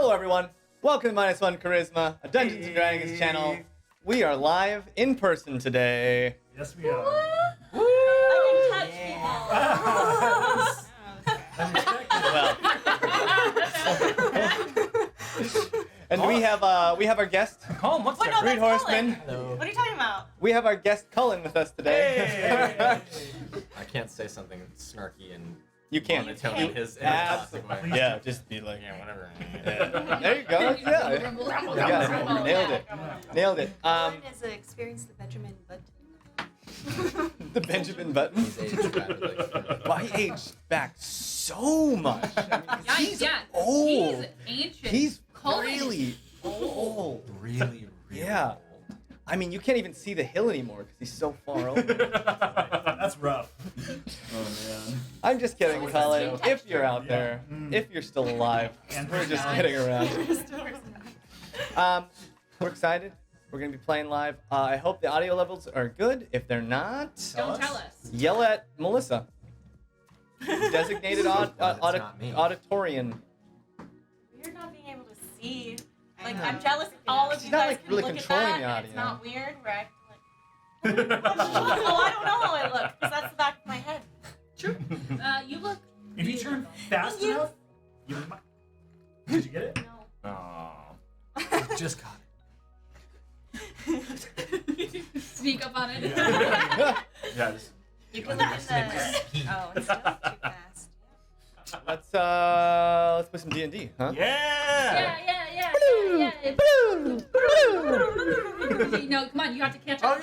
Hello everyone, welcome to MinusOneCHarisma, a Dungeons & Dragons channel. We are live in person today. Yes, we are. Woo! I And we have our guest, Colin, what's Wait, that? no, Green that's Horseman. Cullen. What are you talking about? We have our guest Cullen with us today. Hey! I can't say something snarky and You can't. monotone in his Absolutely. classic way. Yeah, just be like, Yeah, whatever. yeah. There you go. Yeah. You got it. Nailed it. Nailed it. Cullen has experienced the Benjamin Button. The Benjamin Button. He's aged rapidly. Wow, he aged back so much. I mean, he's old. He's ancient. He's Cullen really old. Really, Yeah. old. I mean, you can't even see the hill anymore because he's so far over. That's rough. Oh man. I'm just kidding, It's Cullen. the same If you're out there, Mm. if you're still alive, And we're just not. kidding around. We're excited. We're gonna be playing live. I hope the audio levels are good. If they're not, Don't tell us. yell at Melissa. Designated It's not me. auditorian. Weird not being able to see. Like, know. I'm jealous all of She's you not, guys like, can really look controlling at the that. audio. It's not weird where I can, like, well, I don't know how I look, because that's the back of my head. True. You look. If you turn fast Thank you. enough, you might. Did you get it? No. Aww. Just got Sneak up on it. Yeah. Just, You can look in the... Oh, it's still too fast. Let's play some D&D, huh? yeah. Yeah. No, come on, you have to catch up.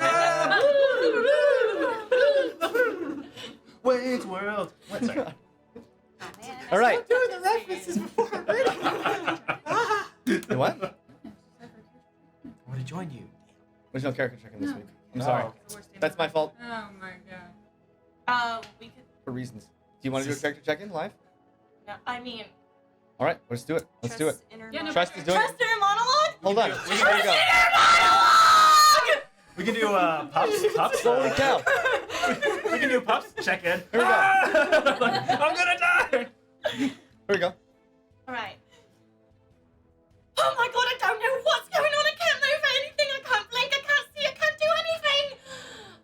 Wayne's World. Wait, sorry. Oh, man. All right. Doing the references before I'm ready. You what? I would have joined you. There's no character checking this No. week. I'm sorry. That's my fault Oh my god. We could... for reasons. Do you want to do a character check-in live? No, I mean... All right, let's do it. Let's do it. Yeah, no, Trust is doing Trust it. inner monologue? Hold on. Here we go. We can do pops. Holy cow. We can do pops. Check in. Here we go. I'm gonna die. Here we go. Alright. Oh my god, I don't know what's going on. I can't move anything. I can't blink. I can't see. I can't do anything.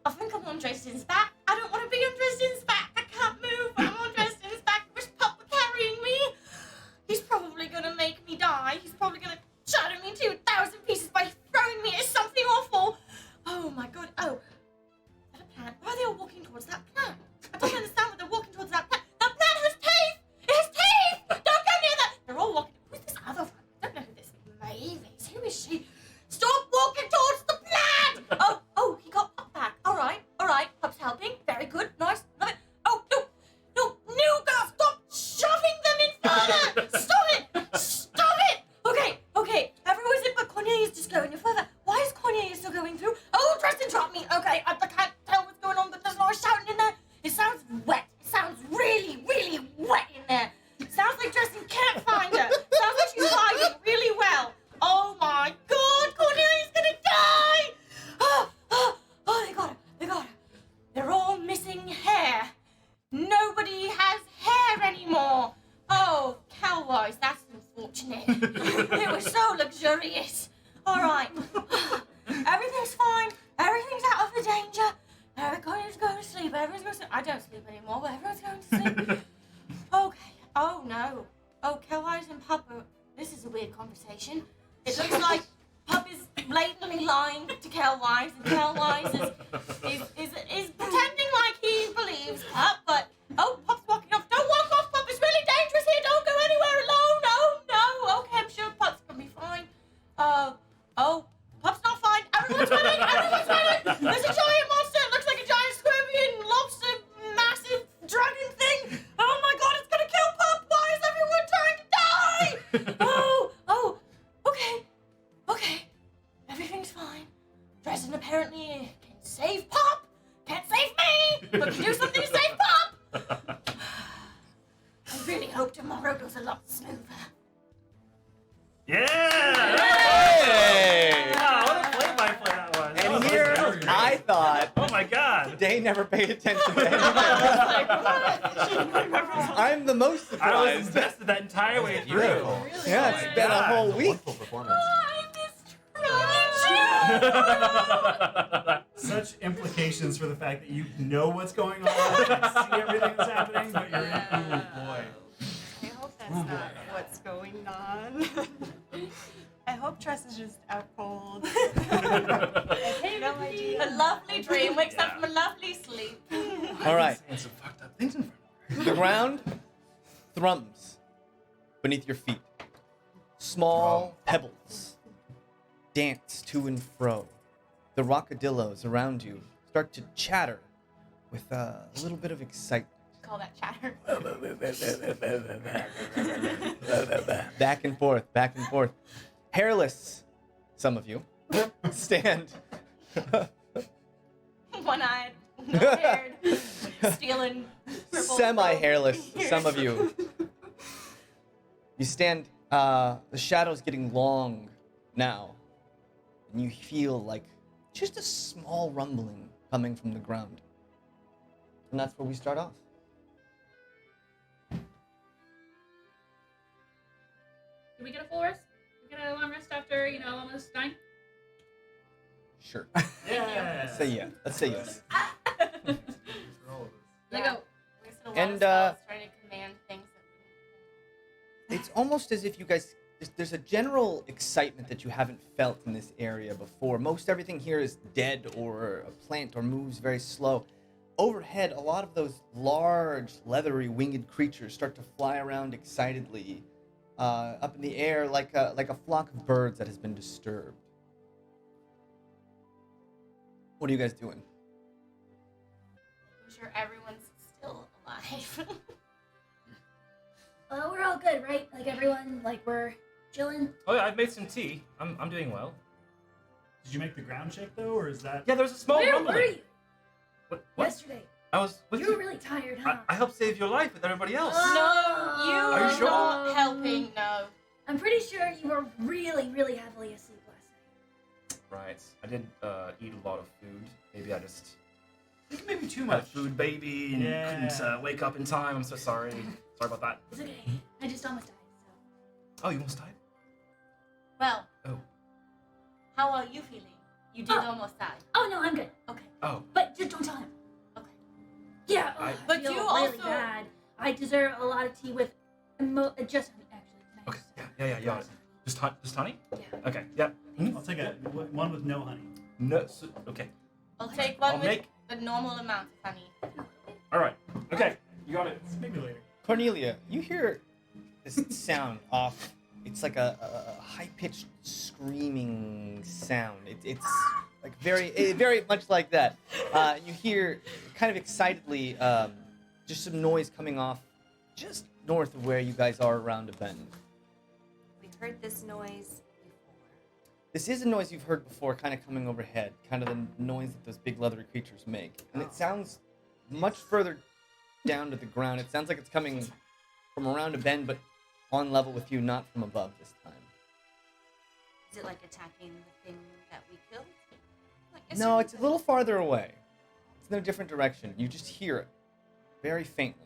I think I'm on Dresden's back. I don't want to be on Dresden's back. I can't move. I'm on Dresden's back. I wish Pup were carrying me. He's probably going to make me die. He's probably going to shatter me into 1,000 pieces by throwing me at something awful. Oh my god. Oh. Is that a plant? Why are they all walking towards that plant? I don't understand why they're walking towards that plant. That plant has teeth! It has teeth! Don't go near that! They're all walking. Who's this other one? I don't know who this Maeve is. Who is she? Stop walking towards the plant! Oh, he got Pup back. Alright. Pup's helping. Very good. Nice. Love it. Oh, no, girl, stop shoving them in further! Stop it! Okay. Everyone's in, but Cornelius just going no further. Why is Cornelius still going through? Oh, Dresden dropped me. Okay, I can't tell what's going on, but there's a lot of shouting in there. It sounds wet. It sounds really, really wet in there. It sounds like Dresden can't find her. Sounds like she's hiding really well. Oh my god, Cornelius is gonna die! Oh, they got her. They're all missing hair. Nobody has hair anymore. Oh, Calwise, that's unfortunate. It was so luxurious. All right. Everything's fine. Everything's out of the danger. Everyone's going to sleep. Everyone's going to sleep. I don't sleep anymore, but everyone's going to sleep. Okay. Oh, no. Oh, Calwise and Pup are... This is a weird conversation. It looks like Pup is blatantly lying to Calwise, and Calwise is pretending like he believes Pup, but... Oh, Pup's walking off. Don't walk off, Pup. It's really dangerous here. Don't go anywhere alone. No. Okay, I'm sure Pup's going to be fine. Oh, Pup's not fine. Everyone's running. There's a giant monster. It looks like a giant scorpion, lobster, massive dragon thing. Oh my god, it's going to kill Pup. Why is everyone trying to die? Oh, okay. Everything's fine. Dresden apparently can save Pup. Can't save me, but can do something to save Pup. I really hope tomorrow goes a lot smoother. Yeah. Hey! Wow, what a play-by-play that was. And here, I thought Oh my god. Daye never paid attention to anything. I'm the most I was surprised. invested that entire way through. Beautiful. Really Yeah, good. it's been a whole week. Wonderful performance. Such implications for the fact that you know what's going on, you see everything that's happening, but you're oh boy. I hope that's not what's going on. I hope Tress is just out cold. Hey, No everybody. idea. A lovely dream wakes up from a lovely sleep. All right. Saying some fucked up things in front of her. The ground thrums beneath your feet. Small pebbles dance to and fro. The rockadillos around you start to chatter with a little bit of excitement. Call that chatter. Back and forth, back and forth. Hairless, some of you, stand. One-eyed, no-haired, stealing purple Semi-hairless, rope. some of you. You stand, the shadow's getting long now, and you feel like just a small rumbling coming from the ground. And that's where we start off. Can we get a full rest? We get a long rest after, almost 9? Sure. Yeah. Let's say yeah. Let's say yes. Let go. Wasted a lot And, of spells trying to command things. It's almost as if you guys, there's a general excitement that you haven't felt in this area before. Most everything here is dead or a plant or moves very slow. Overhead, a lot of those large, leathery, winged creatures start to fly around excitedly, up in the air like a flock of birds that has been disturbed. What are you guys doing? I'm sure everyone's still alive. We're all good, right? Like everyone, we're chilling. Oh yeah, I've made some tea. I'm doing well. Did you make the ground shake though, or is that? Yeah, there was a small Where rumbling. were you What? yesterday? I was with You were really tired, huh? I helped save your life with everybody else. No, you Are are you sure? not helping. No. I'm pretty sure you were really, really heavily asleep last night. Right. I did eat a lot of food. Maybe I just I think maybe too had a much. food baby and Yeah. couldn't wake up in time. I'm so sorry. Sorry about that. It's okay. I just almost died, so. Oh, you almost died? Well. Oh. How are you feeling? You did almost die. Oh, no, I'm good. Okay. Oh. But just don't tell him. Okay. Yeah, I- I But feel you really also- bad. I deserve a lot of tea with just honey, actually. Can I Okay. just- Yeah. Just honey? Yeah. Okay. Yep. I'll take one with no honey. No. Okay. I'll take one I'll with make- the normal amount of honey. All right. Okay. You got it. Maybe later. Cornelia, you hear this sound off. It's like a high-pitched screaming sound. It's like very much like that. You hear kind of excitedly just some noise coming off just north of where you guys are around a bend. We heard this noise before. This is a noise you've heard before, kind of coming overhead, kind of the noise that those big leathery creatures make. And it sounds much further down to the ground. It sounds like it's coming from around a bend, but on level with you, not from above this time. Is it like attacking the thing that we killed? Like, No, it's a little farther away. It's in a different direction. You just hear it very faintly.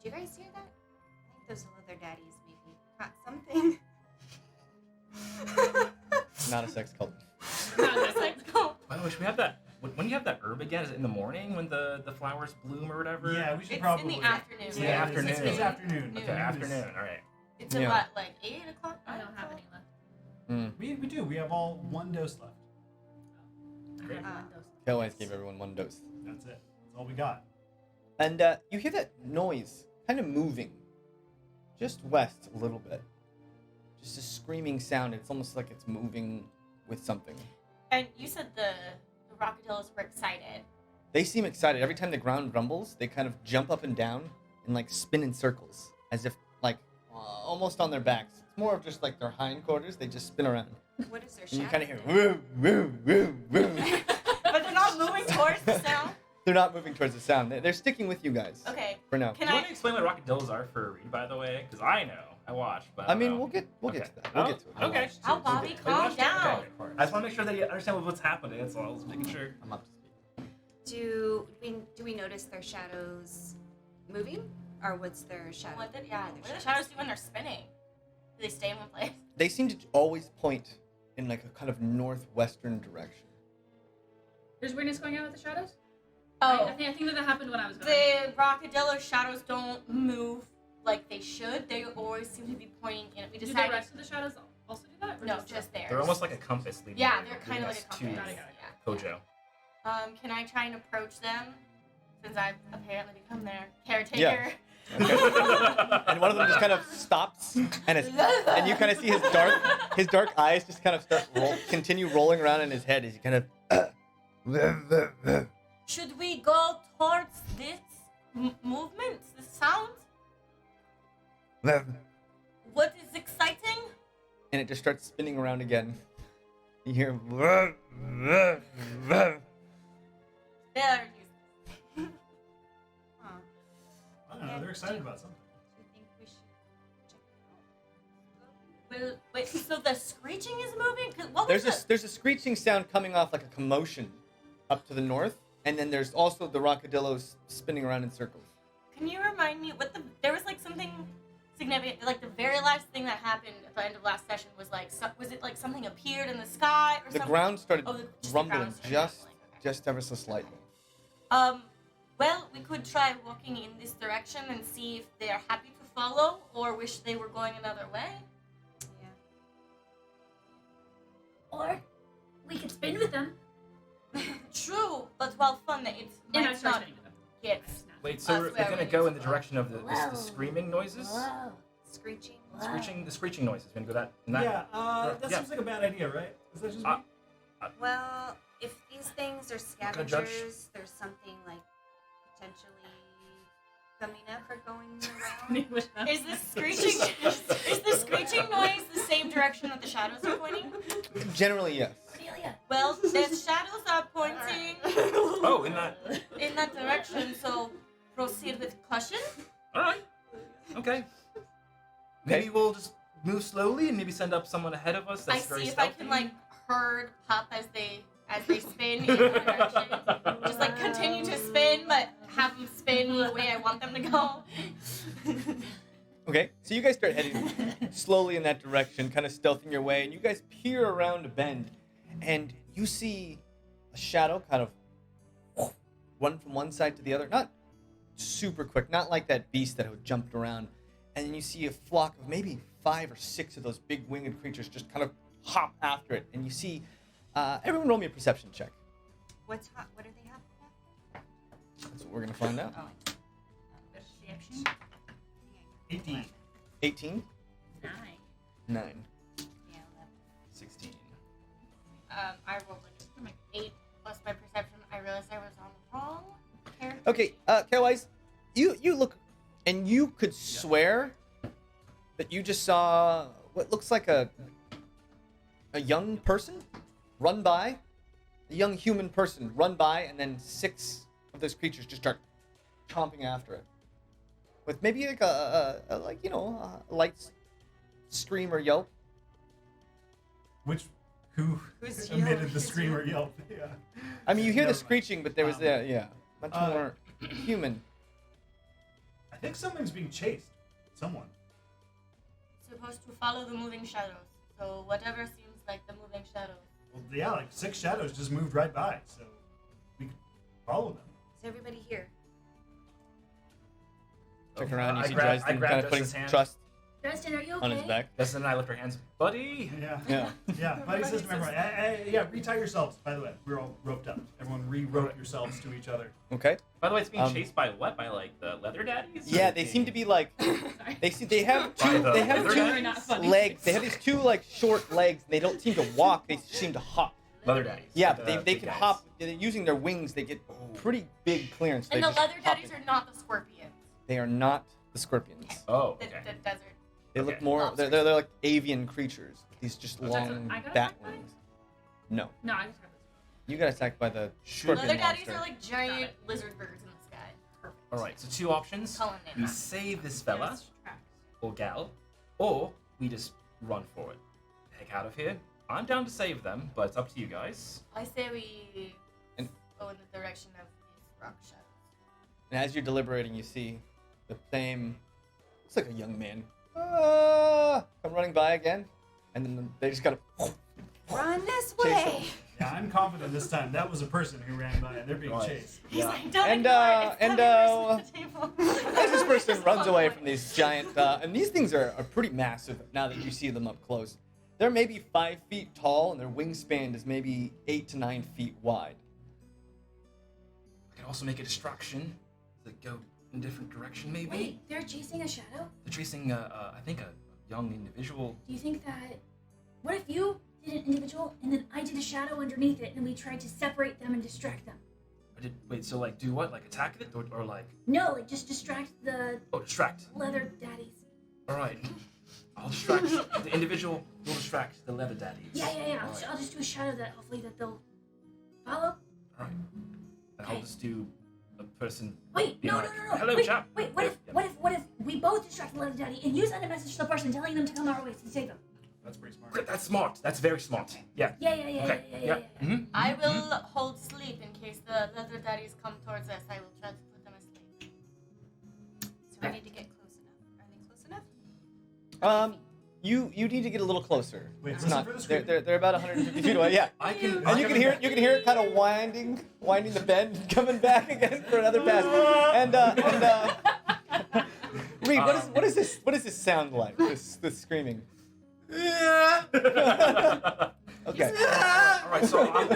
Do you guys hear that? I think those leather daddies maybe caught something. Not a sex cult. By the way, should we have that? When you have that herb again? Is it in the morning when the flowers bloom or whatever? Yeah, we should It's probably. in the afternoon. In the Yeah, afternoon. It's afternoon. Okay, afternoon. All right. It's Yeah. about like 8 o'clock. I don't have any left. We do. We have all one dose left. I have Ah. one dose. Always give everyone one dose. That's it. That's all we got. And you hear that noise kind of moving just west a little bit. Just a screaming sound. It's almost like it's moving with something. And you said the Rockadillos were excited. They seem excited. Every time the ground rumbles, they kind of jump up and down and like spin in circles as if like almost on their backs. It's more of just like their hindquarters. They just spin around. What is their And you shadow? kind of hear woo, woo, woo, woo. But they're not moving towards the sound. They're not moving towards the sound. They're sticking with you guys Okay. for now. Can Do you I? want to explain what rockadillos are for a read, by the way? Because I know. I watched, but I don't mean, know. we'll get Okay. to that. We'll get to it. Okay. Oh, Bobby, Wait, calm watch it? down. Okay, of course. I just want to make sure that you understand what's happening. That's all. I was making sure. I'm up to speed. Do we notice their shadows moving, or what's their shadow? What do the shadows do when they're spinning? Do they stay in one place? They seem to always point in like a kind of northwestern direction. There's weirdness going on with the shadows? Oh, I think that happened when I was gone. the Rockadillo shadows don't move like they should. They always seem to be pointing in. We Do the decided. rest of the shadows also do that? Or No, just theirs. They're almost like a compass leading. Yeah, they're kind of like us a to compass. Got it. Yeah. Kojo. Can I try and approach them? Since I've apparently become their caretaker. Yeah. Okay. And one of them just kind of stops, and you kind of see his dark eyes just kind of continue rolling around in his head as he kind of. Should we go towards this movement, this sound? What is exciting? And it just starts spinning around again. You hear. There you Huh. I don't know. They're excited about something. Do you think we should check it out? Well, wait, so the screeching is moving? 'Cause what was There's a screeching sound coming off like a commotion up to the north, and then there's also the rockadillos spinning around in circles. Can you remind me what there was like something significant, like the very last thing that happened at the end of last session was like, was it like something appeared in the sky or The something? ground started Oh, just the rumbling ground started just rumbling, okay. ever so slightly. Well, we could try walking in this direction and see if they are happy to follow or wish they were going another way. Yeah. Or we could spin with them. True, but while fun, it And I might start not spinning with them. get. Wait, so Us we're gonna where go we in the need to direction of the Whoa. screaming noises? Whoa. Screeching. The screeching noises. We're gonna go that. in that Yeah, that yeah. seems like a bad idea, right? Is that just me? Well, if these things are Can I judge? scavengers, there's something like potentially coming up or going around. Is this screeching? is the screeching noise the same direction that the shadows are pointing? Generally, yes. Amelia. Well, the shadows are pointing Oh, in that. in that direction, so proceed with caution. All right. Okay. Maybe we'll just move slowly and maybe send up someone ahead of us. That's I very see if I stealthy. can like herd pop as they spin in one direction. Just like continue to spin, but have them spin the way I want them to go. Okay, so you guys start heading slowly in that direction, kind of stealthing your way, and you guys peer around a bend, and you see a shadow kind of run from one side to the other. Not super quick, not like that beast that had jumped around. And then you see a flock of maybe 5 or 6 of those big winged creatures just kind of hop after it. And you see, everyone roll me a perception check. What do they have? That's what we're going to find out. Oh. Perception. 18. 18? 9. 9. Yeah, 11. 16. I rolled like 8 plus my perception. I realized I was on the wrong character. Okay, Kawais, you look, and you could swear that you just saw what looks like a young person run by, a young human person run by, and then 6 of those creatures just start chomping after it, with maybe like a light scream or yelp. Who's Emitted yelling? the scream or yelp? Yeah. I mean, you hear the Never mind. screeching, but there was much more human. I think someone's being chased. Someone. Supposed to follow the moving shadows. So whatever seems like the moving shadows. Well, yeah, like 6 shadows just moved right by, so we could follow them. Is everybody here? Check around, you I see grab Dresden kind of putting Justin's hand. trust Dresden, are you okay? on his back. Justin and I lift our hands. Buddy! Yeah. Yeah. Yeah, Buddy says to everyone, yeah, retie yourselves, by the way. We're all roped up. Everyone re-rope yourselves to each other. Okay. By the way, it's being Um, chased by what? By like the leather daddies? Yeah, they seem to be like Sorry. they have two By the leather Very not funny. legs. They have these 2 like short legs. They don't seem to walk. They seem to hop. Leather daddies. Yeah, The they big can guys. hop. They're using their wings. They get pretty big clearance. And They the just leather hop daddies in. are not the scorpions. They are not the scorpions. Oh, The, okay. the desert. They look Okay. more. They're like avian creatures. These just Oh, long I got bat attacked by? wings. No, No, I just got this. you got attacked by the scorpion Leather daddies monster. are like giant lizard birds in the sky. Perfect. Alright, so 2 options. Cullen named We that. save this fella, Yes, tracks. or gal, or we just run for it. Heck out of here. I'm down to save them, but it's up to you guys. I say we And- go in the direction of these rock shadows. And as you're deliberating, you see the same, looks like a young man, come running by again. And then they just kind of Run this Chase way. Yeah, I'm confident this time that was a person who ran by and they're being Right. chased. He's Yeah. like, don't And, ignore it. It's and, the other person at the table. as this person runs away from these giant, and these things are pretty massive now that you see them up close. They're maybe 5 feet tall, and their wingspan is maybe 8 to 9 feet wide. I could also make a distraction to go in a different direction, maybe. Wait, they're chasing a shadow? They're chasing, I think, a young individual. Do you think that... What if you did an individual and then I did a shadow underneath it and we tried to separate them and distract them? Wait, so like do what? Like attack it or like? No, like just distract the Oh, distract. leather daddies. All right. I'll distract the individual. You'll distract the leather daddies. Yeah. All right. I'll just do a shadow that hopefully that they'll follow. All right. And I'll just do a person. Wait, being no. like, Hello, Hello, chap. Wait, what if we both distract the leather daddy and you send a message to the person telling them to come our way to save them? That's pretty smart. Great, that's smart. That's very smart. Yeah. Yeah. Okay. Yeah. Mm-hmm. I will hold sleep in case the leather daddies come towards us. I will try to put them asleep. So we need to get close enough. Are they close enough? You need to get a little closer. Wait, It's listen not. for the They're, scream. they're about 150 feet away. Yeah. I can. And you can hear it. You can hear it kind of winding the bend, and coming back again for another pass. And Reed, what is this? What does this sound like? This screaming. Okay. All right. So I'm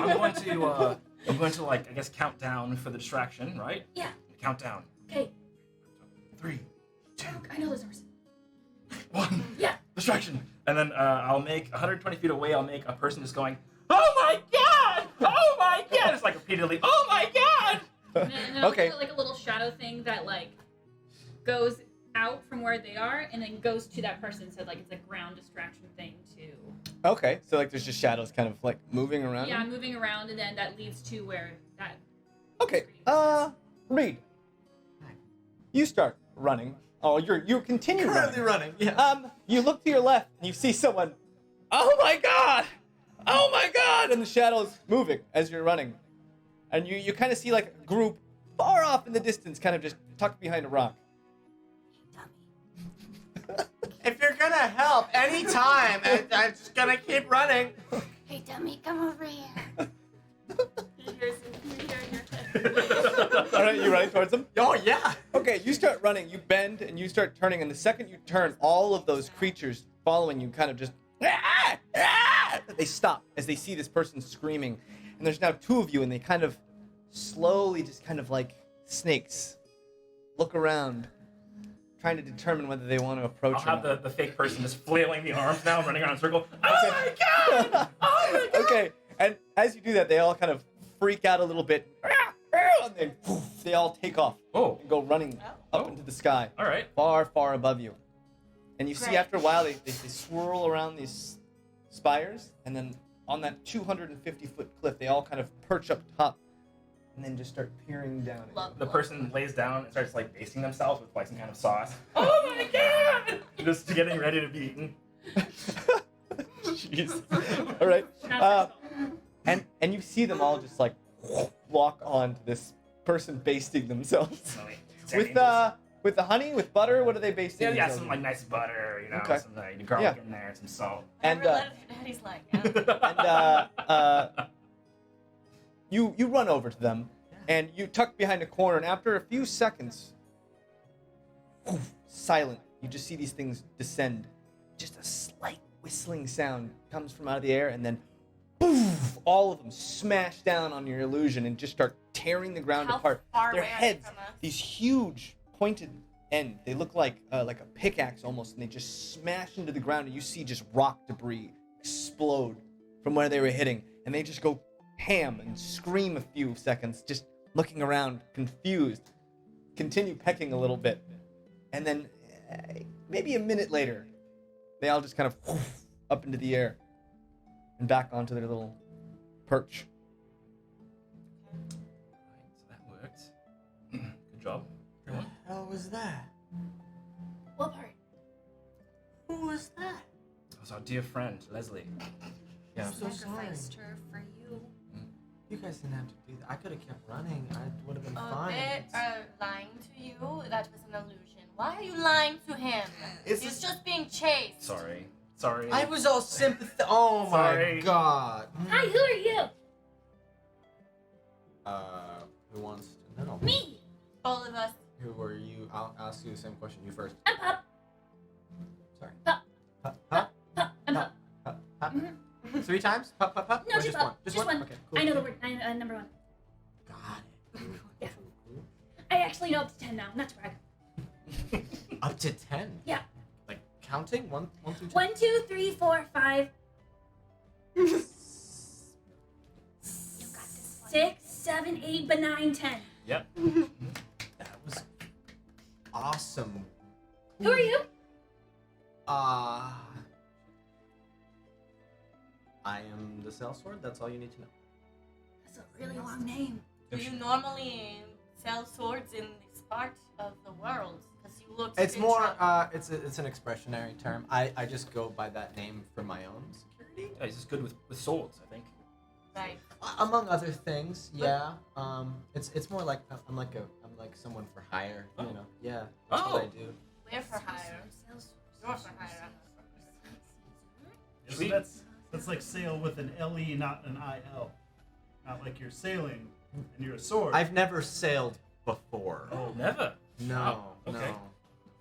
going to like I guess count down for the distraction, right? Yeah. Count down. Okay. 3, 2, I know this horse. 1. Yeah. Distraction. And then I'll make 120 feet away. I'll make a person just going, "Oh my god! Oh my god!" It's like repeatedly, "Oh my god!" And then I'll Okay. do like a little shadow thing that like goes out from where they are and then goes to that person. So like it's a ground distraction thing too. Okay. So like there's just shadows kind of like moving around. Yeah, moving around and then that leads to where that. Okay. Reed. You start running. Oh, you continue Currently running. running. Yeah. You look to your left and you see someone. Oh my god! Oh my god! And the shadows moving as you're running, and you kind of see like a group far off in the distance, kind of just tucked behind a rock. If you're gonna help anytime, I'm just gonna keep running. Hey, dummy, come over here. He hears your All right, you running towards them? Oh yeah. Okay, you start running. You bend and you start turning, and the second you turn, all of those creatures following you kind of just they stop as they see this person screaming, and there's now 2 of you, and they kind of slowly, just kind of like snakes, look around, trying to determine whether they want to approach. I'll or have the fake person just flailing the arms now, running around in a circle. Oh my god! not. Oh my god! Okay, and as you do that, they all kind of freak out a little bit, and then they all take off Oh, and go running up Oh. into the sky. all right. Far, far above you. And you see Great. after a while, they swirl around these spires, and then on that 250-foot cliff, they all kind of perch up top, and then just start peering down. at Love The person lays down and starts like basting themselves with like some kind of sauce. Oh my god! Just getting ready to be eaten. you. Jeez. All right. And you see them all just like walk onto this person basting themselves. With the honey, with butter. What are they basting? Yeah, themselves some with? like nice butter, you know, Okay. some garlic in there, some salt. And Whatever leather daddy's like. you run over to them, and you tuck behind a corner, and after a few seconds, silent, you just see these things descend. Just a slight whistling sound comes from out of the air, and then poof, all of them smash down on your illusion and just start tearing the ground How apart. far Their away are they heads, from us? these huge pointed end, they look like a pickaxe almost, and they just smash into the ground, and you see just rock debris explode from where they were hitting, and they just go ham and scream a few seconds, just looking around, confused, continue pecking a little bit, and then maybe a minute later, they all just kind of up into the air and back onto their little perch. Right, so that worked. Good job. What the hell was that? What part? Who was that? That was our dear friend, Leslie. Yeah. I'm so sorry. Sacrificed her for you. You guys didn't have to do that. I could have kept running. I would have been fine. They are lying to you. That was an illusion. Why are you lying to him? He's just being chased. Sorry. I was all sympathetic. Oh Sorry. my god. Hi, who are you? Who wants to know? Me. All of us. Who are you? I'll ask you the same question. You first. I'm Pup. Sorry. Pup. Pup. Pup. I'm Pup. Pup. Pup. Mhm. 3 times? Pup, pup, pup? No, Or just one? Pup. Just Just one? one. Okay, cool. I know the word. Number 1. Got it. Cool, Yeah. cool, I actually know up to 10 now. Not to brag. cool. Up to 10? Yeah. Like counting? 1 through 10? 1, 2, 3, 4, 5, 6, 7, 8, but 9, 10. Yep. That was awesome. Who are you? I am the sellsword. That's all you need to know. That's a really long name. Do you normally sell swords in this part of the world? Because you look. It's more. It's an expressionary term. I just go by that name for my own security. Yeah, he's just good with swords, I think. Right. Among other things, yeah. It's more like I'm like someone for hire. Oh. You know. Yeah. That's what I do. We're for hire. You're for hire. So that's like sail with an LE, not an IL. Not like you're sailing and you're a sword. I've never sailed before. Oh, never. No. Oh, okay.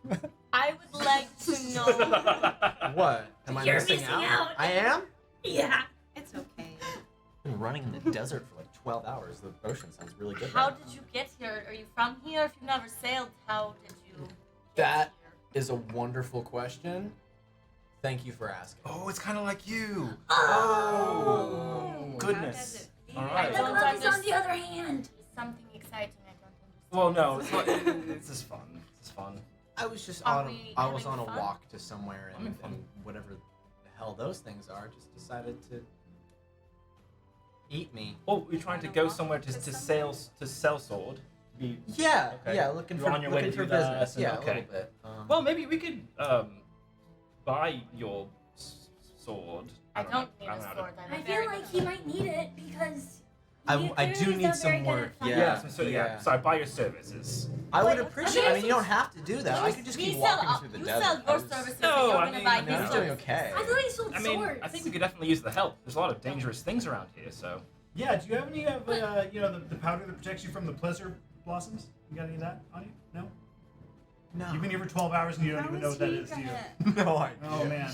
No. I would like to know. What? Am I You're missing missing out? out. I am. Yeah. It's okay. I've been running in the desert for like 12 hours. The ocean sounds really good. How right did you get here? Are you from here? If you never sailed, how did you? That Get is a wonderful question. Thank you for asking. Oh, it's kind of like you. Oh. Goodness. All I right. The don't glove is on the understand. other hand. Something exciting I don't understand. Well, no, it's not. It's just fun. It's fun. I was just Are on. we I was having on a fun? walk to somewhere, Having and fun. whatever the hell those things are, just decided to eat me. Oh, you're trying to go somewhere to sell sword. Be Yeah, Okay. yeah. Looking You're for on your way looking to for do that, business. and- Yeah, okay. a little bit. well. Maybe we could buy your sword. I don't need I a don't know. sword. I'm I a feel very like good he might need it because. I he do clearly need is not very some good at work, finding yeah. it. Yeah. So I buy your services. I would Wait, appreciate. okay. I mean, you don't have to do that. I could just keep We walking sell, through the you desert. sell your I was- services No, and you're I gonna mean- buy I I mean, I his was doing services. okay. I thought he sold I mean, swords. I think we could definitely use the help. There's a lot of dangerous things around here, so. Yeah, do you have any of the powder that protects you from the pleasure blossoms? You got any of that on you? No? No. You've been here for 12 hours and you don't How even know is what that he is, do you? gonna- No idea. Oh man.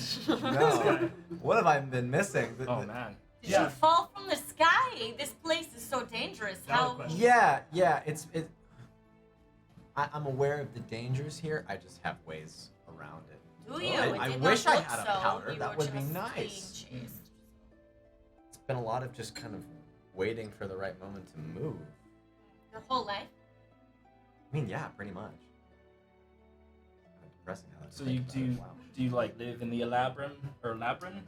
No. What have I been missing? Oh man. Did Yeah. you fall from the sky? This place is so dangerous. Valid How? question. Yeah. I'm aware of the dangers here. I just have ways around it. Do you? I It did wish not I look had a so. powder. You That were would be just nice. being chased. It's been a lot of just kind of waiting for the right moment to move. Your whole life? I mean, yeah, pretty much. Kind of depressing how that's So you thinking about it. Wow. do you like live in the Ellabryn or Ellabryn?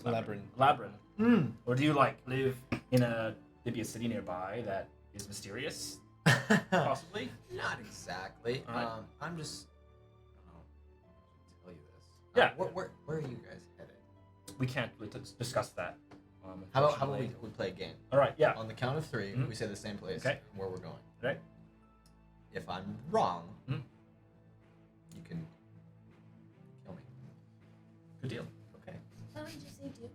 Ellabryn. Or do you like live in maybe a city nearby that is mysterious? Possibly. Not exactly. Alright. I'm just. I should tell you this. Yeah. Where are you guys headed? We can't really discuss that. How about unfortunately. we play a game? All right. Yeah. On the count of 3, Mhm. we say the same place Okay. and where we're going. Right. If I'm wrong, Mhm. you can kill me. Good deal. Okay. Why would you say Duke?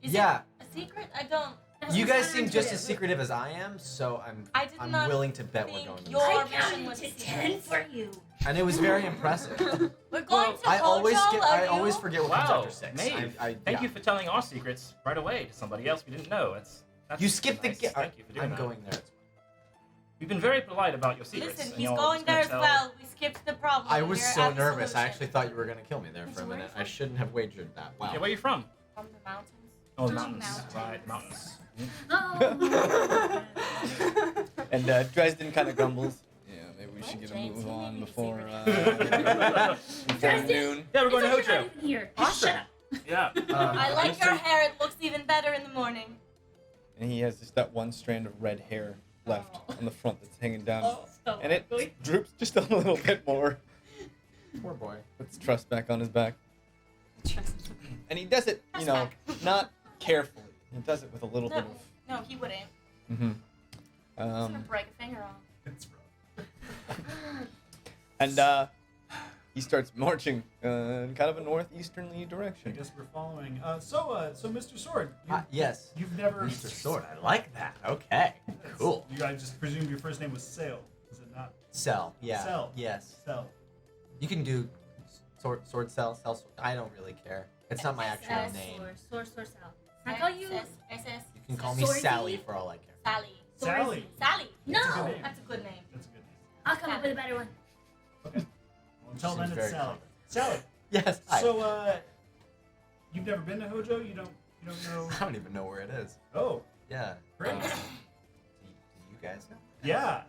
Is Yeah. it a secret? I don't. You guys That's seem not just good. as secretive as I am, so I did I'm not willing to bet we're think going. to your- this. I mission counted was to secret. 10 for you. And it was very impressive. We're going to I always Hojo, I are always you? forget what comes Wow, after 6. Maeve, I, thank yeah. you for telling our secrets right away to somebody else we didn't know. That's You skipped nice. the game. Thank you for doing I'm that. going there. You've been very polite about your secrets. Listen, and he's you're going just there gonna as tell- well. We skipped the problem. I was Here, so have the nervous. I solution. actually thought you were going to kill me there for a Where'd you minute. learn I shouldn't have wagered that. Wow. Okay, where are you from? From the mountains. Oh, the Oh, mountains. mountains. Right, the mountains. Oh. And Dresden kind of grumbles. Yeah, maybe we should get a James, move you on need to before, see before noon. Yeah, we're going to It's like you're Hojo. not even here. Awesome. Shut up. Yeah. I like your hair. It looks even better in the morning. And he has just that one strand of red hair left on the front that's hanging down. Stop. And it droops just a little bit more. Poor boy. Puts trust back on his back. And he does it, you know, not carefully. He does it with a little bit of. No, he wouldn't. Mm-hmm. He's gonna break a finger off. It's rough. And he starts marching in kind of a northeasterly I direction. guess we're following. So Mr. Sword, Yes. you've never. Mr. Sword, I like that. Okay. Cool. I just presumed your first name was Sale. Is it not? Cell. Yeah. Cell. Yes. Sale. You can do sword cell. I don't really care. It's not my actual name. Source. Can I call you? SS. You can call me Swordy? Sally for all I care. Sally. Sally. Sally. No! That's a good name. That's a good name. That's a good name. I'll come up with a better one. Okay. Well, until then, Seems it's very Sally. common. Sally. Yes. Hi. So, you've never been to Hojo? You don't know? I don't even know where it is. Oh, Yeah. great. Do you guys know? Yeah,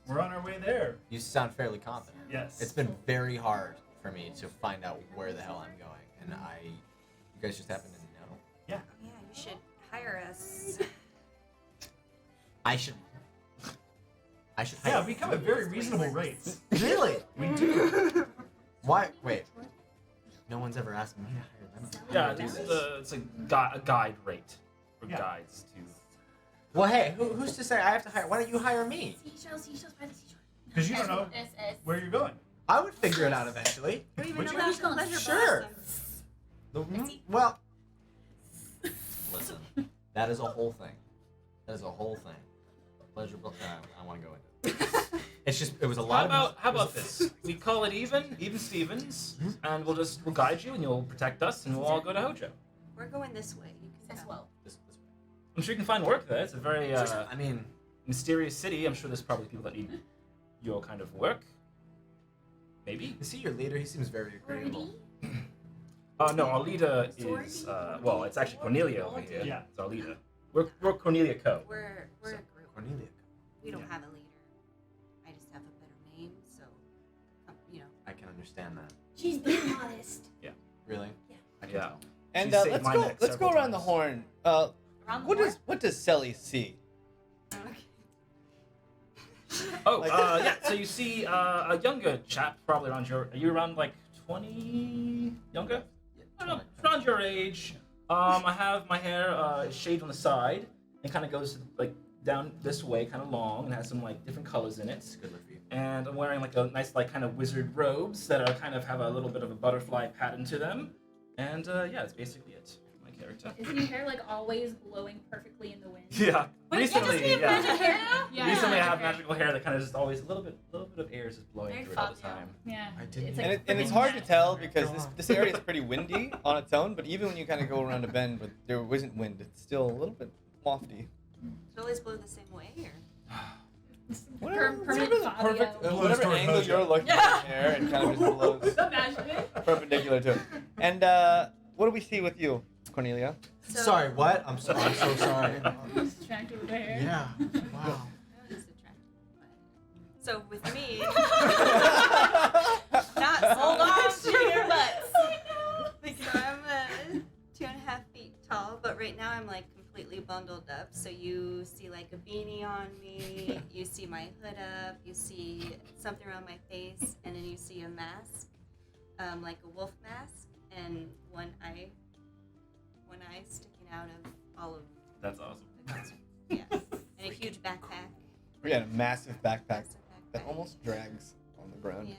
we're on our way there. You sound fairly confident. Yes. It's been very hard for me to find out where the hell I'm going, and you guys just happen to know. Yeah. Yeah, you should hire us. I should hire. Yeah, we come at very reasonable rates. Really? We do. Why? Wait. No one's ever asked me to hire them. Yeah, it's a guide rate for Yeah. guides to. Well, hey, who's to say I have to hire? Why don't you hire me? Seashells by the seashore. Because you don't know SS. where you're going. I would figure it out eventually. Don't even Would know you? about Who's the going? pleasure Sure. blossom. Well, listen, that is a whole thing. That is a whole thing. Pleasurable. I want to go into it. It's just, it was a lot How about this? We call it even Stevens, and we'll guide you, and you'll protect us, and we'll all go to Hojo. We're going this way. You can As go. well. This way. I'm sure you can find work there. It's a very I mean, mysterious city. I'm sure there's probably people that need your kind of work. Maybe. is he your leader? He seems very agreeable. No, our leader is well, it's actually Cornelia over here. Yeah. It's our leader. We're Cornelia Co. We're So, a group. Cornelia. We don't Yeah. have a leader. I just have a better name, so you know. I can understand that. She's being modest. Really? I can tell. And She saved let's my go. neck Let's go several around the times. horn. Around the What does Selly see? Oh, Like- yeah. So you see a younger chap, probably around your. Are you around like 20? Younger? I don't know. Around your age. I have my hair shaved on the side and kind of goes like down this way, kind of long, and has some like different colors in it. It's good look for you. And I'm wearing like a nice like kind of wizard robes that are kind of have a little bit of a butterfly pattern to them. And yeah, that's basically it. My character. Isn't your hair like always blowing perfectly in the wind? Yeah. Wait, that doesn't Recently, have magic yeah. hair now? Yeah. Recently, I have magical hair that kind of just always a little bit of air is just blowing Very through it all the fun, yeah. time. Yeah. I didn't. It's And, like and it's freaking hard to magic. tell because God. this area is pretty windy on its own. But even when you kind of go around a bend, but there isn't wind, it's still a little bit wafty. Does it always blow the same way, or? Whatever, Permanent whatever the perfect, Fabio. whatever toward angle Hojo. you're looking at here, it kind of just blows Imagine it. perpendicular to it. And what do we see with you, Cornelia? So, Sorry, what? I'm so sorry. Distracted with the hair. Yeah. Wow. That was attractive. So with me, not so Hold on much. to your butts. So I'm 2.5 feet tall, but right now I'm like completely bundled up. So you see like a beanie on me, you see my hood up, you see something around my face, and then you see a mask, like a wolf mask, and one eye sticking out of all of That's awesome. the costume. Yeah, and a huge backpack. We had a massive backpack Massive that backpack. almost drags on the ground. Yeah.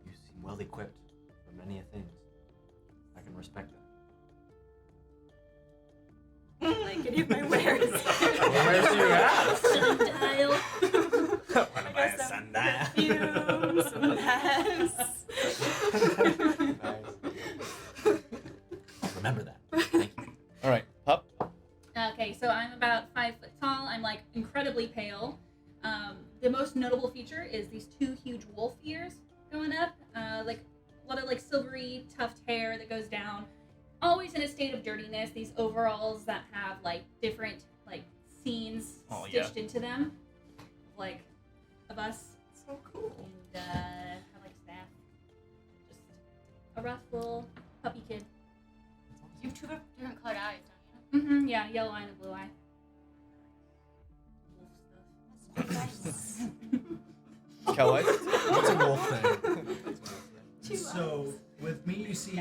You seem well equipped for many things. I can respect that. Like any of my wares. Where's you at? Sundial. What I got some perfume, some masks. Nice. I'll remember that. Thank you. All right, Pup. Okay, so I'm about 5 foot tall. I'm like incredibly pale. The most notable feature is these 2 huge wolf ears going up. Like a lot of like silvery tufted hair that goes down. Always in a state of dirtiness. These overalls that have like different like scenes Oh, yeah. stitched into them, like of us. So cool. And have like a staff. Just a rough little puppy kid. You have 2 different colored eyes, don't you? Mm-hmm. Yeah, yellow eye and a blue eye. Wolf stuff. Cowboy. What's a wolf thing? So with me, you see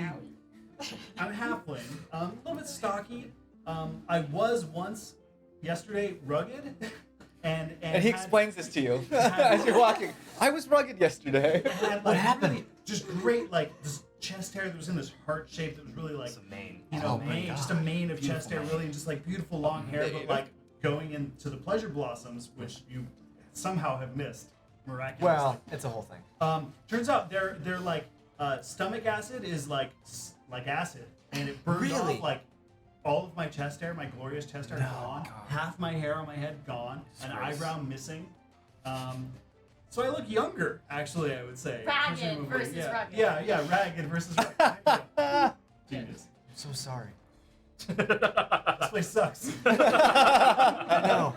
I'm a halfling. A little bit stocky. I was once, yesterday, rugged. And he explains this to you as you're walking. I was rugged yesterday. What happened? Really just great, like, this chest hair that was in this heart shape that was really, like, It's a mane. you know, Oh my mane, God. just a mane of Beautiful chest hair, mane. really, and just, like, beautiful long hair, but, like, going into the pleasure blossoms, which you somehow have missed, miraculously. Well, it's a whole thing. Turns out they're like, stomach acid is like acid, and it burns Really? off, like, all of my chest hair, my glorious chest hair gone, half my hair on my head gone, an eyebrow missing. So I look younger, actually, I would say. Ragged presumably. versus yeah. rugged. Yeah, ragged versus rugged. Genius. I'm so sorry. This place sucks. I know.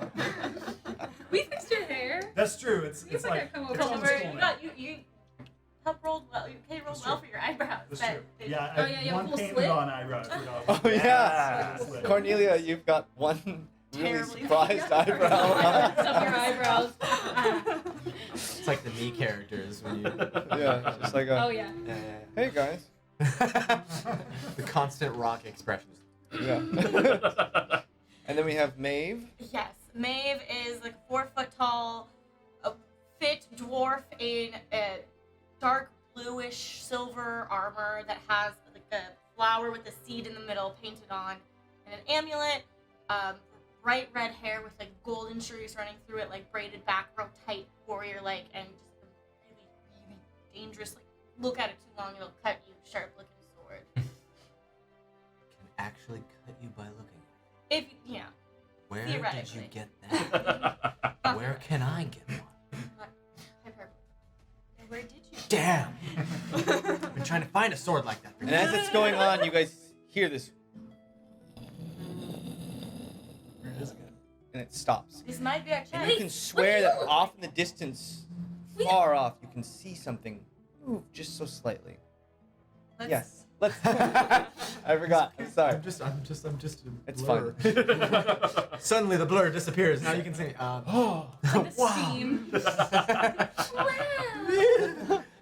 We fixed your hair. That's true. It's You better like come over. it's Come almost over. full You now. got you help rolled well. You paid rolled That's well true. for your eyebrows. That's but true. they- Yeah, Oh, I yeah, have you have one a full painted slit? on eyebrow. I forgot. Oh yeah, Slit. Cornelia, you've got one really Terribly- surprised Up eyebrow. your eyebrows. It's like the me characters when you. Yeah, just like Oh a, yeah. Yeah, hey guys. yeah. The constant rock expressions. Yeah. And then we have Maeve. Yes, Maeve is like 4 foot tall, a fit dwarf in a dark bluish silver armor that has like a flower with a seed in the middle painted on, and an amulet. Bright red hair with like golden streaks running through it, like braided back, real tight, warrior-like, and just a really, really dangerous. Like, look at it too long, it'll cut you. Sharp-looking sword. Can actually cut you by looking. If yeah, Where did you Theoretically. get that? Where can I get one? hyperbole. Where did you? Damn! I've been trying to find a sword like that for And as it's going on, you guys hear this, Here it is again. and it stops. This might be our And chance. you can swear that off in the distance, far off, you can see something move just so slightly. Let's- Yes. Let's. I forgot. I'm sorry. I'm just a It's blur. Suddenly the blur disappears. Now you can see. Oh. Like the Wow. steam.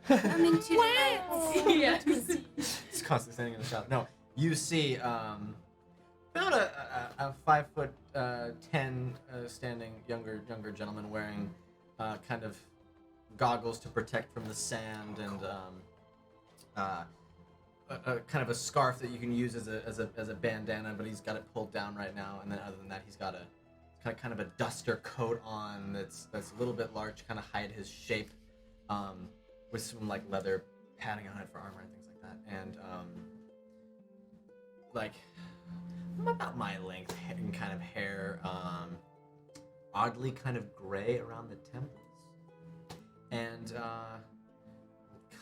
I'm into the Yeah. It's constantly standing in the shadow. No, you see about a 5'10" standing younger gentleman wearing kind of goggles to protect from the sand and a kind of a scarf that you can use as a bandana, but he's got it pulled down right now. And then other than that, he's got a kind of a duster coat on that's a little bit large to kind of hide his shape, with some like leather padding on it for armor and things like that. And like about my length and kind of hair, oddly kind of gray around the temples, and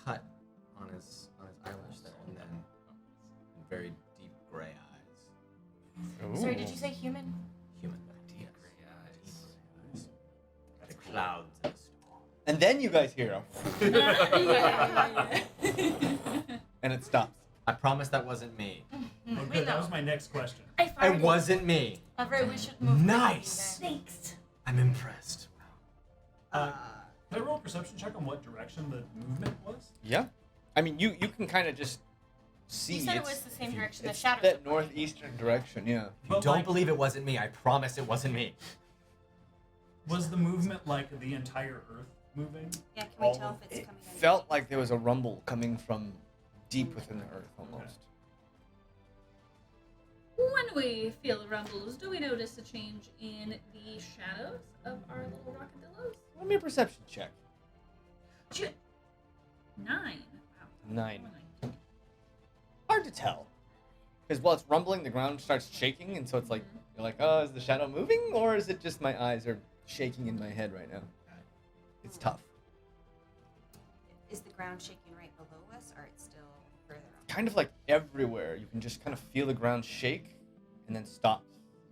cut on his eyelash there, and then very deep gray eyes. Sorry, did you say human? Human, deep gray eyes. The clouds and the storm. And then you guys hear him, and it stops. I promise that wasn't me. Oh, We good. That know. was my next question. I It farted. wasn't me. Everett, we should move. Nice. Thanks. I'm impressed. Can I roll a perception check on what direction the movement was? Yeah. I mean, you can kind of just see. You said it it's- was the same if you- direction the it's shadows that were going. northeastern direction. Yeah. If you But, don't like- believe it wasn't me, I promise it wasn't me. Was the movement like the entire Earth moving? Yeah, can we All tell of if it's It coming in? felt like there was a rumble coming from deep within the earth, almost. When we feel the rumbles, do we notice a change in the shadows of our little rockadillos? Give me a perception check. 9. Wow. 9. Hard to tell. Because while it's rumbling, the ground starts shaking, and so it's like, you're like, oh, is the shadow moving, or is it just my eyes are shaking in my head right now? It's tough. Is the ground shaking right below us, or it's still further up? Kind of like everywhere, you can just kind of feel the ground shake, and then stop.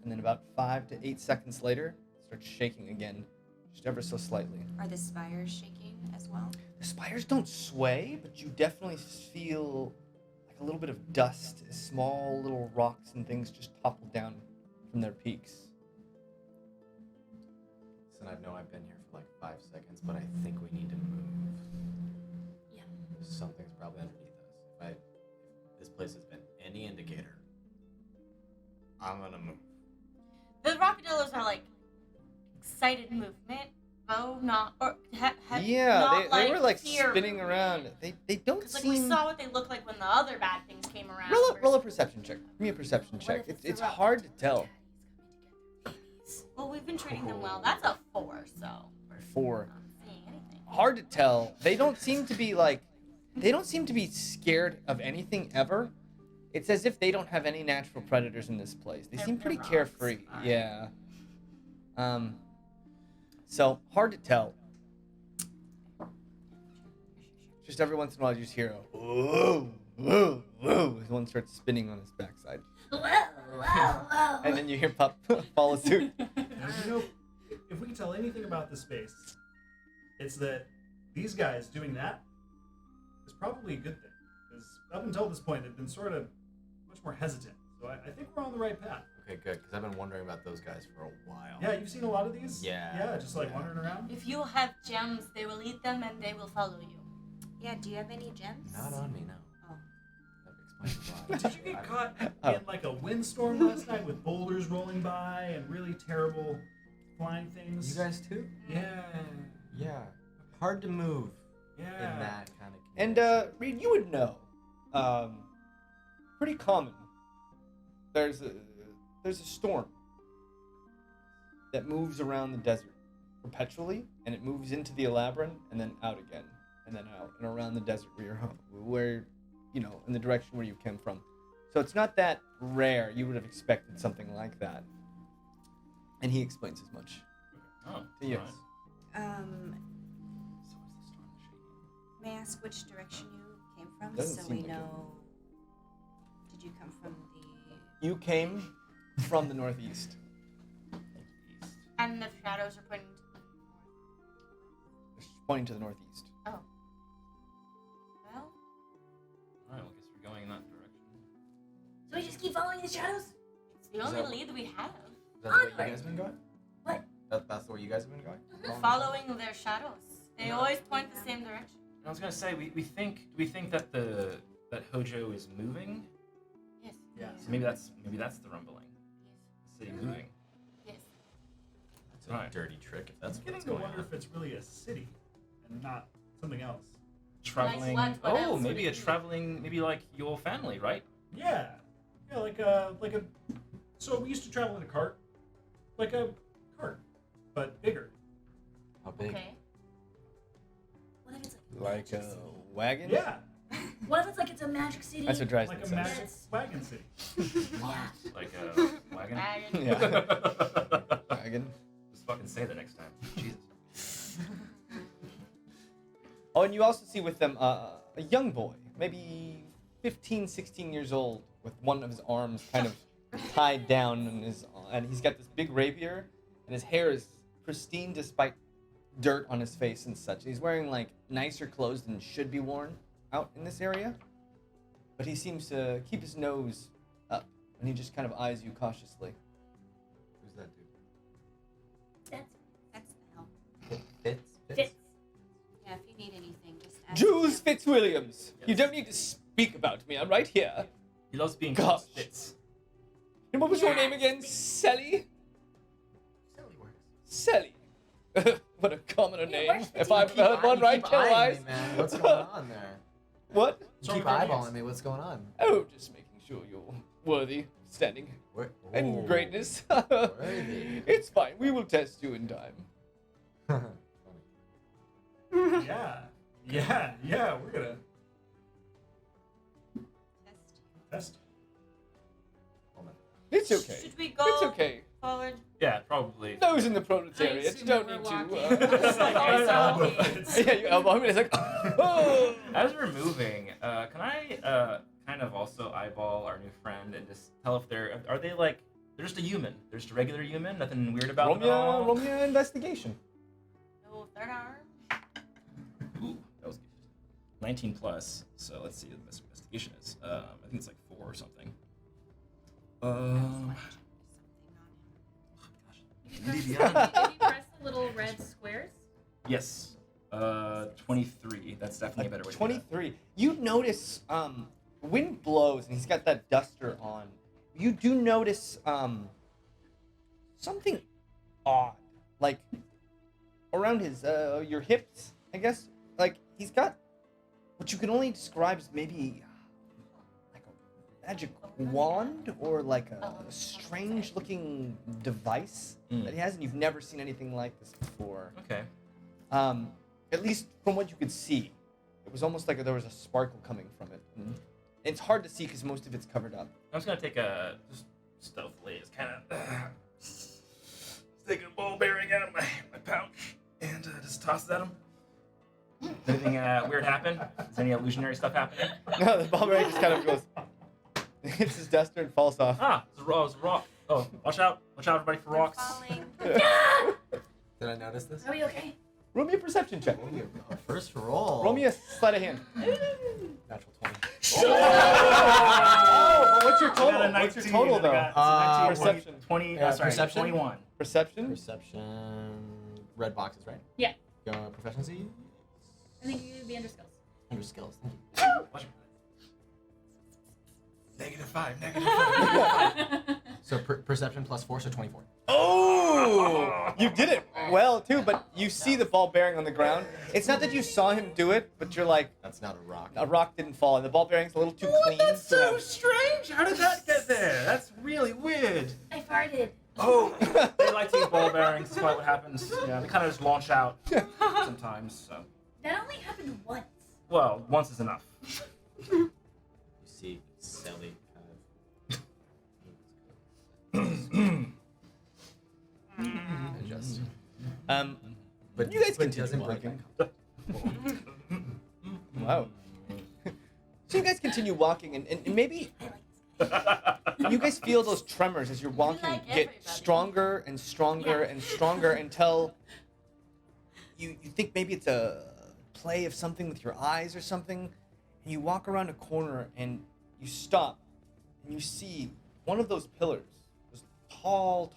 And then about 5 to 8 seconds later, it starts shaking again, just ever so slightly. Are the spires shaking as well? The spires don't sway, but you definitely feel like a little bit of dust as small little rocks and things just topple down from their peaks. Listen, I know I've been here for like 5 seconds, but I think we need to move. Yeah. Something's probably underneath us. If this place has been any indicator, I'm gonna move. The Rockadillos are like excited movement. Oh, not or Yeah, not they were like fear spinning movement. around. They don't Because like seem. we saw what they looked like when the other bad things came around. Roll a perception check. Give me a perception check. It's hard to tell. Well, we've been treating them well. That's a 4, so For I'm not seeing anything. hard to tell. They don't seem to be like. They don't seem to be scared of anything ever. It's as if they don't have any natural predators in this place. They seem pretty They're carefree. rocks. Alright. Yeah. So hard to tell. Just every once in a while, you just hear a whoa, whoa, whoa, as one starts spinning on his backside, Whoa, whoa, whoa. and then you hear Pup follow suit. Now, you know, if we can tell anything about this space, it's that these guys doing that is probably a good thing. Because up until this point, they've been sort of much more hesitant. So I think we're on the right path. Okay, good, because I've been wondering about those guys for a while. Yeah, you've seen a lot of these? Yeah. Yeah, just like Yeah. wandering around? If you have gems, they will eat them and they will follow you. Yeah, do you have any gems? Not on me, no. Oh. That explains why. Did you get caught Oh. in like a windstorm last night with boulders rolling by and really terrible flying things? You guys too? Yeah. Yeah. Hard to move Yeah. in that kind of And condition. Reed, you would know. Pretty common. There's a storm that moves around the desert perpetually, and it moves into the Ellabryn and then out again, and then out and around the desert where in the direction where you came from. So it's not that rare. You would have expected something like that. And he explains as much. Oh, Yes. alright. So is the storm machine. May I ask which direction you came from Doesn't so seem we like it. know? Did you come from the? You came from the northeast. And the shadows are pointing to the Pointing to the northeast. well, Alright, well, I guess we're going in that direction. So we just keep following the shadows? it's the Is only that- lead we have. Is that the way you guys have been going? What? That's the way you guys have been going? Following their shadows. They always point the same direction. I was gonna say, we think that that Hojo is moving. Yes. Yeah. So maybe that's the rumbling. The city moving. Yes. That's a Right. dirty trick if that's I'm beginning what's to going wonder on. if it's really a city and not something else. Traveling. what? What else Oh, would maybe it a be? traveling, maybe like your family, right? Yeah. Yeah, like a. So we used to travel in a cart, like a cart, but bigger. How big? Okay. What if it's Like a wagon? Yeah, What if it's like it's a magic city? That's what Dryden like a says. magic That's- wagon city. Yeah. Like a wagon. Wagon. Yeah. Wagon. Just fucking say that next time. Jesus. Oh, and you also see with them a young boy, maybe 15, 16 years old, with one of his arms kind of tied down, and he's got this big rapier, and his hair is pristine despite dirt on his face and such. He's wearing like nicer clothes than should be worn out in this area, but he seems to keep his nose up, and he just kind of eyes you cautiously. Who's that dude? That's That's the help. Fitz? Fitz. Yeah, if you need anything, just ask. Jules him. Fitzwilliams! You Yes. don't need to speak about me, I'm right here. He loves being Gosh. called Fitz. And what was your Yeah. name again? Sally? Silly works. Sally. What a commoner name. works for If you. I've heard one right, keep kill eyeing eyes. me, man. What's going on there? What? So Keep we're going eyeballing east. me. What's going on? Oh, just making sure you're worthy, standing, Where, and Ooh. greatness. Worthy. It's fine. We will test you in time. Funny. Yeah. We're gonna Test. test. It's okay. Should we go It's okay. forward? Yeah, probably. Those in the proletariat assume don't that need we're to. It's like, I so- elbow Fitz. Yeah, you elbow him, and it's like, oh. As we're moving, can I kind of also eyeball our new friend and just tell if are they like they're just a human? They're just a regular human. Nothing weird about them at all. Roll me an investigation. No, third arm. Ooh, that was good. 19 plus. So let's see what this investigation is. I think it's like 4 or something. If you press the little red squares, Yes. 23. That's definitely a better way. to do that. 23. You notice wind blows and he's got that duster on. You do notice something odd, like around his your hips, I guess. Like he's got what you can only describe as maybe like a magic wand or like a strange looking device that he has, and you've never seen anything like this before. Okay. At least from what you could see, it was almost like there was a sparkle coming from it. And it's hard to see because most of it's covered up. I'm just gonna take a just stealthily. It's kind of take a ball bearing out of my pouch and just toss it at him. Anything weird happen? Is any illusionary stuff happening? No, the ball bearing just kind of goes, hits his duster and falls off. Ah, it's a rock. Oh, watch out, everybody, for rocks. Falling. Did I notice this? Are we okay? Roll me a perception check. First roll. Roll me a sleight of hand. Natural 20. Oh, but what's your I got a total? What's 19, your total and I though? got- Perception. 20. Yeah, Sorry, perception? 21. Perception? Perception. Red boxes, right? Yeah. Go proficiency. I think you would be under skills. Under skills. Thank you. -5. So perception plus 4, so 24. Oh! You did it well too, but you see the ball bearing on the ground. It's not that you saw him do it, but you're like, That's not a rock. a rock didn't fall, and the ball bearing's a little too clean. That's to so have- strange. How did that get there? That's really weird. I farted. Oh, they like to eat ball bearings. That's why what happens. Yeah, they kind of just launch out sometimes. So, That only happened once. well, once is enough. You see Sally kind of adjust. But You guys but continue doesn't break walking. that. Wow. So you guys continue walking, and maybe you guys feel those tremors as you're walking like get everybody. stronger and stronger and stronger until you think maybe it's a play of something with your eyes or something, and you walk around a corner and you stop and you see one of those pillars, those tall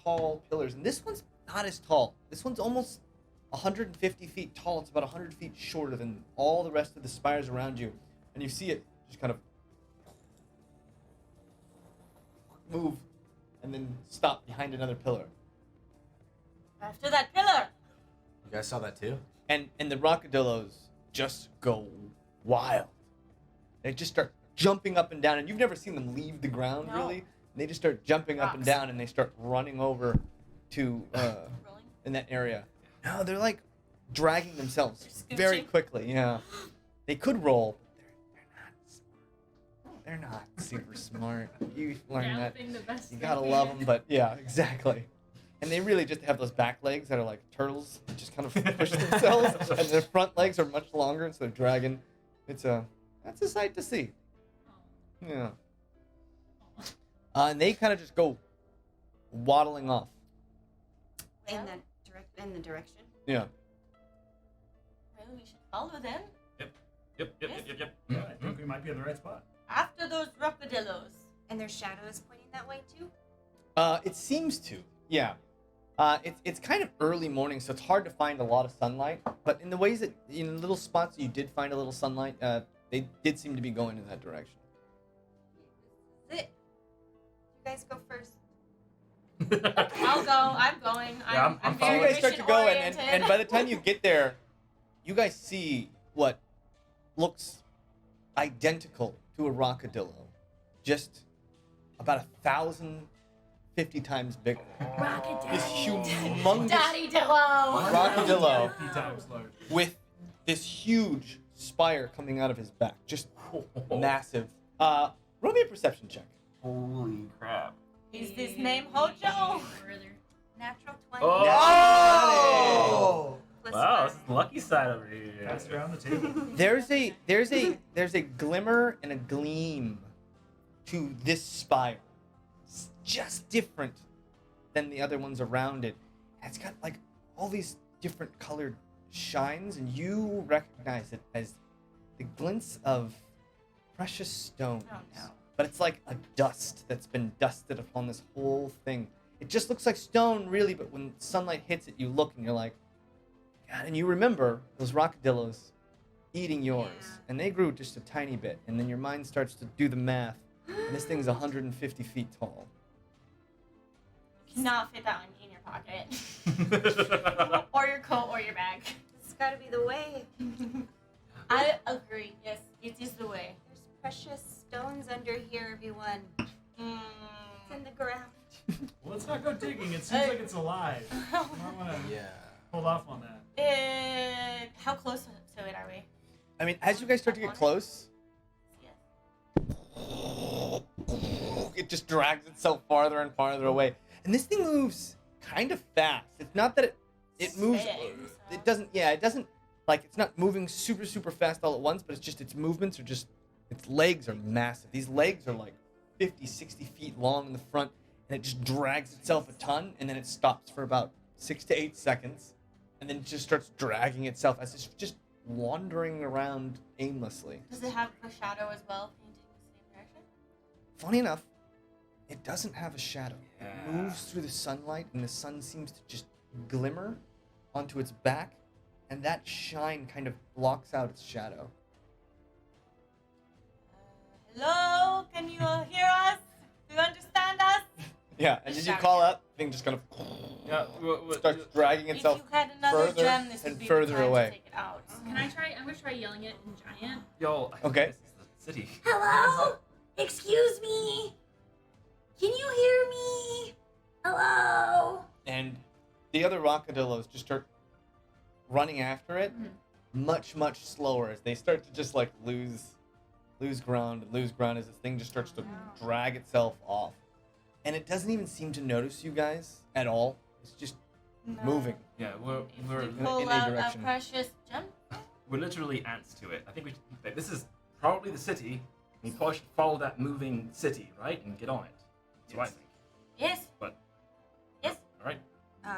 pillars, and this one's not as tall. This one's almost 150 feet tall. It's about 100 feet shorter than all the rest of the spires around you, and you see it just kind of move and then stop behind another pillar. After that pillar. You guys saw that too? And the rockadillos just go wild. They just start jumping up and down, and you've never seen them leave the ground, No. really. They just start jumping up and Rocks. down, and they start running over to Rolling. in that area. No, they're like dragging themselves They're very scooching? quickly. Yeah, they could roll, but they're not super smart. You learn that. Galloping the best You they gotta can. love them, but yeah, exactly. And they really just have those back legs that are like turtles, that just kind of push themselves, and their front legs are much longer, and so they're dragging. That's a sight to see. Yeah. And they kind of just go waddling off. In the direction. Yeah. Well, we should follow them Yep. Yeah, I think we might be in the right spot. after those rockadillos. And their shadow is pointing that way too. It seems to. Yeah. It's kind of early morning, so it's hard to find a lot of sunlight. But in the ways that in little spots that you did find a little sunlight, they did seem to be going in that direction. This is it. You guys go first. I'll go. I'm going. Yeah, I'm So you very guys start to go, and mission-oriented. by the time you get there, you guys see what looks identical to a rockadillo, just about 1,050 times bigger. This humongous Daddy Dillo. rockadillo 50 times larger. with this huge spire coming out of his back, just massive. Roll me a perception check. Holy crap. Is this name Hojo? Natural 20. Oh! Plus Wow, five. this is the lucky side over here. Pass around the table. There's a glimmer and a gleam to this spire. It's just different than the other ones around it. And it's got like all these different colored shines, and you recognize it as the glints of precious stones. Oh no. But it's like a dust that's been dusted upon this whole thing. It just looks like stone, really, but when sunlight hits it, you look and you're like, God, and you remember those rockadillos eating yours, and they grew just a tiny bit, and then your mind starts to do the math, and this thing's 150 feet tall. You cannot fit that one in your pocket. Or your coat or your bag. It's gotta be the way. I agree. Yes, it is the way. There's precious stones under here, everyone. It's in the ground. Well, let's not go digging. It seems like it's alive. I don't want to Yeah. hold off on that. How close to it are we? I mean, as you guys start to get close, Yes. it just drags itself farther and farther away. And this thing moves kind of fast. It's not that it moves. Big, so- It doesn't. Yeah, it doesn't. Like, it's not moving super super fast all at once, but it's just its movements are just. Its legs are massive. These legs are like 50, 60 feet long in the front, and it just drags itself a ton, and then it stops for about 6 to 8 seconds, and then it just starts dragging itself as it's just wandering around aimlessly. Does it have a shadow as well, painting the same direction? Funny enough, it doesn't have a shadow. It Yeah. moves through the sunlight, and the sun seems to just glimmer onto its back, and that shine kind of blocks out its shadow. Hello? Can you hear us? Do you understand us? Yeah, and as you call out, the thing just kind of Yeah. starts dragging If itself you had another further gem, this would and be further the time away. to take it out. Can I try? I'm gonna try yelling it in giant. Yo. I think Okay. This is the city. Hello? Excuse me? Can you hear me? Hello? And the other rockadillos just start running after it, much slower as they start to just like lose ground as this thing just starts to drag itself off. And it doesn't even seem to notice you guys at all. It's just moving. Yeah, If we're we in pull a out direction. a precious gem, we're literally ants to it. I think this is probably the city. We probably should follow that moving city, right, and get on it. That's what I think. yes, But yes. all right. Well,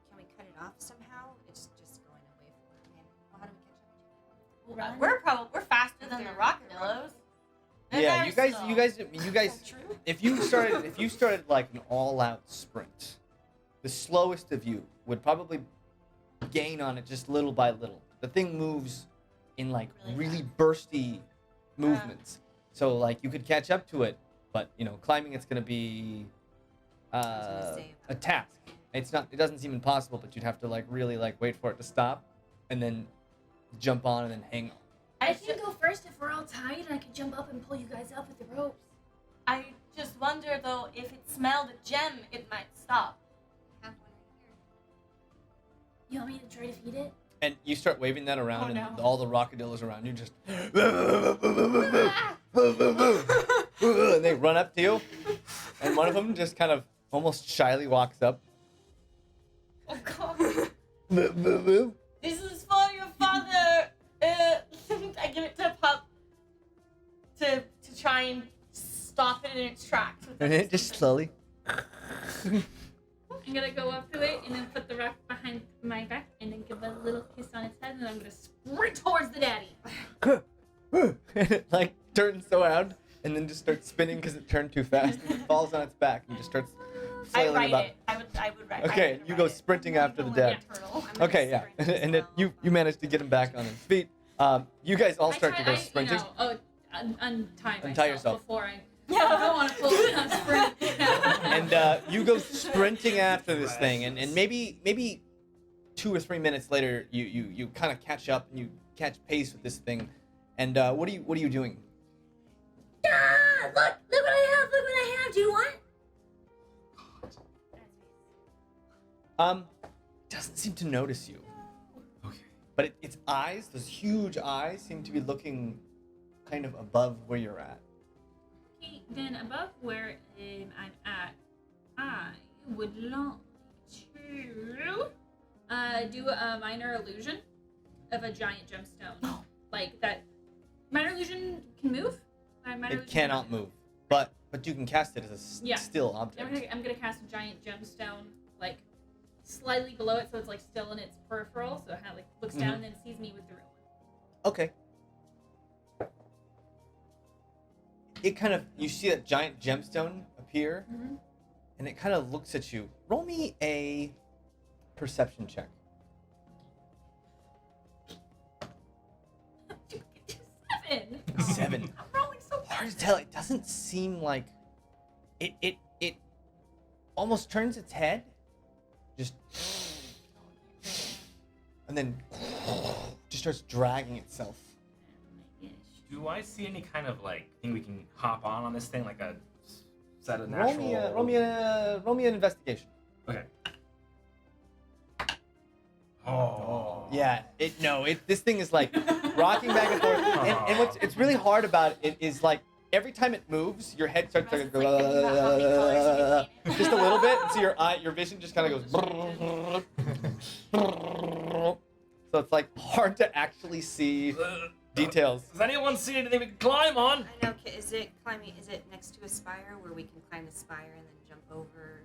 can we cut it off somehow? It's just going away from it. How do we catch up to it? We're faster than the rockadillos. They're Yeah, very you guys slow. if you started like an all-out sprint, the slowest of you would probably gain on it just little by little. The thing moves in like really bursty movements. So like you could catch up to it, but you know, climbing it's going to be a task. It doesn't seem impossible, but you'd have to like really like wait for it to stop and then jump on and then hang on. I can go first if we're all tied, and I can jump up and pull you guys up with the ropes. I just wonder though, if it smelled a gem, it might stop. Have one right You want me to try to feed it? And you start waving that around, Oh, and no. all the rockadillos around you just and they run up to you, and one of them just kind of almost shyly walks up. Oh god. This is for your father. I give it to Pup to try and stop it in its tracks. With And it just slowly. I'm gonna go up to it and then put the rock behind my back and then give a little kiss on its head and then I'm gonna sprint towards the daddy. And it like turns around and then just starts spinning because it turned too fast. And it falls on its back and just starts I flailing ride about. it. I would ride. Okay, I would you ride go it. sprinting after the dad. Turtle. I'm gonna Okay, yeah, sprint as and then well. you manage to get him back on his feet. You guys all start to go sprinting. Untie Untie yourself. before I go on a full sprint. And you go sprinting after this thing, and maybe 2 or 3 minutes later, you kind of catch up and you catch pace with this thing. And what are you doing? Ah, look what I have! Look what I have! Do you want? Doesn't seem to notice you. Okay. But its eyes, those huge eyes, seem to be looking kind of above where you're at. Okay, then above where I'm at, I would like to do a minor illusion of a giant gemstone. Like that. Minor illusion can move? Minor It illusion cannot move, but you can cast it as a Yeah. still object. I'm gonna cast a giant gemstone, like slightly below it, so it's like still in its peripheral, so it kind of like looks down and then sees me with the real one. Okay. It kind of, you see that giant gemstone appear, Mhm. and it kind of looks at you. Roll me a perception check. 7. I'm rolling so bad. Hard to tell. It doesn't seem like it almost turns its head, just, and then just starts dragging itself. Do I see any kind of like thing we can hop on this thing, like a set of Roll natural? me an investigation. Okay. Oh. Yeah, this thing is like rocking back and forth, and what's it's really hard about it is like every time it moves, your head starts to It's like thinking about how many colors you can paint. just a little bit, and so your vision just kind of goes. So it's like hard to actually see details. Does anyone see anything we can climb on? I know. Is it climbing? Is it next to a spire where we can climb the spire and then jump over?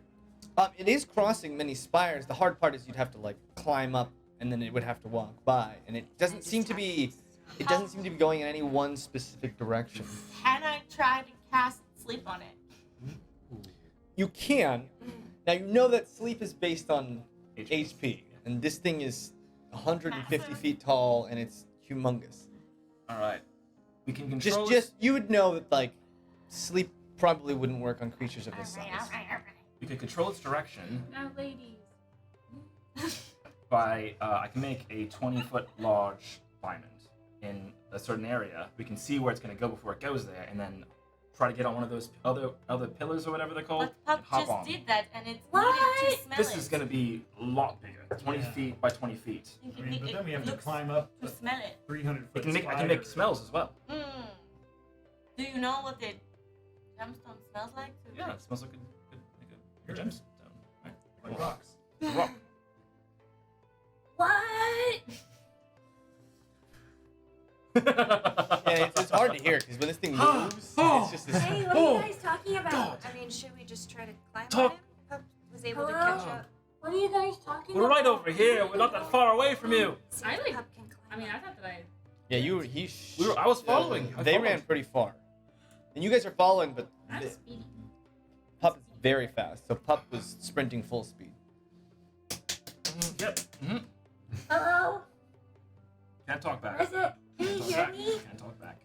It is crossing many spires. The hard part is you'd have to like climb up, and then it would have to walk by, and it doesn't seem to be. It doesn't seem to be going in any one specific direction. Can I try to cast sleep on it? You can. Now you know that sleep is based on HP, and this thing is 150 feet tall, and it's humongous. All right. We can control. Just you would know that like sleep probably wouldn't work on creatures of this size. We could control its direction Now, ladies. by I can make a 20-foot large diamond in a certain area. We can see where it's going to go before it goes there, and then try to get on one of those other pillars or whatever they're called. But and Pup hop just on. did that, and it's What? needed to smell This it. is going to be a lot bigger. 20 Yeah. feet by 20 feet. I mean, but then we have to looks climb up to a smell it. 300-foot I can make smells as well. Mm. Do you know what the gemstone smells like? Yeah, it smells like a gemstone. Right? like rocks. Rock. What? Yeah, it's hard to hear because when this thing moves, it's just this. Hey, what are you guys talking about? I mean, should we just try to climb Talk. on him? Pup was able to Hello? catch up. What are you guys talking We're about? right over here. We're not that far away from you. See I if like- Pup can climb I mean, up. I thought that I. Yeah, I was following. I They followed. ran pretty far, and you guys are following, but I'm the- speedy. Pup is very fast. So Pup was sprinting full speed. Yep. Mm-hmm. Hello? Can't talk back. What is it? Can you Talk hear back. me? Can't talk back.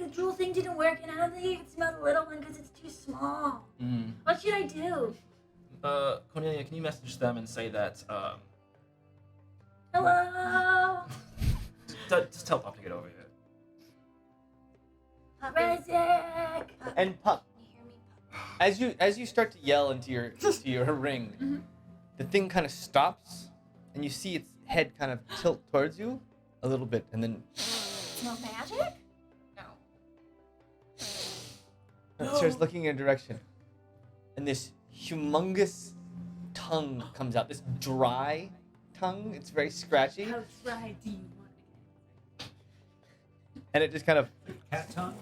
The jewel thing didn't work, and I don't think you can smell the little one because it's too small. Mm. What should I do? Cornelia, can you message them and say that? Hello? Just tell Pop to get over here. Rezek! And Pup, Can you hear me, Pup? as you start to yell into your ring, the thing kind of stops, and you see its head kind of tilt towards you a little bit, and then Smell magic? No. it starts looking in a direction, and this humongous tongue comes out. This dry tongue. It's very scratchy, How dry do you want it? and it just kind of, Cat tongue.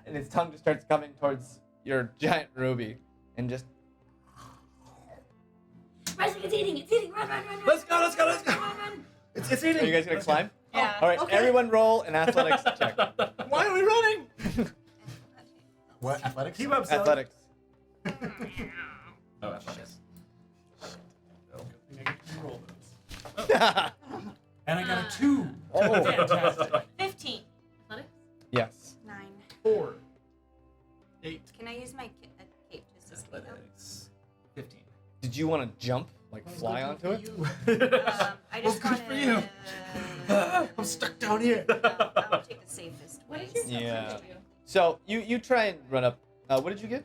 and its tongue just starts coming towards your giant ruby, and just. Rezek, it's eating! It's eating! Run, run, run, run! Let's go! Let's go! Let's go! Run, run, run! It's eating. Are you guys gonna climb? Yeah. All right, Okay. everyone roll an athletics check. Why are we running? What? Athletics? Keep up, Sally. Athletics. Oh, athletics. Good thing I get to roll those. And I got a 2. Oh. Fantastic. 15. Athletics? Yes. 9. 4. 8. Can I use my cape just to speed up? Athletics. 15. Did you want to jump, like fly onto it? I just Well, want good for you. I'm stuck down here. I would take the safest What way. did your Yeah. stuff do? So you try and run up. What did you get?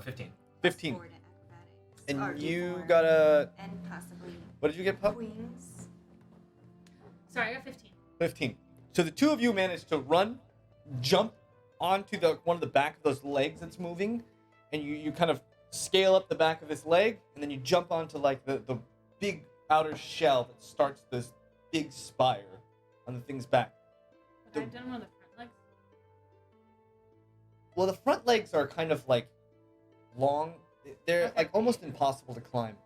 15. 15. 4 to acrobatics. And Or you D4. got a. And possibly What did you get, Pup? wings. Sorry, I got 15. 15. So the two of you managed to run, jump onto one of the back of those legs that's moving, and you kind of scale up the back of this leg, and then you jump onto like the big outer shell that starts this big spire on the thing's back. But I've done one of the front legs. Well, the front legs are kind of like long. They're like almost impossible to climb.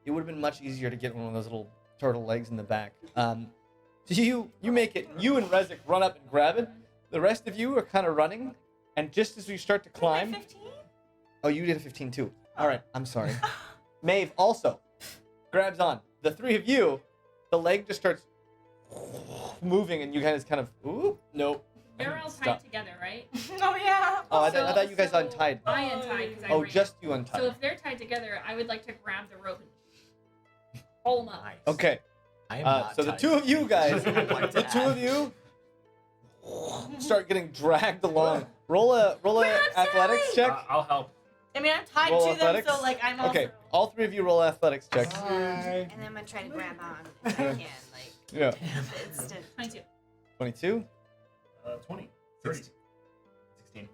It would have been much easier to get one of those little turtle legs in the back. So you make it. You and Rezek run up and grab it. The rest of you are kind of running, and just as we start to climb, 15? oh, you did a 15 too. All right, I'm sorry. Maeve also grabs on. The three of you, the leg just starts moving, and you guys kind of, ooh, nope, You're all tied Stop. together, right? Oh yeah. Oh, I So- thought you guys so untied. I untied because I Oh, ran. just you untied. So if they're tied together, I would like to grab the rope and pull them up. Nice. Okay. I am not So the tied. two of you guys, I'd like to the two add. of you start getting dragged along. Roll a athletics check. I'll help. I mean, I'm tied Roll to athletics. them, so like I'm also. Okay, all three of you roll athletics checks. And I'm gonna try to grab on if I can, like Yeah. instant. 22. 22, 20. 30. 16.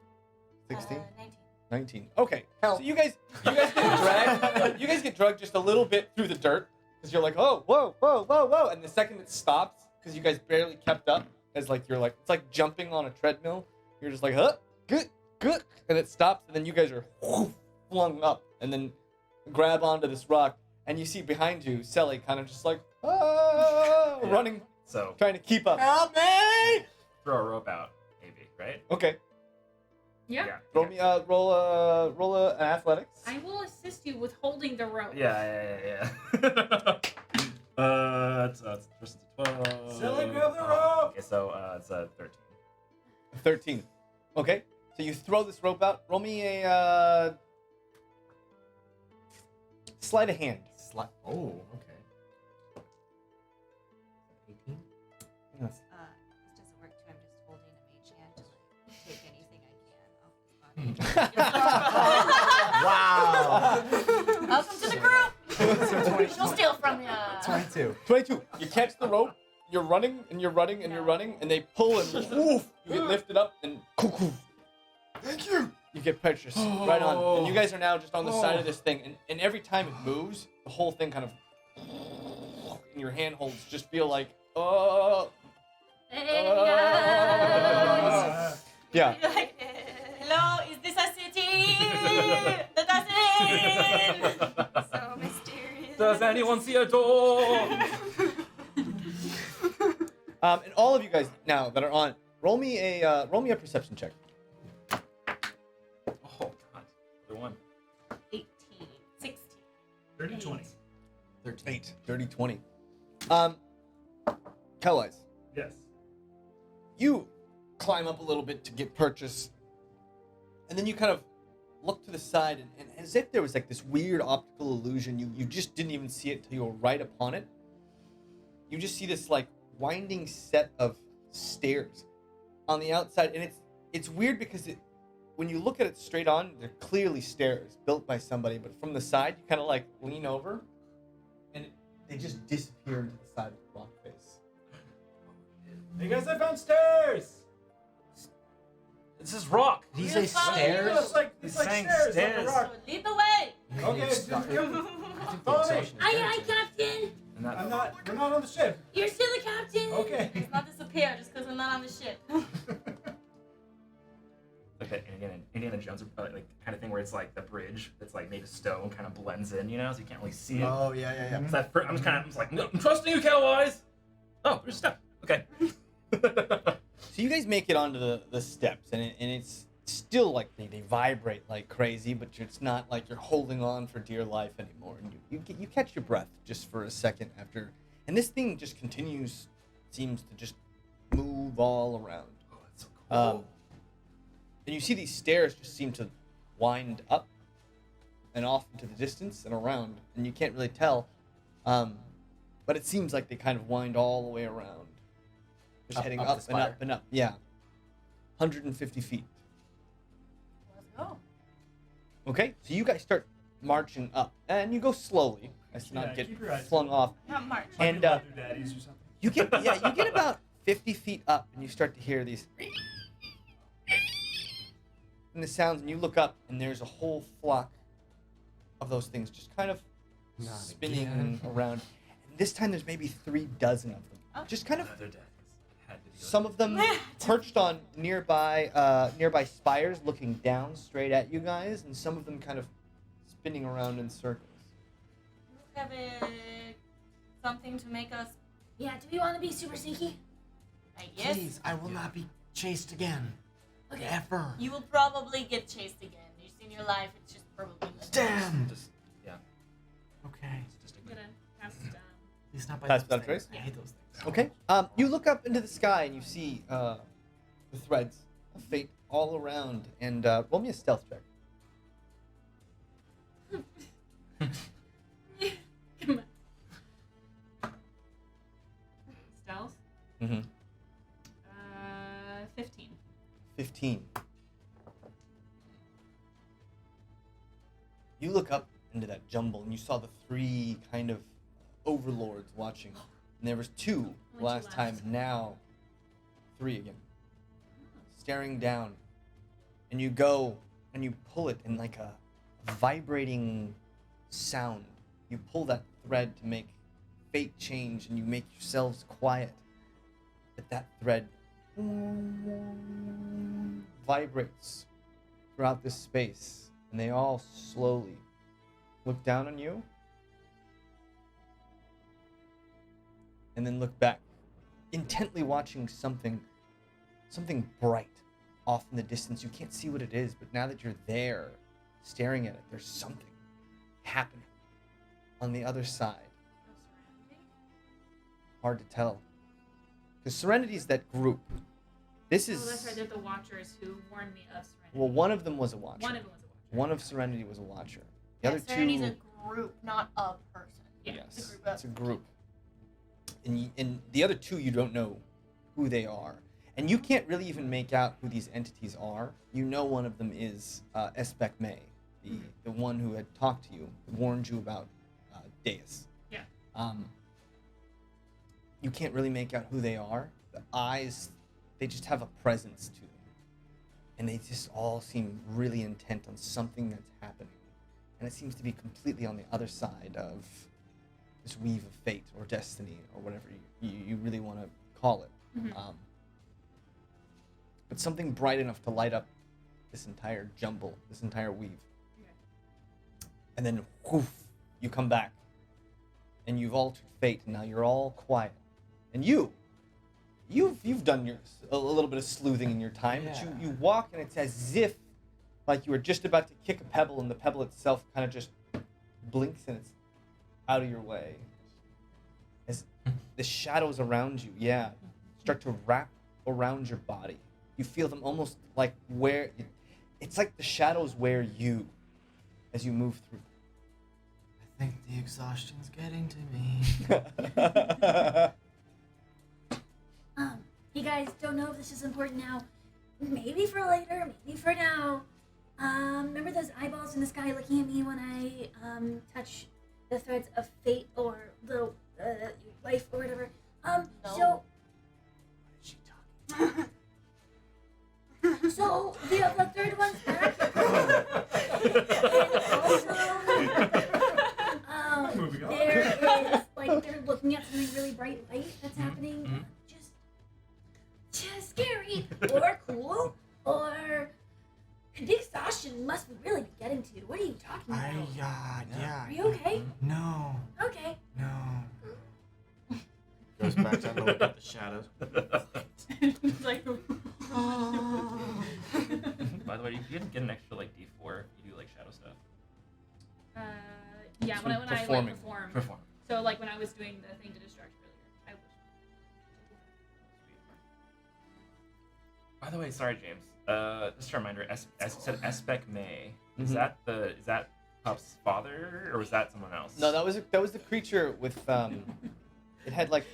16, 19. 19. Okay. So you guys get dragged. You guys get dragged just a little bit through the dirt because you're like, oh, whoa, whoa, whoa, whoa, and the second it stops, because you guys barely kept up, as like you're like it's like jumping on a treadmill. You're just like, huh, good, good, and it stops, and then you guys are flung up, and then grab onto this rock, and you see behind you, Selly, kind of just like, ah, Yeah. running, So trying to keep up. Help me! throw a rope out, maybe, right? Okay. Yeah. Roll me roll an athletics. I will assist you with holding the rope. Yeah. It's just 12. Silly, grab the rope! Okay, so it's 13. 13. Okay. So you throw this rope out. Roll me a sleight of hand. Oh, okay. 18? This doesn't work too. I'm just holding a mage hand to like take anything I can off his body. Wow! Welcome to the group. She'll steal from ya. 22. 22. You catch the rope. You're running and you're running and you're running, and they pull and woof, you get lifted up and cuckoo. Thank you. You get purchased right on, and you guys are now just on the side of this thing, and every time it moves, the whole thing kind of, and your handholds just feel like, oh. Hey guys. Yeah. You're like, hello, is this a city? The dozen. So mysterious. Does anyone see a door? And all of you guys now that are on, roll me a perception check. Oh God, the one. 18, 16. 30, 20. 13. 8, 30, 20. Kelleyes, Yes. you climb up a little bit to get purchase, and then you kind of look to the side, and as if there was like this weird optical illusion, you just didn't even see it until you were right upon it. You just see this like winding set of stairs on the outside, and it's weird because when you look at it straight on, they're clearly stairs built by somebody, but from the side you kind of like lean over, and they just disappear into the side of the rock face. Hey guys, I found stairs! This is rock. Did he We'll say follow stairs? It's like He's saying stairs, like a stairs. rock. So lead the way. Okay, It's not- just I think the follow me. exhaustion is Aye, there, aye, too. Captain. And that, We're not on the ship. You're still the captain. Okay. Let's not disappear just because we're not on the ship. like that Indiana Jones like kind of thing where it's like the bridge that's like made of stone kind of blends in, you know, so you can't really see it. Oh, yeah. So that I'm just like, no, I'm trusting you, Kelleyes. Oh, there's a step. Okay. So you guys make it onto the steps, and it's still like they vibrate like crazy, but it's not like you're holding on for dear life anymore. And you catch your breath just for a second after, and this thing just seems to just move all around. Oh, that's so cool. And you see these stairs just seem to wind up and off into the distance and around, and you can't really tell. But it seems like they kind of wind all the way around. Just Up- heading up up, the and up spire? and up. Yeah. 150 feet. Let's go. Okay, so you guys start marching up, and you go slowly as to Yeah, not get keep your eyes flung off. Not March. And, Might be leather daddies or something. You get about 50 feet up, and you start to hear these and the sounds, and you look up, and there's a whole flock of those things just kind of Not spinning again. around. And this time there's maybe 3 dozen of them. Oh. Just kind of Other daddies had to be some of them perched on nearby spires looking down straight at you guys, and some of them kind of spinning around in circles. Have something to make us, Yeah, do we want to be super sneaky? I guess. Please, I will not be chased again. Okay. Ever. You will probably get chased again. You've seen your life, it's just probably Damn. Just, yeah. Okay. Just I'm gonna cast Please not by Pass those without things. trace? I hate those things. Okay. You look up into the sky and you see the threads of fate all around. And roll me a stealth check. Come on. Stealth. Mm-hmm. 15. 15. You look up into that jumble and you saw the 3 kind of overlords watching. And there was 2 Only 2 last left. time, now 3 again. Staring down. And you go and you pull it in like a vibrating sound. You pull that thread to make fate change and you make yourselves quiet. But that thread vibrates throughout this space, and they all slowly look down on you and then look back, intently watching something bright off in the distance. You can't see what it is, but now that you're there staring at it, there's something happening on the other side. Hard to tell. Because Serenity's that group. This is... Oh, that's right. They're the Watchers who warned me of Serenity. Well, one of them was a watcher. One of them was a Watcher. One of Serenity was a watcher. The other Serenity's two... a group, not a person. Yeah, Yes, it's a group of it's a group. And the other 2, you don't know who they are. And you can't really even make out who these entities are. You know one of them is Espec May, the one who had talked to you, warned you about Daye. Yeah. You can't really make out who they are. The eyes, they just have a presence to them. And they just all seem really intent on something that's happening. And it seems to be completely on the other side of this weave of fate or destiny or whatever you really want to call it. Mhm. But something bright enough to light up this entire jumble, this entire weave. Okay. And then, whoof, you come back. And you've altered fate, and now you're all quiet. And you've done a little bit of sleuthing in your time, but you walk, and it's as if like you were just about to kick a pebble, and the pebble itself kind of just blinks, and it's out of your way. As the shadows around you, start to wrap around your body. You feel them almost like it's like the shadows wear you as you move through. I think the exhaustion's getting to me. You guys don't know if this is important now. Maybe for later, maybe for now. Remember those eyeballs in the sky looking at me when I touch the threads of fate or the life or whatever? No. So so the third one's back. And also, Moving on. there is like they're looking at something really bright light that's happening. Mhm. Just scary or cool or the exhaustion must really be getting to you. What are you talking about? Yeah. Are you okay? No. Okay. No. Goes back down to look at the shadows. It's like, By the way, you didn't get an extra like D4. You do like shadow stuff. yeah, when I like Performing. perform. So like when I was doing the thing to distract earlier, I By the way, sorry, James. Just a reminder. As you said, Espec May. Is Mhm. that Pup's father, or was that someone else? No, that was the creature with it had like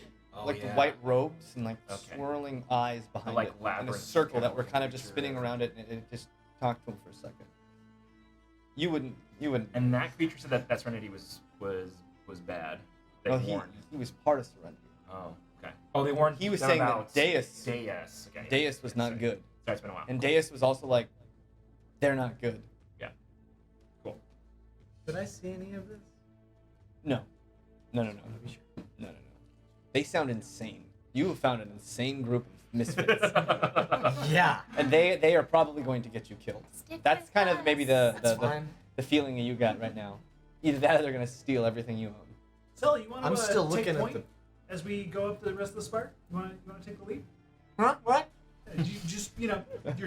the white robes and like Okay. swirling eyes behind like it in a labyrinth circle that kind were of kind of just creature. spinning around it, and it just talked to him for a second. You wouldn't. And that creature said that Serenity was bad. They Well, warned. he was part of Serenity. Oh, okay. Oh, they warned. He was them saying about that Daye. Okay. Daye was not Sorry. good, Sorry, it's been a while. and Daye was also like, they're not good. Did I see any of this? No. No. They sound insane. You have found an insane group of misfits, Yeah. and they are probably going to get you killed. Stick That's with kind of maybe us. That's fine. the feeling that you got right now. Either that or they're gonna steal everything you own. Sully, you want to I'm still take looking at point the- as we go up to the rest of the spire? You want to take the lead? Huh? What? You just you're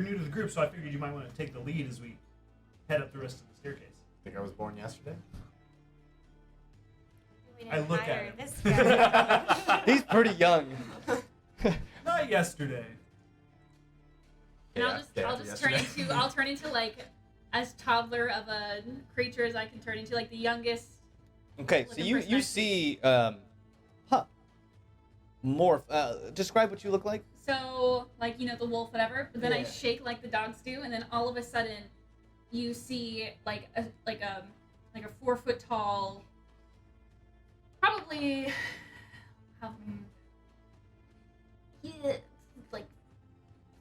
new to the group, so I figured you might want to take the lead as we head up the rest of the staircase. Think I was born yesterday? We I didn't look at hire him. this guy. He's pretty young. Not yesterday. And Yeah, I'll just turn into like as toddler of a creature as I can turn into, like the youngest. Okay, so Looking you perspective. see morph. Describe what you look like. So, like, you know, the wolf, whatever. But then I Yeah. shake like the dogs do, and then all of a sudden, you see like a 4 foot tall, probably, like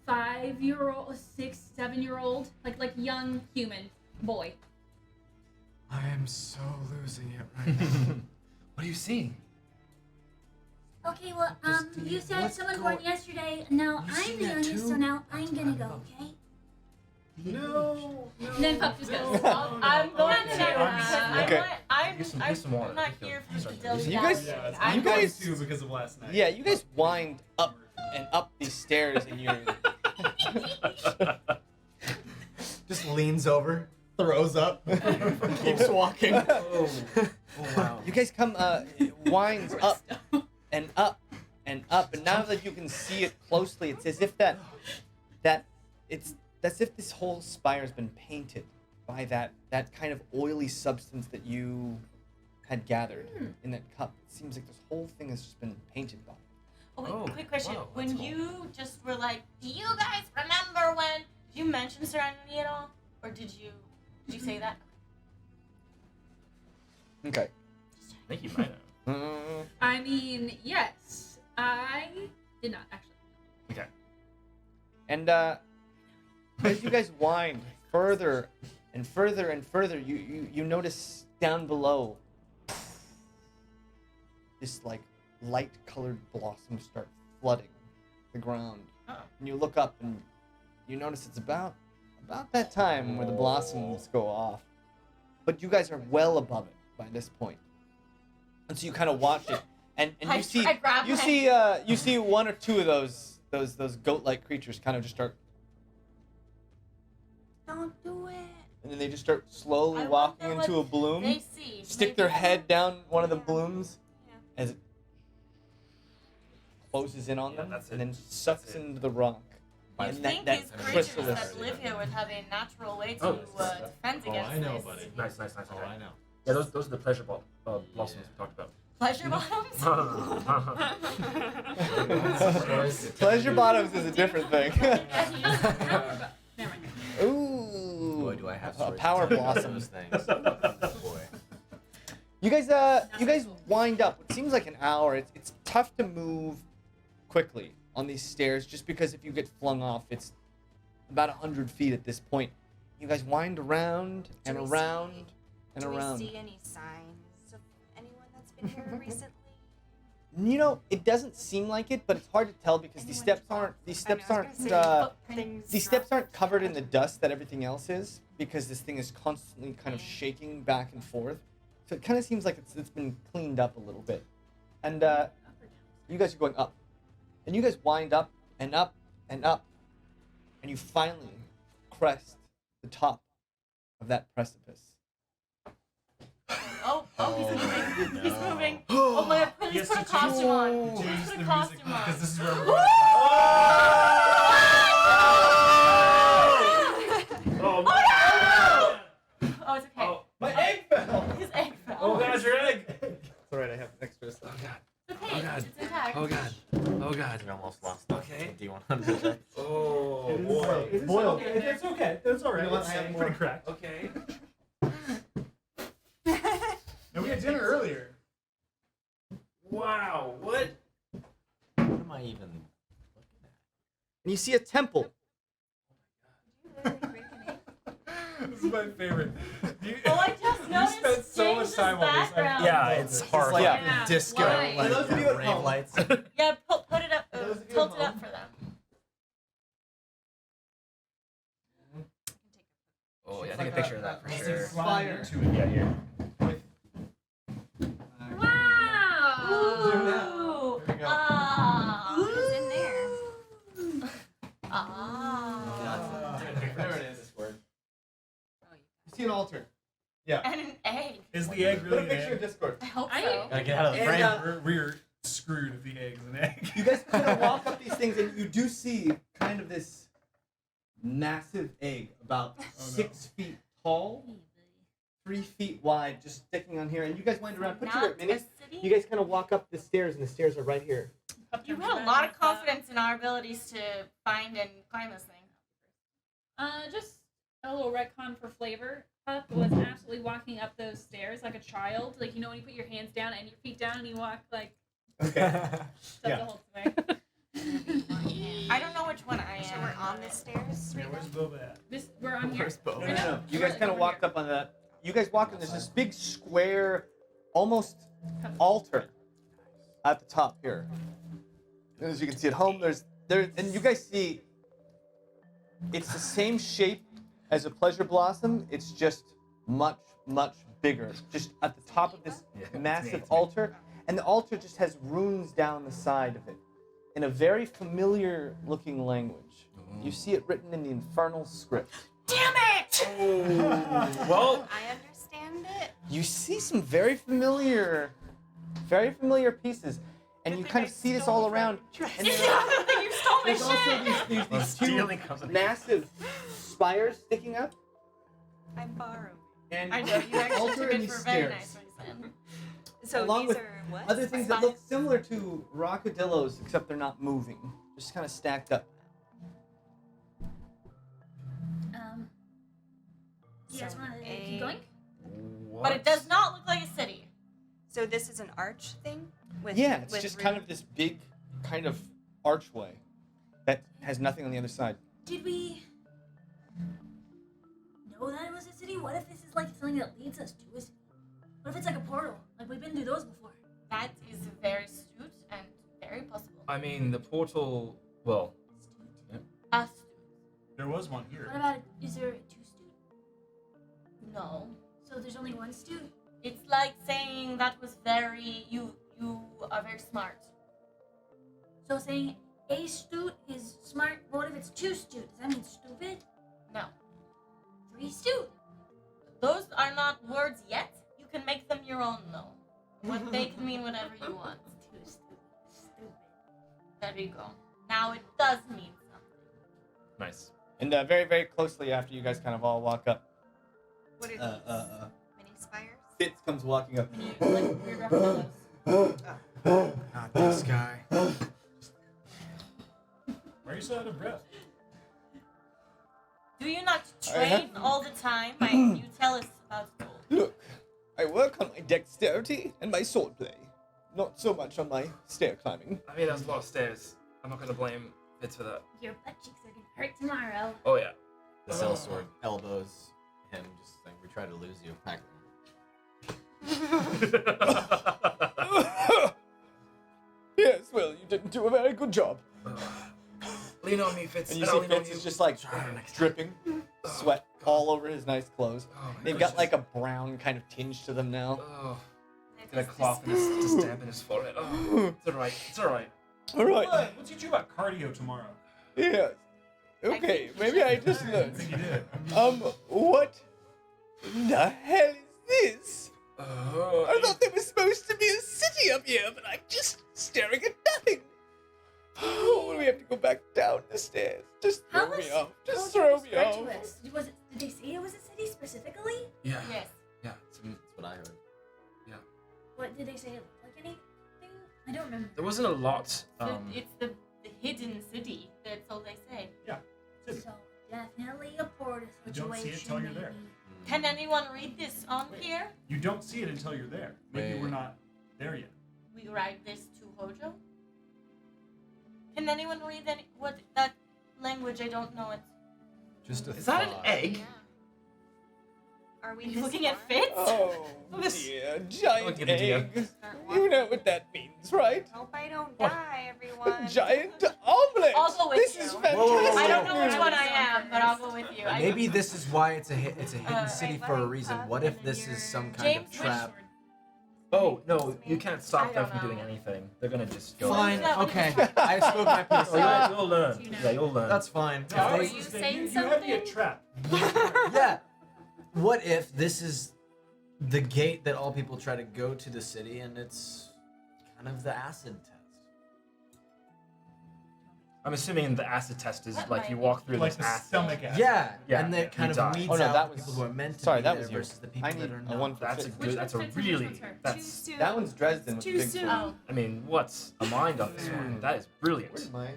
5-year-old, 6-7-year-old, like young human boy. I am so losing it right now. What are you seeing? Okay, well, you said what's someone going- born yesterday. Now You I'm seen the that youngest, too? so now That's I'm what gonna I go, love. okay? No. And then Pup just goes. I'm going to Okay. because Okay. I'm Use some I'm water. not here for the dilly You guys- Yeah, I'm you going guys- to because of last night. Yeah, you guys wind up and up these stairs, and you're. Just leans over, throws up, keeps walking. Oh wow. You guys come winds up and up and up, and now that you can see it closely, it's as if that it's as if this whole spire has been painted by that kind of oily substance that you had gathered in that cup. It seems like this whole thing has just been painted by. Oh, wait, Oh, quick question. wow, When that's cool. you just were like, do you guys remember when? Did you mention Serenity at all? Or did you say that? Okay. I think you might have. I mean, yes, I did not actually. Okay. And as you guys wind further and further and further, you notice down below this like light colored blossoms start flooding the ground. Oh. And you look up and you notice it's about that time where the blossoms go off. But you guys are well above it by this point. And so you kind of watch it and I you see grab you my- see one or two of those goat-like creatures kind of just start, Don't do it. and then they just start slowly I walking wonder into a what bloom, They see. stick Maybe their they- head down one of the Yeah. blooms Yeah. as it closes in on Yeah, them, that's and it. then sucks That's it. into the rock. You'd And think that these creatures chrysalis. that live here would have a natural way to Oh, defend Oh, against I know, this. buddy. Nice. Oh, Okay. I know. Yeah, those are the pleasure blossoms we talked about. Pleasure bottoms? Pleasure bottoms is a different thing. Never mind. Ooh. Boy, do I have a stories power to tell you about blossom. those things. Boy. You guys wind up. It seems like an hour. It's tough to move quickly on these stairs just because if you get flung off, it's about 100 feet at this point. You guys wind around and Do we around see- and Do around. we see any signs of anyone that's been here recently? You know, it doesn't seem like it, but it's hard to tell because these Anyone steps I aren't was gonna say, things these steps aren't covered in the dust that everything else is because this thing is constantly kind of shaking back and forth. So it kind of seems like it's been cleaned up a little bit. And you guys are going up. And you guys wind up and up and up. And you finally crest the top of that precipice. Oh, he's moving. no. He's moving. Oh my god, please Yes, put a did you- costume on. Did you Please use put the a music costume on. because this is where we're Woo! going. Oh, Oh, it's okay. Oh, My egg fell! His egg fell. oh, that's your egg. It's alright, I have extras. Oh god. It's okay. Oh, God. It's intact. Oh god. Oh god. I almost lost Okay. the D100. Oh It is- boy. it is Boiled. okay. It's okay. It's alright. You know what? It's I have pretty more. cracked. Okay. And we had dinner earlier. Wow. What? What am I even looking at? And you see a temple. This is my favorite. Oh, I just You noticed spent so much James's time on this. I background. Yeah, love it's this. hard. like- Yeah. Disco, Why? like For those of you at rave home. lights. Yeah, put it up. For those of you Tilt at it up home. for them. Oh yeah, It's take like a picture of that for it's sure. Fire. Into it. Yeah, here. Wow. Zoom out. Ooh. There we go. Ah. Who's in there? Ah. There it is. Oh, You see an altar. Yeah. And an egg. Is the egg Put really a picture an of egg? Discord. I hope I- so. Gotta get out of the And, frame. We're screwed if the egg is an egg. You guys kind of walk up these things, and you do see kind of this massive egg, about Oh, no. 6 feet tall, 3 feet wide, just sticking on here. And you guys wander around. Put your Not a minutes. city. You guys kind of walk up the stairs, and the stairs are right here. You got a lot of confidence in our abilities to find and climb this thing. Just a little retcon for flavor. Pup was absolutely walking up those stairs like a child. Like, you know, when you put your hands down and your feet down and you walk like Okay. that's Yeah. the whole way. I don't know which one I am. So we're on the stairs Yeah, right where's now? Boba at? This we're on here. Where's Bo? No. You guys kind of walked up on that. You guys walk in. There's this big square, almost altar at the top here. And as you can see at home, and you guys see it's the same shape as a pleasure blossom. It's just much, much bigger. It's just at the top of this massive altar, and the altar just has runes down the side of it in a very familiar looking language. You see it written in the infernal script. Damn it! Well, I understand it. You see some very familiar pieces, and you kind of see this all around. And You then stole my there's also shit! these two stealing comes in. massive spires sticking up, I'm borrowing. and I know, you actually altar took and it these for a very stairs. nice reason. So Along these with are what? Other things that look similar to rockadillos, except they're not moving, just kind of stacked up. Do you guys want to A- keep going? But it does not look like a city. So this is an arch thing? With, Yeah, it's with just kind rune- of this big kind of archway that has nothing on the other side. Did we know that it was a city? What if this is like something that leads us to a city? What if it's like a portal? Like we've been through those before. That is very astute and very possible. I mean, the portal. Well, Astute. There was one here. What about is there two students? No. So there's only one student. It's like saying that was very you are very smart. So saying a student is smart. What if it's two students? Does that mean stupid? No. Three students. Those are not words yet. You can make them your own though. What they can mean whatever you want. Two students. Stupid. There you go. Now it does mean something. nice. And very, very closely after you guys kind of all walk up, What are these? Mini spires? Fitz comes walking up. Like weird rockadillos. Not this guy. Why are you so out of breath? Do you not I train have- all the time? You tell us about school. Look, I work on my dexterity and my swordplay, not so much on my stair climbing. I mean, there's a lot of stairs. I'm not gonna blame Fitz for that. Your butt cheeks are gonna hurt tomorrow. Oh yeah. The sellsword elbows him, just like, we try to lose you. Pack. Yes, well, you didn't do a very good job. Lean on me, Fitz. And you I'll see lean on Fitz you. is just like dripping sweat all over his nice clothes. Oh, my They've got goodness. like a brown kind of tinge to them now. Oh, gonna cough and just stamp in his forehead. Oh, it's alright. It's alright. All right. What? We'll teach you about cardio tomorrow. Yes. Okay, maybe I just I learned. think you did. What the hell is this? Oh, I thought there was supposed to be a city up here, but I'm just staring at nothing. Oh, we have to go back down the stairs. Just throw How me was- off. how Just would you throw me describe off. to us? Did they say it was a city specifically? yeah. Yes. Yeah. That's what I heard. What did they say it looked like anything? I don't remember. There wasn't a lot. It's the hidden city. That's all they say. City. So definitely a portal You situation. don't see it till you're there. maybe. Can anyone read this on Wait. here? You don't see it until you're there. Maybe Wait. we're not there yet. We write this to Hojo. Can anyone read what that language? I don't know it. Just a Is that an thought. egg? Are we Are you this looking at far? Fitz? Oh This- dear, giant Look at the DM. egg. You know what that means, right? Hope I don't die, everyone. Giant omelet. I'll go with this you. is Whoa, fantastic. whoa, whoa, I don't know whoa. which one I am, but I'll go with you. Maybe this is why it's a hidden city right, for a buddy, reason. puff, What and if then this you're- is some kind James, of trap? Oh no, you can't I stop them don't from doing know. anything. They're gonna just go. Fine. that what Okay. you're I spoke my piece. Oh, you'll learn. You know. Yeah, you'll learn. That's fine. No, I If was they- you just saying, saying you had me at something? trap. yeah. What if this is the gate that all people try to go to the city, and it's kind of the acid test? I'm assuming the acid test is That like might you be walk through Like this the acid. stomach acid. Yeah, Yeah, and yeah, that kind you of die. weeds Oh, no, out that the was- people who are meant to sorry, be that there was you. versus the people I need that are a not. one for That's a six. good. Which That's a one's Fenton, really. which one's her? Too That's. soon. That one's Dresden with Too the big soon. sword. Oh. I mean, what's a mind on this one? That is brilliant. Where's my?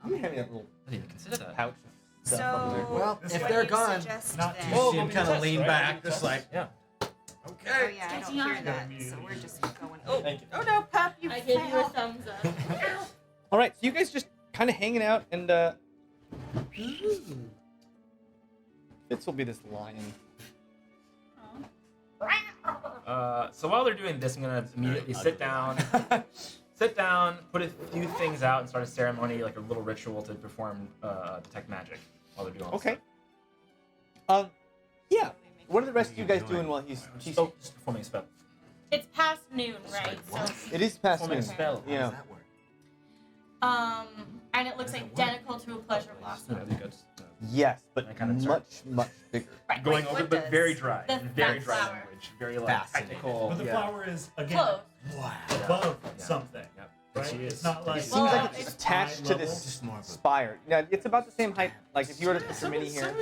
You hand me that little I didn't even consider that. pouch of So, stuff over there. Well, This if way. they're what do you gone, suggest not then? too you Oh, see him but kind of test, lean right? back, just like, Yeah. Oh okay. yeah, I don't Catching on. hear that, so we're just going. Thank you. Oh no, Pop, you I give you a failed. thumbs up. All right, so you guys just kind of hanging out, and Fitz will be this lion. So while they're doing this, I'm gonna immediately sit down, put a few things out, and start a ceremony, like a little ritual to perform detect magic while they're doing all this Okay. Yeah. What are the rest of you guys doing while he's? stuff. Oh, just performing a spell. It's past noon, right? What? So, It is past Performing a noon. spell. How does Yeah. that work? and it looks identical to a pleasure You blossom. know, you got, Yes, but I kind of much bigger. Right. going Like over, what but does? very dry, The very fat dry flower. language, very like Fascinating. technical. But the yeah. flower is again Close. above Yeah. something, Yep. right? She is. It's not like It seems like Well, it's attached to eye this level. Just more of a spire. Yeah, it's about the same height. Like if you were to put your mini here.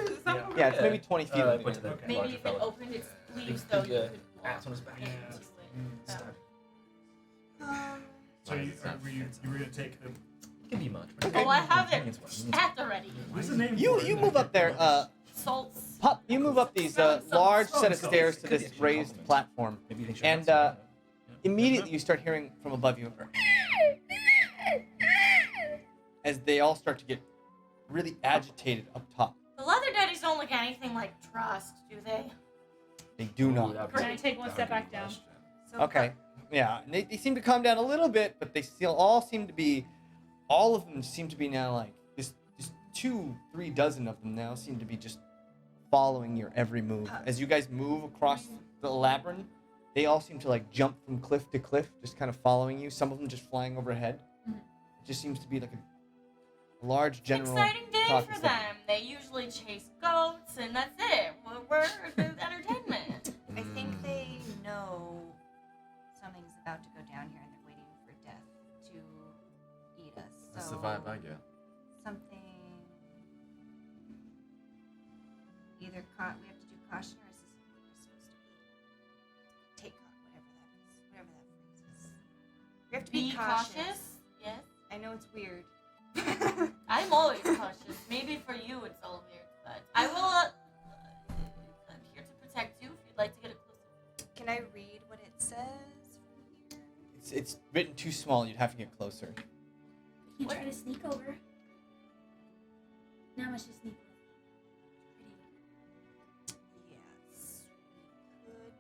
Yeah, it's maybe 20 feet. I in put to here. the Maybe larger if it fellow. opened its leaves, though, you could axe on his back. walk into Yeah. it. Stab. So you were gonna take the. It can be much. Oh, I have it stacked already. What's the name? You for you it? move up there. Salts. Pup, you move up these large set of stairs to this raised platform, Maybe they should and have some, immediately you start hearing from above you as they all start to get really agitated up top. The leather daddies don't look anything like trust, do they? They do not. Can I take one step back down? So Okay. Yeah, and they seem to calm down a little bit, but they still all seem to be, all of them seem to be now like, just 2-3 dozen of them now seem to be just following your every move. As you guys move across the Ellabryn, they all seem to like jump from cliff to cliff, just kind of following you. Some of them just flying overhead. It just seems to be like a large general Exciting day caucus for of- them. They usually chase goats, and that's it. We're the entertainment. I think they know something's about to go down here, and they're waiting for death to eat us. So That's the vibe I get. something. Either we have to do caution, or is this what we're supposed to be? Take whatever that is. We have to be, cautious. Yes. I know it's weird. I'm always cautious. Maybe for you it's all weird, but I will. I'm here to protect you. If you'd like to get a closer. Can I read what it says from here? It's written too small. You'd have to get closer. You try to sneak over. Not much to sneak over. Yes. We could.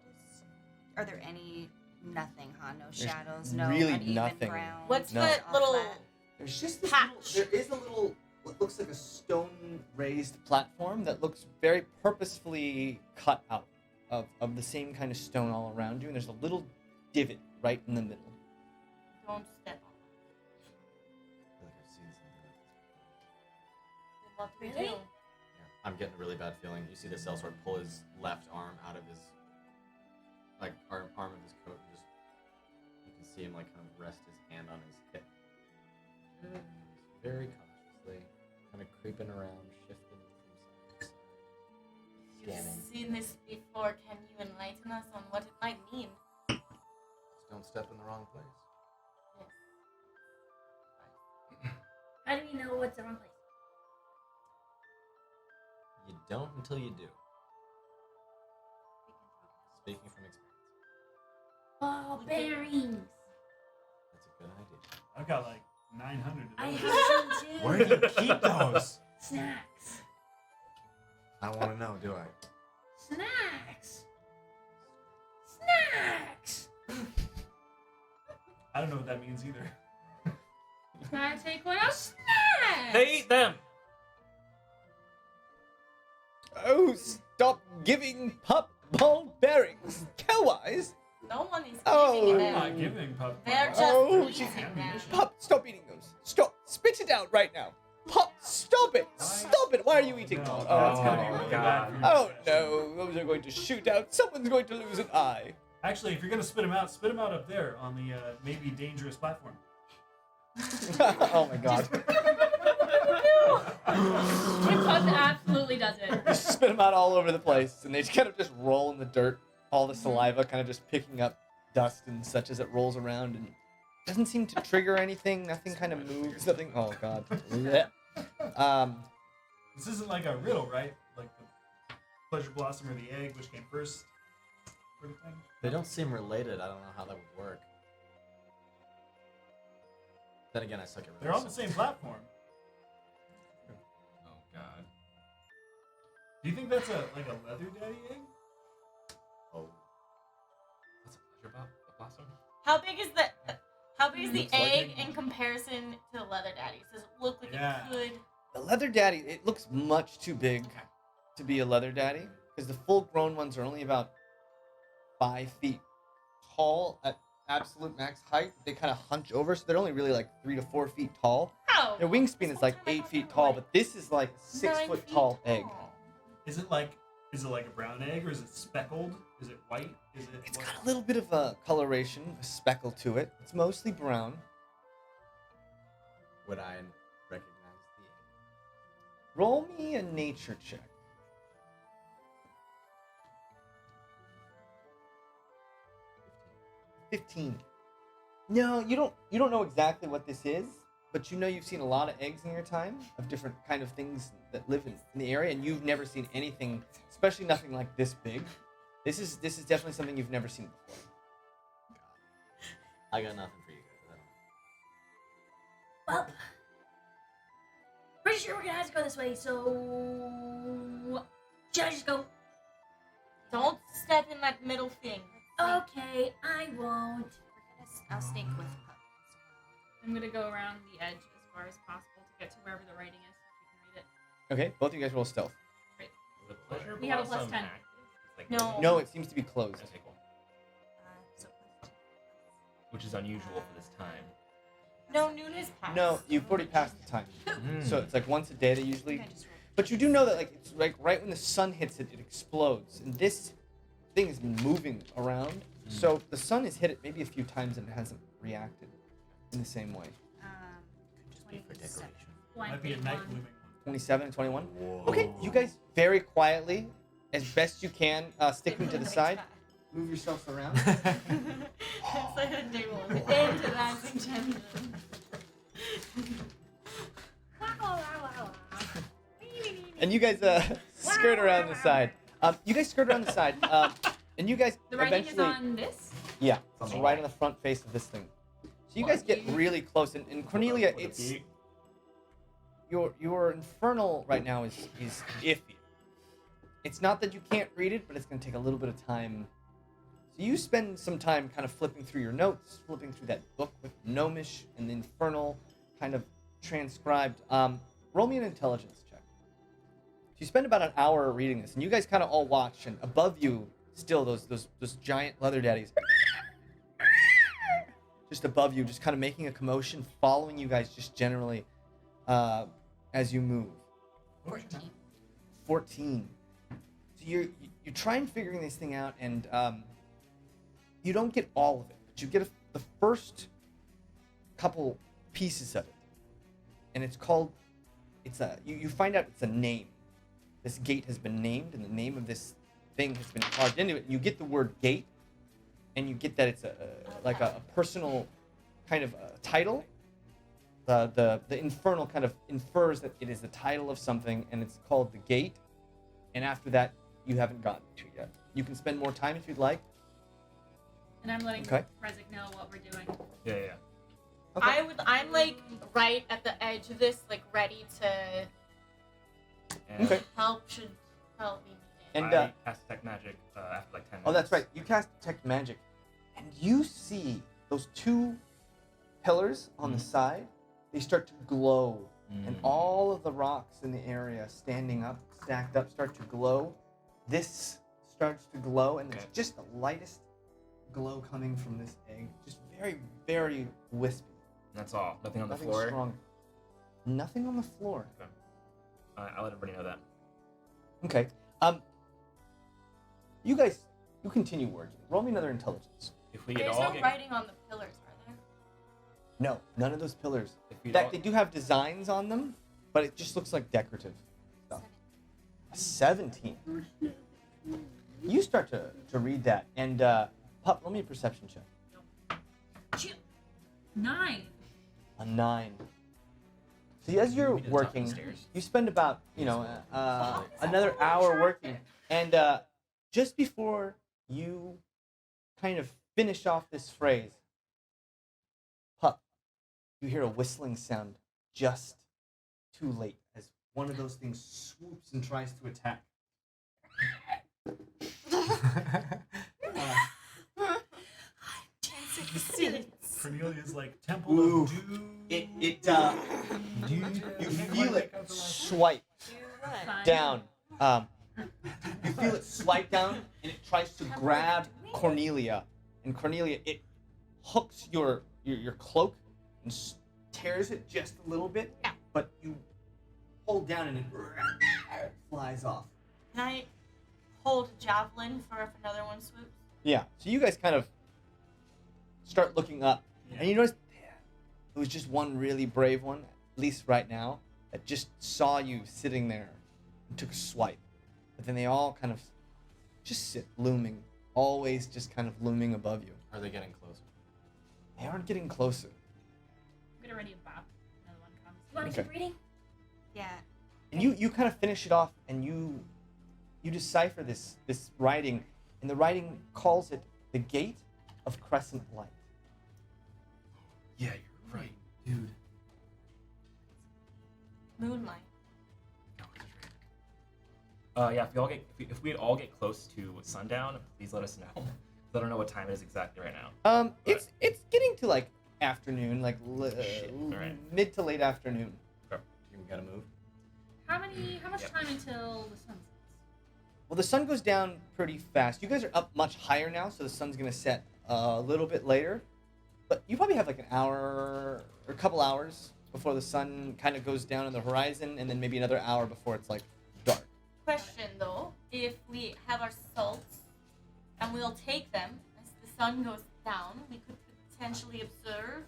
Are there any nothing, huh? No There's shadows, no really uneven nothing. ground. What's No. that all little? flat? There's just this Patch. little, there is a little, what looks like a stone raised platform that looks very purposefully cut out of the same kind of stone all around you, and there's a little divot right in the middle. Don't step on. I feel like I've seen something like this. What we Really? do? Yeah. I'm getting a really bad feeling. You see the sellsword pull his left arm out of his, like, arm of his coat, and just, you can see him, like, kind of rest his hand on his hip. Very cautiously, kind of creeping around, shifting from side to side. You've Scanning. seen this before. Can you enlighten us on what it might mean? Just don't step in the wrong place. Yes. How do we know what's the wrong place? You don't until you do. Speaking from experience. Oh, bearings. That's a good idea. I've got like 900 of I those. have some too. Where do you keep those? Snacks. I don't want to know, do I? Snacks. Snacks. I don't know what that means either. Can I take one out? Snacks! They eat them. Oh, stop giving pup ball bearings, Cowwise! No one is Oh. giving I'm them. not giving pup. They're just Oh, eating them. Pup, stop eating those. Stop, spit it out right now. Pup, stop it, stop it. Why are you eating No, them? that's Oh, gonna be my really God. bad for you. Oh no, those are going to shoot out. Someone's going to lose an eye. Actually, if you're gonna spit them out up there on the maybe dangerous platform. Oh my god. Touch absolutely does it. You spit them out all over the place, and they kind of just roll in the dirt. All the saliva kind of just picking up dust and such as it rolls around, and doesn't seem to trigger anything. Nothing kind of moves. Nothing. Oh god. Blech. This isn't like a riddle, right? Like the pleasure blossom or the egg, which came first, sort of thing. They don't seem related. I don't know how that would work. Then again, I suck at riddles. They're on the same platform. Oh god. Do you think that's a leather daddy egg? Oh. What's a pleasure blossom? How big is the It's like egg in comparison to the leather daddy? Does it look like Yeah. it could? The leather daddy, it looks much too big to be a leather daddy, because the full-grown ones are only about 5 feet tall at absolute max height. They kind of hunch over, so they're only really like 3 to 4 feet tall. How? Their wingspan is like 8 feet tall, but this is like a 6-foot tall egg. Is it like a brown egg, or is it speckled? Is it white? Is it? It's got a little bit of a coloration, a speckle to it. It's mostly brown. Would I recognize the egg? Roll me a nature check. 15. No, you don't know exactly what this is, but you know you've seen a lot of eggs in your time of different kind of things that live in the area, and you've never seen anything, especially nothing like this big. This is definitely something you've never seen before. I got nothing for you guys. Well, pretty sure we're gonna have to go this way, so should I just go? Don't step in that middle thing. Okay, I won't. I'll sneak with Pup. I'm gonna go around the edge as far as possible to get to wherever the writing is, so we can read it. Okay, both of you guys roll stealth. The pleasure We have a blossom +10. active? It's like No. No, it seems to be closed. Okay, cool. So Which is unusual for this time. No, noon is past. No, you've already passed the time. Mm. So it's like once a day they usually. I just rolled. But you do know that like it's like right when the sun hits it, it explodes, and this thing has been moving around. So the sun has hit it maybe a few times and it hasn't reacted in the same way. Just be for 27. decoration. Might be a night blooming one. 27 and 21. Whoa. Okay, you guys very quietly, as best you can, sticking to the side, move yourselves around. It's like a day one. Into that suggestion. And you guys skirt around the side. You guys skirt around the side, and you guys The writing eventually. is on this. Yeah, On it's the right on the front face of this thing. So you guys get really close, and Cornelia, With a it's beak. your infernal right now is iffy. It's not that you can't read it, but it's going to take a little bit of time. So you spend some time kind of flipping through your notes, flipping through that book with Gnomish and the infernal kind of transcribed. Roll me an intelligence check. So you spend about an hour reading this, and you guys kind of all watch, and above you, still those giant leather daddies, just above you, just kind of making a commotion, following you guys just generally as you move. 14. So you're trying figuring this thing out, and you don't get all of it, but you get the first couple pieces of it, and it's called. You find out it's a name. This gate has been named, and the name of this thing has been carved into it. You get the word gate, and you get that it's like a personal kind of title. The infernal kind of infers that it is the title of something, and it's called the gate. And after that, you haven't gotten to it yet. You can spend more time if you'd like. And I'm letting Okay. Rezik know what we're doing. Yeah. Okay. I'm like right at the edge of this, like ready to And Okay. help should help me. And I cast detect magic after like 10 minutes. oh, that's right. You cast detect magic, and you see those two pillars on the side. They start to glow, and all of the rocks in the area standing up, stacked up, start to glow. This starts to glow, and it's Okay. just the lightest glow coming from this egg. Just very, very wispy. That's all. Nothing on the Nothing floor. strong. Nothing on the floor. I'll let everybody know that. Okay. You guys, you continue working. Roll me another intelligence. If we could There's all no get writing on the pillars, are there? No, none of those pillars. If In we fact, all- they do have designs on them, but it just looks like decorative stuff. 17. You start to read that, and Pup, roll me a perception check. 9. A 9. So as you're We did the top of the working, stairs. you spend about another hour working, and just before you kind of finish off this phrase, Pup, you hear a whistling sound just too late as one of those things swoops and tries to attack. Cornelia's like Temple Ooh. of Doom. You feel it swipe Fine. down. You feel it swipe down, and it tries to grab Cornelia. And Cornelia, it hooks your cloak and tears it just a little bit. Yeah. But you hold down, and it flies off. Can I hold a javelin for if another one swoops? Yeah. So you guys kind of start looking up, and you notice it was just one really brave one, at least right now, that just saw you sitting there and took a swipe. But then they all kind of just sit looming, always just kind of looming above you. Are they getting closer? They aren't getting closer. Get ready to bop. Another one comes. You want to Okay. keep reading? Yeah. And you kind of finish it off, and you decipher this writing, and the writing calls it the Gate of Crescent Light. Yeah, you're right, dude. Moonlight. Yeah, if we all get close to sundown, please let us know. 'Cause I don't know what time it is exactly right now. It's getting to like afternoon, like Shit, alright. mid to late afternoon. You gotta move. How much Yep. time until the sun sets? Well, the sun goes down pretty fast. You guys are up much higher now, so the sun's gonna set a little bit later. But you probably have like an hour or a couple hours before the sun kind of goes down on the horizon, and then maybe another hour before it's like dark. Question though, if we have our salts and we'll take them as the sun goes down, we could potentially observe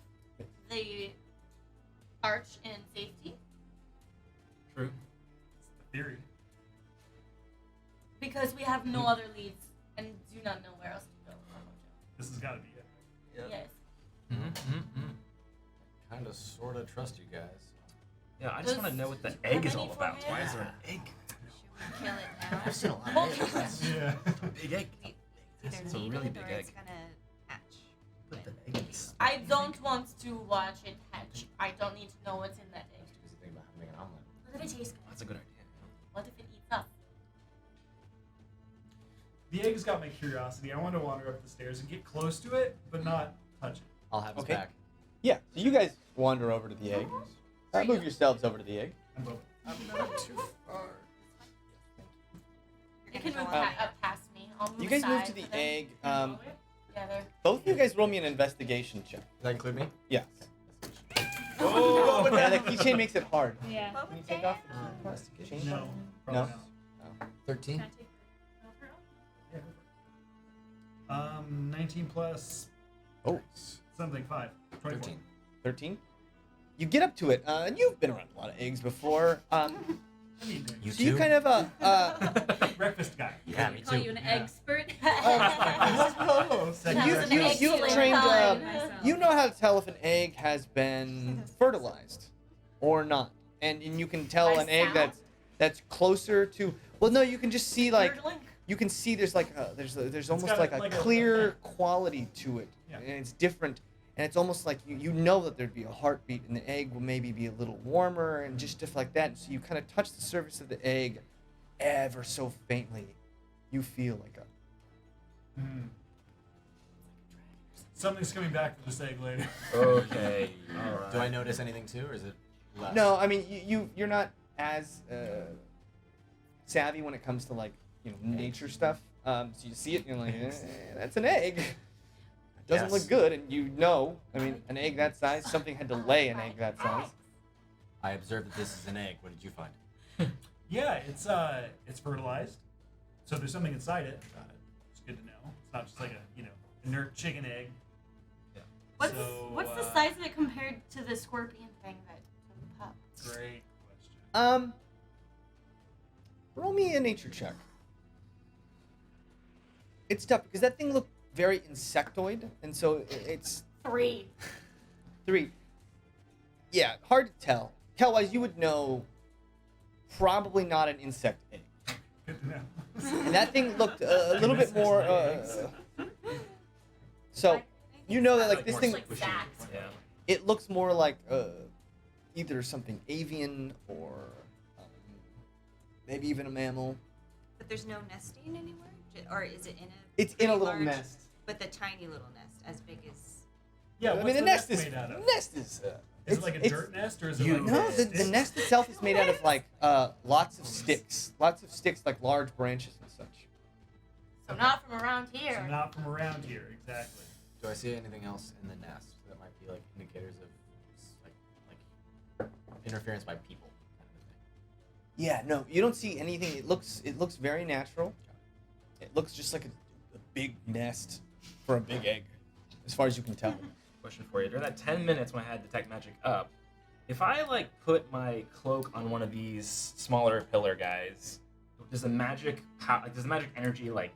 the arch in safety. True. It's the theory. Because we have no other leads and do not know where else to go. This has got to be it. Yes. Kind of, sort of trust you guys. Yeah, I just Does- want to know what the do you have egg is any all for about. me? Why is there an egg? Kill it now. I've seen a lot Well, of eggs. Yeah. Big egg. Either It's a need really it big or egg. it's gonna hatch. Put the egg in the I don't want to watch it hatch. I don't need to know what's in that egg. Too busy thinking about how to make an omelet. What if it tastes good? That's a good idea. What if it eats us? The egg's got my curiosity. I want to wander up the stairs and get close to it, but not touch it. I'll have his Okay. back. Yeah. So you guys wander over to the egg. Move yourselves over to the egg. I'm both. I'm not too far. You can move Um, up past me. I'll move You guys move aside to the for them. egg. Yeah, they're. Both of you guys roll me an investigation check. Does that include me? Yes. Oh! Yeah, the keychain makes it hard. Yeah. Can you take off the keychain? No. No? Probably not. 13. Can I take the offer off? Yeah, go for it. 19 plus Oh, something 5. 24. 13. 13? You get up to it, and you've been around a lot of eggs before. I mean, You So you too? kind of, breakfast guy. Yeah, me Call too. you an Yeah. expert. Second you, person. you, Excellent you've trained, time. you know how to tell if an egg has been fertilized or not. And you can tell By an egg sound? that's closer to, well, no, you can just see like, Nerdling? you can see there's like there's almost got like a- a like a- clear quality to it, Yeah. and it's different, and it's almost like you know that there'd be a heartbeat, and the egg will maybe be a little warmer and just stuff like that. And so you kind of touch the surface of the egg, ever so faintly, you feel like a Hmm. Something's coming back to this egg later. Okay. All right. Do I notice anything too, or is it less? no. I mean you're not as savvy when it comes to like nature stuff. So you see it, and you're like, that's an egg. It doesn't Yes. look good, and you know. I mean, an egg that size, something had to lay an egg that size. I observed that this is an egg. What did you find? Yeah, it's fertilized. So there's something inside it. Got it. It's good to know. It's not just like a inert chicken egg. What's So, what's the size of it compared to the scorpion thing that took the pup? Great question. Roll me a nature check. It's tough because that thing looked very insectoid, and so it's 3. 3. Yeah, hard to tell. Cal-wise, you would know probably not an insect egg. Good to know. And that thing looked a little bit more. So you know that like this more thing, like sacks. Yeah. it looks more like either something avian or maybe even a mammal. But there's no nesting anywhere? Or is it in a It's in a pretty little large- nest. But the tiny little nest, as big as... Yeah, I what's mean, the the nest nest is made out of? nest is. Is it like a dirt nest or is it like No, the sticks? nest itself is made out of like lots of sticks, like large branches and such. So not from around So here. not from around here, exactly. Do I see anything else in the nest that might be like indicators of like interference by people? Kind of thing? Yeah, no, you don't see anything. It looks very natural. It looks just like a big nest for a big egg, as far as you can tell. Question for you. During that 10 minutes when I had Detect Magic up, if I like put my cloak on one of these smaller pillar guys, does the magic does the magic energy like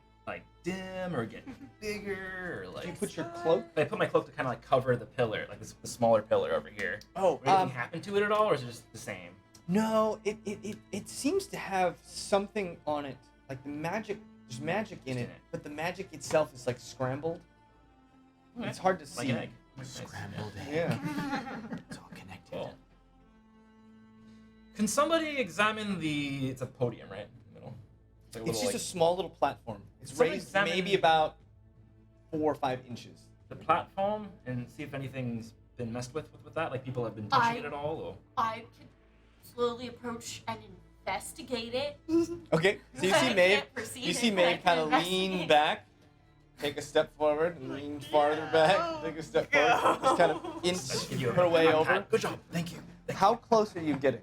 dim or get bigger or like? You put your cloak. I put my cloak to kind of like cover the pillar, like the smaller pillar over here. Oh, Would anything happen to it at all, or is it just the same? no, it seems to have something on it. Like the magic, there's magic in it, but the magic itself is like scrambled. Okay. It's hard to Like see. an egg. Scrambled egg. Yeah. It's all connected. Cool. Can somebody examine the? It's a podium, right? In the middle. It's, like a It's little, just a small little platform. It's Somebody raised examine- maybe about 4 or 5 inches. the platform and see if anything's been messed with that. Like people have been touching it at all, or I could slowly approach and investigate it. Okay, so you I see can't Maeve. perceive You it, see but I Maeve can kind of investigate. lean back, take a step forward, and lean farther back, take a step forward, just kind of inch give you a her way pat. over. Good job, thank you. How close are you getting?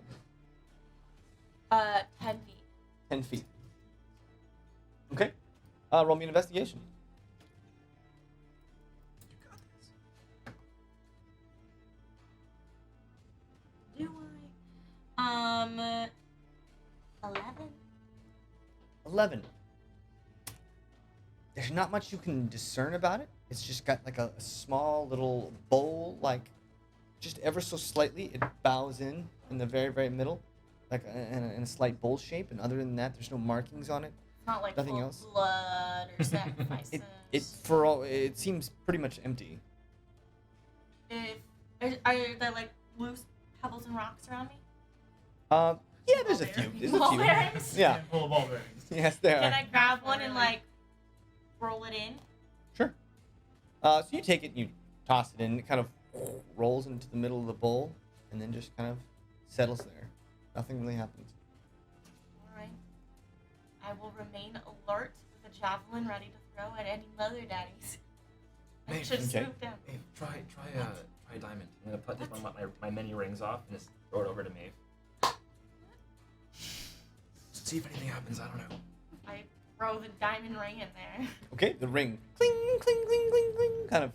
10 feet. 10 feet. Okay. Roll me an investigation. Do I? 11. 11. There's not much you can discern about it. It's just got like a small little bowl, like just ever so slightly. It bows in the very, very middle, like in a slight bowl shape. And other than that, there's no markings on it. It's not like Nothing full else? blood or sacrifices. It seems pretty much empty. Are there like loose pebbles and rocks around me? Yeah, there's a few. There's a Ball few. bearings? Yeah. Handful of ball bearings. Yes, there Can are. I grab one and like roll it in? Sure. So you take it and you toss it in. It kind of rolls into the middle of the bowl and then just kind of settles there. Nothing really happens. Alright. I will remain alert with a javelin ready to throw at any mother daddies. I Maeve, should okay. swoop down. Hey, try a diamond. I'm gonna take my many rings off and just throw it over to Maeve. See if anything happens. I don't know. I throw the diamond ring in there. Okay, the ring cling, cling, cling, cling, cling, kind of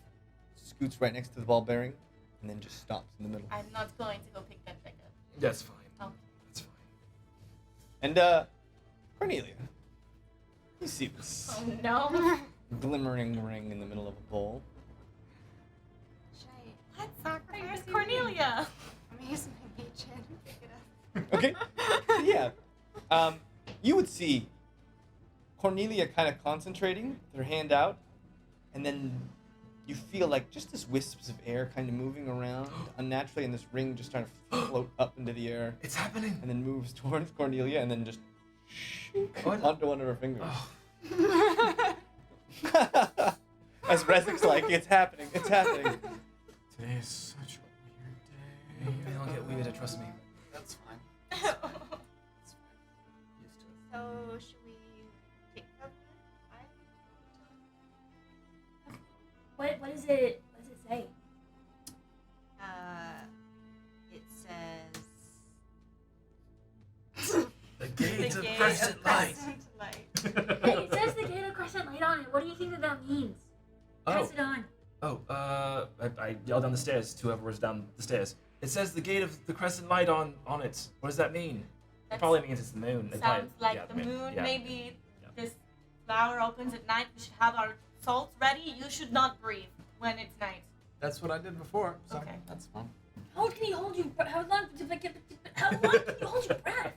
scoots right next to the ball bearing and then just stops in the middle. I'm not going to go pick that back up. That's fine. Oh. That's fine. And Cornelia, you see this Oh no. glimmering ring in the middle of a bowl. Should What? Where's Cornelia? I'm using my mage hand to pick it up. Okay. Yeah. You would see Cornelia kind of concentrating with her hand out, and then you feel like just this wisps of air kind of moving around unnaturally, and this ring just kind of float up into the air It's happening. and then moves towards Cornelia and then just What? onto one of her fingers. Oh. As Rezzik's like, it's happening, it's happening. Today is such a weird day. They don't get weird. Trust me. That's fine. So That's fine. Used to it. should we take up What does it say? It says... The gate of gate crescent of light. crescent light. Hey, it says the gate of crescent light on it. What do you think that means? Pass it on. I yelled down the stairs to whoever was down the stairs. It says the gate of the crescent light on it. What does that mean? It That's- probably means it's the moon. It Sounds probably- like yeah, the moon. yeah. Maybe Yeah. this flower opens at night. We should have our salts ready. You should not breathe when it's night. That's what I did before, so Okay. that's fine. How long can you hold your how long can you hold your breath?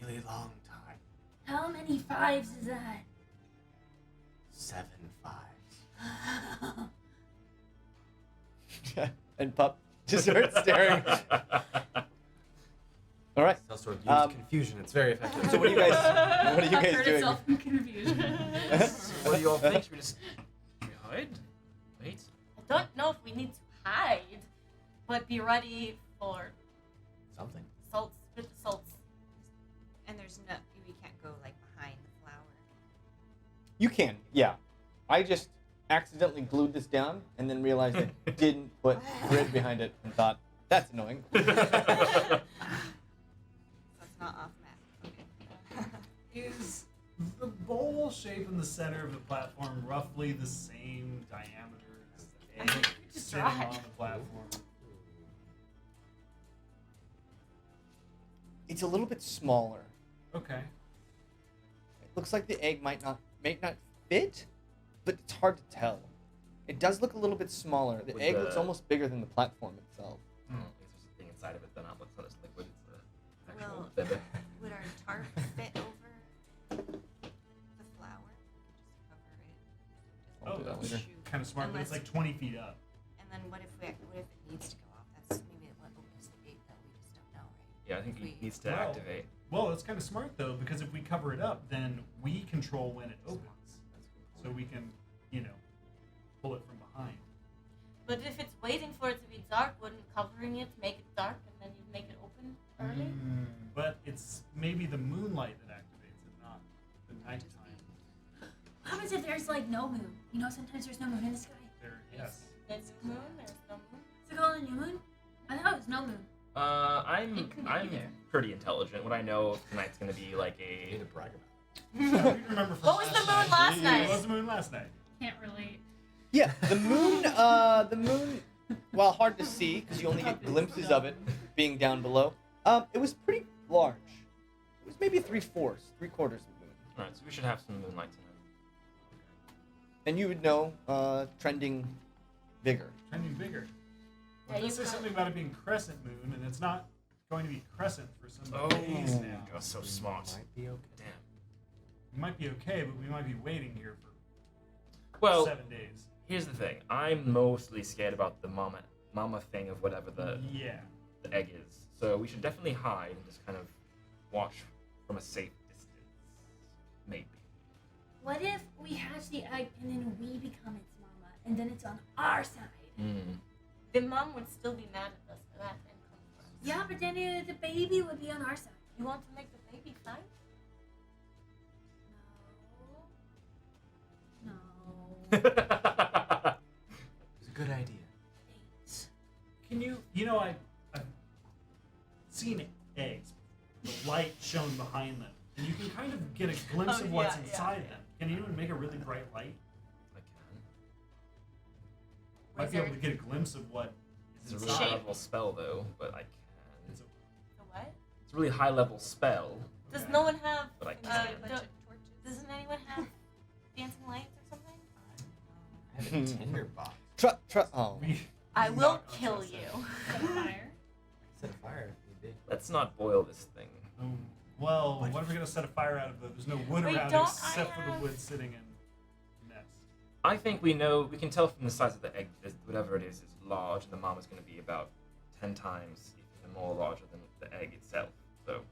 Really long time. How many fives is that? 7 5s. And Pup just starts staring. All right. Still sort of use confusion. It's very effective. So what are you guys Hurt doing? itself in confusion. What do you all think? Should we just hide? Wait. I don't know if we need to hide, but be ready for Something. salts with the salts. And there's no, we can't go like behind the flower. You can, yeah. I just accidentally glued this down and then realized I didn't put grid behind it and thought, that's annoying. So it's not off map. Okay. Is the bowl shape in the center of the platform roughly the same diameter as the egg Just sitting try. on the platform? It's a little bit smaller. Okay. It looks like the egg may not fit, but it's hard to tell. It does look a little bit smaller. The With egg the- looks almost bigger than the platform itself. There's just a thing inside of it. Then it's not just liquid. It's the actual Well, bebe. Would our tarp fit over the flower? We could just cover it. I'll do that later. Shoot. Kind of smart, but it's Unless- like 20 feet up. And then what if it needs to go off? That's maybe what opens the gate that we just don't know, right? Yeah, I think We- it needs to Well, activate. Well, that's kind of smart though, because if we cover it up, then we control when it opens. So we can, pull it from behind. But if it's waiting for it to be dark, wouldn't covering it make it dark and then you make it open early? But it's maybe the moonlight that activates it, not the nighttime. What happens if there's like no moon? You know, sometimes there's no moon in the sky. There, yes. There's moon, there's no moon. Is it called a new moon? I thought it was no moon. I'm It could be I'm either. pretty intelligent. What I know tonight's gonna be like I need a to brag about So we remember from What was the moon night. last night? What was the moon last night? Can't relate. Yeah, the moon, while hard to see, because you only get glimpses of it being down below, it was pretty large. It was maybe 3/4 of the moon. Alright, so we should have some moonlight tonight. And you would know, trending bigger. Trending bigger. Yeah, Well, you this is can't- something about it being crescent moon, and it's not going to be crescent for some Oh, days now. God, so smart. Might be okay. Damn. We might be okay, but we might be waiting here for Well, 7 days. here's the thing. I'm mostly scared about the mama thing of whatever the Yeah. egg is. So we should definitely hide and just kind of watch from a safe distance. Maybe. What if we hatch the egg and then we become its mama and then it's on our side? The mom would still be mad at us for that and come for us. Yeah, but then the baby would be on our side. You want to make the baby fight? No. It's a good idea. Can you, I've seen eggs, the light shone behind them, and you can kind of get a glimpse Oh, of what's yeah, inside yeah. them. Can you even make a really bright light? I can. Might be able to Wizard. get a glimpse of what It's is a really inside. high level spell though, but I can. It's a- The what? It's a really high level spell, Does Okay. no one have? but I Is can. there a bunch of torches? Doesn't anyone have dancing lights or something? I have a tinder box. Oh. I I'm will not gonna kill trust you. that. Fire. Set a fire if need be. Let's not boil this thing. Well, But- what if we're gonna set a fire out of the? There's no wood Wait, around don't except I for the have- wood sitting in the nest. I think we can tell from the size of the egg, whatever it is large, and the mama's going to be about 10 times, even more larger than the egg itself. So,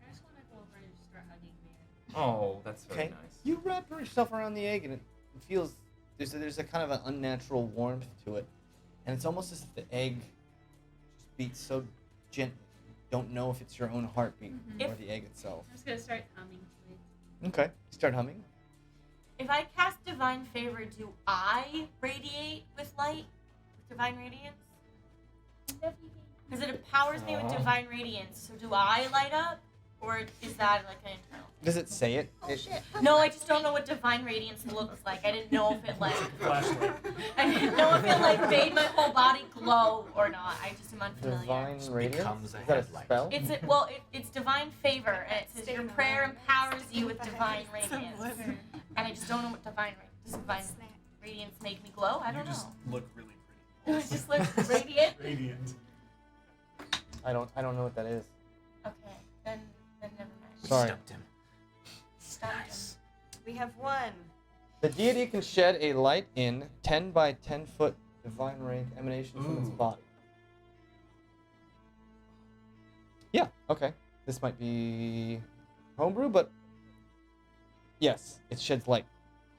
I just want to go over and just start hugging the egg. oh, that's very Okay. nice. You wrap yourself around the egg and it feels there's a kind of an unnatural warmth to it, and it's almost as if the egg just beats so gently. You don't know if it's your own heartbeat or If- the egg itself. I'm just gonna start humming to it. Okay, start humming. If I cast Divine Favor, do I radiate with light? With Divine Radiance? Because it empowers me with Aw. Divine Radiance. So do I light up? Or is that like an internal? Does it say it? Oh It- shit. No, I just don't know what divine radiance looks like. I didn't know if it like Flashlight. I didn't know if it like made my whole body glow or not. I just am unfamiliar. Divine radiance? becomes a Is that a headlight. spell? It's divine favor, and it says your prayer empowers you with divine radiance. And I just don't know what does divine radiance make me glow? I You don't just know. look really Do I just look radiant? pretty. Radiant. I don't know what that is. Okay, then never mind. Sorry. Stumped him. Stop him. We have one. The deity can shed a light in 10 by 10 foot divine rank emanation from its Ooh. body. Yeah, okay. This might be homebrew, but yes, it sheds light.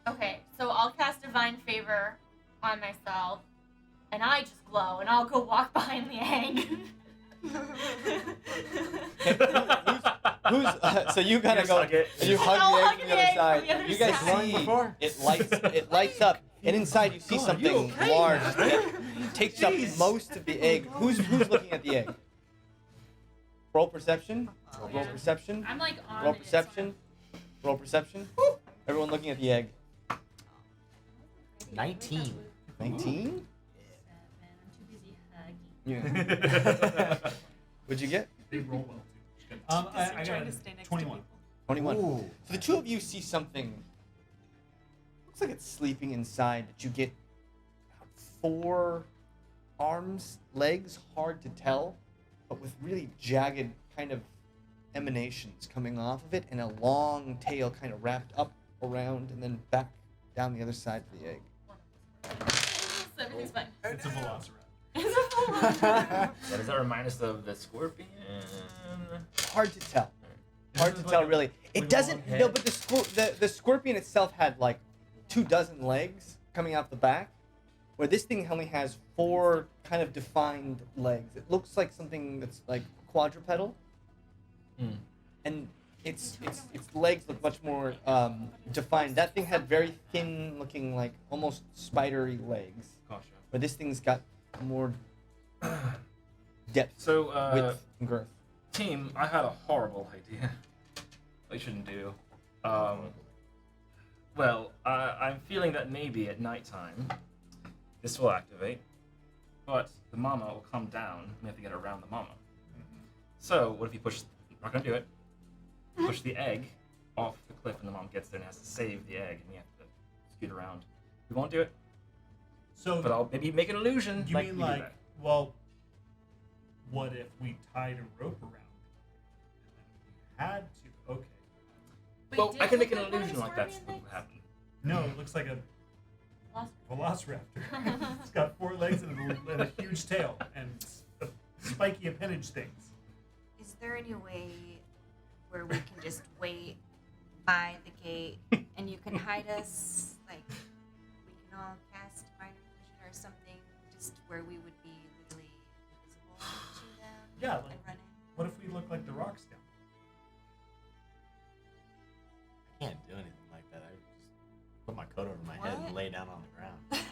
Okay, so I'll cast divine favor on myself, and I just glow, and I'll go walk behind the egg. Who's so you kind of Just go hug it. and you hug I'll the egg hug from the the egg other from side. the other You guys side. see Before? it lights up, and inside you see God, are you something okay, large man? that takes up most of the egg. Who's looking at the egg? Roll perception. Roll perception. I'm like on Roll it, so perception. Roll perception. Everyone looking at the egg. 19. 19? I'm too busy hugging. Yeah. What'd you get? They roll well too. I Trying got to stay next to 21. people. 21. Ooh. So the two of you see something. Looks like it's sleeping inside. That you get 4 arms, legs, hard to tell, but with really jagged kind of emanations coming off of it, and a long tail kind of wrapped up around and then back down the other side of the egg. So everything's fine. It's a velociraptor. It's a full on. Yeah, does that remind us of the scorpion? Hard to tell. Hard to This is tell, like a really. It long doesn't. head. No, but the scorpion itself had like 24 legs coming out the back, where this thing only has 4 kind of defined legs. It looks like something that's like quadrupedal, Hmm. and its legs look much more defined. That thing had very thin looking, like almost spidery legs, Gotcha. but this thing's got more depth, So, width, and girth. team, I had a horrible idea. I shouldn't do. Well, I'm feeling that maybe at nighttime this will activate, but the mama will come down. We have to get around the mama. So, what if you push? Not gonna do it. Push the egg off the cliff, and the mom gets there and has to save the egg, and we have to scoot around. We won't do it, So but I'll maybe make an illusion. you like mean we do like, that. well, what if we tied a rope around it? And then we had to. Okay. Wait, Well, did I it can make an look like one of illusion the like that's scorpion what happened. No, it looks like a velociraptor. It's got 4 legs and a huge tail and spiky appendage things. Is there any way where we can just wait by the gate and you can hide us? Like, we can all cast Divine Illusion or something, just where we would be literally invisible to them Yeah, and like, run in? what if we look like the rocks down? I can't do anything like that. I would just put my coat over my head and What? lay down on the ground.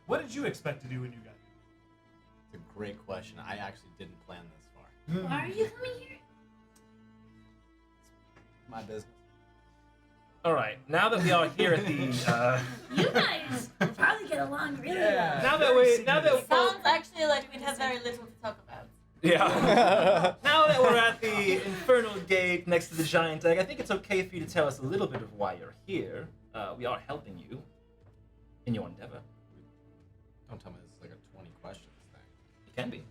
What did you expect to do when you got It's a great question. I actually didn't plan this far. here? Why are you coming here? It's my business. All right, now that we are here at the, You guys will probably get along really well. now that Sounds actually like we'd have very little to talk about. yeah. Now that we're at the infernal gate next to the giant egg, I think it's okay for you to tell us a little bit of why you're here. We are helping you in your endeavor. Don't tell me this is like a 20 questions thing. It can be.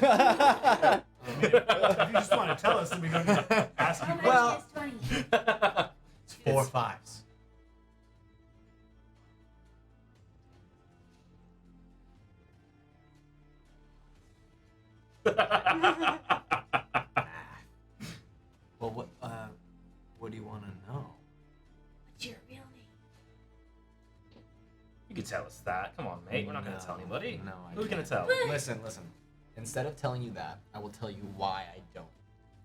I mean, if you just want to tell us, then we don't need to ask you. Oh, my Well- GS20. It's 4 5s. Well, what do you want to know? What's your real name? You could tell us that. Come on, mate. We're not gonna No, tell anybody. no, I Who's gonna can't. tell? Listen. Instead of telling you that, I will tell you why I don't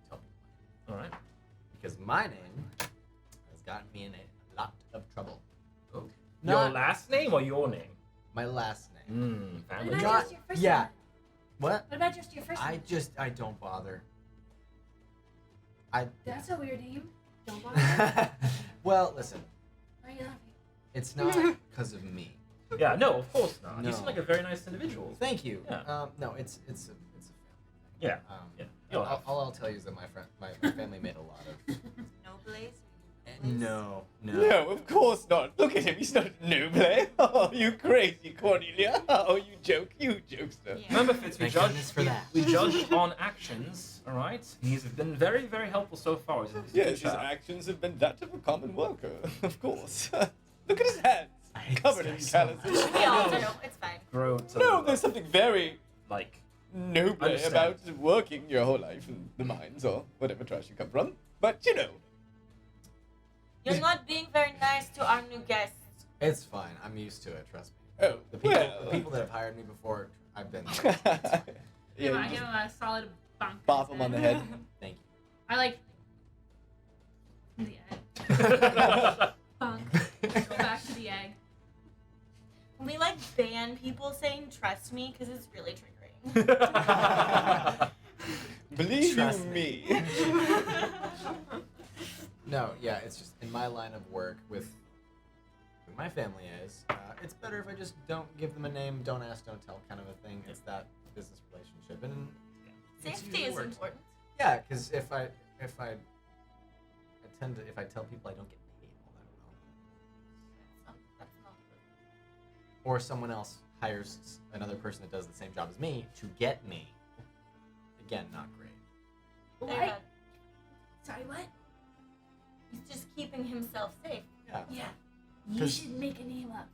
tell you. All right. Because my name has gotten me in a lot of trouble. Oh. Not- Your last name or your name? My last name. What Family. about Not- just your first yeah. name? What? What about just your first name? I don't bother. That's a weird name. Don't bother. Well, listen, Why are you laughing? it's not because of me. Yeah, no, of course not. You No. seem like a very nice individual. Thank you. Yeah. No, it's a family. Yeah. Thing. Yeah. All I'll tell you is that my family made a lot of. No blaze. No. No, of course not. Look at him. He's not noble. Oh, you crazy Cornelia. Oh, you jokester. Yeah. Remember, Fitz, we Thank judge. goodness for that. We judge on actions. All right. He's been very, very helpful so far. He's a Yes, good his chap. actions have been that of a common worker, of course. Look at his hands, I hate covered this in guy so calluses. We all do. It's fine. Grow to No, there's something very like. noble Understand. about working your whole life in the mines or whatever trash you come from. But you know, You're not being very nice to our new guests. It's fine. I'm used to it. Trust me. oh, The people, well. the people that have hired me before, I've been. Yeah, yeah, I you give just him a solid bonk. bop him on the head. Thank I like. The egg. Bonk. Go back to the egg. We like ban people saying "trust me" because it's really triggering. Believe Trust you me. me. No, yeah, it's just in my line of work with who my family is. It's better if I just don't give them a name, don't ask, don't tell kind of a thing. It's that business relationship, and it's Safety usually is works. important. Yeah, because if I tell people I don't get paid all that well, That's not good. or someone else hires another person that does the same job as me to get me, again, not great. They're What? not- Sorry, what? He's just keeping himself safe. Yeah. Yeah. You 'Cause- should make a name up.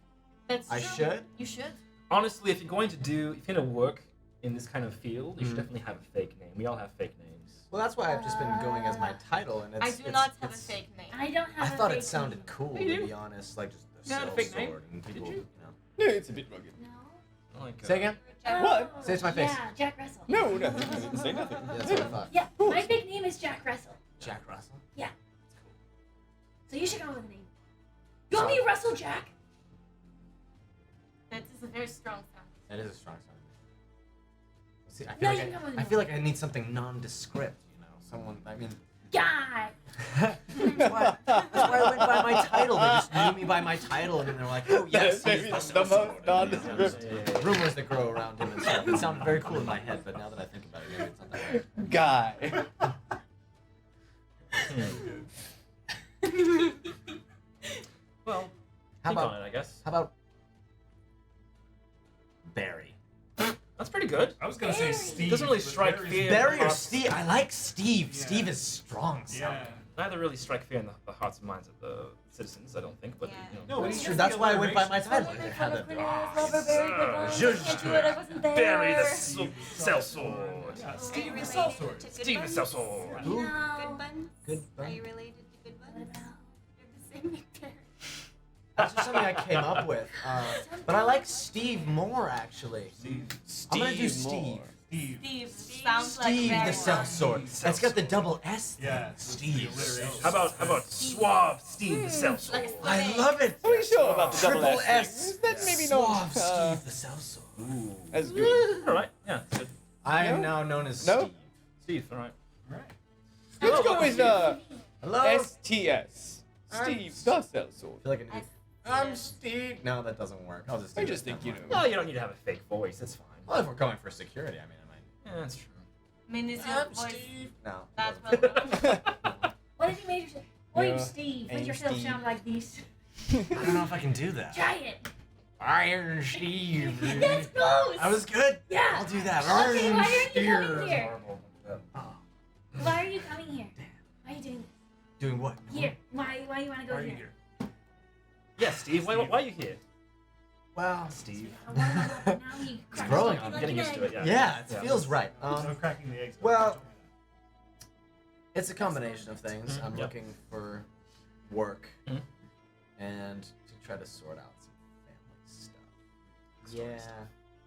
That's I true. should? You should. Honestly, if you're going to work in this kind of field, you should Mhm. definitely have a fake name. We all have fake names. Well, that's why I've just been going as my title, and it's. I do it's- not have a it's- fake name. I don't I have a thought fake it sounded name. cool, You to do. be honest, like just the You had a cell fake name? sword and Did people, you? know. No, it's a bit rugged. No. Like, Say again? What? Oh, Say it to my face. Yeah, Jack Russell. No, no, I didn't say nothing. Yeah, that's what I thought. Yeah, my fake name is Jack Russell. Jack Russell. So you should come up with a name. You want me to Russell Jack? That is a very strong sound. That is a strong sound. See, I No, feel, you can come with I me. feel like I need something nondescript, you know, someone. I mean, Guy. that's why I went by my title. They just knew me by my title, and then they're like, "Oh yes, Maybe he's it's the the most Sword." nondescript. Yeah. Rumors that grow around him and stuff. It sounded very cool in my head, but now that I think about it, maybe it's not that way. Guy. Well, How think about on it, I guess. how about Barry? That's pretty good. I was gonna say Barry. Steve. Doesn't really but strike Barry's- fear. Barry or Hearts. Steve? I like Steve. Yeah. Steve is strong. Yeah. Neither really strike fear in the hearts and minds of the citizens, I don't think. But Yeah. you know. No, but That's he's true. just That's the why I went by my alliteration. title. I Someone had from to- Quinella, Lover, very good one. Zhuzh. Can't do it, I wasn't there. Barry the Steve cell sword. Yeah, Are you Steve the related Sellsword. to Good Steve the Buns? cell sword. Who? No. Good Buns? Good Are Bun? you related to Good What Buns? about? They're the same Barry. That's just something I came up with. But I like Steve more, actually. Steve. I'm gonna do Steve Steve. Moore. Steve. Steve sounds like Steve very the Cell Sword. Steve That's got the double S thing. Yeah, it's the Steve. alliteration. How about suave Steve the cell sword? Like a I love it. Are you sure about the double Triple S? S. thing? That's maybe Suave not Steve the Cell Sword. Ooh. as good. All right. Yeah. Good. I am No? now known as No? Steve. Steve. All right. Right. Let's go with Hello. STS. Steve the Cell Sword. I feel like I need to- I'm Steve. No, that doesn't work. I'll just. I do just that. think, you know. Well, you don't need to have a fake voice. That's fine. Well, if we're going for security, I mean, I might. Yeah, that's true. I mean, is your I'm voice Steve. No. that it doesn't- well? What if you made yourself? Or you Yeah. Steve. Make I'm yourself Steve. sound like these. I don't know if I can do that. Try it. Iron Steve. That's close. I was good. Yeah. I'll do that. Okay, Iron why aren't you coming Steve. here? Oh, Why are you coming here? Why are you doing doing what? this? Here. Why you want to go Why are you here? here? Yeah, Steve. Why are you here? Well, Steve. Now he It's growing on I'm me. getting used to it. Yeah. yeah, it Yeah. feels right. No cracking the eggs. well- It's a combination of things. Mhm. I'm Yep. looking for work Mhm. and to try to sort out some family stuff. Yeah. Is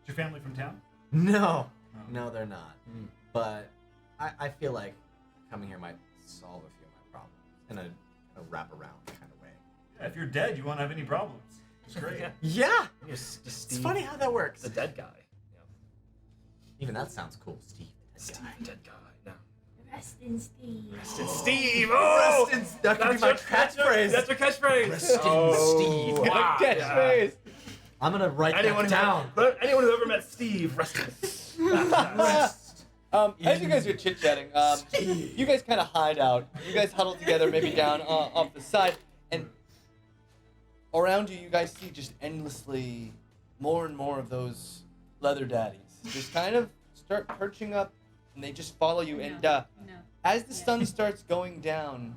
your family from town? No. Oh. No, they're not. Mm. But I feel like coming here might solve a few of my problems in a wraparound kind of way. Yeah, if you're dead, you won't have any problems. It's great. Yeah. Yeah. You're Steve. It's funny how that works. The dead guy. Yeah. Even that sounds cool, Steve. the Steve, guy. the dead guy. No. Preston Steve. Preston Steve. Oh, that could be my catchphrase. That's your catchphrase. Preston Steve. Wow. Catchphrase. I'm gonna write Anyone that down. Anyone who ever met Steve, rested. As you guys are chit-chatting, you guys kind of hide out. You guys huddle together, maybe down off the side, and around you, you guys see just endlessly more and more of those leather daddies just kind of start perching up, and they just follow you. And as the sun starts going down,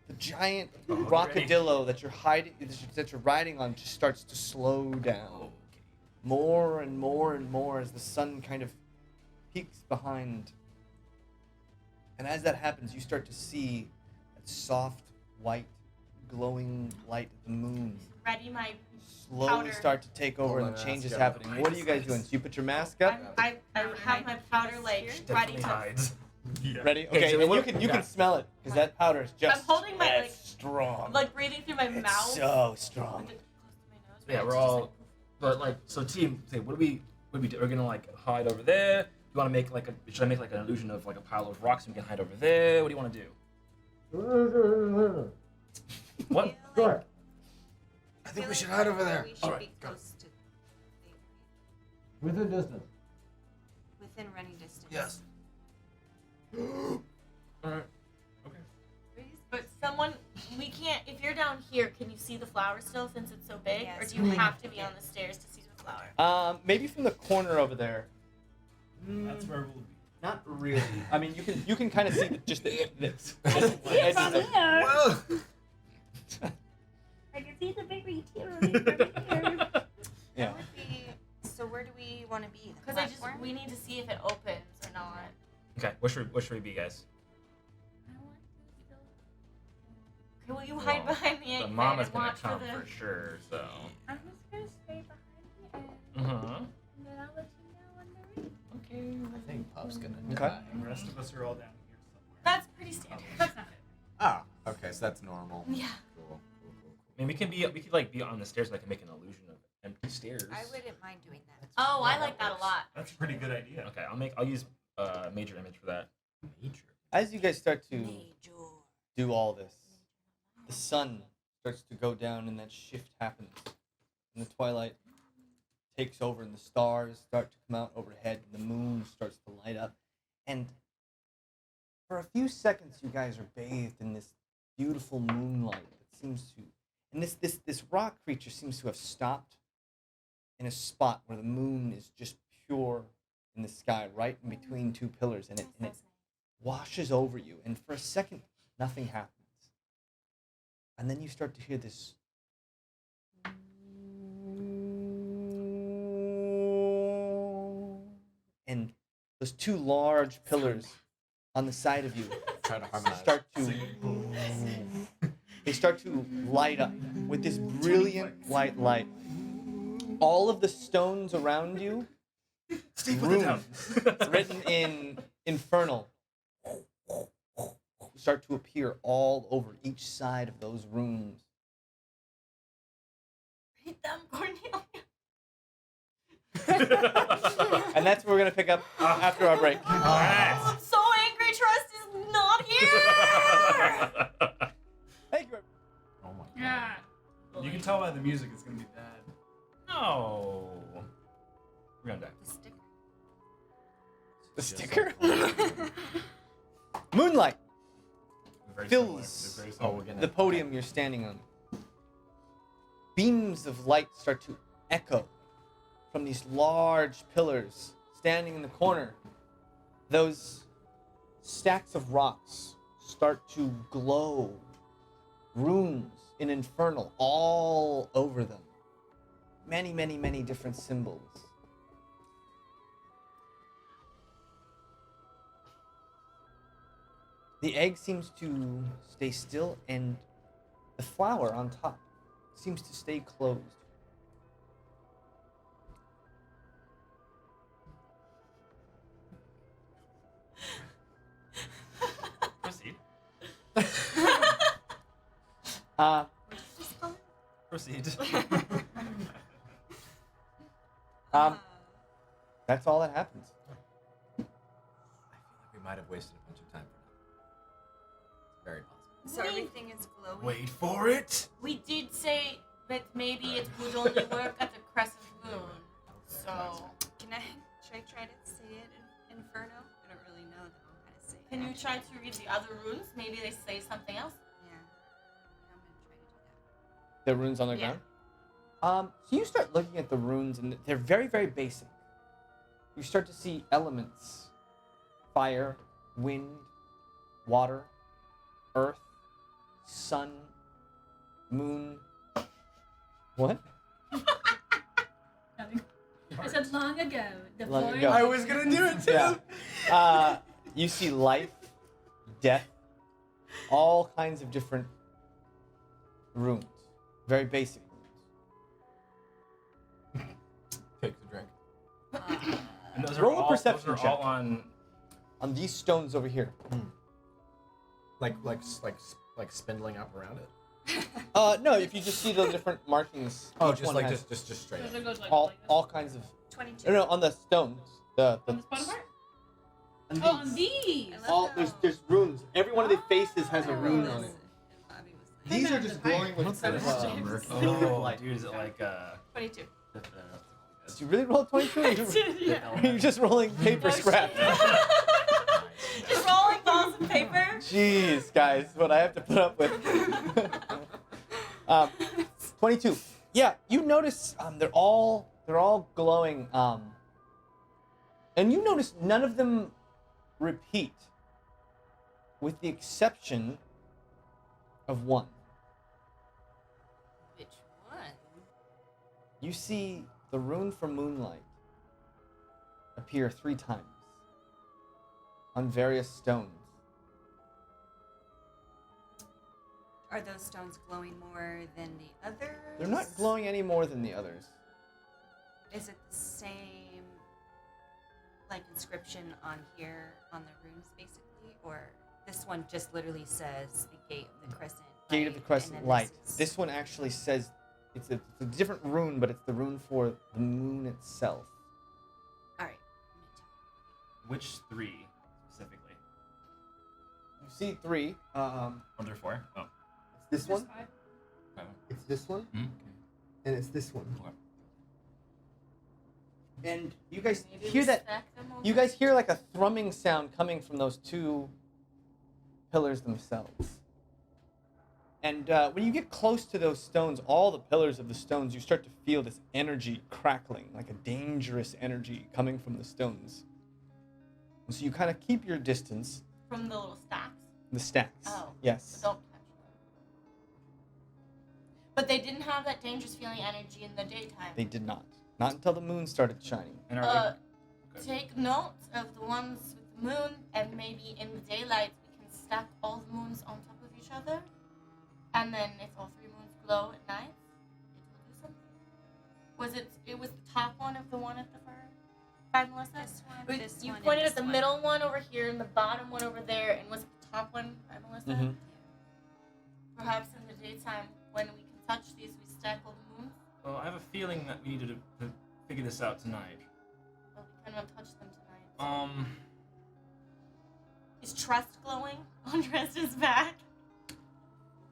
the giant rockadillo that you're riding on just starts to slow down more and more and more as the sun kind of peeks behind. And as that happens, you start to see that soft, white, glowing light of the moon Ready my slowly powder. start to take over, and the change is happening. What are you guys doing? So you put your mask up? I have my powder like ready to. hides. Yeah. Ready? Okay, Okay, so and what- you can smell it, because that powder is just I'm holding my, like, strong. Like breathing through my It's mouth. so strong. Like, close to my nose, Yeah, right? we're all. But like, so team, say, what do we do? We're gonna like hide over there. Do you want to make like a? Should I make like an illusion of like a pile of rocks and we can hide over there? What do you want to do? What? Sure. I think feel we should like hide over there. We should Alright, be go. close to Within distance. within running distance. Yes. Alright. But someone, we can't. If you're down here, can you see the flower still since it's so big, Yes. or do you have to be on the stairs to see the flower? Maybe from the corner over there. That's where we'll be. Not really. I mean, you can kind of see just the edges of. Whoa. I can see the baby tearing from here. Yeah. That would be, so where do we want to be? The Because platform? we need to see if it opens or not. Okay. What should we be, guys? Okay, will you hide Well, behind the egg The then mama's and gonna watch come for the? for sure. So. I'm just gonna stay behind the egg, Uh huh. and then I'll let you know when they're ready. Okay. I think Puff's gonna Okay. die. The rest of us are all down here somewhere. That's pretty standard. That's not it. Oh, okay, so that's normal. Yeah. Cool. I mean, we could like be on the stairs, but I can make an illusion of empty stairs. I wouldn't mind doing that. Oh, I like that a lot. That's a pretty good idea. Okay, I'll use major image for that. Major. As you guys start to Major. do all this, the sun starts to go down, and that shift happens. And the twilight takes over, and the stars start to come out overhead, and the moon starts to light up. And for a few seconds, you guys are bathed in this beautiful moonlight that seems to, and this rock creature seems to have stopped in a spot where the moon is just pure in the sky, right in between two pillars, and it washes over you. And for a second, nothing happens. And then you start to hear this. And those two large pillars on the side of you Try to harmonize. start to light up with this brilliant white light. All of the stones around you, Steve, put it down. written in infernal, start to appear all over each side of those rooms. Read them, Cornelia. And that's where we're going to pick up after our break. Alright. I'm so angry. Trust is not here. Thank you. Oh my god. Yeah. You can tell by the music it's gonna be bad. No. We're gonna die. The The sticker. sticker? Moonlight Very fills similar. Very Oh, similar. we're gonna. the podium you're standing on. Beams of light start to echo from these large pillars standing in the corner. Those stacks of rocks start to glow. Runes in infernal all over them. Many, many, many different symbols. The egg seems to stay still, and the flower on top seems to stay closed. Proceed. Proceed. That's all that happens. I feel like we might have wasted a bunch of time for nothing. It's very possible. So everything is glowing. Wait for it. We did say that maybe it would only work at the crescent moon. So, Should I try to say it in Inferno? I don't really know though how to say it. can you try to read the other runes? Maybe they say something else. Yeah. I'm gonna try to do that. The runes on the Yeah. ground. So you start looking at the runes, and they're very, very basic. You start to see elements: fire, wind, water, earth, sun, moon. What? Nothing. I said long ago. The Long floor. ago. I was gonna do it too. Yeah. You see life, death, all kinds of different runes. Very basic runes. Take the drink. And those Roll a are all. perception Those are all check. on. On these stones over here. Like spindling up around it. No, if you just see the different markings. Oh, each just one like has just straight So up. it goes like, all like this. all kinds of. 22. No, on the stones. The On this bottom part? on Oh, on these. I love all how- there's runes. Every one of the faces has a rune on it. And Bobby was like, These are Hey, just man, glowing with What's sort of, that? murky Oh, light. dude, is it like 22. Did you really roll 22? Or Yeah. are you just rolling paper scrap? Just rolling balls of paper. Jeez, guys, what I have to put up with. 22. Yeah, you notice they're all glowing. And you notice none of them repeat, with the exception of one. Which one? You see the rune for moonlight appear 3 times on various stones. Are those stones glowing more than the others? They're not glowing any more than the others. Is it the same like inscription on here on the runes basically, or this one just literally says the gate of the crescent? Gate of the light, Crescent and then Light. This is, This one actually says it's a different rune, but it's the rune for the moon itself. all right. which 3 specifically? You see 3. Are there 4? Oh. It's this one. There's 5. It's this one, Hmm? and it's this one. Okay. And you guys Maybe hear we that? stack them all You guys hear like a thrumming sound coming from those 2 pillars themselves. And when you get close to those stones, all the pillars of the stones, you start to feel this energy crackling, like a dangerous energy coming from the stones. And so you kind of keep your distance. from the little stacks. The stacks. Oh. Yes. But don't touch them. But they didn't have that dangerous feeling energy in the daytime. They did not. Not until the moon started shining. And are Take note of the ones with the moon, and maybe in the daylight we can stack all the moons on top of each other. And then if all 3 moons glow at night, it will do something. It was the top one of the one at the far side, Melissa? This one, Wait, this you one, and pointed this at the one. middle one over here and the bottom one over there, and was it the top one by Melissa? Mhm. Perhaps in the daytime, when we can touch these, we stack all the moons. Well, I have a feeling that we needed to figure this out tonight. But we cannot touch them tonight. Um, Is Trust glowing on Dresden's back?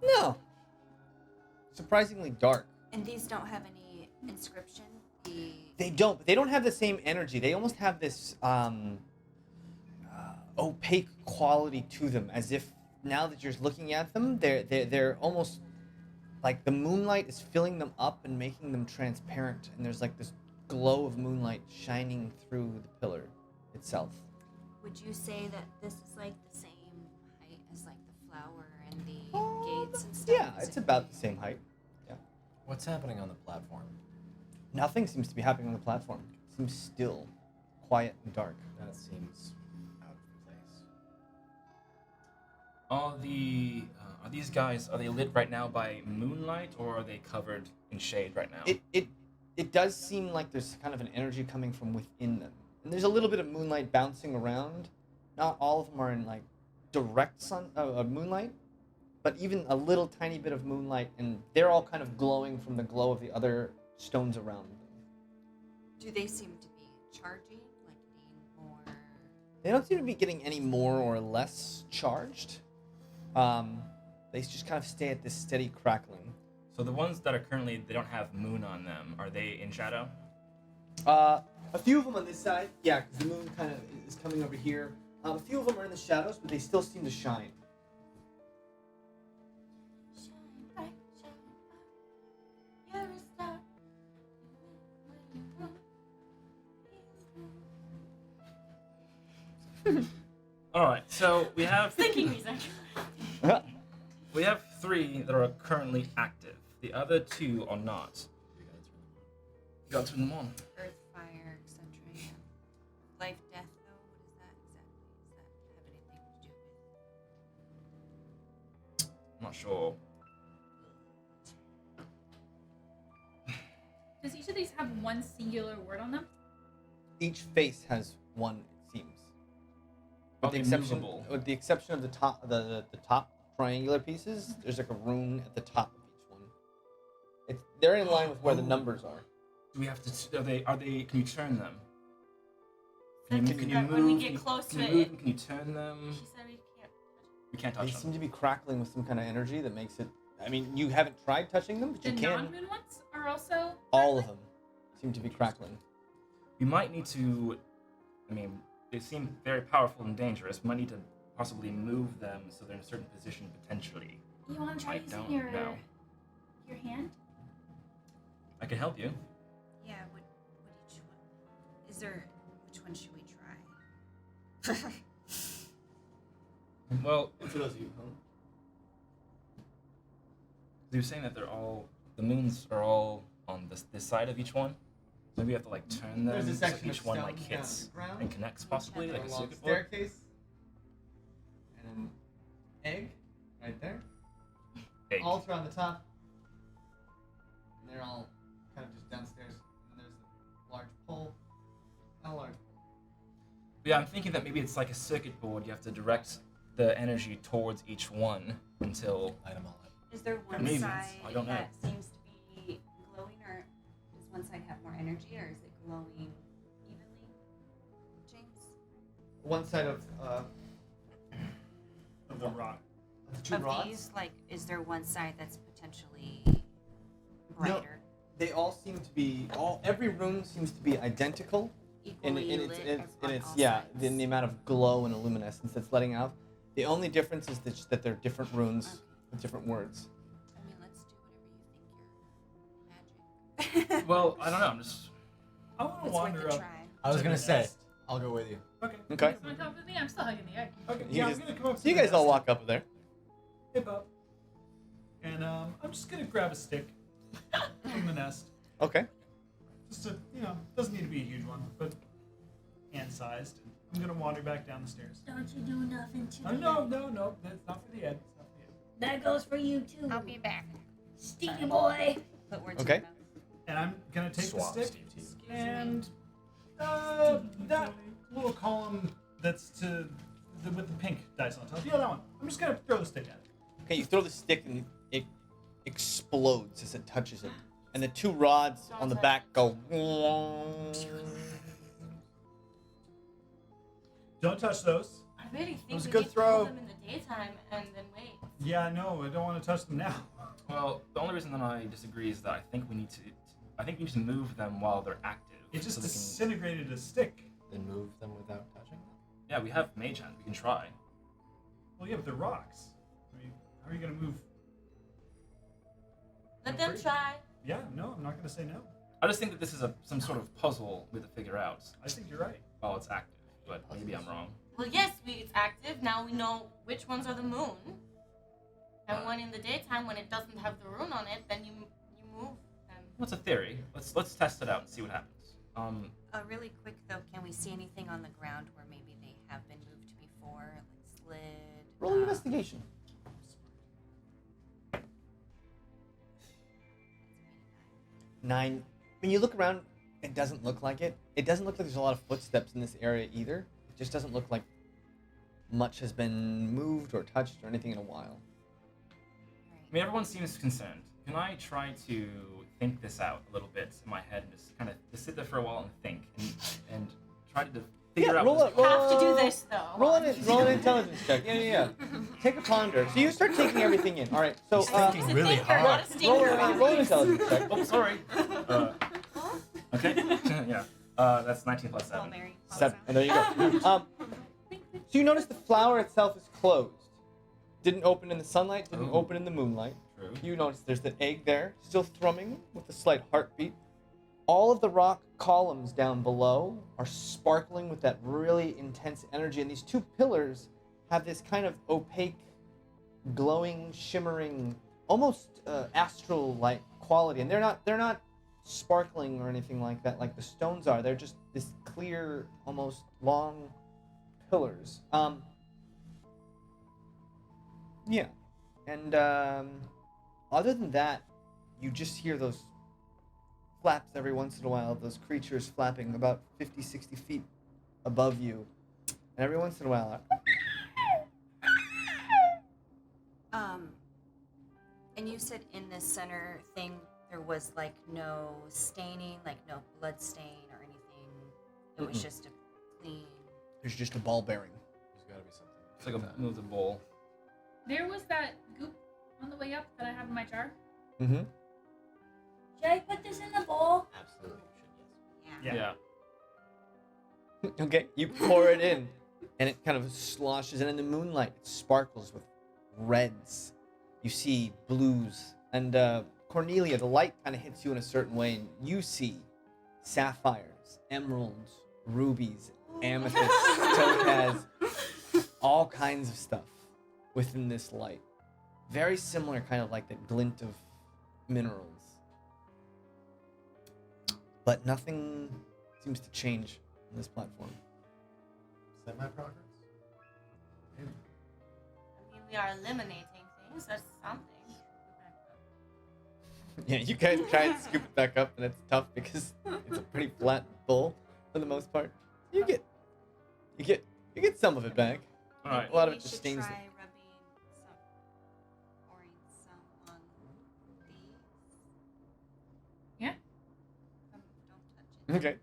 No. Surprisingly dark. And these don't have any inscription. They don't. They don't have the same energy. They almost have this opaque quality to them, as if now that you're looking at them, they're almost like the moonlight is filling them up and making them transparent. And there's like this glow of moonlight shining through the pillar itself. Would you say that this is like the same height as like the flower and the gates and stuff? Yeah, Is it's it- about the same height. What's happening on the platform? Nothing seems to be happening on the platform. It seems still, quiet and dark. That seems out of place. are these guys, are they lit right now by moonlight, or are they covered in shade right now? It does seem like there's kind of an energy coming from within them. And there's a little bit of moonlight bouncing around. Not all of them are in like direct moonlight, but even a little tiny bit of moonlight, and they're all kind of glowing from the glow of the other stones around them. Do they seem to be charging, like being more? They don't seem to be getting any more or less charged. They just kind of stay at this steady crackling. So the ones that are currently, they don't have moon on them, are they in shadow? A few of them on this side, yeah, because the moon kind of is coming over here. A few of them are in the shadows, but they still seem to shine. Shine bright, you're a star. Alright, so we have Thinking music. we have 3 that are currently active. The other 2 are not. You gotta turn them on. Earth, fire, etc. Life, death, though? What is that exactly? Does that have anything to do with? I'm not sure. Does each of these have one singular word on them? Each face has one, it seems. Okay, movable. With the exception of the top triangular pieces, there's like a rune at the top of each one. They're in line with where the numbers are. Do we have to? Are they? Can you turn them? Can Said you that move? when we get close can to you move it, them? Can you turn them? she said we can't. We can't They touch seem them. to be crackling with some kind of energy that makes it. I mean, you haven't tried touching them, but The you can. non-moon ones are also. All of them seem to be crackling. We might need to. I mean, they seem very powerful and dangerous. We might need to possibly move them so they're in a certain position potentially. You want to try I using don't your know. hand? I can help you. Yeah, what each one? Is there, which one should we try? Well, For those of you home. you were saying that the moons are all on this side of each one. So maybe you have to like turn them There's a so section each of one stones like down hits the ground. and connects possibly like a long circuit board. staircase. And an egg right there. Egg. Altar on the top. And they're all kind of just downstairs. And there's a large pole. And a large pole. Yeah, I'm thinking that maybe it's like a circuit board. You have to direct the energy towards each one until Light 'em all up. Is there one Maybe. side I don't know. that seems to be glowing, or does one side have more energy, or is it glowing evenly? James? One side of the rock. the two Of rods. these, like, is there one side that's potentially No. brighter, They all seem to be every room seems to be identical in equally lit in on its all yeah sides? in the amount of glow and luminescence that's letting out. The only difference is that they're different runes with different words. I mean, let's do whatever you think you're magic. well, I don't know. I'm just I want to It's wander worth a up. try. I was to gonna the say, nest. I'll go with you. Okay. Okay. It's on top of me. I'm still hugging the egg. Okay. You Yeah, guys- I'm gonna come up. So you to the guys all nest, walk up there. hip up, and I'm just gonna grab a stick from the nest. Okay. Just to, doesn't need to be a huge one, but hand-sized. I'm gonna wander back down the stairs. Don't you do nothing to Oh, me. no, that's not for the Ed. It's not for the Ed. That goes for you too. I'll be back. Stevie boy. Put words Okay. in your mouth. And I'm gonna take Swap, the stick Steve T. and that little column that's with the pink dice on top. Yeah, that one. I'm just gonna throw the stick at it. Okay, you throw the stick and it explodes as it touches it. And the two rods on the back go. Don't touch those. I really think was a we good need to throw. hold them in the daytime and then wait. Yeah, no, I don't want to touch them now. well. The only reason that I disagree is that I think we need to move them while they're active. It just so they can, disintegrated a stick. Then move them without touching them. yeah, we have mage hand. We can try. Well, yeah, but they're rocks. I mean, how are you gonna move? Let them try. Yeah, no, I'm not gonna say no. I just think that this is some sort of puzzle we have to figure out I think you're right. while it's active. But maybe I'm wrong. Well, yes, it's active. Now we know which ones are the moon. And one in the daytime, when it doesn't have the rune on it, then you move them. What's a theory? Let's test it out and see what happens. Really quick though, can we see anything on the ground where maybe they have been moved before, like slid? Roll an investigation. 9. When you look around, it doesn't look like it. It doesn't look like there's a lot of footsteps in this area either. It just doesn't look like much has been moved or touched or anything in a while. I mean, everyone seems concerned. Can I try to think this out a little bit in my head and just kind of sit there for a while and think and try to figure out roll what's it. going on. Have to do this though. Roll an intelligence check. Yeah. Take a ponder. So you start taking everything in. All right. So He's thinking He's a really thinker, hard. not a stinker. roll an intelligence check. Oh, sorry. Okay. Yeah. That's 19 plus 7. Mary. 7. And there you go. So you notice the flower itself is closed. Didn't open in the sunlight. Didn't Oh. open in the moonlight. True. You notice there's the egg there, still thrumming with a slight heartbeat. All of the rock columns down below are sparkling with that really intense energy, and these two pillars have this kind of opaque, glowing, shimmering, almost astral-like quality. And they're not sparkling or anything like that, like the stones are. They're just this clear, almost long pillars. Yeah, and other than that, you just hear those flaps every once in a while, those creatures flapping about 50, 60 feet above you. And every once in a while, And you said in this center thing there was like no staining, like no blood stain or anything. It was just a clean. there's just a ball bearing. There's got to be something. It's like a moving bowl. There was that goop on the way up that I have in my jar. Mm-hmm. Should I put this in the bowl? Absolutely, you should, yes. Yeah. Yeah. Okay, you pour it in, and it kind of sloshes, and in the moonlight, it sparkles with reds. You see blues, and Cornelia, the light kind of hits you in a certain way, and you see sapphires, emeralds, rubies, amethyst, topaz, all kinds of stuff within this light. Very similar, kind of like that glint of minerals. But nothing seems to change on this platform. Semi-progress? I mean, we are eliminating things. That's something. Yeah, you guys try and scoop it back up, and it's tough because it's a pretty flat bowl for the most part. You get some of it back. All right. A lot of We it just should stains. try pouring some on these. Yeah. Don't touch it. Okay.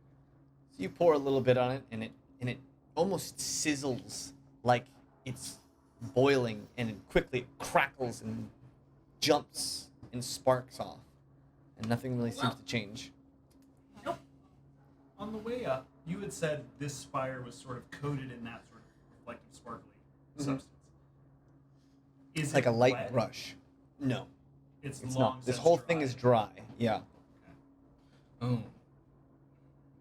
So you pour a little bit on it, and it almost sizzles like it's boiling, and it quickly crackles and jumps and sparks off, and nothing really seems to change. On the way up, you had said this fire was sort of coated in that sort of reflective, sparkly substance. Is It's like it a light wet? brush. No, It's it's long not. This since whole thing dried. is dry. Yeah. Oh.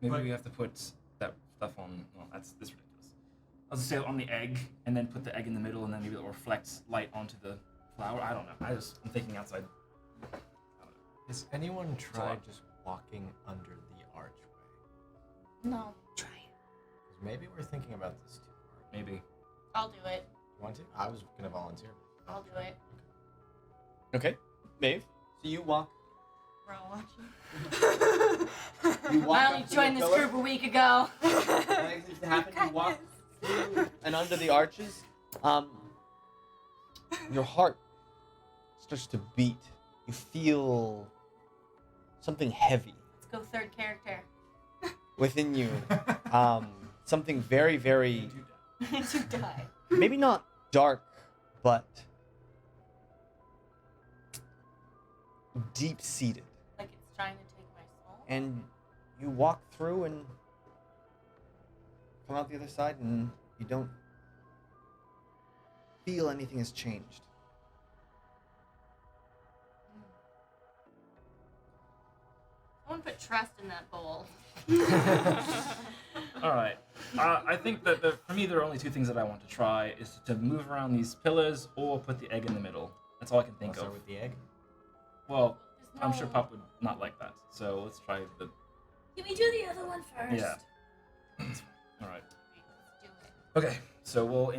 Maybe But- we have to put that stuff on. Well, that's ridiculous. I was gonna say on the egg, and then put the egg in the middle, and then maybe it'll reflect light onto the flower. I don't know. I'm thinking outside. Has anyone lot. tried just walking under the archway? No. Try it. 'Cause maybe we're thinking about this too hard. Maybe. I'll do it. You want to? I was gonna volunteer. I'll do it. Okay. Maeve. So you walk. We're all watching. You walk I up only to the joined this pillar. group a week ago. That used to happen. You walk through and under the arches. Your heart starts to beat. You feel something heavy Let's go third character. within you. Something very, very, to die. maybe not dark, but deep-seated. Like it's trying to take my soul. And you walk through and come out the other side, and you don't feel anything has changed. Someone put trust in that bowl. All right. I think that for me, there are only two things that I want to try: is to move around these pillars or put the egg in the middle. That's all I can think I'll of. start with the egg. Well, There's I'm no- sure Pop would not like that. So let's try the. Can we do the other one first? Yeah. All right. Let's do it. Okay. So we'll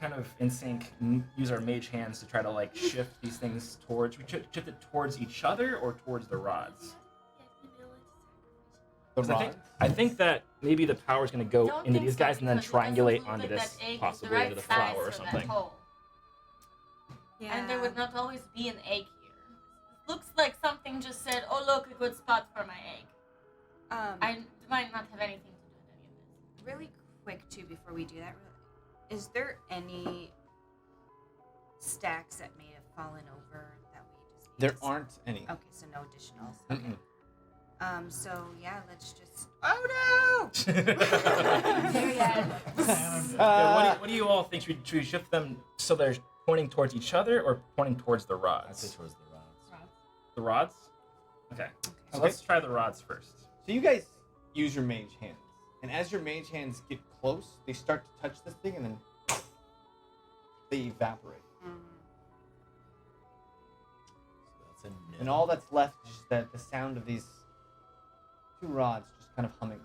kind of in sync use our mage hands to try to like shift these things towards. We shift it towards each other or towards the rods. The 'Cause rod. I think that maybe the power is going to go Don't into think these so, guys and then because it doesn't triangulate look onto like this, that egg is possibly the right into the size flower or for that something. hole. Yeah. And there would not always be an egg here. It looks like something just said, "Oh look, a good spot for my egg." I might not have anything to do with any of this. Really quick too before we do that. Is there any stacks that may have fallen over that we just need There to aren't any. Okay, so no additionals. Mm-mm. So yeah, let's just. Oh no! Yeah, what do you all think? Should we shift them so they're pointing towards each other or pointing towards the I'd rods? say towards the rods. The rods? Okay. So Okay. let's try the rods first. So you guys use your mage hands, and as your mage hands get close, they start to touch this thing, and then they evaporate. So that's a no. And all that's left is just the sound of these two rods just kind of humming.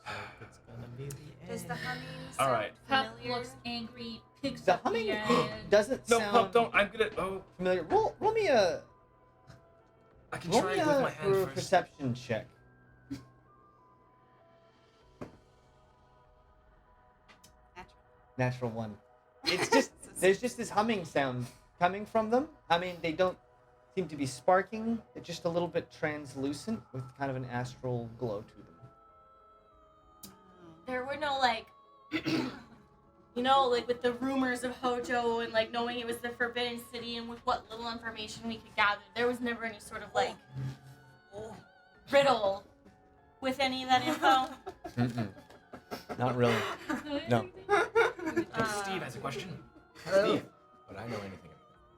So it's gonna be the Does the end. humming All sound right. Pup familiar? looks angry, picks The up humming the edge. doesn't No, sound Pup, don't. I'm gonna. Oh, familiar. Roll me a I can roll try me it with my a hand first. perception check. Natural one. It's just there's just this humming sound coming from them. I mean, they don't seem to be sparking. They're just a little bit translucent with kind of an astral glow to them. There were no like, you know, like with the rumors of Hojo and like knowing it was the Forbidden City and with what little information we could gather, there was never any sort of like riddle with any of that info. Mm-mm. Not really. No. Steve has a question. Steve, But I know anything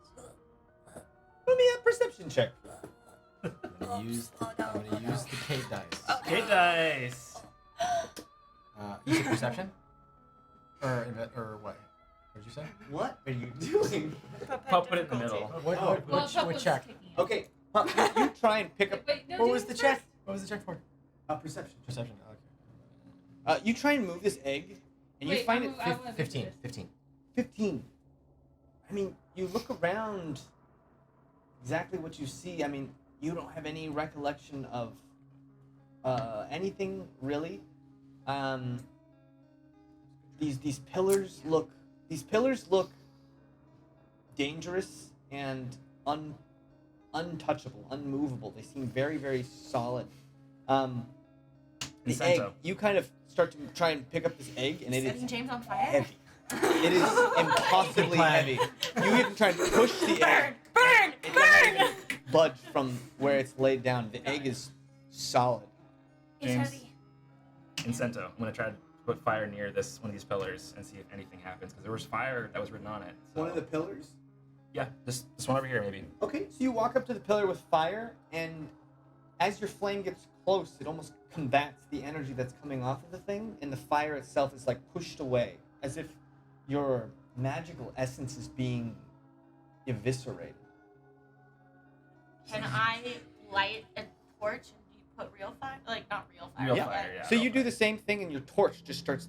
about roll me a perception check. this. I'm gonna use the K dice. Okay, dice. You said perception? Or what? What did you say? What are you doing? Pup, put it in the middle. Well, What Pup was check? kicking it. Okay, Pup, you try and pick up. Wait, no, What do was it the first. check? What was the check for? Perception. Perception. Okay. You try and move this egg, and you Wait, find I it wanna do 15. this. 15. 15. I mean, you look around. Exactly what you see. I mean, you don't have any recollection of anything really. These pillars look dangerous and untouchable, unmovable. They seem very, very solid. The egg, Incento. you kind of start to try and pick up this egg, and it Setting is James on fire. heavy. It is impossibly heavy. You even try to push the egg. Burn! It doesn't budge from where it's laid down. The egg is solid. It's James. heavy. Incento. I'm gonna try to put fire near this one of these pillars and see if anything happens because there was fire that was written on it. So. One of the pillars? Yeah, this one over here maybe. Okay, so you walk up to the pillar with fire, and as your flame gets close, it almost combats the energy that's coming off of the thing, and the fire itself is like pushed away, as if your magical essence is being eviscerated. Can I light a torch and you put real fire? Like, not real fire. Real Yeah. fire, yeah. So you do the same thing, and your torch just starts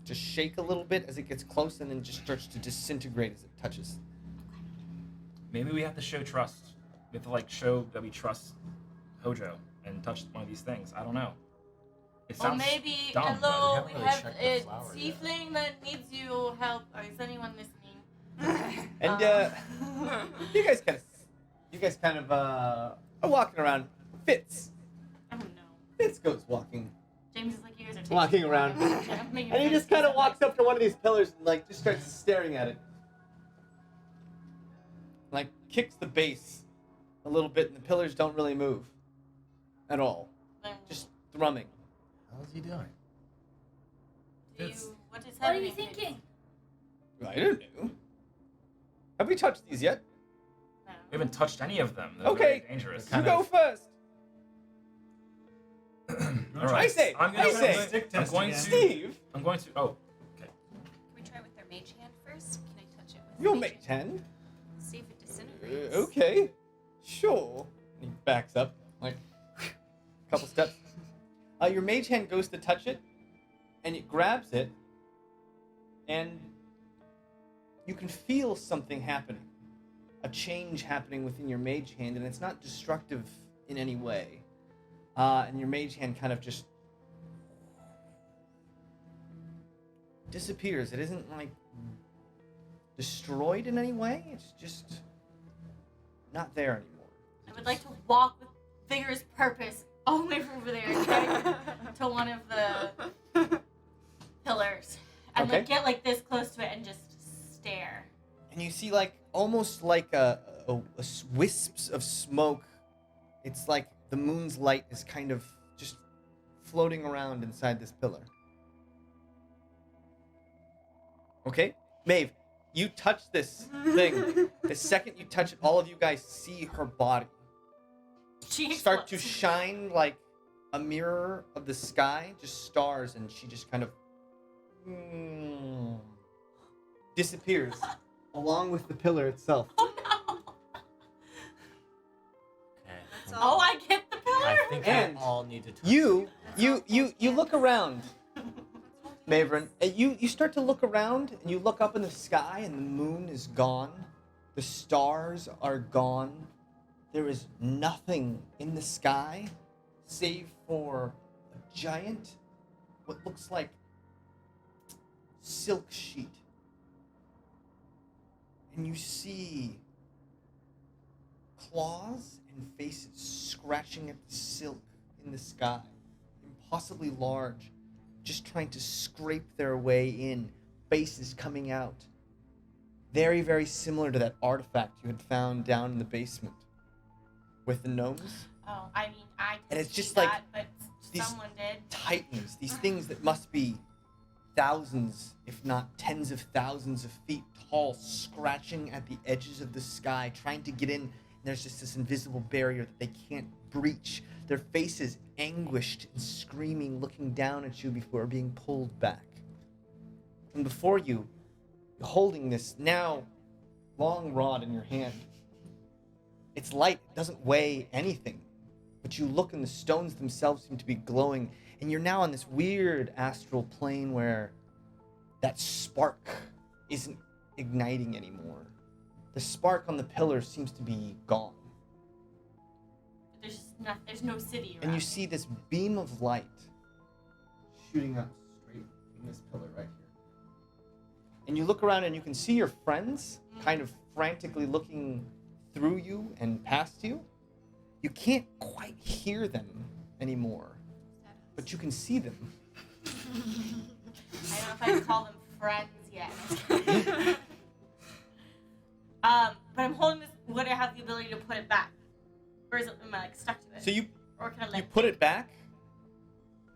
to shake a little bit as it gets close, and then just starts to disintegrate as it touches. Maybe we have to show trust. We have to like show that we trust Hojo and touch one of these things. I don't know. It Or sounds maybe, dumb, but hello, haven't we really have checked the a flower yet. tiefling that needs you help. Or is anyone listening? And you guys kind of are walking around. Fitz I don't know. Fitz goes walking. James is like, you guys are taking Walking around. I'm making And he just kind of walks up to one of these pillars and like just starts staring at it. Like kicks the base a little bit, and the pillars don't really move at all. Just thrumming. How's he doing? Do you, It's- what is What are happening? you thinking? I don't know. Have we touched these yet? No. we haven't touched any of them. They're Okay. very dangerous. You Kind go of- first. All right. I say. I'm going Stick I'm test going again. to. Steve, I'm going to. Oh, Can we try with their mage hand first? Can I touch it with you'll mage make hand? 10. See if it disintegrates. Okay. Sure. And he backs up like a couple steps. Your mage hand goes to touch it, and it grabs it, and you can feel something happening. A change happening within your mage hand, and it's not destructive in any way. And your mage hand kind of just disappears. It isn't like destroyed in any way. It's just not there anymore. I would like to walk with vigorous purpose all the way from over there okay, to one of the see like almost like wisps of smoke. It's like the moon's light is kind of just floating around inside this pillar. Okay, Maeve, you touch this thing. The second you touch it, all of you guys see her body She start to explodes. shine like a mirror of the sky, just stars, and she just kind of disappears along with the pillar itself. Oh no! Okay. That's all. Oh, I get the pillar. I think And we all need to touch You together. look around, Maverin, and you start to look around, and you look up in the sky, and the moon is gone. The stars are gone. There is nothing in the sky save for a giant, what looks like silk sheet. And you see claws and faces scratching at the silk in the sky, impossibly large, just trying to scrape their way in, faces coming out. Very, very similar to that artifact you had found down in the basement with the gnomes. Oh, I mean, I And it's didn't just see like that, but these- someone did. Titans, these things that must be thousands, if not tens of thousands of feet tall, scratching at the edges of the sky, trying to get in. And there's just this invisible barrier that they can't breach. Their faces anguished and screaming, looking down at you before being pulled back. And before you, holding this now long rod in your hand. It's light, it doesn't weigh anything. But you look and the stones themselves seem to be glowing, and you're now on this weird astral plane where that spark isn't igniting anymore. The spark on the pillar seems to be gone. There's no city around. And you see this beam of light shooting up straight from this pillar right here. And you look around and you can see your friends kind of frantically looking through you and past you. You can't quite hear them anymore, but you can see them. I don't know if I can call them friends yet. But I'm holding this. Would I have the ability to put it back, or is it am I like stuck to it? So you Or can I let? put it back,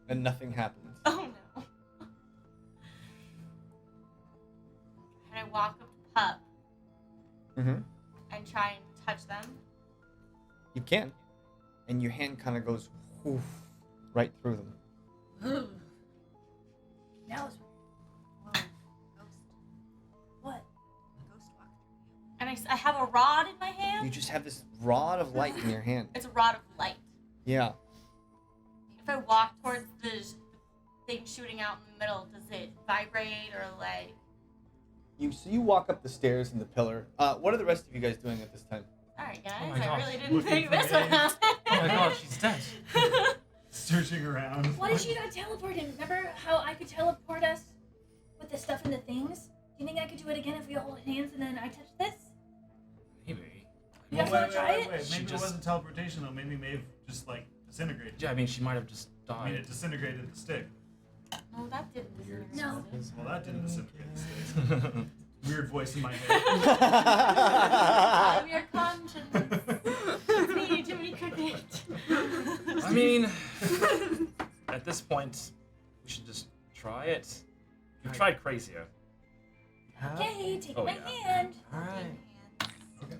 and nothing happens. Oh no. Can I walk up to Pup Mm-hmm. and try and touch them? You can, and your hand kind of goes whoof, right through them. Now it's Ghost. what? Ghost walk through you. And I have a rod in my hand. You just have this rod of light in your hand. It's a rod of light. Yeah. If I walk towards the thing shooting out in the middle, does it vibrate or like? So you walk up the stairs in the pillar. What are the rest of you guys doing at this time? All right, guys. Oh my I gosh, really didn't looking think for this would names. happen. Oh my god, she's dead. Searching around. Why did you not teleport him? Remember how I could teleport us with the stuff and the things? Do you think I could do it again if we hold hands and then I touch this? Maybe. You guys want to try it? Maybe She it just- wasn't teleportation though. Maybe Maeve just like disintegrated. Yeah, I mean, she might have just I mean, died. it disintegrated the stick. No, that didn't. Weird. No. Well, that didn't disintegrate the stick. Weird voice in my head. I'm your conscience. It's me, Jiminy Cricket. I mean, at this point, we should just try it. You've tried crazier. Okay, take Oh, my yeah. hand. Alright.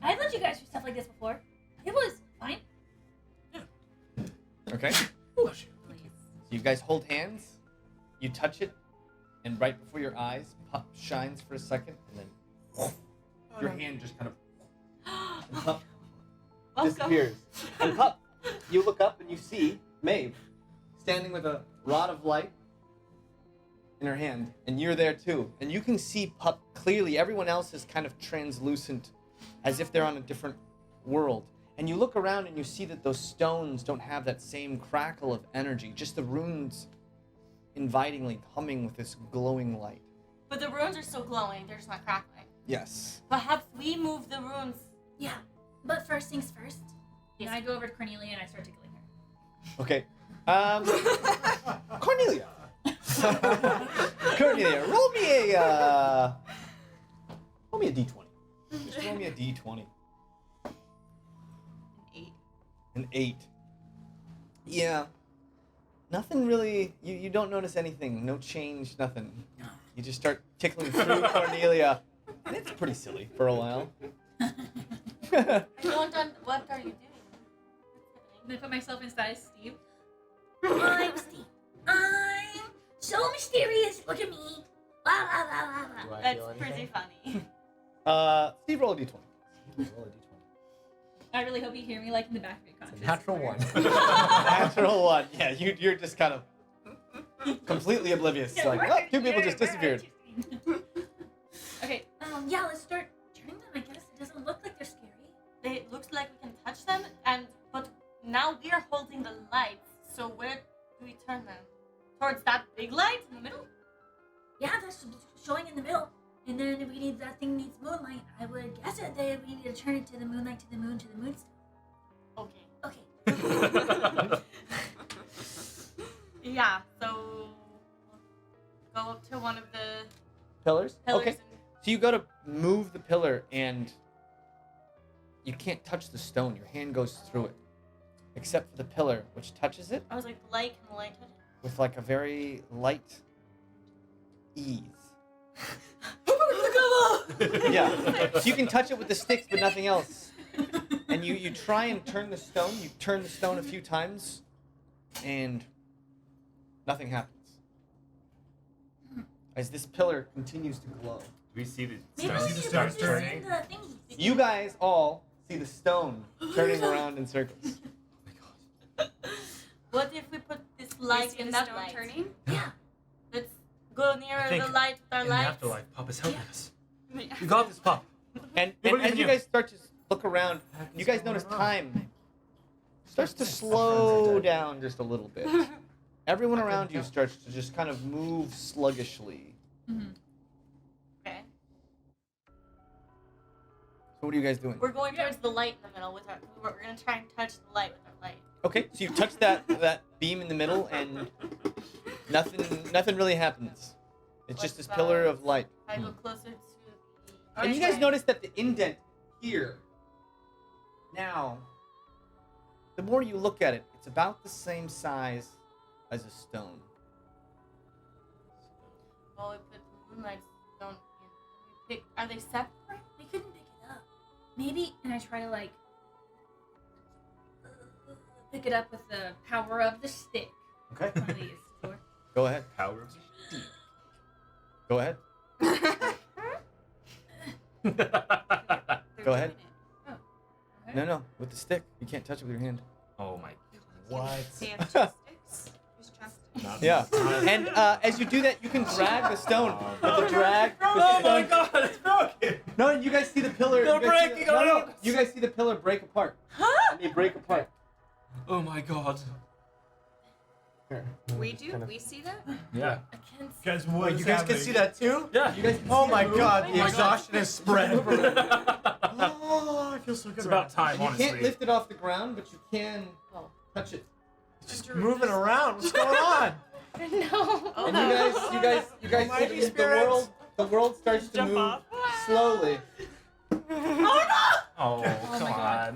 I've let you guys do stuff like this before. It was fine. Okay. Bless you. So you guys hold hands. You touch it, and right before your eyes, Pup shines for a second, and then your hand just kind of and Pup disappears. And Pup, you look up and you see Maeve standing with a rod of light in her hand, and you're there too. And you can see Pup clearly. Everyone else is kind of translucent, as if they're on a different world. And you look around and you see that those stones don't have that same crackle of energy, just the runes invitingly humming with this glowing light. But the runes are still glowing. They're just not crackling. Yes. Perhaps we move the runes. Yeah, but first things first. And I go over to Cornelia and I start tickling her. Okay. Cornelia. Cornelia, roll me a d20. Just roll me a d20. An 8. An 8. Yeah. Nothing really. You don't notice anything. No change. Nothing. You just start tickling through Cornelia, and it's pretty silly for a while. What are you doing? I'm gonna put myself inside Steve. I'm Steve. I'm so mysterious. Look at me. Blah, blah, blah, blah, Do blah. I That's feel pretty anything? funny. Steve, roll a d20. Roll a d20. I really hope you hear me like in the back of your conscious. Natural one. Natural 1. Yeah, you're just kind of completely oblivious. Yeah, Like, where- oh, 2 people where- just where disappeared. are you? Okay. Yeah, let's start turning them. I guess it doesn't look like they're scary. It looks like we can touch them, but now we are holding the lights. So where do we turn them? Towards that big light in the middle? Yeah, that's showing in the middle. And then if we need that thing needs moonlight, I would guess it that we need to turn it to the moonlight, to the moon, to the moon. Okay. Okay. Yeah. So go up to one of the Pillars? pillars. Okay. So you go to move the pillar, and you can't touch the stone. Your hand goes through it. Except for the pillar, which touches it I was like, the light, can the light touch it? with like a very light ease. Yeah. So you can touch it with the sticks, but nothing else. And you try and turn the stone. You turn the stone a few times, and nothing happens. As this pillar continues to glow. Do we see the Maybe stone we the should start just turning? see the thingies. You guys all see the stone turning around in circles. What if we put this You light see in the that stone light? turning? Yeah. Let's go nearer think the light with our In the lights. afterlife, Pop is helping Yeah. us. You got this, Pop. And We believe as in you you. guys start to look around, you guys notice time starts to slow down just a little bit. Everyone around you starts to just kind of move sluggishly. Mm-hmm. Okay. So what are you guys doing? We're going towards the light in the middle with our. We're gonna try and touch the light with our light. Okay, so you touch that beam in the middle, and nothing really happens. It's just this pillar of light. I go closer to the. And you guys notice that the indent here, now, the more you look at it, it's about the same size as a stone. Well, we put the moonlight stone in. We pick. Are they separate? We couldn't pick it up. Maybe, And I try to like pick it up with the power of the stick. Okay. One of these. Or- Go ahead. Power of Go ahead. They're Go ahead. doing it. No, with the stick. You can't touch it with your hand. Oh my What? They have chopsticks. There's chopsticks. Not Yeah. me. And as you do that, you can drag the stone. But the drag. Oh my god, it's broken! No, you guys see the pillar. They're you guys see breaking the, no, no, apart. you guys see the pillar break apart. Huh? And they break apart. Oh my god. We do? We see that? Yeah. I can't see. Guys, what Wait, is you guys can happening? see that too? Yeah. You guys can Oh see my it move. god, Oh the my exhaustion has spread. It's Oh, I feel so good. about time, You honestly. can't lift it off the ground, but you can Oh. touch it. It's just moving around. What's going on? No. And you guys Almighty see spirits. the world starts to Jump move off. slowly. Oh, come my God.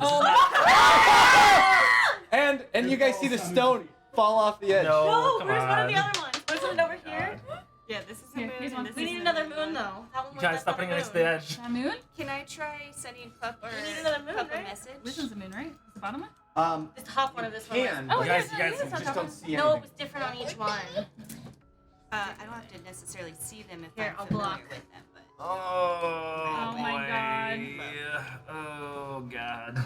on. And you guys see the stone fall off the edge. No, No, come where's on. one of the other ones? Where's one over here? Yeah, this is a Here, moon. here's and one. this We is need another another moon though. That one You guys, stop putting it next to the edge. That moon? Can I try sending Pup or We need another moon, Pup a right? message? This one's the moon, right? It's the bottom one? It's half one of this one. Can, Oh, but yeah, you guys you just don't see No, it anything. was different on each one. I don't have to necessarily see them if Here, I'm I'll familiar block. with them, but Oh, my boy. Oh god.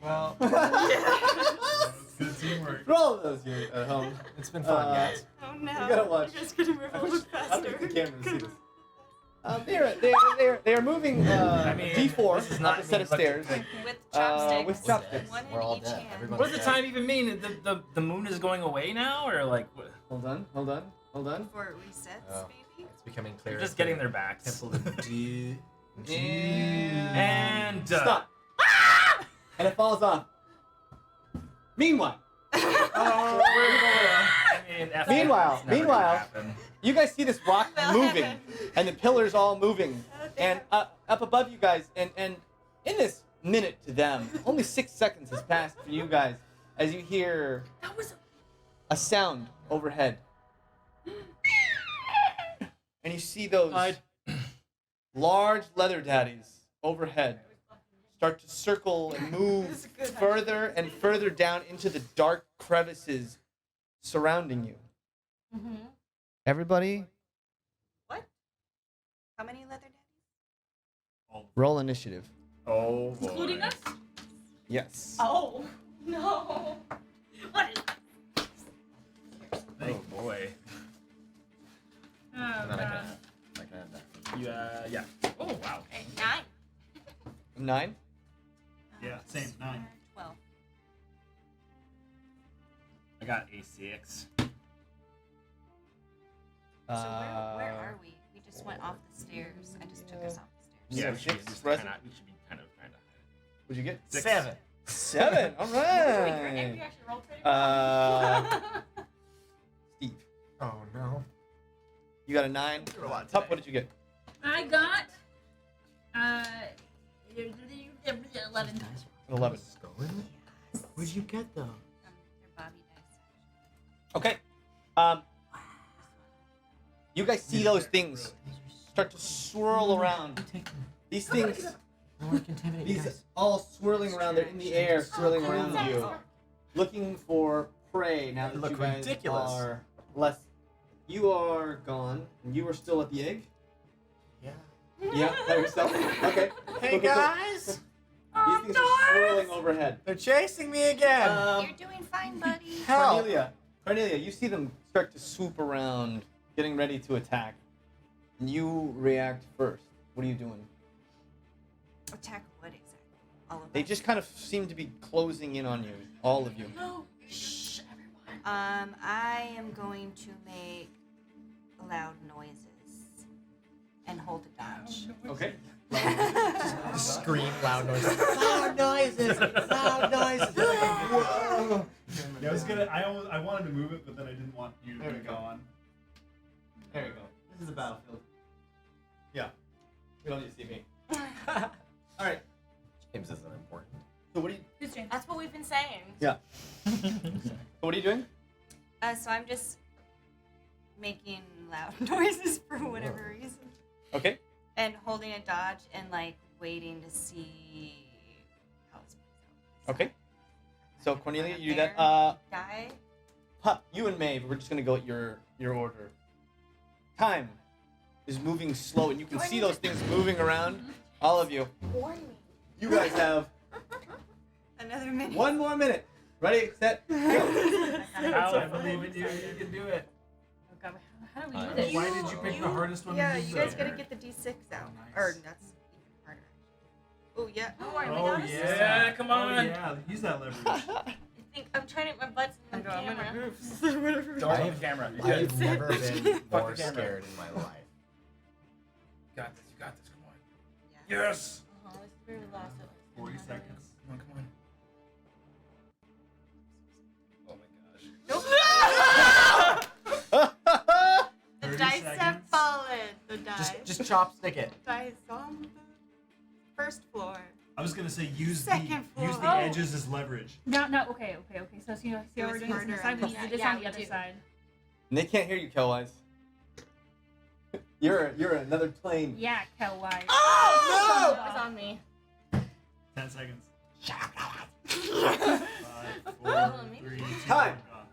Well, It's good teamwork. For all of those you at home, it's been fun, guys. Oh no. You gotta watch. You guys could move I a wish little I don't faster. think the camera see this. They are moving I mean, D4 this is up not a set me of looking- stairs. with chopsticks. With chopsticks. One We're all in each dead. hand. Everybody's What does the dead. time even mean? The moon is going away now, or like what? Hold on. Before it resets, Oh. maybe? It's becoming clear. They're just getting their backs. Temple of D. And Stop. And it falls off. Meanwhile, Meanwhile, you guys see this rock moving, and the pillars all moving, And up above you guys, and in this minute to them, only 6 seconds has passed for you guys as you hear That was a sound overhead. And you see those large leather daddies overhead start to circle and move further and further down into the dark crevices surrounding you. Mm-hmm. Everybody, What? How many leather daddies? roll initiative. Oh boy. Including us? Yes. Oh no! What is? Oh boy. Oh, And then I God. can have that. Yeah. Oh wow. Okay, 9. 9. Yeah, same 9. 12. I got a 6. So where are we? We just went off the stairs. I just took us off the stairs. Yeah, So we should, six just present? we should be kind of What'd you get? 7. 7. All Wait, we right. actually rolled pretty well. Steve, Oh no. you got a 9. Threw a lot Tup, today. what did you get? I got 11. An 11. Going? What'd you get though? They're Bobby dice. Okay. You guys see those things start to swirl around. These things, I want to contaminate you these guys. all swirling around. They're in the air, swirling around you, looking for prey. Now They that look you guys ridiculous. are less, you are gone, and you are still at the egg. Yeah. Yeah, by yourself. Okay. Hey Cool, cool, cool. guys! These things are swirling overhead. They're chasing me again! You're doing fine, buddy. Help! Cornelia, you see them start to swoop around, getting ready to attack. And you react first. What are you doing? Attack what exactly? All of They us? just kind of seem to be closing in on you, all of you. No. Shh, everyone. I am going to make loud noises and hold a dodge. Okay. Scream loud noises. Loud noises! Loud noises! Whoa. Yeah, I wanted to move it, but then I didn't want you to go on. There you go. This is a battlefield. Yeah. We don't need to see me. All right. James isn't important. So what are you? Who's James? That's what we've been saying. Yeah. So what are you doing? So I'm just making loud noises for whatever reason. Okay. And holding a dodge and like waiting to see how this plays out. Okay. So Cornelia, you do There. that. Die. Pup, you and Maeve, we're just gonna go at your order. Time is moving slow, and you can see those things moving around. All of you. Warn me. You guys have Another minute. 1 more minute. Ready, set, go. How I believe in you. You can do it. Oh, God. How do we do this? Why did you pick the hardest one? Yeah, to you use guys there? gotta get the D6 out. Nice. Or that's even harder. Oh yeah. Oh, are we Oh not yeah. Yeah, come on. Oh, yeah, use that leverage. I think I'm trying to get my butts in the camera. Don't look at the camera. You're good. I've never been more the camera. scared in my life. You got this. You got this. Come on. Yes. Uh-huh, this is very last. 40 seconds. Come on. Oh my gosh. The 30 dice have seconds. fallen. The dice. Just chopstick it. Dice on the first floor. I was gonna say use Second use floor. the edges as leverage. No, okay. So see how we're doing this on this harder side? on We this just did this side. on the Yeah, other we do. side. And they can't hear you, Kelwise. You're another plane. Yeah, Kelwise. Oh! No! It was on me. 10 seconds. Hold 5, 4, on, maybe. 3, 2, Time. gone.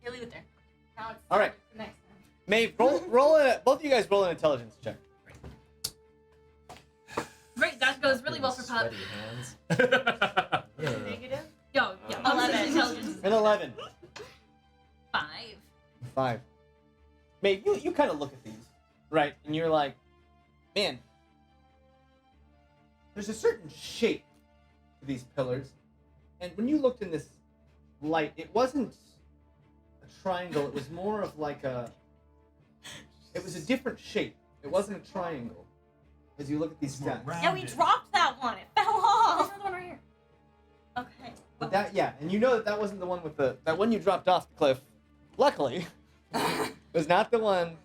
You leave it there. Now it's All right. the next time. Maeve, roll it. Both of you guys roll an intelligence check. Great, that goes really well for Pup. Sweaty hands. Uh, Negative? Yo, yeah, 11. intelligence. An 11. 5. 5. Maeve, you kind of look at these, right? And you're like, man, there's a certain shape to these pillars. And when you looked in this light, it wasn't a triangle. It was more of like it was a different shape. It wasn't a triangle. As you look at these It's more stats. Yeah, we rounded. dropped that one. It fell There's off. another one right here. Okay. But that, yeah, and you know that wasn't the one with that one you dropped off the cliff. Luckily, was not the one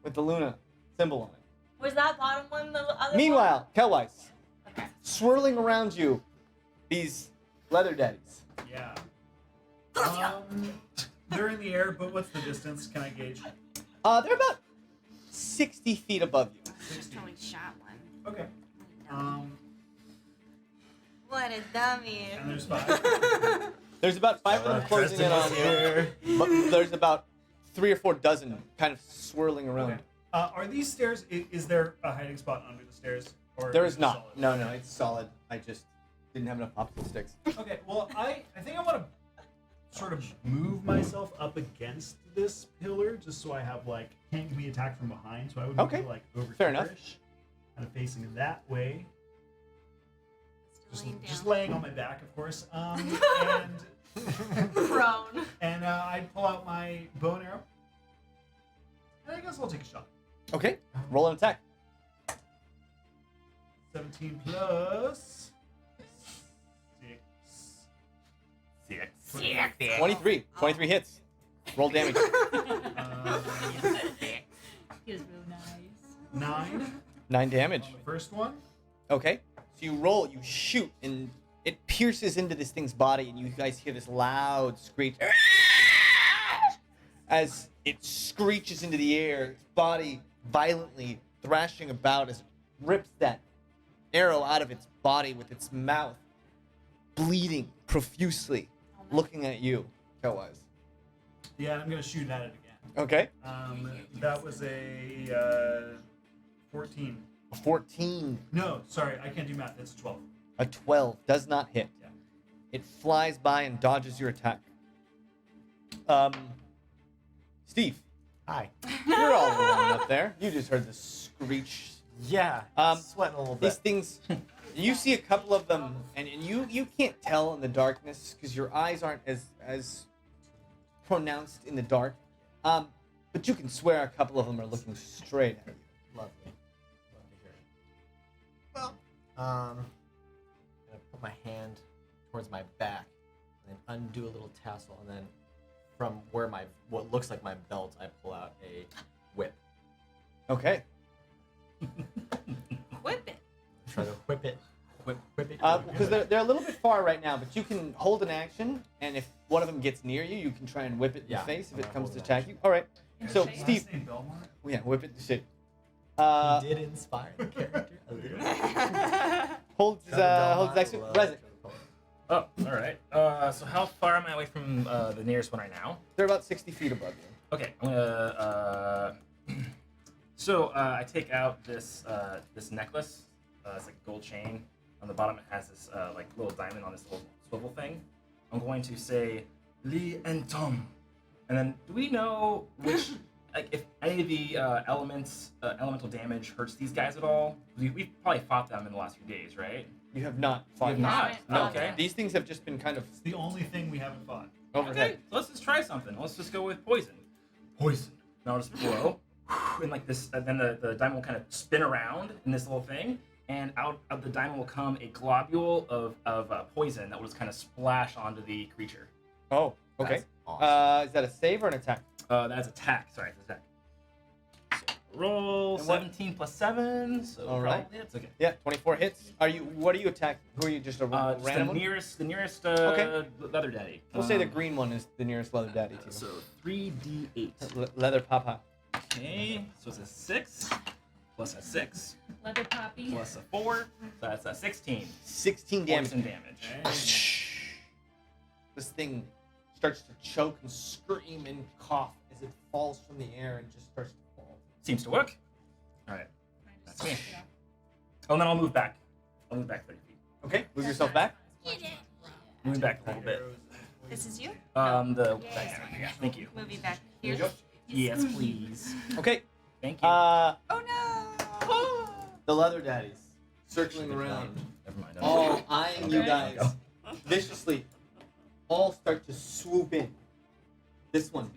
with the Luna symbol on it. Was that bottom one the other Meanwhile, Kelwise, one? Okay. swirling around you, these leather daddies. Yeah. They're in the air, but what's the distance? Can I gauge? They're about 60 feet above you. Just totally shot one. Okay. What a dummy. And there's 5. There's about 5 of them closing in on you, but there's about 3 or 4 dozen kind of swirling around. Okay. Are these stairs? Is there a hiding spot under the stairs? Or There is is it not. solid? No, it's solid. I just didn't have enough popsicle sticks. Okay. Well, I think I want to sort of move myself up against this pillar, just so I have like can't be attacked from behind. So I would move Okay. to, like over Fair enough. here-ish, kind of facing that way. Still laying Just down. laying on my back, of course. And Prone. I'd pull out my bow and arrow. And I guess I'll take a shot. Okay, roll an attack. 17 plus 6. 23. 23 hits. Roll damage. He was real nice. 9 9 damage. on the first one. Okay. So you roll, you shoot, and it pierces into this thing's body, and you guys hear this loud screech as it screeches into the air, its body violently thrashing about as it rips that arrow out of its body with its mouth bleeding profusely, looking at you, Kelwise. Yeah, I'm gonna shoot at it again. Okay. That was a 14. 14. No, sorry, I can't do math. It's a 12. A 12 does not hit. Yeah. It flies by and dodges your attack. Steve, Hi. you're all alone up there. You just heard the screech. Yeah. Um, Sweating a little These bit. things, you see a couple of them, and you can't tell in the darkness because your eyes aren't as pronounced in the dark. But you can swear a couple of them are looking straight at you. Lovely. Love to hear it. Well, I'm gonna put my hand towards my back and then undo a little tassel, and then from where what looks like my belt, I pull out a whip. Okay. Whip it. Try to whip it. Whip it. Because they're a little bit far right now, but you can hold an action, and if one of them gets near you, you can try and whip it in Yeah, the face if I'm it gonna comes hold to an attack action. you. All right. So Okay. Steve, Last name Belmont? yeah, whip it to shit. He did inspire the character a little. Holds his action. Resin. Oh, all right. So how far am I away from the nearest one right now? They're about 60 feet above you. Okay, I'm gonna. So I take out this this necklace. It's like a gold chain. On the bottom, it has this like little diamond on this little swivel thing. I'm going to say Li and Tom, and then do we know which like if any of the elemental damage hurts these guys at all? We've probably fought them in the last few days, right? You have not fought You have them. not? No. Okay. These things have just been kind of It's the only thing we haven't fought. overhead. Okay, let's just try something. Let's just go with poison. Poison. Now I'll just blow, and like this, and then the diamond will kind of spin around in this little thing, and out of the diamond will come a globule of poison that will just kind of splash onto the creature. Oh, okay. That's awesome. Is that a save or an attack? That's attack. Sorry, it's attack. So roll And what- 17 plus 7. So All right. probably hits. Okay. Yeah, 24 hits. What are you attacking? Who are you, just a Just random the one? nearest Okay. leather daddy. We'll say the green one is the nearest leather daddy to you. So 3d8. Leather papa. Okay, so it's a 6 plus a 6 Leather poppy. plus a 4. So that's a 16. 16 damage. Poison damage. This thing starts to choke and scream and cough as it falls from the air and just starts to fall. Seems to work. All right. That's me. Oh, and then I'll move back. I'll move back 30 feet. Okay, move yourself back. Move back a little bit. This is you? Yeah. Thank you. Moving back Here here. you go. Yes, please. Okay, Thank you. Oh no! the leather daddies circling around, Never mind. all eyeing you Okay. guys viciously, all start to swoop in. This one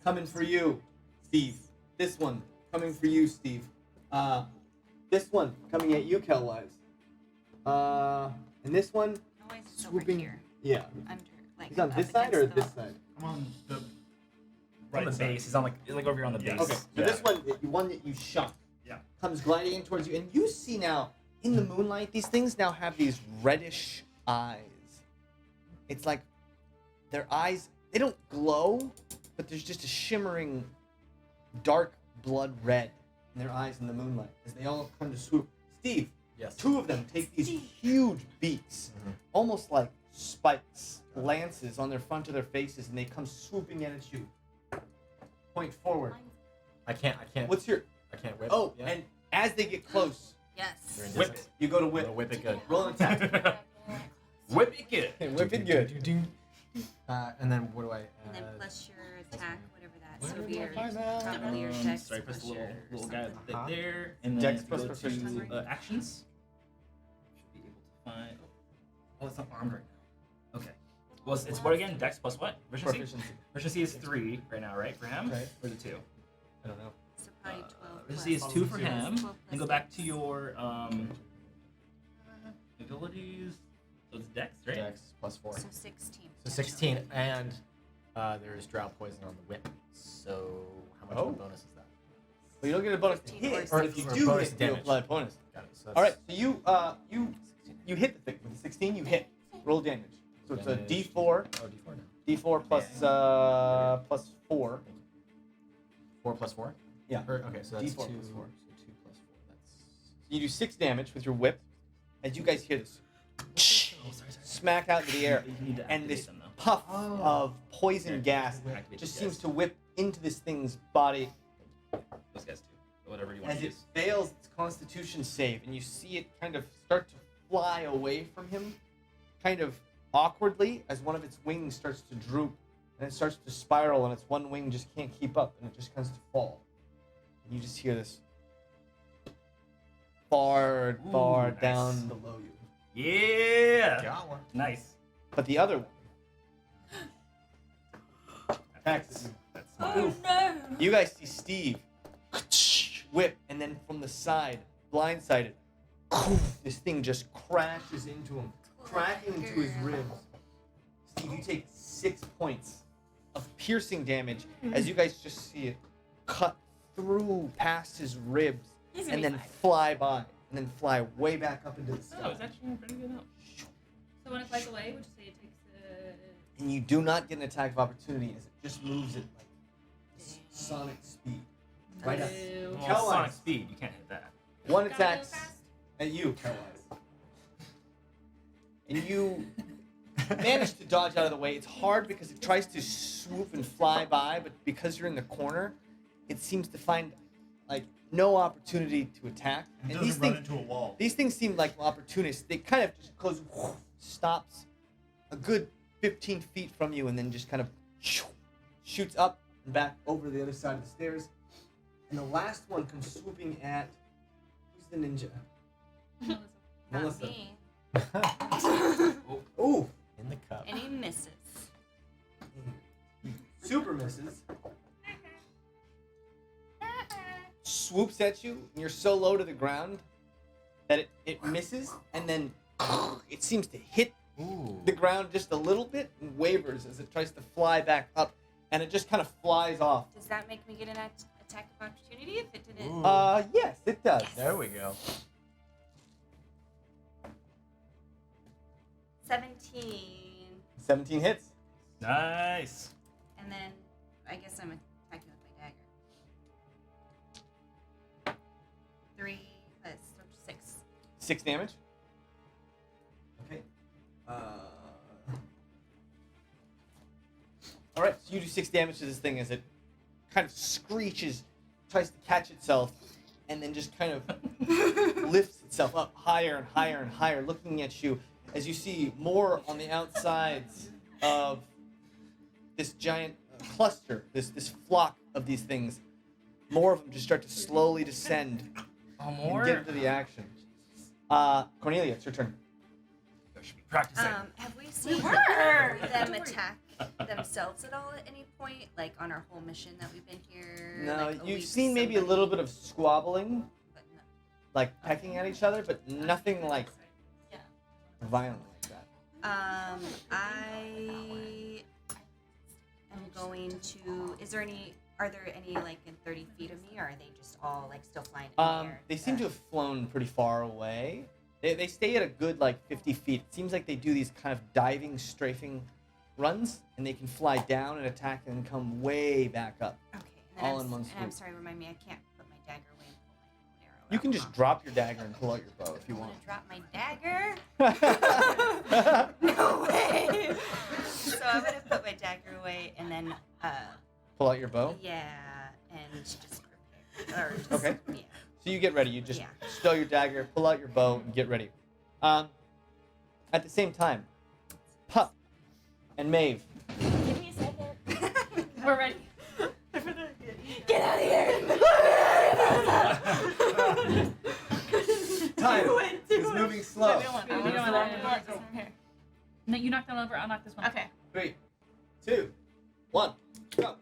coming for you, Steve. This one coming for you, Steve. This one coming at you, Kelwise. And this one Always swooping. over here. Yeah. Under, like He's on up this side or against the this wall. side? I'm on the on the side. base. He's on like over here on the Yeah. base. Okay, so Yeah. this one that you shot Yeah. comes gliding in towards you, and you see now in the moonlight these things now have these reddish eyes. It's like their eyes, they don't glow, but there's just a shimmering dark blood red in their eyes in the moonlight as they all come to swoop. Steve, Yes. two of them take these huge beaks, almost like spikes, lances on their front of their faces, and they come swooping in at you. Point forward. I can't. What's your... I can't whip. Oh, yeah. and as they get close, They're Yes. in Whip distance. you go to I'm whip. gonna whip it good. Roll an attack. Whip it good. Whip it good. And then what do I? And then plus your attack, whatever that. Where So did be I your find that? probably your dex Sorry, press the plus little your guy something. Uh-huh. there, and then Dex if you plus go proficiency. to actions, should be able to find. Oh, it's not armed right now. Okay. Well, it's what again? Dex plus what? Proficiency. Proficiency is 3 right now, right, for him? Okay. Or is it 2? I don't know. So probably 12 Proficiency is plus. 2 for him. 12 And go back to your abilities. So it's Dex, right? Dex plus 4. So 16. So 16, and there's drought poison on the whip. So how much of Oh. a bonus is that? Well, you don't get a bonus to 15 hit, or or if you 16. do Bonus hit, you damage. apply a bonus. Got it. So All right, so you hit the thing with the 16. You hit. Roll damage. So it's a Damage. D4. Oh, D4 now. D4 plus plus 4. 4 plus 4. Yeah. Okay, so that's D4 2. plus 4. So 2 plus 4. That's. You do 6 damage with your whip, as you guys hear this smack out into the air, You need to and activate this them, though. puff of poison Here, gas activate just the seems gas. to whip into this thing's body Those guys too. Whatever you want as to it use. fails its Constitution save, and you see it kind of start to fly away from him, kind of awkwardly, as one of its wings starts to droop, and it starts to spiral, and its one wing just can't keep up, and it just comes to fall. And you just hear this far Ooh, down nice. below you. Yeah. Got one. Nice. But the other one attacks. That's Oh no! You guys see Steve whip, and then from the side, blindsided, this thing just crashes into him, cracking into his ribs. Steve, you take 6 points of piercing damage as you guys just see it cut through past his ribs He's gonna and be then fine. fly by, and then fly way back up into the Oh, sky. it's actually pretty good help. So when it flies away, would you say it takes And you do not get an attack of opportunity as it just moves at like sonic speed. Right up. Well, Cal sonic eyes. speed. You can't hit that. One Gotta go attacks fast? at you, Cal-Eyes. And you manage to dodge out of the way. It's hard because it tries to swoop and fly by, but because you're in the corner, it seems to find like no opportunity to attack. It And doesn't run into a wall. these things seem like opportunists. They kind of just goes, stops a good 15 feet from you, and then just kind of shoots up and back over the other side of the stairs. And the last one comes swooping at, who's the ninja? Melissa? Not Melissa. me. Ooh, In the cup. And he misses. super misses. Swoops at you, and you're so low to the ground that it misses, and then it seems to hit Ooh. the ground just a little bit and wavers as it tries to fly back up, and it just kind of flies off. Does that make me get an attack of opportunity if it didn't? Ooh. Yes, it does. There we go. 17. 17 hits. Nice. And then I guess I'm attacking with my dagger. 3 plus 6. 6 damage. Okay. All right, so you do 6 damage to this thing as it kind of screeches, tries to catch itself, and then just kind of lifts itself up higher and higher and higher, looking at you as you see more on the outsides of this giant cluster, this flock of these things. More of them just start to slowly descend Oh, and more. get into the action. Cornelia, it's your turn. I should be practicing. Have we seen were. them attack themselves at all at any point? Like on our whole mission that we've been here? No, like, you've week seen maybe a somebody- little bit of squabbling, but no. like pecking at each other, but nothing like violent like that. I am going to? Are there any like in 30 feet of me, or are they just all like still flying in the air? They seem to have flown pretty far away. They stay at a good like 50 feet. It seems like they do these kind of diving, strafing runs, and they can fly down and attack and come way back up. Okay. all in one And I'm swoop. sorry, remind me, I can't put my dagger away and pull my own arrow You out, can just huh? drop your dagger and pull out your bow if you I'm want. gonna drop my dagger. No way. So I'm gonna put my dagger away and then, Pull out your bow? yeah, and just prepare. Or just, Okay. Yeah. So you get ready. You just Yeah. stow your dagger, pull out your bow, and get ready. At the same time, Pup and Maeve. Give me a second. We're ready. Get out of here! Time Do it, is moving slow. No, you knock that over. I'll knock this one. Okay. 3, 2, 1, go.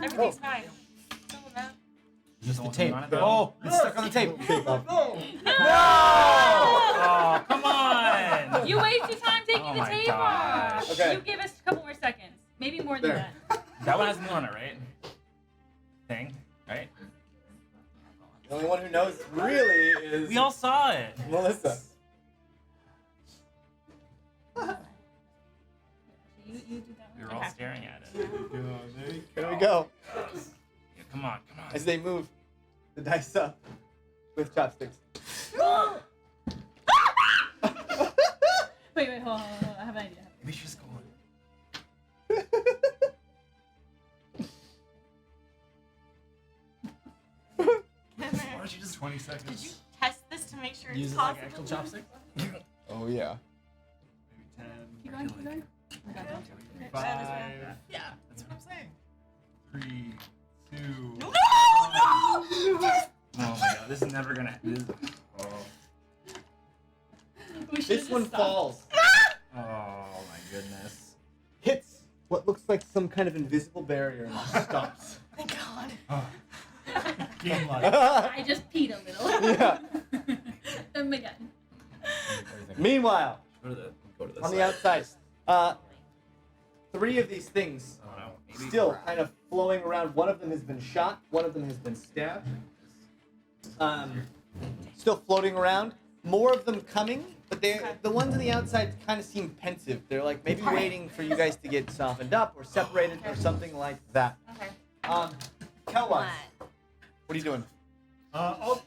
Everything's fine. Cool, man. Use the Don't tape. hang on it, though. Oh, it's stuck on the tape. Okay, Bob. Oh, come on! You wasted time taking Oh the my tape gosh. off. Okay. You give us a couple more seconds. Maybe more than There. that. That one has more on it, right? Thing, right? The only one who knows really is We all saw it. Melissa. You do that We one. were all Okay. staring at it. Here we go. Yeah, come on, come on. As they move the dice up with chopsticks. Wait, hold on. I have an idea. Maybe she's going. Why don't you just 20 seconds. Did you test this to make sure Use it's it like possible? actual chopstick. Oh yeah. Maybe 10. Keep going, keep going. 5. Yeah, that's what I'm saying. 3, 2. No! Oh my god, this is never gonna. Oh We should've This just one stopped. falls. my goodness. Hits what looks like some kind of invisible barrier and stops. Thank God. Game life. I just peed a little. Yeah. Oh my god. Meanwhile, Go to the on the outside, 3 of these things Oh no. Maybe. still kind of flowing around. One of them has been shot. One of them has been stabbed. Still floating around. More of them coming, but the ones on the outside kind of seem pensive. They're like maybe waiting for you guys to get softened up or separated or something like that. Okay. Kelwise, what are you doing? I'll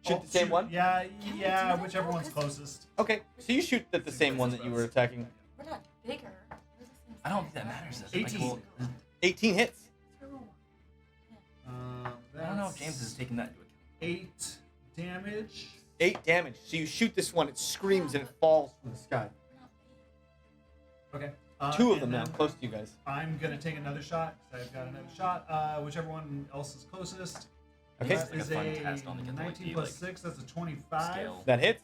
Shoot the same one? Yeah, whichever one's closest. Okay, so you shoot at the same one that you were attacking. We're not bigger. We're the same I don't think size. that matters. That's 18. Like, well, 18 hits. I don't know if James is taking that into account. 8 damage. 8 damage. So you shoot this one, it screams and it falls from the sky. Okay. 2 of them and now, then close to you guys. I'm gonna take another shot. 'Cause I've got another shot. Whichever one else is closest. Okay, That like a is fun a test on the 19 like, plus like, 6. That's a 25. Scale. that hits.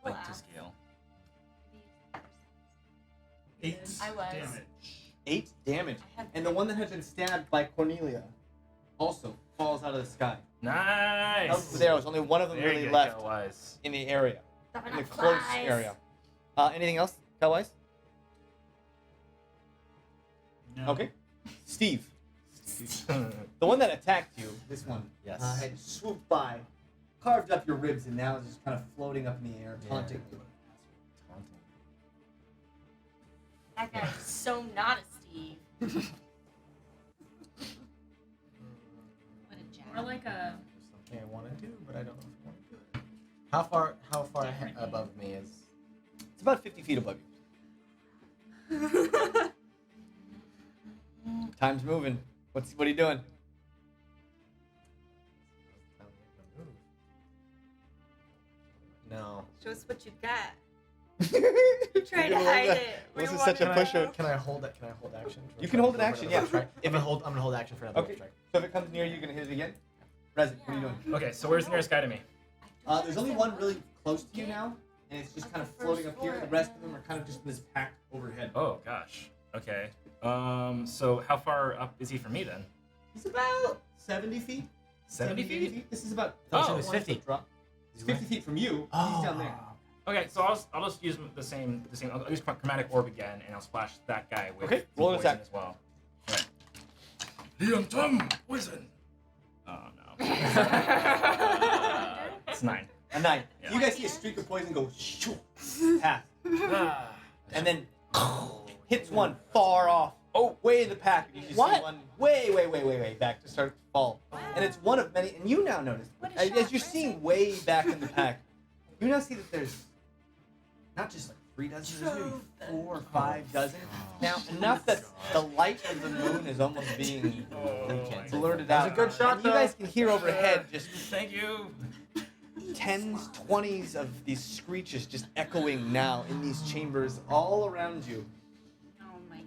Like Wow. to scale. 8 I was. damage. 8 damage. I had And the one that had been stabbed by Cornelia also falls out of the sky. Nice. Of there was only one of them There you really go, left Kelwise. in the area, Dropping in the out close flies. area. Anything else, Kelwise? No. Okay. Steve, the one that attacked you, this one, Yes. had swooped by, carved up your ribs, and now is just kind of floating up in the air, taunting you. That guy is so not a Steve. What a jack. More like a. Something I want to do, but I don't know if I want to do it. How far Different above me is? It's about 50 feet above you. Time's moving. What are you doing? No. Show us what you got. Trying to hide it. We This is wanted such a to pusher. know. Can I hold it? Can I hold action? You can hold an action, yeah. Strike? If I'm gonna hold action for another Okay. strike. So if it comes near you, you're gonna hit it again. Resin, what are you doing? Okay, so where's the nearest guy to me? There's only one really close to you now, and it's just kind of floating up here. The rest of them are kind of just in this pack overhead. Oh gosh. Okay. So how far up is he from me then? He's about 70 feet. 70 80 feet? This is about Oh, it was 50. Drop. It's 50 feet from you. He's down there. Okay, so I'll just use the same. I'll use chromatic orb again, and I'll splash that guy with Okay, roll an poison attack. as well. Right. Liam poison. Oh no. It's 9. A 9. Yeah. You guys see a streak of poison go shoo, past, and then hits one far off. Oh, way in the pack. You just see one way back to start to fall. And it's one of many. And you now notice, as you're seeing way back in the pack, you now see that there's not just like 3 dozen, there's maybe 4 or 5 dozen. Now, enough that the light of the moon is almost being blurted out. That was a good shot, And you guys can hear overhead just Thank you. 10s, 20s of these screeches just echoing now in these chambers all around you. Oh my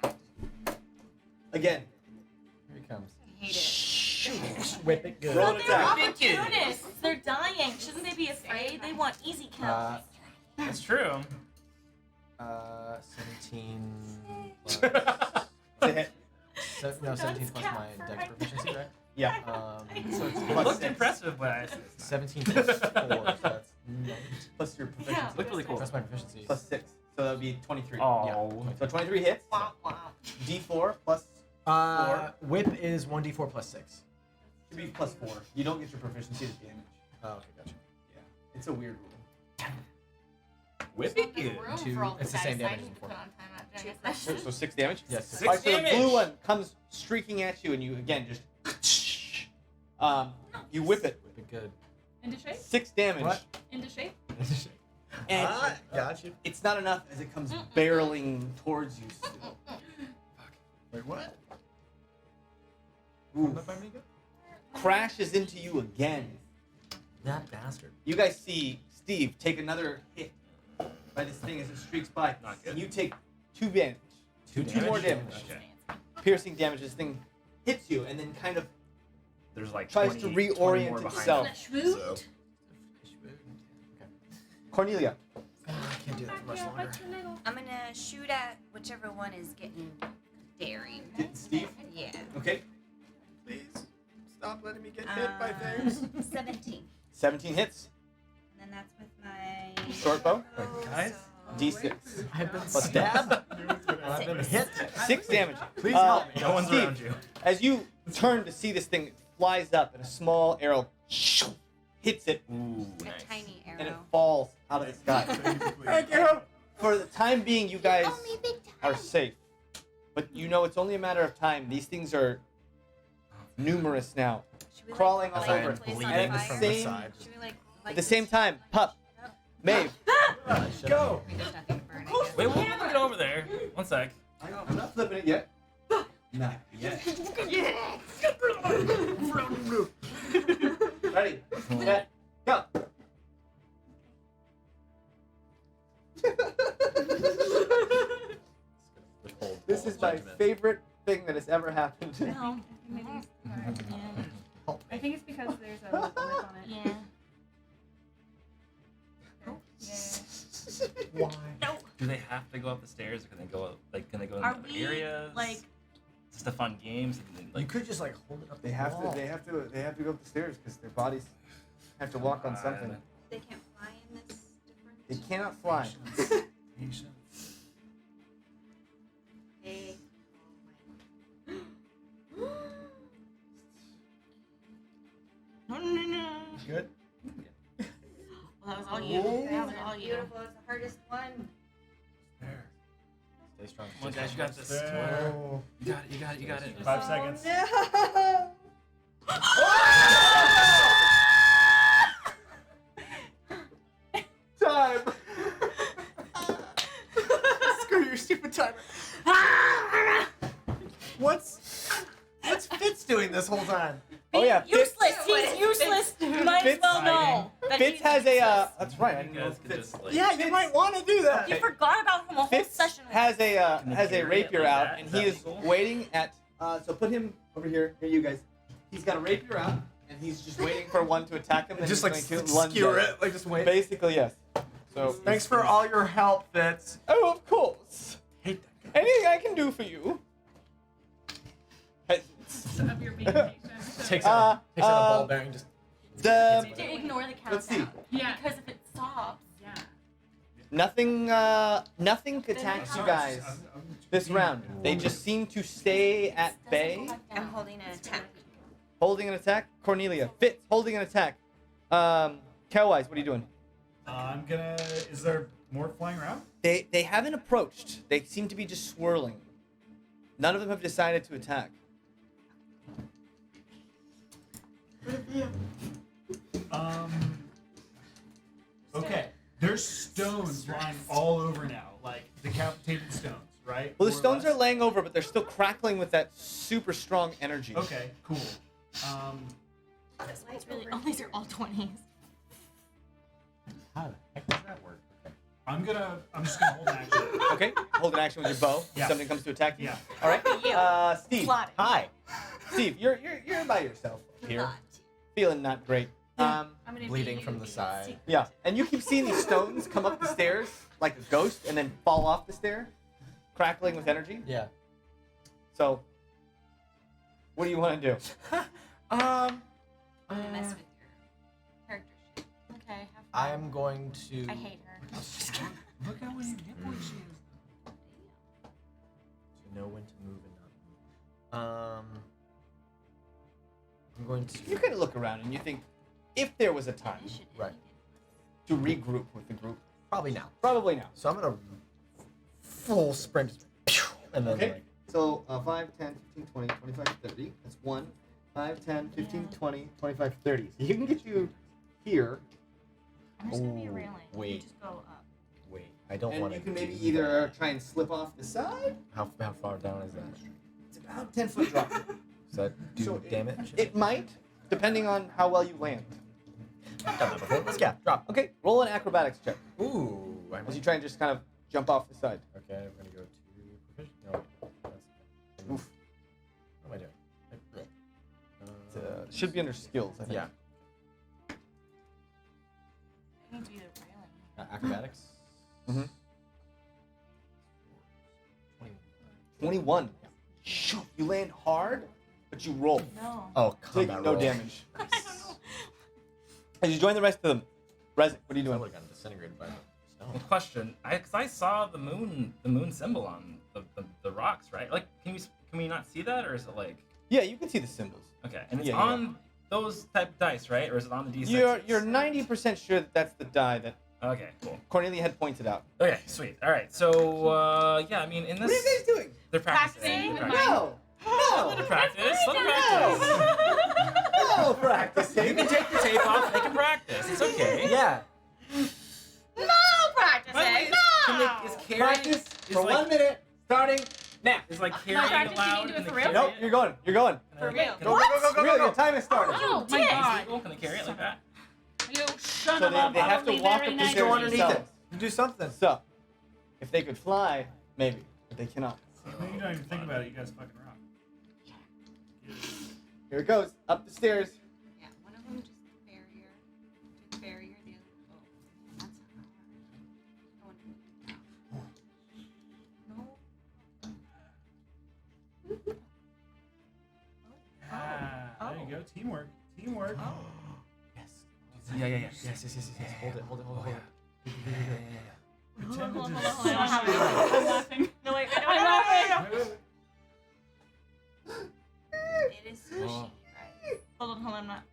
god. Again, Here he comes. I hate it. Whip it good. Roll Well, an they're attack. opportunists. They're dying. Shouldn't they be afraid? They want easy kills. That's true. 17 It's a hit. plus... No, 17 plus my dex proficiency, right? Yeah. So it's It Plus looked 6. impressive, but I 17 plus 4, so that's 9. Plus your proficiency. Yeah. looked really cool. That's my proficiency. Plus 6. So that would be 23. Oh. So 23 hits. D4 plus Whip is 1d4 plus 6. should be plus 4. You don't get your proficiency to damage. Oh, okay, gotcha. Yeah. It's a weird rule. Whip There's it good. room Two- for all it's the guys same damage I as need to before. put on time after. So 6 damage? Yes. 6 Alright, so the damage. blue one comes streaking at you and you again just you whip it. Whip it good. Into shape? 6 damage. What? Into shape? And Got you. it's not enough as it comes barreling towards you. Still. Wait, what? Ooh. Up by me again? Crashes into you again. That bastard. You guys see Steve take another hit by this thing as it streaks by. Not good. And you take 2 damage. Two more damage. Okay. Piercing damage. This thing hits you and then kind of There's like Tries to 20 reorient more behind itself. it. Schmoot? So. Cornelia. I can't do that for much longer. I'm gonna shoot at whichever one is getting daring. Steve. Yeah. Okay. Please stop letting me get hit by things. 17. 17 hits. And then that's with my Short bow. Guys? D6. I've been Plus stabbed. I've been hit. 6 damage. Please help me. No one's Steve, around you. As you turn to see this thing, it flies up and a small arrow hits it Ooh, a nice. tiny and it arrow. falls out of the sky. Thank you. For the time being, you guys Only big are safe. But you know it's only a matter of time. These things are numerous now. Should we, Crawling like, all light over. the place And on at the fire? same- Should we, like, At light the this same time, Pup, Maeve, Go. I mean, there's nothing to burn, I guess. Wait, we'll get over there. One sec. I'm not flipping it yet. Not yet. Ready, set, go. This is my favorite thing that has ever happened to me. No. Maybe I think it's because there's a lip on it. yeah. Why? Do they have to go up the stairs, or can they go up, like, can they go in Are other we, areas? like- just a fun game. Something You like could just like hold it up. They have to. They have to. They have to go up the stairs because their bodies have to walk on something. They can't fly in this different. They cannot fly. Hey. No, no, no. Good. Well, that was all you. That was all you. Beautiful. It's the hardest one. There. Stay strong. Come on, guys, you got this. Oh. You got it. You got it. You got it. 5 seconds. No. Time. Screw your stupid timer. What's Fitz doing this whole time? Oh yeah, Fitz, Useless. He's useless. You might as Fitz well know. that Fitz he's has a. useless. That's right. I You didn't know guys could Fitz. just, like, Yeah, you might want to do that. You forgot about him a whole Fitz session. has a Can they has a carry it rapier like out, that? and Is he that is legal? waiting at. So put him over here. Here, you guys. He's got a rapier out, and he's just waiting for one to attack him. And Just he's like going to lunge skewer at it, like just wait. Basically, yes. So Thanks for all your help, Fitz. Oh, of course. Hate that guy. Anything I can do for you. Of your vacation. Takes out a ball bearing. Just The To ignore the countdown. Let's see. Yeah. Because if it stops, Yeah. Nothing attacks you guys this round. They just seem to stay at bay. I'm holding an attack. Holding an attack. Cornelia. Fitz, holding an attack. Kelwise, what are you doing? I'm gonna. Is there more flying around? They haven't approached. They seem to be just swirling. None of them have decided to attack. Okay. There's stones lying all over now, like decapitated stones, right? Well, the More or stones are less? laying over, but they're still crackling with that super strong energy. Okay, cool. This one's really. Oh, these are all 20s. How the heck does that work? Okay. I'm just gonna hold an action. Okay, hold an action with your bow. Yeah. If something comes to attack you. Yeah. All right. Yeah. Steve. Plotting. Hi. Steve, you're by yourself here, feeling not great. I'm gonna Bleeding be from the side. Yeah, and you keep seeing these stones come up the stairs like a ghost and then fall off the stair, crackling with energy. Yeah. So, what do you want to do? I'm gonna mess with your character sheet. Okay. Have fun. I'm going to. I hate her. Look how many hit points she is. To know when to move and not move. I'm going to. You kind of look around and you think, if there was a time Right. to regroup with the group, Probably now. probably now. So I'm gonna full sprint, and then Okay. like, So 5, 10, 15, 20, 25, 30. That's 1. 5, 10, 15, 20, 25, 30. So you can get you here, I'm just gonna be a Ooh, railing. You wait. just go up. wait. I don't and want you to. can maybe either try and slip off the side. How far down is that? It's about 10-foot drop. Does that do So damage? It might, depending on how well you land. I've done that before. Let's drop. Okay, roll an acrobatics check Ooh. as you try and just kind of jump off the side. Okay, I'm gonna go to proficiency. No, that's Oof. What am I doing? It should be under skills, I think. Yeah. I need to be the railing. Acrobatics. Mhm. 21. 21. Shoot, you land hard, but you roll. No. Oh, Take combat no roll. damage. I don't know. As you join the rest of them, Rezik, what are you I doing? would have gotten disintegrated by the stone. Question, because I saw the moon symbol on the rocks, right? Like, can we not see that, or is it like? Yeah, you can see the symbols. Okay, and it's Yeah, on those type of dice, right? Or is it on the D6? You're 90% sure that that's the die that Okay, cool. Cornelia had pointed out. Okay, sweet. All right, so yeah, I mean, in this, What are you guys doing? they're practicing. Practicing? They're No! No! Let them practice. Let them No! practice. No practicing! You can take the tape off. They can practice. It's okay. Yeah. No practicing. No. Is carrying Practice is for like, 1 minute, starting now. Is like Not carrying practice, you allowed? need to do it Can for they real? carry Nope, it? you're going. You're going. For real. Can I- Real, your time has started. Oh, My dick. God. Can they carry it like that? You son So of a they have to bubbly walk very up the nice. stairs Go underneath themselves. it. Do something. So, if they could fly, maybe, but they cannot. You don't even think about it. You guys fucking rock. Here it goes, up the stairs. Yeah, one of them just barrier. Took barrier, the other. Oh, that's hard. There you go. Teamwork. Teamwork. Yes. Yes. Hold it. Pretend to Hold on, just. hold on, hold on. I'm laughing. No, wait, wait, I'm laughing. Wait, wait, wait. It is sushi, Oh. right? Hold on, I'm not.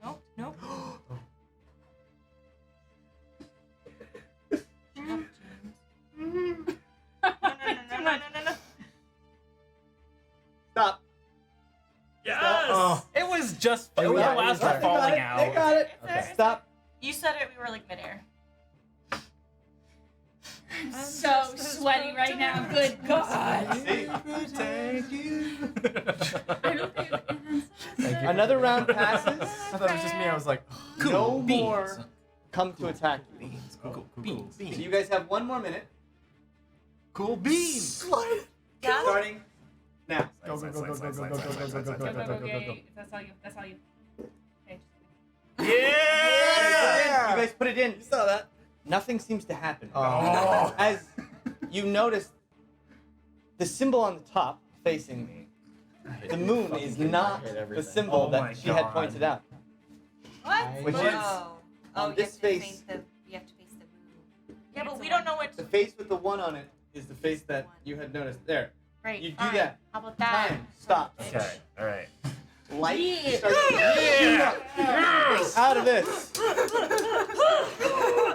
Nope, nope. No. Stop. Yes. Oh. It was just. It Yeah, was it the last was one right. falling They out. got it. Okay. Stop. You said it, we were like midair. I'm so sweaty right now. Good God. See? Thank you. I don't think Thank you. Another round passes. I thought it was just me. I was like, No beans. more come to attack you. cool. Beans. So you guys have 1 more minute, Cool beans. Yeah? starting now. Go. Go, go, go, gay. That's all you. Okay. Yeah. You guys put it in. You saw that. Nothing seems to happen. Oh. As you notice, the symbol on the top facing the moon is not the symbol Oh my that she had God. pointed out. What? Which is Oh, on you this have to face. face you have to face the moon. Yeah, but we don't know what. The face with the 1 on it is the face that you had noticed. There. Right. You do fine. that. How about that? Time stops. Okay. All right. Light Yeah. starts out of this.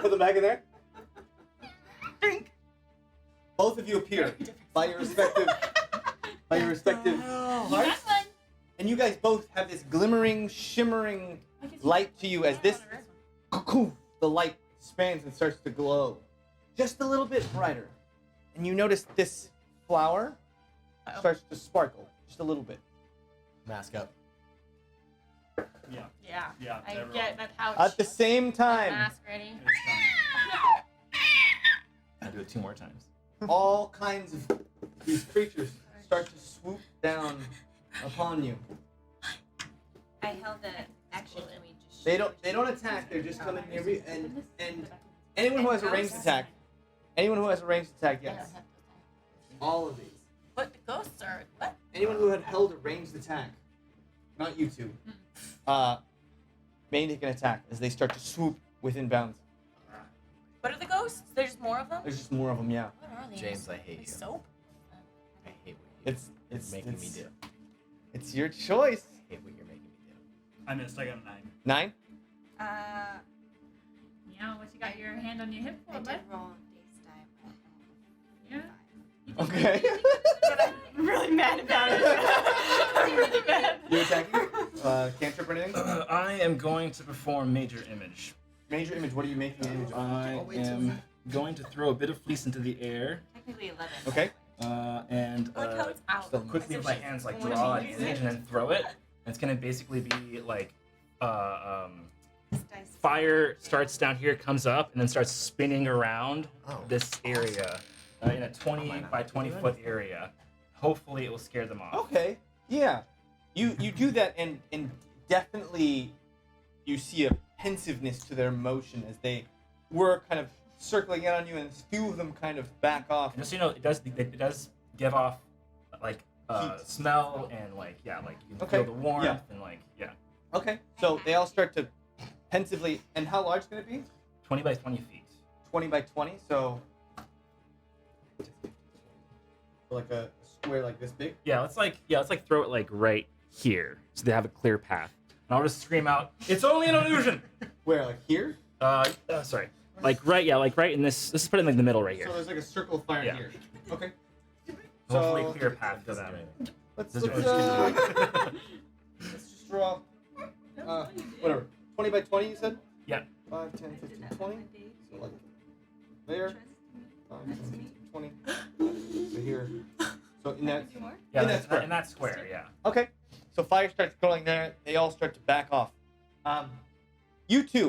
Put them back in there. Both of you appear by your respective hearts, and you guys both have this glimmering, shimmering light to you as this the light expands and starts to glow just a little bit brighter, and you notice this flower starts to sparkle just a little bit. Mask up. Yeah. Yeah. Yeah. I everyone. get my pouch. At the same time, Mask ready. It's time. I'll do it 2 more times. all kinds of these creatures start to swoop down upon you. I held the action. Can we just? They don't attack. They're just coming near you. And anyone who has a ranged attack, yes. All of these. But the ghosts are what? Anyone who had held a ranged attack, not you two, may take an attack as they start to swoop within bounds. What are the ghosts? There's more of them. There's just more of them, yeah. What are these? Jaymes, I hate Like you. soap. I hate what It's you're making me do. It's your choice. I hate what you're making me do. I missed. I got a 9. 9. Yeah, what you got your hand on your hip for, I bud? did roll base die. Yeah. Okay. I'm really mad about it. I'm really mad. You attacking? Cantrip or anything? I am going to perform Major Image. Major image. What are you making an image of? I am going to throw a bit of fleece into the air, Technically 11. Okay. and Like how it's out. so quickly with my hands like When draw you an use image it. and then throw it. And it's gonna basically be like This dice. fire starts down here, comes up, and then starts spinning around Oh, this area in a 20 by 20 foot area. Hopefully, it will scare them off. Okay. Yeah. You do that and definitely you see a pensiveness to their motion as they were kind of circling in on you, and a few of them kind of back off. And just so you know, it does give off like Heat. smell and like you can Okay, feel the warmth yeah. and like Okay. So they all start to pensively. And how large can it be? 20 by 20 feet. 20 by 20. So like a square like this big. Let's throw it like right here so they have a clear path. And I'll just scream out, "It's only an illusion!" Where, like here? Sorry. Like right in this. Let's put it in like the middle right here. So there's like a circle of fire Yeah. here. Okay. Hopefully, So- clear path to them. Let's Does it- let's just draw. Whatever. 20 by 20, you said? Yeah. 5, 10, 15, 20. So like there. 5, 10, 15, 20. So here. So in that. Yeah, in that's that square. in that square. Yeah. Okay. So fire starts going there. They all start to back off. You two,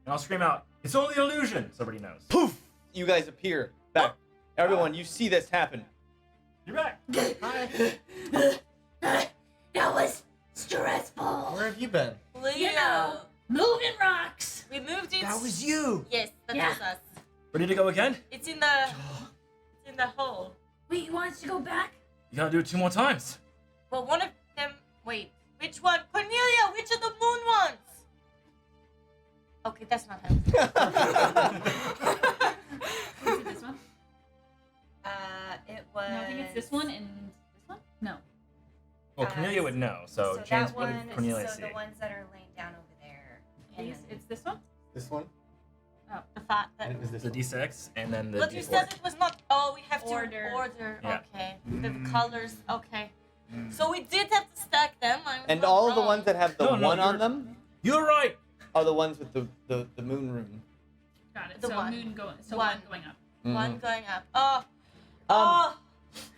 And I'll scream out, "It's only an illusion!" So everybody knows. poof! You guys appear back. Everyone, you see this happen. You're back. That was stressful. Where have you been? You know, moving rocks. We moved it. That was you. Yes, that Yeah. was us. Ready to go again? It's in the hole. Wait, you want us to go back? You gotta do it 2 more times. Well, one of them. Wait, which one? Cornelia, which of the moon ones? Okay, that's not him. Is it this one? It was. No, I think it's this one and this one? No. Well, Cornelia would know. So, that James, what one. did Cornelia so see? the ones that are laying down over there. I think it's this one? This one. Oh, the fact that. And it was this The one. D6 and then the But you D4. said it was not. Oh, we have Order. to order. Yeah. Okay. The colors. Okay. So we did have to stack them. I was And not all of the wrong. ones that have the No, no, one on you're- them You're right. are the ones with the moon rune. Got it. The so one. moon going. So One. one going up. One going up. Oh. Um,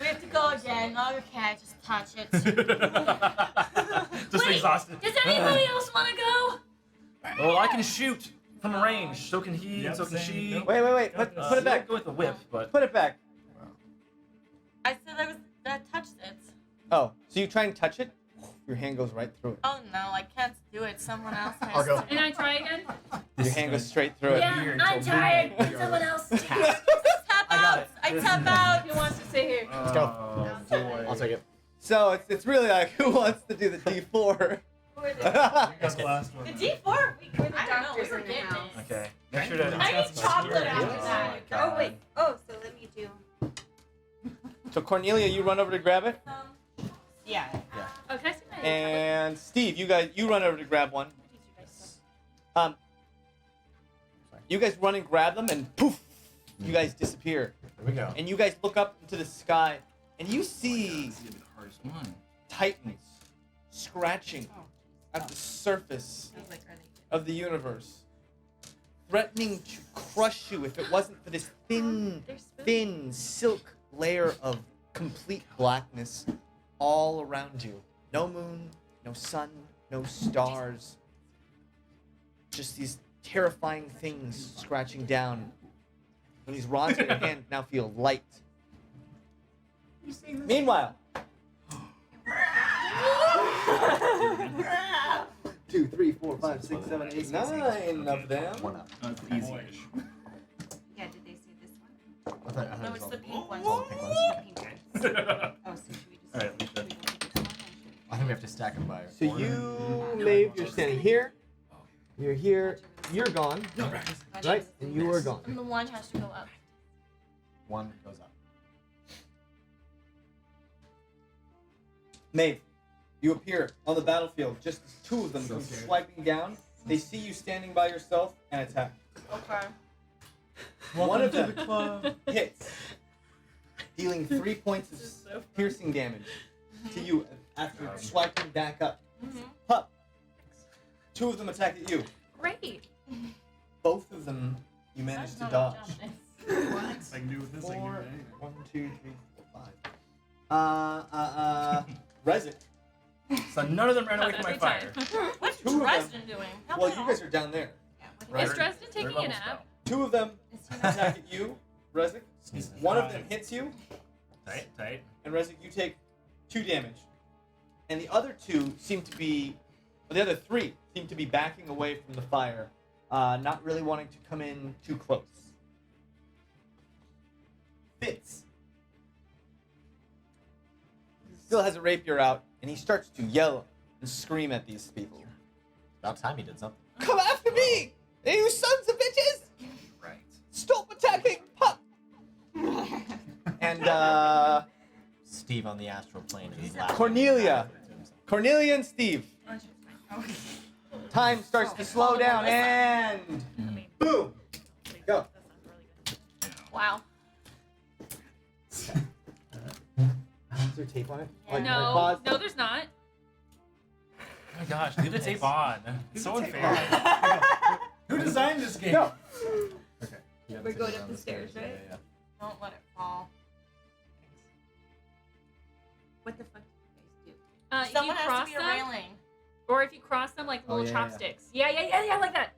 We have to go again. Okay, just touch it. Just Wait, exhausted. Does anybody else want to go? Well, I can shoot from range. So can he. Yep, so can same. she. Nope. Wait. Put it back. Go with the whip, but Put it back. I said I touched it. Oh, so you try and touch it? Your hand goes right through it. Oh no, I can't do it. Someone else has I'll go. to. And I try again? Your hand goes straight through it. Yeah, here I'm until tired. midnight. Can someone else? Tap I got out. it. I tap out. Who wants to stay here? Let's go. Oh, boy. I'll take it. So it's really like who wants to do the D4? Or the, You got the Okay. last one. the right? D4, We're the I don't know, we doctors were in the getting house. it. Okay. Make sure to. I need chocolate after Oh that. my Oh wait. God. Oh, so let me do. So Cornelia, you run over to grab it, Yeah. Oh, can I see my tablet? and Steve, you run over to grab one. You guys run and grab them, and poof, you guys disappear. Here we go. And you guys look up into the sky, and you see This is gonna be the hardest one. titans scratching at the surface I was like, are they of the universe, threatening to crush you if it wasn't for this thin silk layer of complete blackness all around you. No moon, no sun, no stars. Just these terrifying things scratching down. And these rods in your hand now feel light. Meanwhile, 2, 3, 4, 5, 6, 7, 8, 9 of them. One up. That's easy. Yeah. Did they say this one? I thought No, it was it's all the pink one. it's all the pink ones. Pink one. Oh, so should we just? Alright, should we go with this one? Or I think we have to stack them by. So order. you, Maeve, you're standing here. You're here. You're gone. Right? And you are gone. And the one has to go up. One goes up. Maeve, you appear on the battlefield. Just as two of them So come scared. swiping down. They see you standing by yourself and attack. Okay. One of Welcome them to the club. hits, dealing 3 points of piercing damage to you after swiping back up. Pup, two of them attack at you. Great. Both of them you manage That's to not a dodge. jump. I can do with this. I can do Four, with anything. 1, 2, 3, 4, 5. Rezik. So none of them ran away Not from my every fire. What's Two of them- Dresden doing? Help Well, me you out. guys are down there. Right. Is Dresden They're taking a level nap? spell. Two of them Is he not? attack at you, Rezik. One of them hits you, Tight, tight. and Rezik, you take 2 damage. And the other two seem to be, well, the other 3 seem to be backing away from the fire, not really wanting to come in too close. Fitz still has a rapier out, and he starts to yell and scream at these people. About time he did something. Come after me! You sons of bitches! Right. Stop attacking Pup! And Steve on the astral plane is laughing. Cornelia. Cornelia and Steve. Time starts to slow down and boom! Go. Wow. Is there tape on it? Yeah. No, pause? no, there's not. Oh my gosh, leave the tape on. It's so unfair. Who designed this game? No. Okay. You gotta We're take going it up down the stairs, Yeah, right? yeah, Don't let it fall. What the fuck did you If you Someone has cross to be a them, railing. or if you cross them like Oh, little yeah, yeah. chopsticks. Yeah, like that.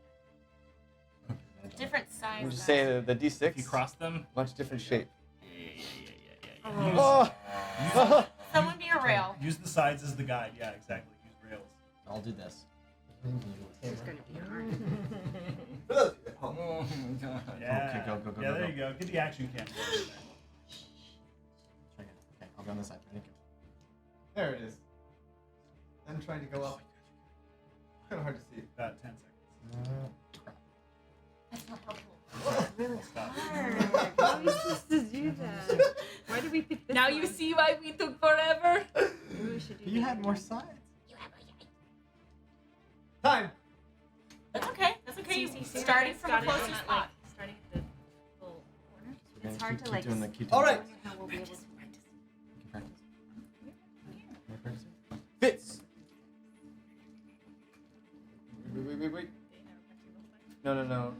yeah. Different size. Would you say the D6? If you cross them. Much different shape. Yeah. Oh! Someone be a rail. Use the sides as the guide. Yeah, exactly. Use rails. I'll do this. It's gonna be hard. For those of you at home. Oh my god. Yeah. Okay, go, go, Yeah, go, there go. you go. Get the action cam. Okay, I'll go on this side. Thank you. There it is. I'm trying to go up. Kind of hard to see. About 10 seconds. That's not helpful. Really Stop. hard. How are we supposed to do that? Why did we pick this Now one? you see why we took forever. Maybe we should do You that. had more sides. Time! That's okay. That's okay. See, Starting from a got it. closer Not, spot. like, starting at the little corner. We're It's gonna hard keep, to, like, doing the keep All doing right. I don't know how we'll be able to. the- practice. Can I practice? Fitz! Wait. No.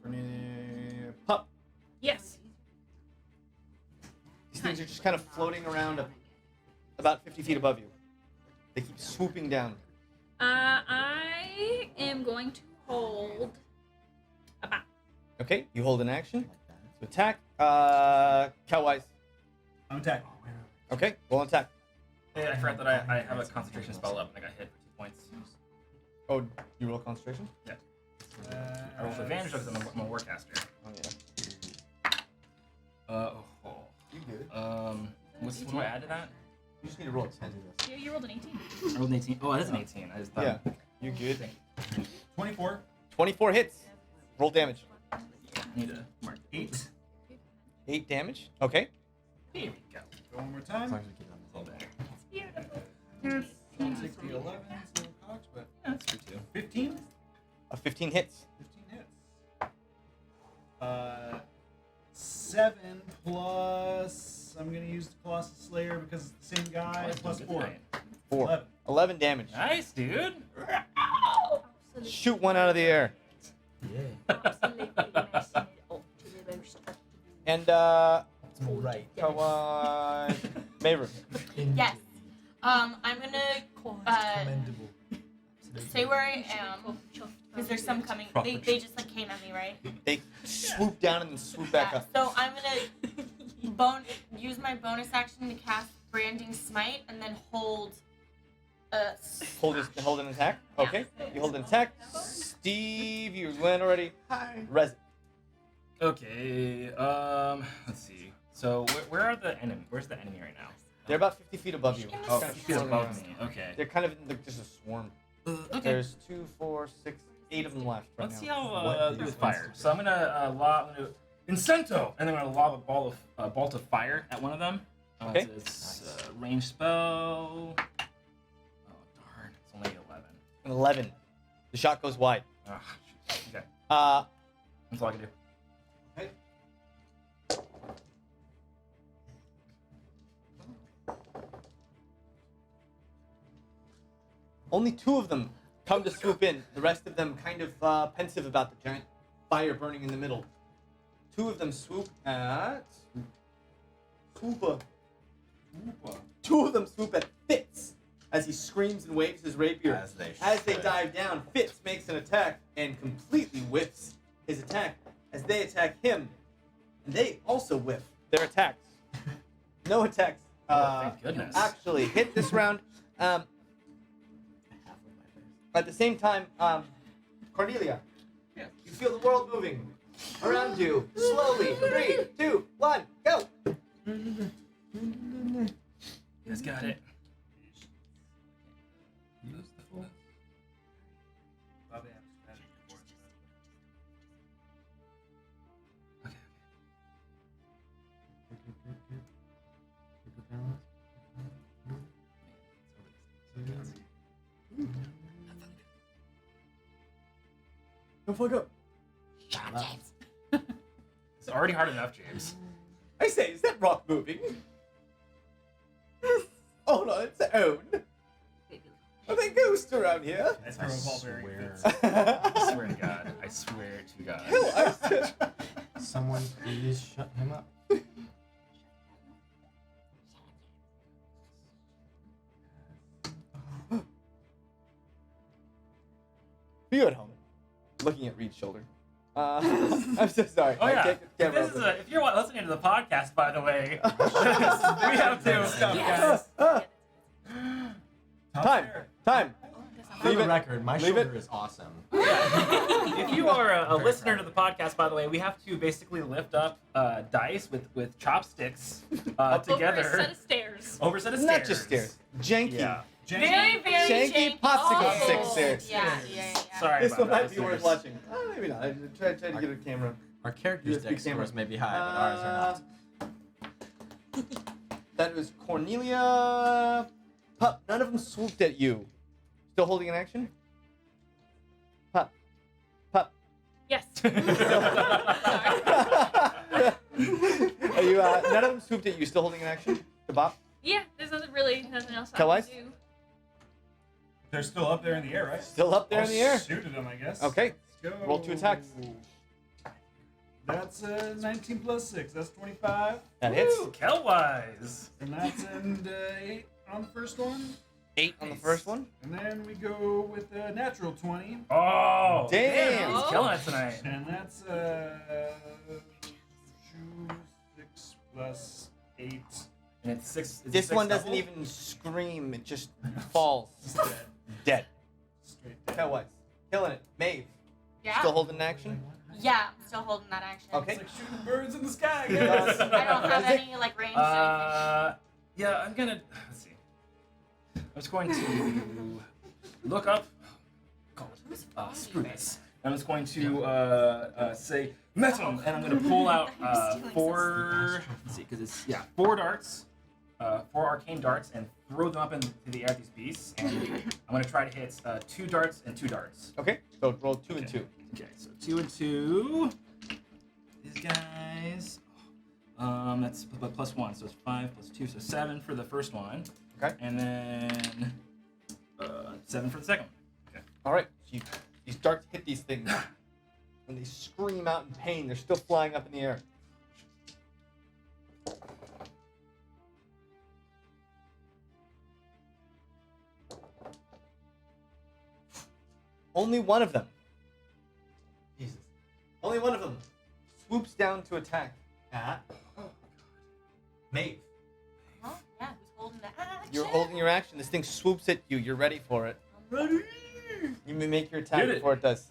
Cornelia. Pup! Yes. These things are just kind of floating around about 50 feet above you. They keep swooping down. I am going to hold about. Okay, you hold an action. Like that. So attack. Cowwise. I'm attacking. Okay, roll an attack. Hey, I forgot that I have a concentration spell up and I got hit for 2 points. Oh, you roll concentration? I rolled advantage because I'm a warcaster. Oh, yeah. Oh. You good. What do I add to that? You just need to roll a 10 to this. You rolled an 18. I rolled an 18. Oh, it is an 18. I just thought. Yeah, you're good. 24. 24 hits. Roll damage. I need to mark 8. 8 damage. Okay. Here we go. Go one more As time. long as we keep it on the same day. Beautiful. 60, 11, so cocked, but That's good too. 15? A 15 hits. 15 hits. 7 plus. I'm gonna use the Colossus Slayer because it's the same guy. Plus 4. 4. 11. 11 damage. Nice, dude. Shoot one out of the air. Yeah. Absolutely messing it up to the most And Right. Kawaii. Maverick. Yes. I'm gonna Commendable. stay where I am because there's some coming. They just like came at me, right? They swoop down and then swoop back Yeah. up. So I'm gonna use my bonus action to cast Branding Smite and then hold. Hold an attack. Okay. You hold an attack. Steve, you went already. Hi. Res. Okay. Let's see. So where are the enemy? Where's the enemy right now? They're about 50 feet above you. Oh, Kind of 50 feet floating above around. me. Okay. They're kind of in just a swarm. Okay. There's 2, 4, 6, 8 of them left right Let's now. see how What do is with fire. So I'm gonna Incento, and then I'm gonna lob a bolt of fire at one of them. Okay. It's a ranged spell. Oh darn! It's only 11. An 11. The shot goes wide. Ah, shoot. Okay. That's all I can do. Only 2 of them come to swoop in. The rest of them kind of pensive about the giant fire burning in the middle. 2 of them swoop at... Swoopa. 2 of them swoop at Fitz as he screams and waves his rapier. As they As they dive down, Fitz makes an attack and completely whiffs his attack as they attack him. And they also whiff their attacks. No attacks. Thank goodness. Actually hit this round. At the same time, Cornelia, Yeah. you feel the world moving around you slowly. 3, 2, 1, go. You guys got it. Okay. Don't fuck up. It's already hard enough, James. I say, is that rock moving? Oh no, it's own. Are there ghosts around here? That's where we'll very swear. I swear to God. I swear to God. Hell, Someone please shut him up. For you at home, looking at Reed's shoulder. I'm so sorry. Oh yeah. Camera This is open. if you're listening to the podcast, by the way, we have to stop, guys. Time. For Leave the it. record, my Leave shoulder it. is awesome. If you are a listener to the podcast, by the way, we have to basically lift up dice with chopsticks Over a set together of stairs. over a set of stairs. Not just stairs. Janky. Yeah. Very, very Shanky janky. popsicle Oh, stick stairs. Yeah. Sorry This about one that. might be worth watching. Maybe not. I tried to get a camera. Our characters' USB deck camera. scores may be high, but ours are not. That was Cornelia. Pup, none of them swooped at you. Still holding an action? Pup. Yes. Are you, none of them swooped at you. Still holding an action? The bop? Yeah, there's nothing else I Tell-wise? can do. They're still up there in the air, right? Still up there in the air. Shoot at them, I guess. Okay. Let's go. Roll 2 attacks. That's 19 plus 6. That's 25. That hits. Woo, Kel-wise. And that's 8 on the first one. 8 on the first one. And then we go with a natural 20. Oh, Damn. he's killing it tonight. And that's 2, 6 plus 8. And it's 6. Is it This 6 one doesn't double? even scream. It just falls. Dead. Straight down. Hellwise. Killing it. Maeve. Yeah. Still holding an action? Yeah, I'm still holding that action. Okay. It's like shooting birds in the sky, guys. I don't have any like range or anything. Yeah, I'm gonna. Let's see. I'm just going to look up. Screw this. I'm just going to say metal, and I'm going to pull out four. Let's see, because it's 4 darts, 4 arcane darts, and throw them up into the air at these beasts. And I'm going to try to hit 2 darts and 2 darts. Okay, so roll 2 and 2. Okay, so 2 and 2. These guys. That's +1, so it's 5 + 2, so 7 for the first one. Okay. And then 7 for the second one. Okay. All right, so these darts hit these things, and they scream out in pain. They're still flying up in the air. Only one of them. Jesus. Only one of them swoops down to attack at Maeve. Huh? Yeah, who's holding the action? You're holding your action. This thing swoops at you. You're ready for it. I'm ready. You may make your attack Get it. before it does.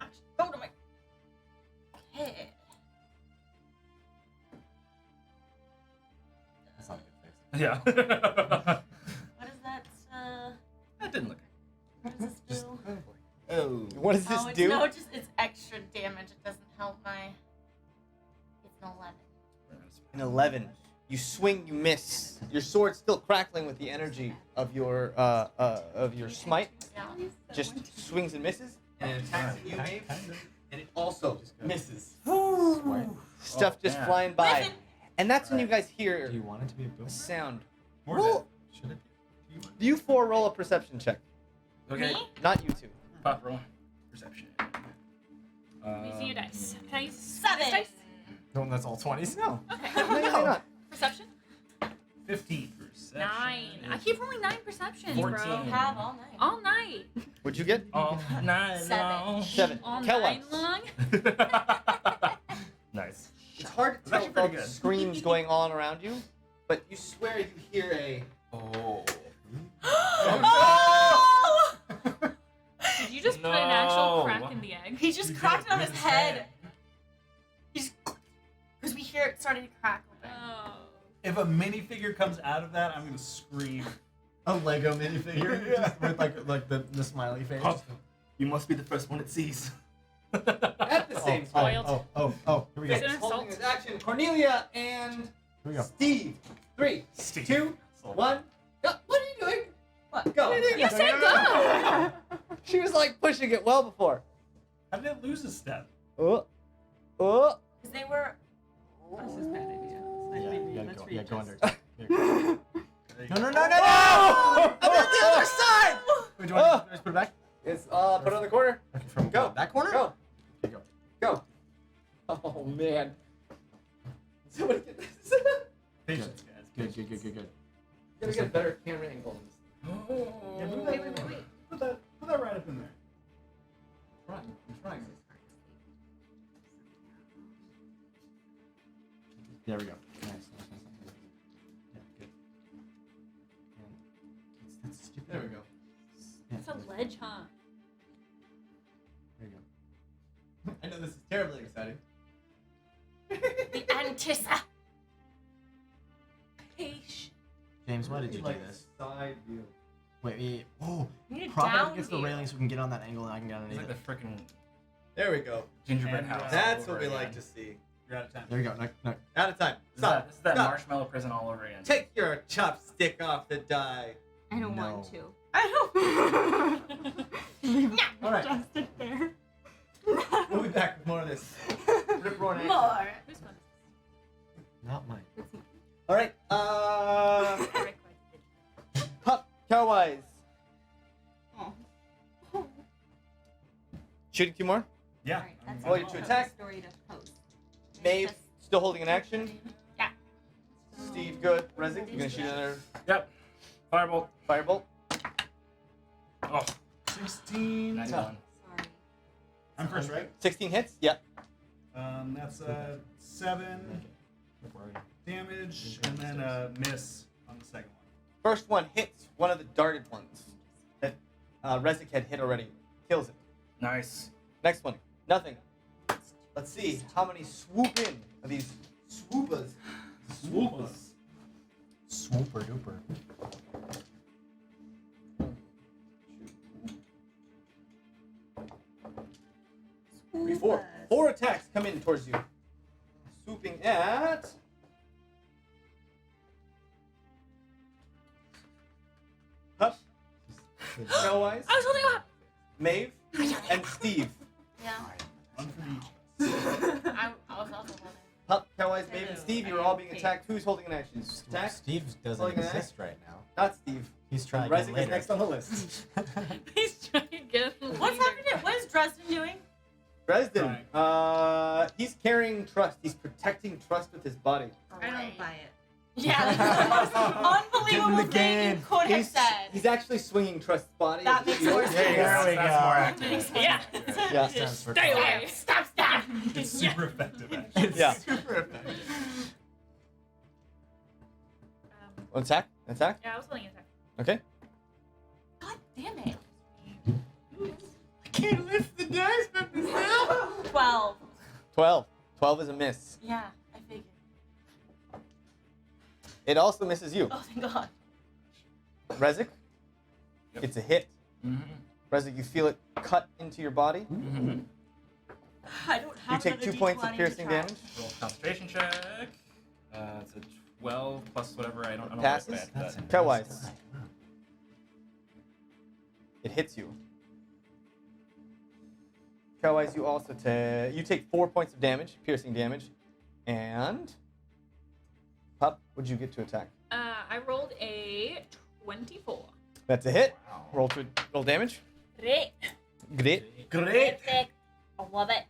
Action. Go to my head. That's not a good face. Yeah. What is that? That didn't look. What does this do? Oh. What does this it's, do? No, it's extra damage. It doesn't help my. It's an 11. An 11. You swing, you miss. Your sword's still crackling with the energy of your smite. Yeah. Just swings and misses, and it attacks at you, Maeve, and it also misses. Stuff just yeah. flying by, Listen. and that's when you guys hear Do you want it to be a boom? a sound. More Roll. Should it? Do you want You 4 roll a perception check, Okay. Me? not you 2. Pop roll. Perception. Let me see your dice. Can I use 7. this dice? No, that's all 20s. No, Okay. no, you may not. Perception? 15. 9. I keep rolling 9 perceptions, 14. bro. Have all night. All night. What'd you get? All night 7. long. 7. All Tell night us. long. Nice. It's hard to It's tell actually with all pretty the good. screams going on around you, but you swear you hear a. Oh. Oh! Did you just put an actual No. crack in the egg? He just You cracked did it on with his his head. hand. He's because we hear it starting to crack open. Oh. If a minifigure comes out of that, I'm gonna scream. A Lego minifigure just with like the smiley face. Pop. You must be the first one it sees. At the same time. Spoiled. Oh, here we go. Is it Here an Holding assault? his action, Cornelia and we go. Steve. 3, Steve. 2, 1. Go. What are you doing? What? Go. You said go! She was like pushing it well before. How did it lose a step? Oh. Because they were. This is a bad idea. Yeah, Let's you gotta go under. readjust. No! Oh! I'm on the other side! Wait, do you want to just put it back? It's put it on the corner. Okay, from Go. that corner? Go. Okay, go. Go. Oh man. Somebody get this. Patience, guys. Good. Gotta get a better camera angle. Yeah, move that, Wait. Put that right up in there. I'm trying. There we go. Nice. Yeah, good. And that's stupid. There we go. Yeah, It's a ledge, huh? there you go. I know this is terribly exciting. The Antissa. James, why did you do Like this? side view. Wait. Oh, You need a prop it down up against the view. railing so we can get on that angle and I can get It's underneath like it. the freaking There we go. gingerbread And, house. That's all what we over like again. to see. You're out of time. There you go. No. Out of time. This is that, Stop. this is that Stop. marshmallow prison all over again. Take your chopstick off the die. I don't No. want to. I don't. All right. Just it there. We'll be back with more of this. Rip roaring. More. Who's fun? Not mine. All right. Pup Cowwise. Oh. Shooting 2 more. Yeah. Alright, that's Roll a your whole to attack. story to post. Maeve still holding an action. Yeah. Steve, good. Rezik, you're gonna shoot another Yep. Firebolt. firebolt. Oh, 16. 91. Sorry. I'm first, right? 16 hits. Yep. That's 7 damage, and then a miss on the second one. First one hits one of the darted ones that Rezik had hit already. Kills it. Nice. Next one, nothing. Let's see how many swoop in of these swoopers. Swoopers. Swooper duper. Four attacks come in towards you. Swooping at... Hup. Shellwise. I was holding up. Maeve. And Steve. Yeah. One for each. I was also holding. Hup, Shellwise, Maeve, and Steve, you're all being attacked. Who's holding an action? Attack? Steve doesn't Holding an exist right now. Not Steve. He's trying Resing again is later. next on the list. He's trying to get him. What's happening? What is Dresden doing? Dresden. He's carrying Trust. He's protecting Trust with his body. I don't buy it. Yeah, that's the most unbelievable the thing game. you could have said. He's actually swinging Trust's body. That makes more sense. There we That's go. more accurate. Yeah. Yeah. Stands for Stay Cullen. away. Stop. It's super effective, actually. It's Yeah. super effective. Attack? Attack? Yeah, I was holding attack. Okay. God damn it. I can't lift the dice from this now. 12. 12. 12 is a miss. Yeah, I figured. It also misses you. Oh, thank God. Rezik? Yep. It's a hit. Mm-hmm. Rezik, you feel it cut into your body. Mm-hmm. I don't You have take another 2 points of D20 to piercing try. damage. Roll a concentration check. It's a 12 plus whatever. I don't know. Passes? What I That's that. Cowwise. It hits you. Cowwise, you also take 4 points of damage, piercing damage, and Pup, would you get to attack? I rolled a 24. That's a hit. Wow. Roll damage. Great. Great. Great. Perfect. I love it.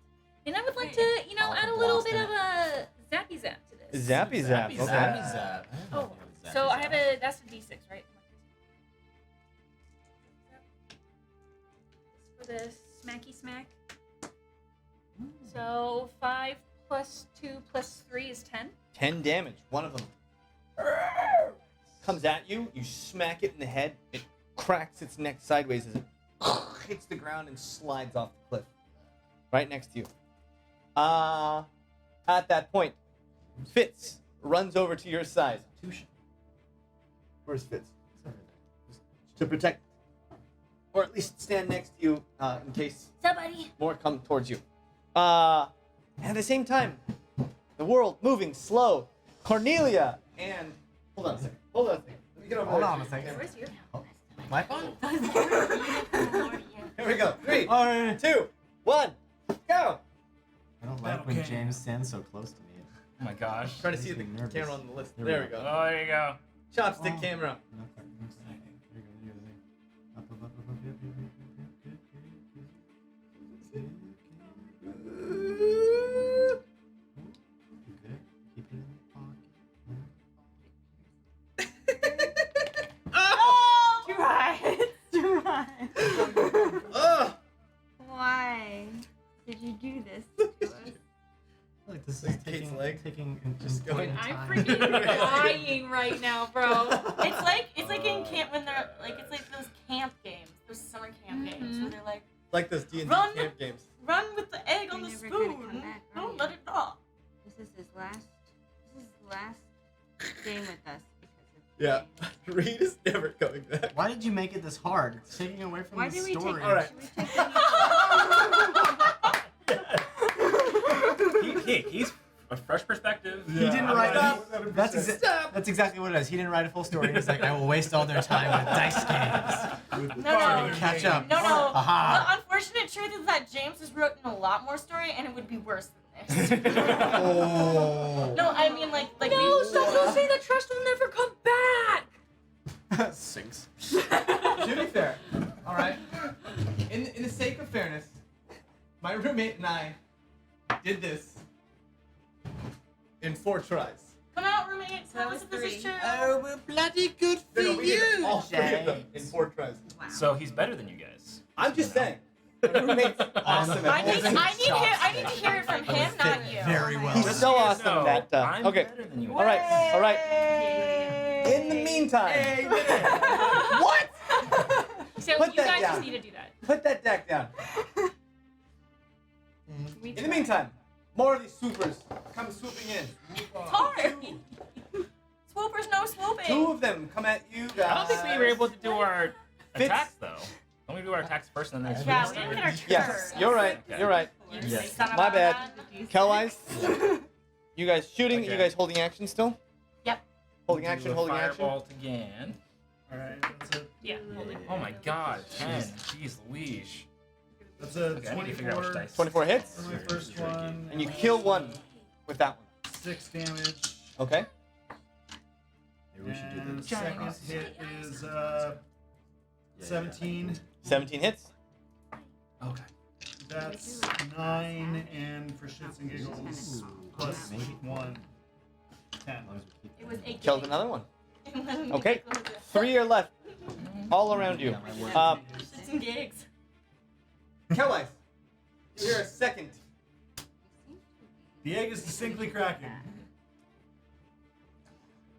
And I would like to, add a little bit of a zappy zap to this. Zappy zap. Zappy Okay. zap. Zappy zap. Oh, so I have that's a d6, right? For the smacky smack. So 5 plus 2 plus 3 is 10. 10 damage. One of them comes at you. You smack it in the head. It cracks its neck sideways as it hits the ground and slides off the cliff. Right next to you. At that point, Fitz runs over to your side. Where's Fitz? To protect, or at least stand next to you in case Somebody. more come towards you. At the same time, the world moving slow. Cornelia and hold on a second. Let me get over Hold there. on a second. Where's your My phone? Here we go. 3, Oh, 2, 1, go. I don't like when Okay. James stands so close to me. Oh my gosh. Trying to see Makes the me nervous. camera on the list. There There we we go. go. Oh, there you go. Chopstick Oh. camera. Oh! Too right. Ugh. Why did you do this to us? Like this Like is Kate's taking, leg. taking Just important going- I'm time. freaking dying right now, bro. It's like in camp when they're like it's like those camp games, those summer camp games where they're like, Like those D&D Run. camp games. run with the egg on You're the never gonna spoon. come back, are Don't you? let it drop. This is his last game with us because of Yeah. you. Reed is never coming back. Why did you make it this hard? It's taking away from Why the did we story. take? All right. Should we take He's a fresh perspective. He didn't write Stop. That's exactly what it is. He didn't write a full story. He's like, I will waste all their time with dice games. No. Catch up. No. Aha. The unfortunate truth is that James has written a lot more story, and it would be worse than this. Oh. No, I mean like No, stop! Don't say that Trust will never come back. Sinks. To be fair, all right. In the sake of fairness, my roommate and I did this in 4 tries. Come out, roommates. That Tell was us if this is 3. true. well, bloody good No, we did all 3 of them in 4 tries. Wow. So he's better than you guys. I'm just saying. My roommate's awesome I at need this. to hear it from him, not you. Very well. He's so awesome No, that. I'm Okay. better than you. All right. All right. Yay. In the meantime, what? So Put you that guys down. just need to do that. Put that deck down. We In the meantime, more of these swoopers come swooping in. Sorry. Swoopers, no swooping. 2 of them come at you guys. I don't think we were able to do our Fitz. attacks though. Don't we do our attacks first and then? Yeah, we didn't get our turn. Yes, you're right. You're right. You Yes. son of My a bad. gun. Kelwise, you guys shooting? Okay. You guys holding action still? Yep. Holding action. Holding action. Firebolt again. All right, that's a Yeah. Oh my god, 10. Jeez Louise. that's a Okay, I need to figure out which 24 dice. 24 hits, for my first one, and you kill one with that one. 6 damage. Okay. Maybe we should do And this. second hit is 17. 17 hits. Okay. That's 9, and for shits and giggles, plus Maybe. 1, 10. As long as we keep It was going. 8. Killed another one. Okay. 3 are left, all around you. Shits and gigs. Kelwise, you're a second. The egg is distinctly cracking.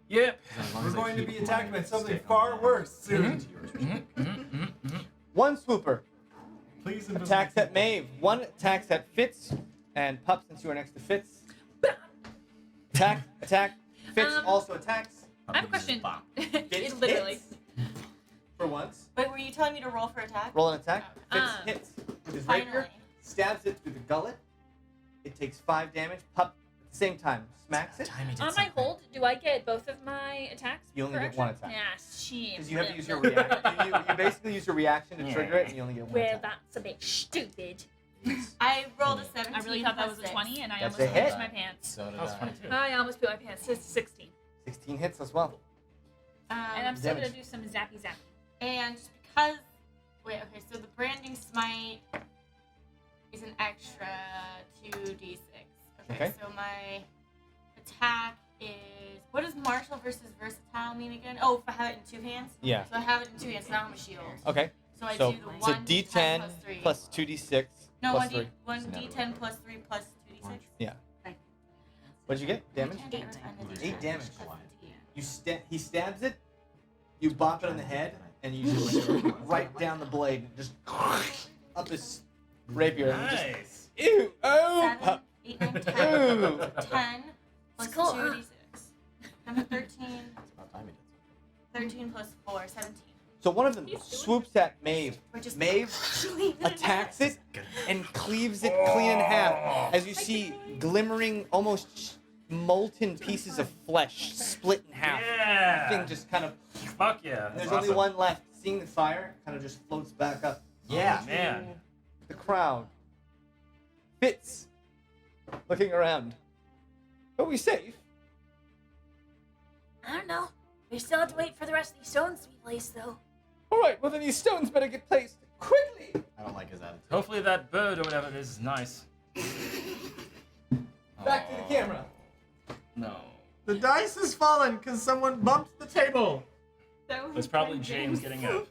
Yep. As long We're as I going to keep be attacked by going, something stay far on worse the- soon. One swooper Please attacks at Maeve. 1 attacks at Fitz, and Pup, since you are next to Fitz. Attack. Fitz also attacks. I have a question. Fitz It literally. hits for once. Wait, were you telling me to roll for attack? Roll an attack. Fitz Ah. hits with his Finally. rapier, stabs it through the gullet. It takes 5 damage. Pup, at the same time, smacks it. On my hold, do I get both of my attacks? You only for get action? one attack. Yeah, shit. Because you have to use your reaction. You basically use your reaction to trigger it, and you only get 1 Well, attack. that's a bit stupid. I rolled a 17. I really thought that was a plus 20, and I That's almost a hit. pooped my pants. So did That was I. 22. I almost pooped my pants. It's 16. 16 hits as well. And I'm still Damage. gonna do some zappy zappy. And just because. Wait, okay, so the branding smite is an extra 2d6. Okay. So my attack is. What does martial versus versatile mean again? Oh, if I have it in 2 hands? Yeah. So I have it in 2 hands, now I'm a shield. Okay. So I So do the it's 1 a D10 plus 3. plus 2d6 No, plus 1 3. 1d10 plus 3 plus 2d6. Yeah. What did you get? Damage? 8 8 damage. You He stabs it. You bop it on the head, and you just right down the blade, and just up his rapier. And just, Nice. ew! Oh! 7, Pup. 8, 9, 10. Ooh. 10 plus It's cool, 2d6. Number 13. It's about time we did 13 plus 4, 17. So one of them swoops at Maeve. We're just Maeve attacks it and cleaves it clean in half as you see glimmering, almost molten pieces of flesh split in half. Yeah. Thing just kind of. Fuck yeah. And there's That's only awesome. one left. Seeing the fire, kind of just floats back up. Yeah. Oh, man. The crowd. Fitz, looking around. Are we safe? I don't know. We still have to wait for the rest of these stones to be placed, though. All right. Well, then these stones better get placed quickly. I don't like his attitude. Hopefully that bird or whatever it is nice. Back to the camera. No. The dice has fallen because someone bumped the table. That was It's probably my James getting up.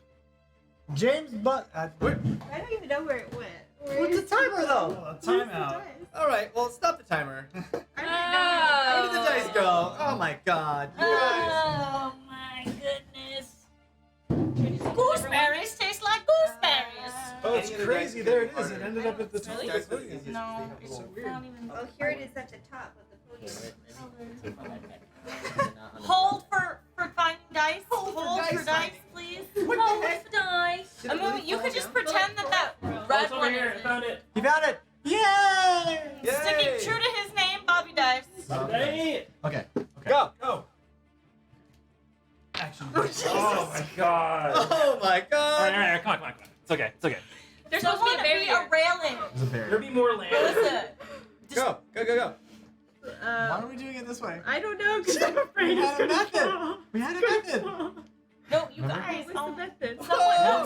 James, but I don't even know where it went. what's the timer though? Oh, a timeout. All right. Well, stop the timer. Oh. Where did the dice go? Oh my God. You guys. Oh my goodness. Gooseberries taste like gooseberries. Oh, it's Any of the dice crazy. could There be it is. harder. It ended up at the top Really? of the podium. No, it's so weird. not even. Oh, here it is at the top of the podium. Hold for finding dice. Hold dice for dice, finding. please. Hold the dice. I mean, you could just pretend that Oh, red it's over one here. is I found it. He found it. Yay! sticking true to his name, Bobby Dice. Hey. Okay. Go. Go. Action. Oh my god. Oh my All right, God. all right, come on. It's okay. It's okay. There's supposed to be a barrier. railing. There's a There'll barrier. be more land. Melissa, Go. Go. Go. Go. Why are we doing it this way? I don't know because I'm afraid We it's had a gonna method. fall. We had a method. no, you Remember? guys. What's the method? No,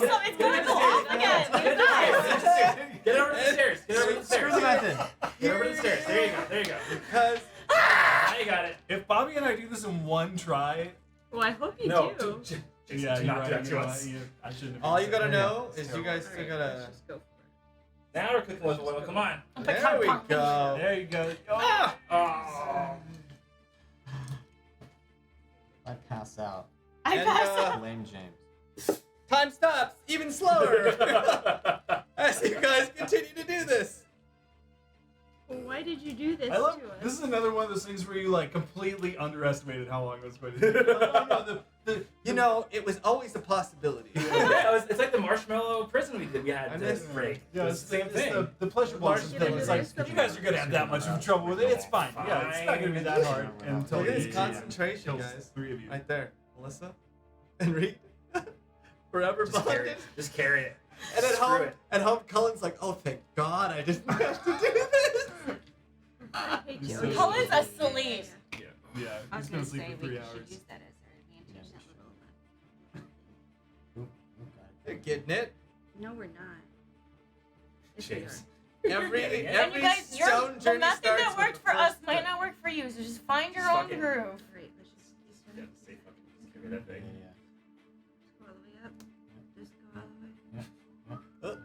so it's gonna go off again. You guys. Get over the stairs. Get over the Screw stairs. the method. Get over the stairs. There you go. There you go. Because Now you got it. If Bobby and I do this in one try, Well, I hope you No. do. yeah, do you're not right. do that to you're us. right, I shouldn't have. all you gotta said know that. is you guys still gotta. Just go for it. Now we're cooking with oil. Come on. There we go. There you go. Ah! Oh. I pass out. I And, passed out. Blame James. Time stops even slower as you guys continue to do this. Why did you do this I love. to us? This is another one of those things where you like completely underestimated how long it was going to take. You know, it was always a possibility. Yeah, it's like the marshmallow prison we had I to miss- break. Yeah, It's the same thing. The pleasure balls Yeah, thing. It's like there's you guys are gonna have that much of trouble with it. It's fine. Yeah, it's not gonna be that hard until Look at the his concentration, kills guys. 3 of you. Right there. Melissa and Reed. Forever Just carry bonded. it. Just carry it. And at Screw home, it. Cullen's like, oh, thank God I didn't have to do this. I hate you. So- Cullen's asleep. Yeah, I he's was gonna gonna sleep say for we 3 should hours. use that as our advantage. That little. They're getting it. No, we're not. Yes, we James. Every And And every you guys, stone the journey method starts that with worked the for us first might step. not work for you, so just find your Just own fuck it. groove. are. Great. Let's just Yeah, say fucking just carry that thing. go all the way up. Just go all the way.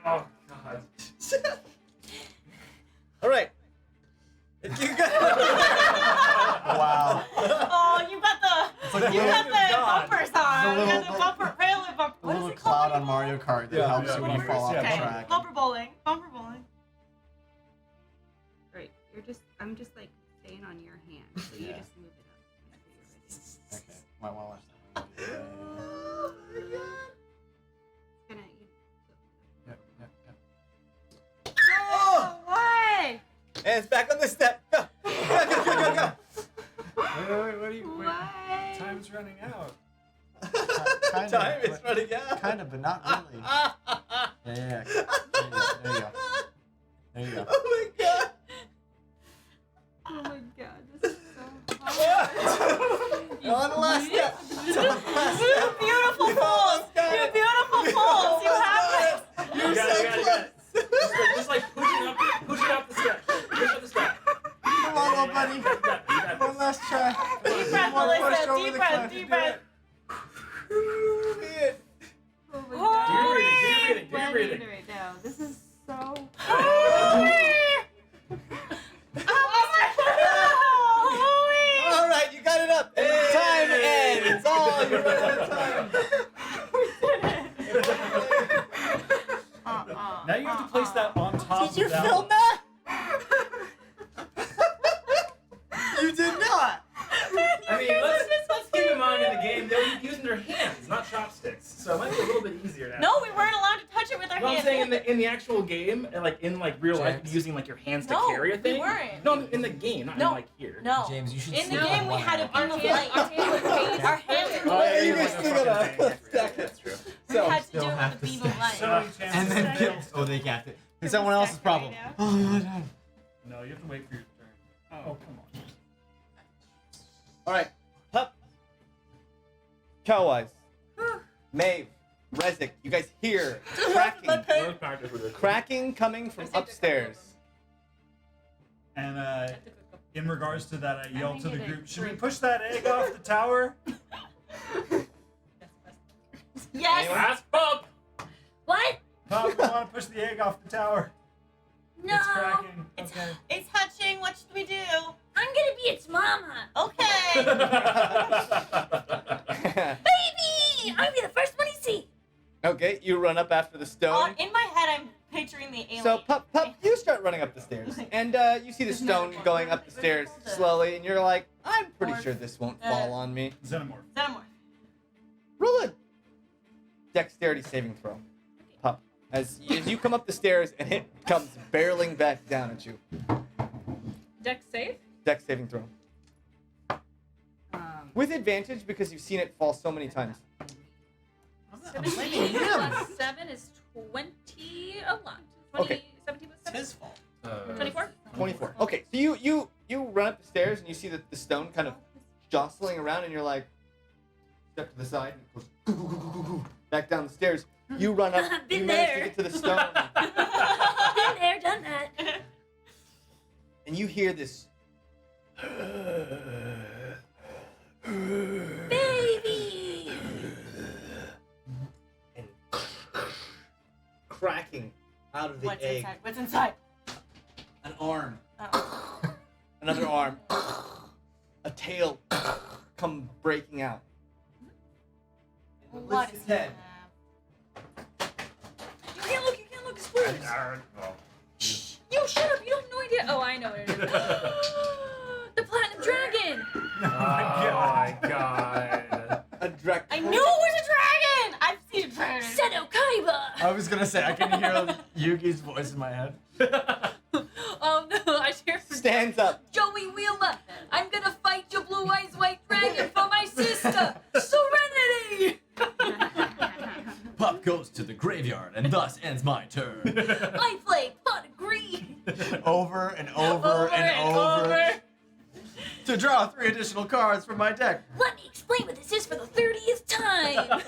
Oh God. All right. You got Wow. Oh, you got the like you the got hand the of God. bumpers on. The You got little- the bumper, railing bumper. A What is little it called? cloud on Mario Kart that Yeah, helps yeah, you when you bumpers, fall off yeah, the Okay, track. bumper bowling. Bumper bowling. Right. I'm just like staying on your hand, so you Yeah. just move it up whenever you're ready. Okay, might want to watch that. Oh my God. It's gonna. Yep, yep, yep. Oh! Why? And it's back on the step. Go. Go, go, go, go, Wait, what do you? Why? Time's running out. go. Kind Time of, is running out. Kind of, but not really. Yeah. There you go. There you go. Oh my God. Oh my god, this is so hard. On the last step. You beautiful fools. You beautiful fools. You have it. You're You got it, so you got it, you close. got it. Just like pushing up the step. Push up the step. Come on, little buddy. You got it, you got One this. last try. Deep breath, One push Melissa. over Deep the breath. cliff. Deep breath. Man. Oh my Do god. your breathing, do your breathing, do your I'm breathing. doing it right now. This is so. All right, you got it up. Time ends. Oh, you're running out of time. Now you have to place that on top. Did you of that film one. that? You did not. I mean, let's keep in mind in the game they'll be using their hands, not chopsticks, so it might be a little bit easier now. No, we weren't allowed to touch it with our No, I'm hands. saying in the actual game, and like in like real life, James. using like your hands to No, carry a we thing. weren't. No, in the game, not No. in like here. No. James, you should In the sleep game, on we one had a hand. beam of light. Our hands were Oh, yeah, You you guys like still a gotta fucking thing. stack it. That's true. We So, had to do still it have with a to beam of stay. light. So many chances. And then to kill. fail. Oh, they got it. Is that one else's problem? Oh, no, no. No, you have to wait for your turn. Oh, come on. all right. Hup. Cowwise. Maeve. Rezik. You guys hear cracking. Those practice with it. Cracking coming from upstairs. And in regards to that, I yelled to the get it. group, should we push that egg off the tower? Yes. Last bump. What? Pop, we want to push the egg off the tower. No. It's cracking. It's, Okay. it's hatching. What should we do? I'm gonna be its mama. Okay. Baby! I'm gonna be the first one you see. Okay, you run up after the stone. In my head, I'm picturing the alien. So, Pup, you start running up the stairs. And you see the stone going up the stairs slowly, and you're like, I'm pretty sure this won't fall on me. Xenomorph. Xenomorph. Roll a dexterity saving throw, Pup. As you come up the stairs, and it comes barreling back down at you. Dex save. Dex saving throw. With advantage, because you've seen it fall so many times. 17 plus 7 is 20 a lot. 20, Okay. 17 plus It's 7? his fault. 24? 24. Okay, so you run up the stairs, and you see the stone kind of jostling around, and you're like, step to the side, and it goes back down the stairs. You run up, you Been manage to there. get to the stone, Been there, done that. and you hear this. Baby! And cracking out of the What's egg. inside? What's inside? An arm, Oh. another arm, a tail come breaking out. And it What lifts is its head. You can't look, it's blue. You should have Oh, I know what it is. The Platinum Dragon! Oh my god. A dragon. I knew it was a dragon! I've seen a dragon. Seto Kaiba! I was gonna say I can hear Yugi's voice in my head. Oh no, I hear Stands up. Joey Wheeler! I'm gonna fight your blue eyes white dragon for my sister! Serenity! Pop goes to the graveyard, and thus ends my turn. I play pot of green! Over and over and over. To draw 3 additional cards from my deck. Let me explain what this is for the 30th time!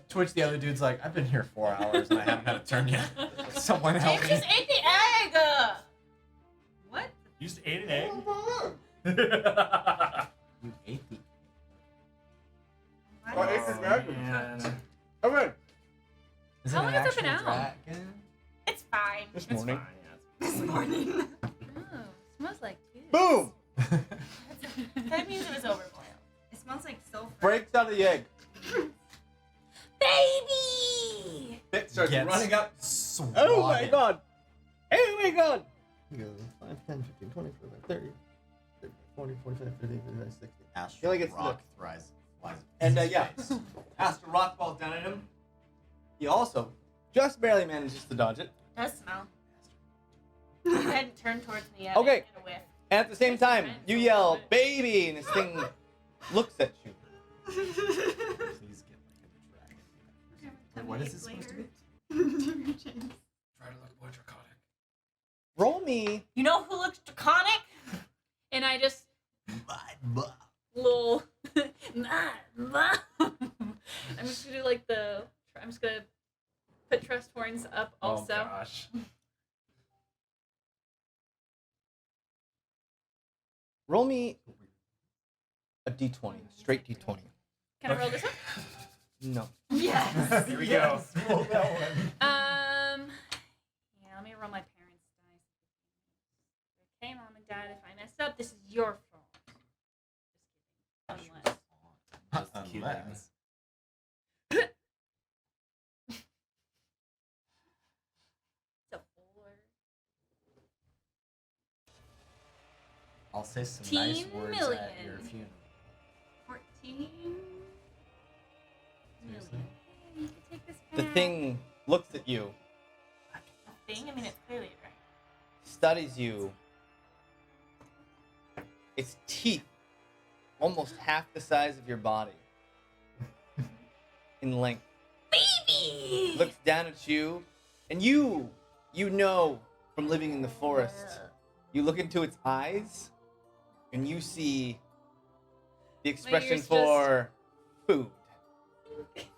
To which the other dude's like, I've been here 4 hours and I haven't had a turn yet. Someone help James me. just ate the egg! What? You just ate an egg? You ate the Oh, it's a dragon. Man. Okay. Is How it long an has it been actual out? dragon? It's fine. This It's morning. fine, yeah. This morning. Oh, smells like juice. Boom! That means it was overboiled. It smells like sulfur. Breaks out of the egg. Baby! It starts Gets running up. swatted. Oh my god! Oh my god! 5, 10, 15, 20, 30, 40, 45, 50, 55, 60. Astral Feel like it's rock thrice. And yeah, Astral Rock falls down at him. He also just barely manages to dodge it. Does smell. Go ahead and turn towards me. Okay. Get a whiff. And at the same time, you yell, "Baby!" and this thing looks at you. Please get like a dragon. Wait, what is this supposed to be? Try to look more draconic. Roll me. You know who looks draconic? And I just My lol. I'm just gonna do like I'm just gonna put trust horns up also. Oh gosh. Roll me a d20. Straight d20. Can I roll this one? No. Yes. Here we go. Roll that one. Yeah, let me roll my parents' dice. Okay, mom and dad, if I messed up, this is your fault. Just kidding. Unless. It's a 4. I'll say some nice 14 words million. at your funeral. 14 Seriously? million. You can take this The back. thing looks at you, A thing? I mean, it's clearly a dragon. studies you. Its teeth, almost half the size of your body in length. Baby! Looks down at you, and you know from living in the forest, you look into its eyes, and you see the expression ears for food.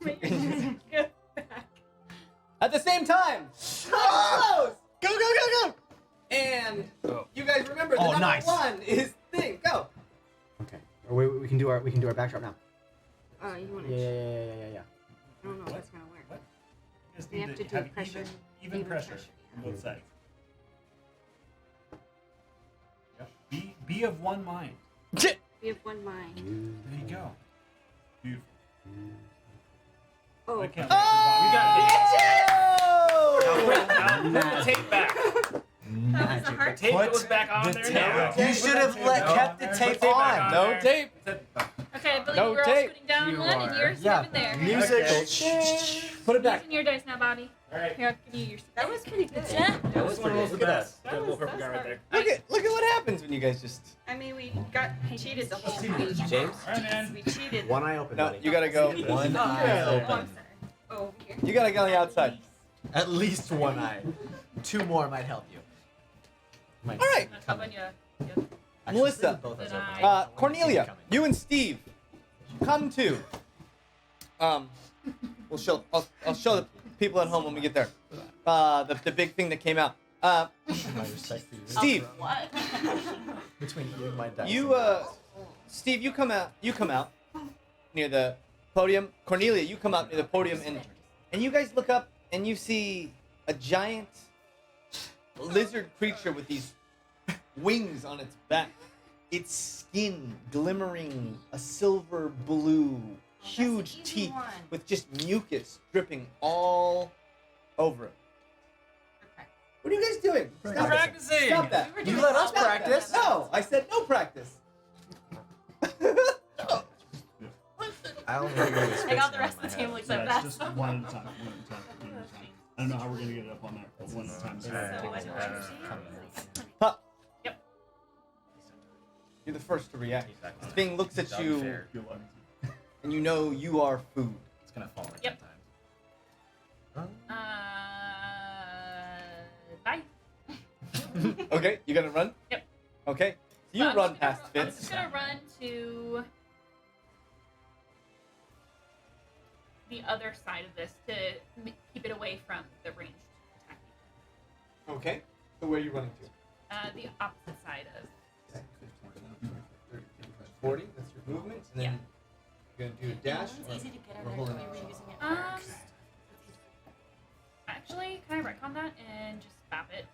My ears just go back. At the same time, close! Go, go, go, go! And you guys remember the Oh, number nice. 1 is thing. Go. Okay. Or we can do our backdrop now. Oh, you want Yeah, to? yeah, yeah, yeah, yeah, yeah. I don't know if that's gonna work. What? You just We need have to to do have pressure. even pressure yeah. on both sides. Yep. Be of one mind. We have one mind. There you go. Beautiful. Oh, I can't Now put the tape back. That was a hard Tape Put goes back on the there tape- now. You should have kept the tape on. No tape. Okay, I believe No we're all tape. scooting down You one, and are. you're Yeah. moving there. Music. Okay. Put it back. Using your dice now, Bobby. Alright. Here, I'll give you your. that was pretty good. Yeah. That was one of those the Look at best. that. Got a little That purple was guy right there. Look at what happens when you guys just. I mean, we got cheated the whole week. James, Alright, man. We cheated. one eye open, No, buddy. you gotta go. One Oh, eye oh, I'm open. sorry. Oh, over here. You gotta go on the outside. At least one eye. 2 more might help you. Might All right. How about you? Actually, Melissa. leave both eyes Then open. I- Cornelia, you and Steve, come to. We'll show. I'll show the people at home when we get there. The big thing that came out. My respect for you. Steve, What? Between you and my dice. Steve, you come out. You come out near the podium. Cornelia, you come out near the podium, and you guys look up and you see a giant lizard creature with these wings on its back. Its skin glimmering a silver blue, huge easy teeth one. with just mucus dripping all over it. Okay. What are you guys doing? We're Stop it. practicing. Stop that. We were You doing let us Stop that. practice. No, I said no practice. I only know I got the rest of the table Yeah, except it's that. just one at a time. One at a time. One at a time. I don't know how we're gonna get it up on there, but one at a time. Pup. Yep. You're the first to react. Exactly. The thing looks at It's you, unfair. and you know you are food. It's gonna fall like Yep. sometimes. Bye. Okay, you gonna run? Yep. Okay, so you So I'm run just gonna past I'm Fitz. just gonna run to the other side of this to keep it away from the ranged attacking. Okay, so where are you running to? The opposite side of. 40, that's your movement, and then you're gonna do a dash. It's easy to get or out hold of it. there. We were using it Um, first. Actually, can I retcon that and just stop it?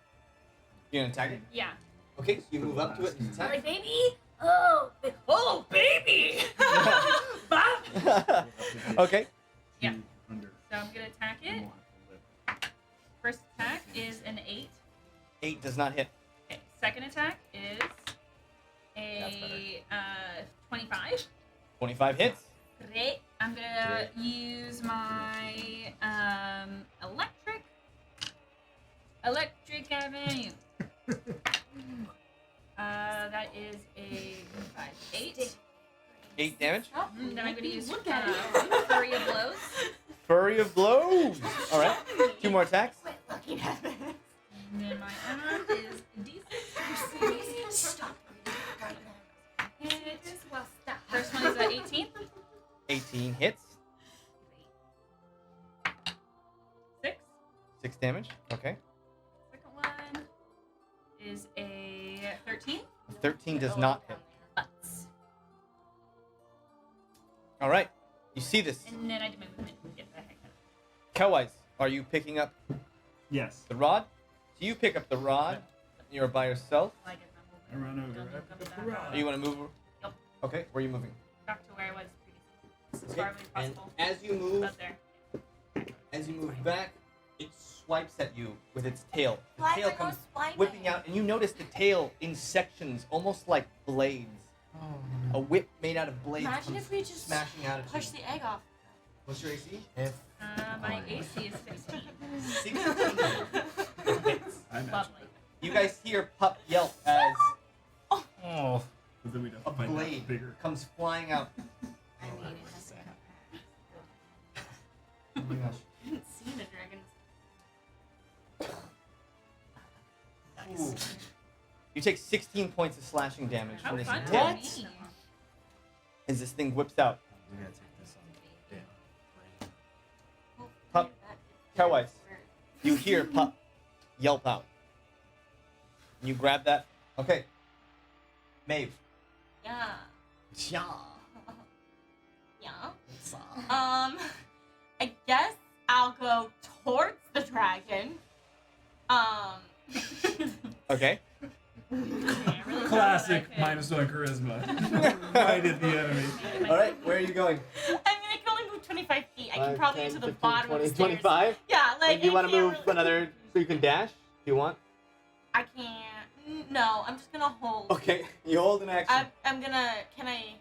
You're gonna attack it? Yeah. Okay, so you move up to it and Sorry, attack. baby. Oh, Oh, baby! Okay. Yeah. Under. So I'm gonna attack it. First attack is an 8. 8 does not hit. Okay. Second attack is a 25. 25 hits. Great. I'm gonna use my electric avenue. That is a 8. 8 damage. Then I'm gonna use Look at flurry of blows. Flurry of blows. All right. 2 more attacks. Quit looking at this. And then my arm is D6. Stop. Hit. First one is 18. 18 hits. 6. 6 damage. Okay. Second one is a 13. 13 does not hit. Butts. All right. You see this. And then I do my movement and get the heck out of Cowwise, are you picking up Yes. the rod? So you pick up the rod. You're by yourself. it. I get I my run movement. over. I Go pick up back the rod. Or you want to move? Yep. Okay. Where are you moving? Back to where I was previously. As Okay, far away as and possible. as you move, About there. as you move back, it swipes at you with its tail. The Why tail would I comes swipe whipping it? out, and you notice the tail in sections, almost like blades. A whip made out of blades Imagine comes if we just smashing out at push you. the egg off. What's your AC? If My AC is 16. 16 hits. I imagine. Lovely. You guys hear Pup yelp as Oh. But then we'd have a to find that blade bigger. comes flying out. I mean, it has to come Oh my gosh. I haven't seen a dragon. Ooh. You take 16 points of slashing damage How from this fun tail for me. as this thing whips out. we're gonna take this on. Yeah. Pup, Cowwise, you hear Pup yelp out. You grab that. Okay. Maeve. Yeah. Yeah. Yeah. I guess I'll go towards the dragon. Okay. Classic -1 charisma. Right at the enemy. All right. Where are you going? I mean, I can only move 25 feet. I can probably get to the bottom of the stairs. 25. Yeah, like. Do you I want to can't move really- another? So you can dash. Do you want? I can't. No, I'm just gonna hold. Okay. You hold an action. I'm gonna. Can I?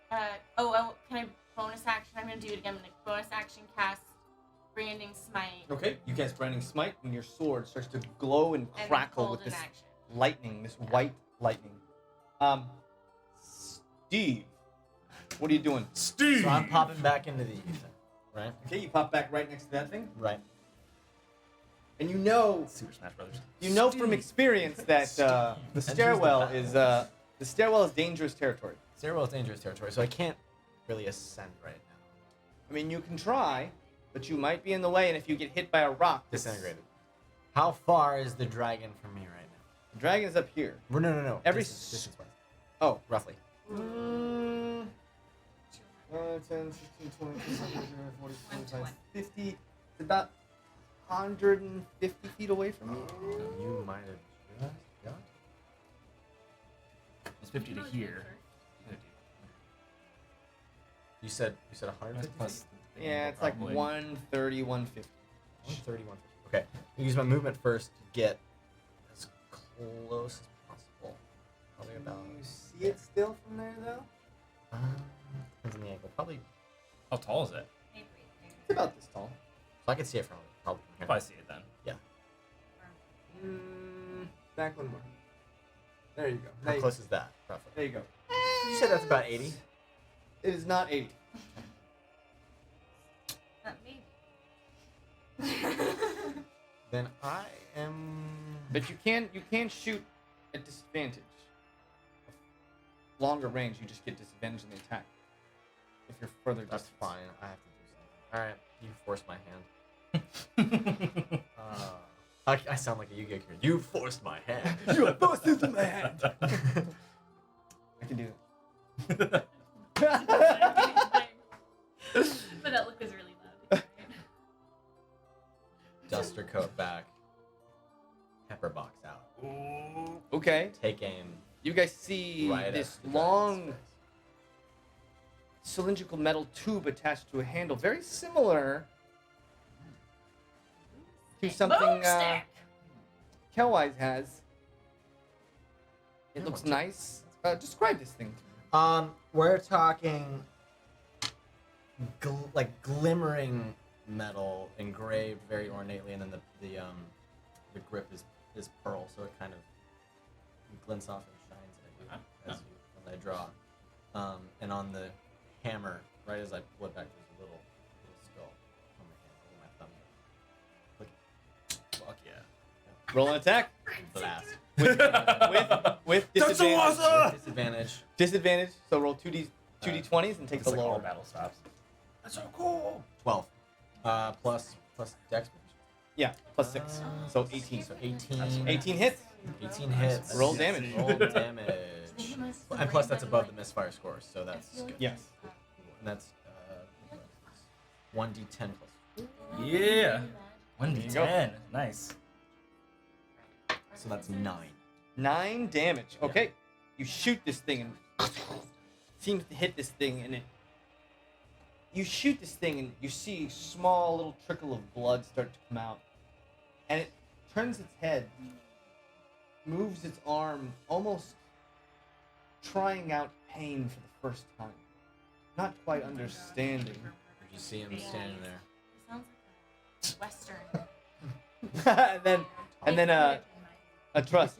Can I bonus action? I'm gonna do it again. I'm gonna bonus action cast Branding Smite. Okay. You cast Branding Smite, and your sword starts to glow and And crackle hold with an this action. lightning, this white lightning. Steve, what are you doing? Steve. So I'm popping back into the ether, right? Okay, you pop back right next to that thing, Right. and you know Super Smash Brothers. from experience that the stairwell is dangerous territory. Stairwell is dangerous territory, so I can't really ascend right now. I mean, you can try, but you might be in the way, and if you get hit by a rock, Disintegrated. How far is the dragon from me right now? the dragon is up here. No. Every distance wise. Oh, Roughly. 10, 16, 20, 40, 45, 50. It's about 150 feet away from you. You might have just got. It's 50 to here. You said 150 Plus Yeah, it's like probably. 130, 150. 130, 150. Okay. I use my movement first to get as close as possible. Probably about. You see it still from there, though? Depends on the angle. Probably. How tall is it? It's about this tall. So I can see it from probably from here. Probably see it then. Yeah. Back one more. There you go. How close is that, roughly? There you go. You said that's about 80. It is not 80. Not me. Then I am. But you can shoot at disadvantage. Longer range, you just get disadvantage in the attack. If you're further That's distance. fine. I have to do something. All right. You forced my hand. I sound like a Yu-Gi-Oh character. You forced my hand. You are forced into my hand. I can do that. But that look was really loud. Duster coat back. Pepper box out. Okay. Take aim. You guys see Right this at the long dragon's face. cylindrical metal tube attached to a handle, very similar to something Kelwise has. It looks nice. Describe this thing. We're talking like glimmering metal engraved very ornately, and then the grip is pearl, so it kind of glints off and shines at you as I draw. And on the hammer, right as I pull it back, there's a little skull on the hand, over my thumb. Look. Fuck yeah. Roll an attack. Blast. With disadvantage. Disadvantage. Disadvantage. So roll 2d20s and take the It's like all lower. battle stops. That's so cool. 12. Plus dex. Yeah, plus 6. So 18. So 18. 18 hits. 18 hits. Roll damage. Roll damage. And plus that's above the misfire score, so that's good. Yes. And that's 1d10 plus. Yeah. There you go. 1d10. Nice. So that's 9. 9 damage. Okay. You shoot this thing and seems to hit this thing, and you shoot this thing and you see a small little trickle of blood start to come out, and it turns its head, moves its arm, almost trying out pain for the first time, not quite understanding. You see him standing there. Sounds like a Western. and then a trust.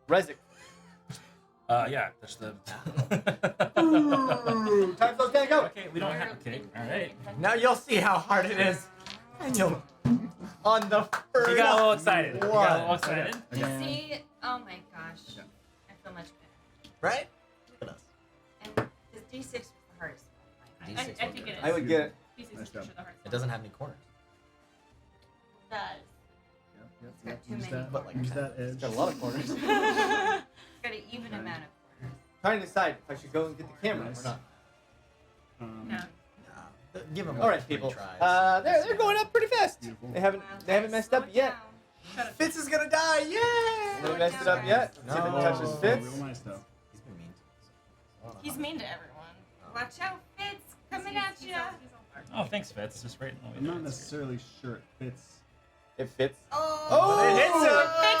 Rezik. Yeah, that's the. Time flow's gonna go. Okay, we don't have. Okay, all right. Now you'll see how hard it is. And you'll on the first. You got a little excited. You got a little excited. Yeah. See? Oh my gosh. I feel much better. Right? Look at us. And the D6 was the hardest. D6 I was think good. it is. I would get it. D6 is Nice for job. sure the hardest It doesn't have any corners. Does. Yep. Too Use many that. But like Use that It's edge. got a lot of corners. Got an even amount of corners. Trying to decide if I should go and get the camera or not. No. Nah, give them All right, three people. tries. They're going up pretty fast. Beautiful. They haven't messed up yet. Fitz is gonna die! They Yeah! haven't messed it up yet. Let's see if it No. touches Fitz. Real nice though. He's been mean to us. He's mean to everyone. Watch out, Fitz! Coming at you! Oh, thanks, Fitz. Just right. I'm not necessarily sure it fits. It fits. Oh! it hits him.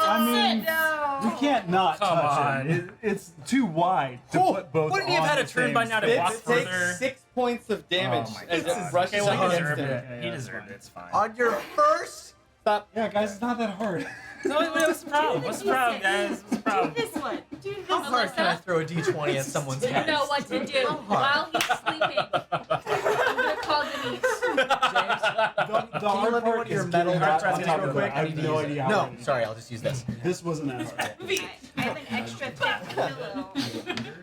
I mean, No! you can't not Come touch on. it. It's too wide to Oh, put both. wouldn't he have on had a the turn same by now to space. walk Fitz further? takes 6 points of damage Oh my as God. it rushes Okay, well, up he against deserved him. it. Yeah, He yeah, deserved fine. it. It's fine. On your first! Stop. Yeah, guys, it's not that hard. No, what's the problem? What's the problem, guys? What's the Do problem? this one. Do this How one. hard can I throw a d20 at someone's You head? know what to do while he's sleeping. I'm gonna call Denise. The Can you hard let me part one of your is metal getting darts on on top real of quick? it. I have no idea how. No, hard it is. sorry, I'll just use this. This wasn't that hard. I have an extra thick pillow. And then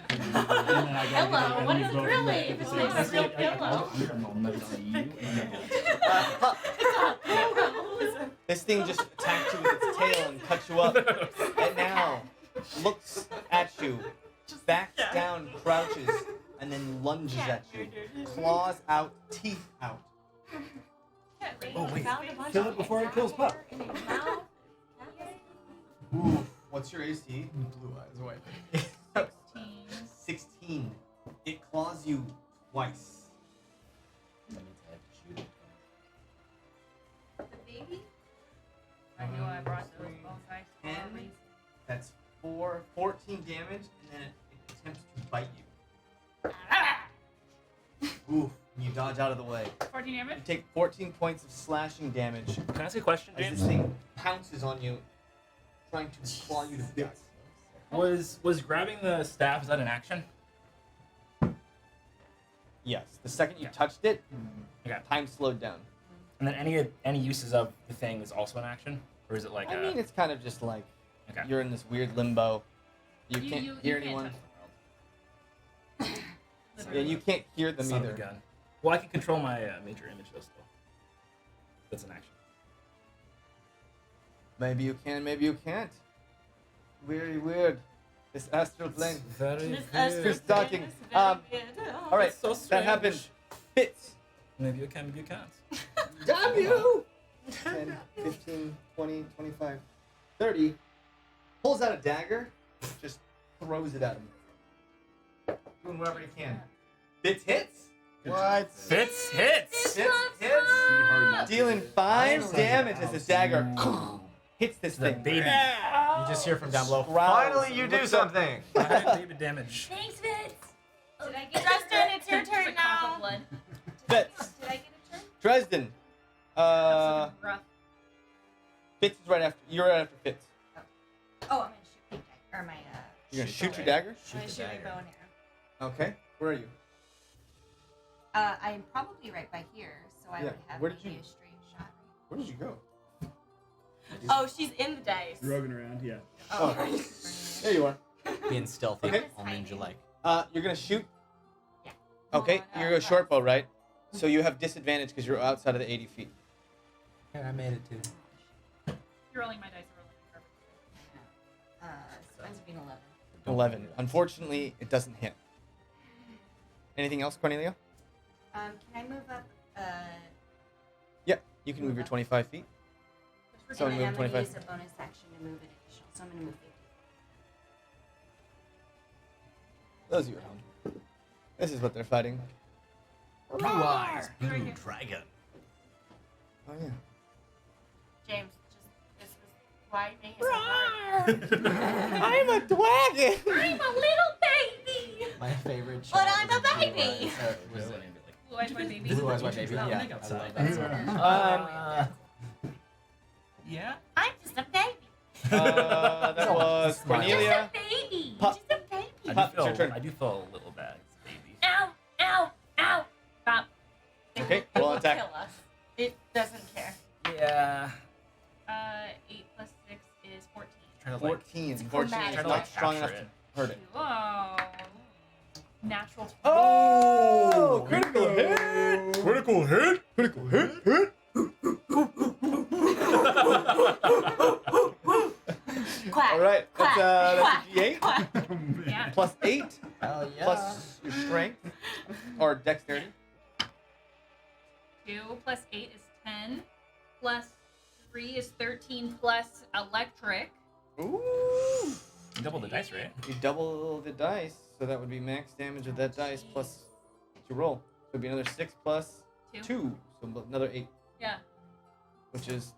I gotta Pillow? get What it is both it really? in If it's the not a same real pillow. This thing just attacks you with its tail and cuts you up. And now looks at you, backs down, crouches, and then lunges at you. Claws out, teeth out. Oh, wait. Kill it before it kills Pup. Ooh, what's your AC? Blue eyes white. 16. It claws you twice. That means I have to shoot it. That's 14 damage, and then it attempts to bite you. Oof, and you dodge out of the way. 14 You damage? take 14 points of slashing damage Can I ask you a question, as James? this thing pounces on you, trying to claw you to bits. Was grabbing the staff, is that an action? Yes, the second you Okay. touched it, Okay. time slowed down. And then any uses of the thing is also an action? Or is it like I mean, it's kind of just like Okay. you're in this weird limbo. You can't you hear can't anyone. touch the world. Yeah, Literally. you can't hear them son of a either. gun. Well, I can control my major image though still. That's an action. Maybe you can, maybe you can't. Very weird. This astral plane. Very This weird. astral Starting. plane is very weird. All right, It's so that strange. happened. Fits. Maybe you can, maybe you can't. Damn you! 10, 15, 20, 25, 30. Pulls out a dagger, just throws it at him. Doing whatever he can. Fits hits. What? Fits hits! Fits hits. Dealing 5 Finally. damage as this dagger hits this The thing. baby. You just hear from down below. Growls Finally, you and do looks up. something. Baby damage. Thanks, Fitz. Did I get Dresden, it's your Just a turn cough of now. blood. Fits. Did I get a turn? Dresden. That's rough. Fitz is right after. You're right after Fitz. Oh, I'm gonna shoot my dagger. Or my You're gonna shoot bow your dagger. I'm Shoot gonna the shoot my dagger. bow and arrow. Okay. Where are you? I'm probably right by here, so I Yeah, would have where did maybe you- a straight shot. Where did you go? Oh, she's in the dice. Roguing around, yeah. Oh. There you are. Being stealthy, Okay. all ninja-like. You're gonna shoot. Yeah. Okay. Oh, You're a short bow, right? So you have disadvantage because you're outside of the 80 feet. Yeah, I made it too. You're rolling my dice. Rolling perfect. So ends up being 11. 11. Unfortunately, it doesn't hit. Anything else, Cornelia? Can I move up? Yeah. You can move your 25 feet. So and I'm then I'm moving gonna 25. use a bonus action to move an additional. So I'm gonna move 50. Those of you at home. This is what they're fighting. Blue eyes, blue dragon. Oh yeah. James, this was why you make it so hard. I'm a dragon. I'm a little baby. My favorite. But child I'm was a Blue baby. Eyes. Was it Blue eyes, my baby. Blue Eyes White Baby? Oh, Yeah, Nick I outside. love that. Yeah? I'm just a baby. That was Cornelia. Just a baby. Pop. Just a baby. Pop, it's your turn. I do feel a little bad, baby. Ow, ow, ow. Stop. Okay, It roll will attack. kill us. It doesn't care. Yeah. 8 plus 6 is 14. Trying to like 14. It's 14 chromatic. is Trying to, not like, strong enough capture to hurt it. Whoa. Natural 20. Oh! Critical hit! Critical hit? Critical hit! Quack. All right, Quack. that's Quack. a D8 Quack. Yeah. plus 8 Hell yeah. plus your strength or dexterity. 2 plus 8 is 10. Plus 3 is 13 plus electric. Ooh! Double the dice, right? You double the dice, so that would be max damage of that dice plus what you roll. So it'd be another 6 plus 2. 2, so another 8, Yeah. which is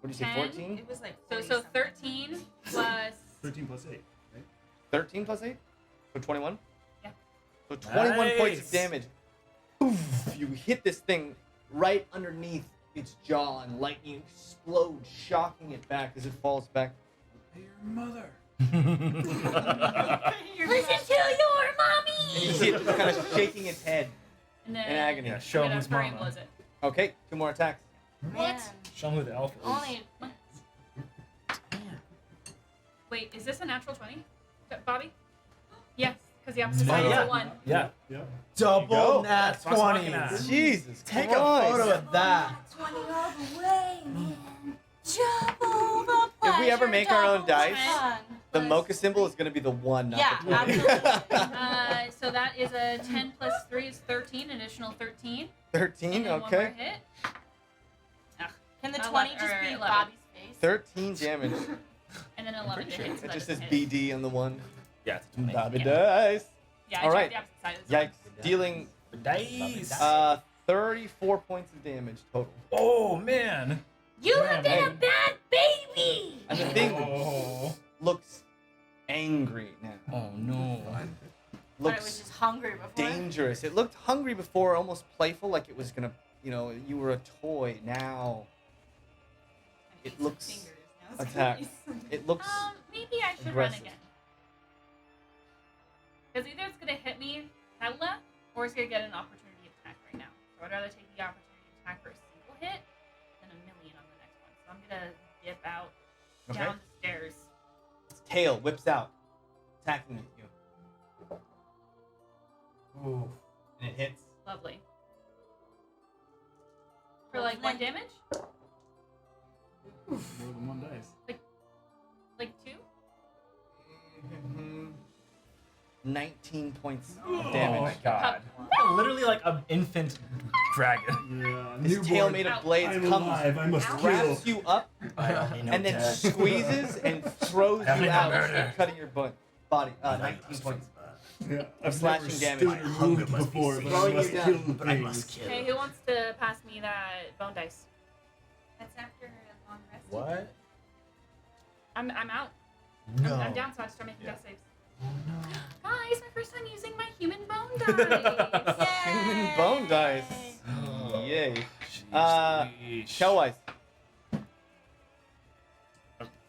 what do you say? 10? 14? It was like So 40 13 plus 13 plus 8, right? 13 plus 8, so 21. Yeah. So 21 points of Nice. damage. Oof, you hit this thing right underneath its jaw, and lightning explodes, shocking it back as it falls back. Hey, your mother. Listen to your mommy. And you see it kind of shaking its head and then in agony. Yeah, show him get a who's parting mama. blows it. Okay, 2 more attacks. Man. Show him who the alpha is. Only. Wait, is this a natural 20? Bobby? Yes, because the opposite side is Yeah. a 1. Yeah. Yep. Double nat That's what's 20. fucking at. Jesus Take Christ. a photo of that. 20 all the way, man. Double the pleasure. If we ever make our own double the dice, fun. The mocha symbol is going to be the 1, not Yeah, the 20. absolutely. So that is a 10 plus 3 is 13, additional 13. 13, And then one more okay. hit. Can the 11 20 just or be 11? Bobby's face? 13 damage. And then 11 to hit. So It that just doesn't says hit. BD on the one. Yeah, it's 20. Bobby Yeah. dice. Yeah, I All tried right. the opposite side. It's fine. Yikes. Dealing Dice. 34 points of damage total. Oh, man. You Man, have been hey. a bad baby. And the thing Oh. hungry before. dangerous. It looked hungry before, almost playful, like it was gonna, you were a toy. Now it looks attack. It looks Maybe I should aggressive. run again. Because either it's gonna hit me hella, or it's gonna get an opportunity attack right now. So I'd rather take the opportunity attack for a single hit than a million on the next one. So I'm gonna dip out Okay. down the stairs. Its tail whips out, attacking you. Ooh, and it hits. Lovely. For like 1 damage? More than one dice. Like 2? 19 points Oh of damage. my god. Literally like an infant dragon. Yeah. This tail made of blades I'm comes, alive. I must kill. grabs you up, and then squeezes and throws I you mean, out, murder. cutting your body. 19 points. Yeah, Of slashing damage. Stood or moved before, but I Throwing must you kill down. the But I things. must kill. Okay, who wants to pass me that bone dice? That's after a long rest. What? I'm out. No. I'm down, so I have to start making death saves. Oh no. Guys, my first time using my human bone dice. Human bone dice. Yay. Shellwise.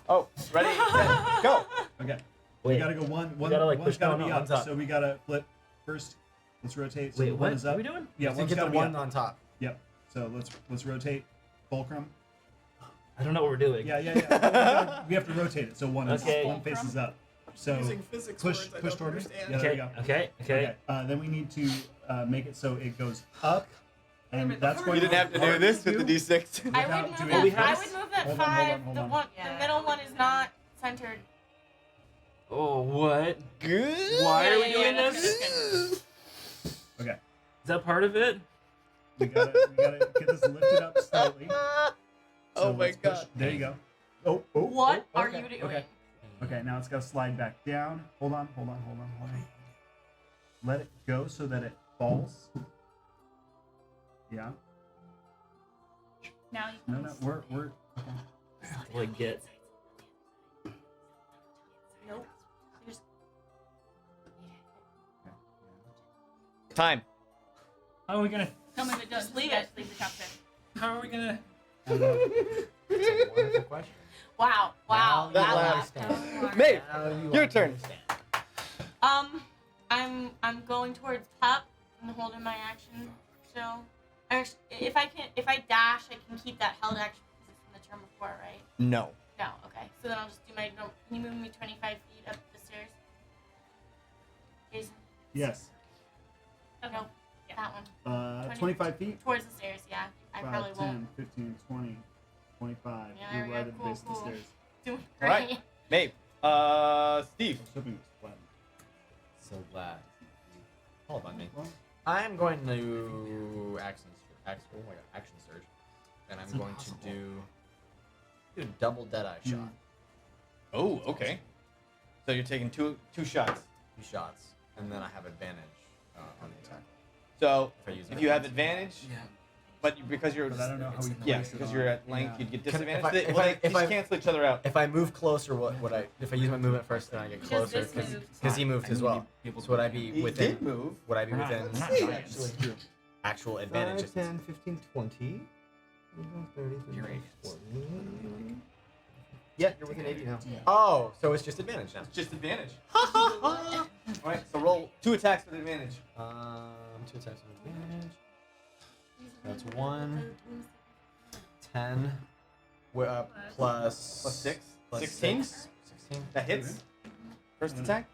Oh, ready, set, go. Okay. Wait, We gotta go one. we gotta, like, One's push gotta down, be one's up, up. so we gotta flip first. Let's rotate. So Wait, the what one is are up. we doing? Yeah, So one's get the gotta be one up. on top. Yep. So let's rotate. Fulcrum. I don't know what we're doing. Yeah. We have to rotate it. So one Okay. faces up. So physics push toward me. Yeah, there we Okay, go. okay. Then we need to make it so it goes up, and that's going. You didn't have to do this with the D6. I Without would move doing that. anything. I would move that Hold on, 5. hold The on. one, the middle one is not centered. Oh, what? Good. Why are we Yeah, doing that's this? Okay. Is that part of it? We gotta get this lifted up slightly. Oh my let's push. god. There you go. Oh. What are okay, you doing? Okay. Okay, now it's gotta slide back down. Hold on. Let it go so that it falls. Yeah. Now you No, we're. Like, get. Nope. You just Time. How are we gonna? Tell me if it does. Just leave Yes, it. Leave the top there. How are we gonna? It's a wonderful question. Wow. Now That you last- understand. Maeve, Now you your turn. understand. I'm going towards Pup and holding my action. So, if I dash, I can keep that held action because it's from the turn before, right? No. No. Okay. So then I'll just do my. Can you move me 25 feet up the stairs? Jason. Yes. Okay. No. That one. 25 feet. Towards the stairs. Yeah. I 5, probably 10, won't. 15, 20, 25. Yeah, there You're we right go. at the Cool, base of the cool. stairs. Doing All right. great. Maeve. Steve. I was hoping it was flat. So glad. Hold on me. I'm going to action surge, and I'm going to do double deadeye shot. Oh, okay. So you're taking two shots. 2 shots, and then I have advantage on the attack. So If I use if my you have advantage. advantage, but because you're But I don't know how we yeah, place it because on. you're at length, Yeah. you'd get Can- disadvantage. if I- They- if well, I- they if just I- cancel each other out. If I move closer, would I? If I use my movement first, then I get Just closer this move. because he moved as well. So would I be He within? did move. Would I be We're not- within we're not giants? giants. Actual advantage? 5, 10, 15, 20. 30, 30, You're 40. Yeah, you're within 80 now. Oh, so it's just advantage now. It's just advantage. All right, so roll 2 attacks with advantage. 2 attacks with advantage. That's 1, 10, plus Plus 6. plus 16. 16. That hits. First attack.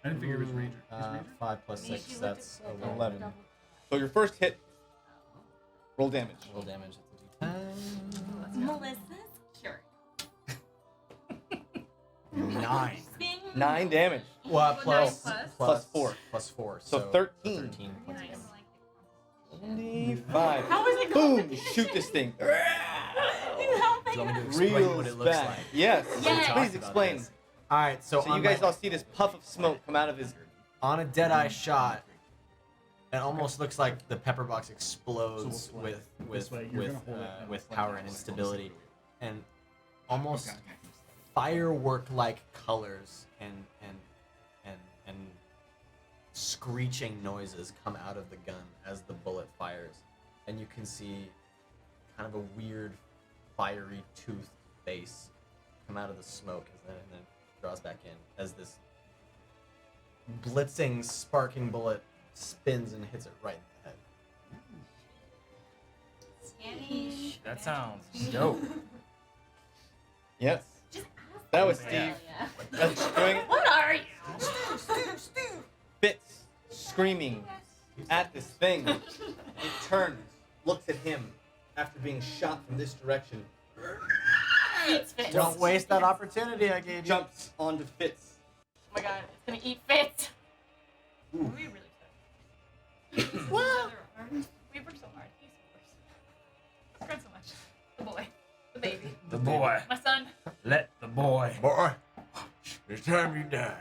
I didn't figure it was Ranger. Is Ranger? 5 plus 6. That's 11. So your first hit. Roll damage. Roll damage. That's a D10. Melissa's cured. 9. Bing. 9 damage. Well, Plus plus, nine plus 4. Plus 4. So 13. 13 points of Nice. damage. 25. How is it Boom! going? Shoot this thing. You helping Do you want me to us? explain Reels what it looks back. like? Yes. Yes. Please explain. Alright, so, So on you guys my- all see this puff of smoke come out of his. on a deadeye shot, it almost looks like the pepper box explodes So we'll with This way, you're gonna hold it. with power and instability, and almost firework-like colors and screeching noises come out of the gun as the bullet fires, and you can see kind of a weird, fiery toothed face come out of the smoke and then draws back in as this blitzing, sparking bullet spins and hits it right in the head. Scanny. That sounds dope. Yes. Just ask That was them. Steve. Yeah. That's doing it. What are you? Fitz screaming at this thing. It turns, looks at him after being shot from this direction, Eats Fitz. Don't waste that opportunity I gave you. jumps onto Fitz. Oh my god, it's gonna eat Fitz. We really suck. Well, We worked so hard. He's the worst. He's grown so much. The boy. The baby. The boy. My son. Let the boy. Boy, it's time you die.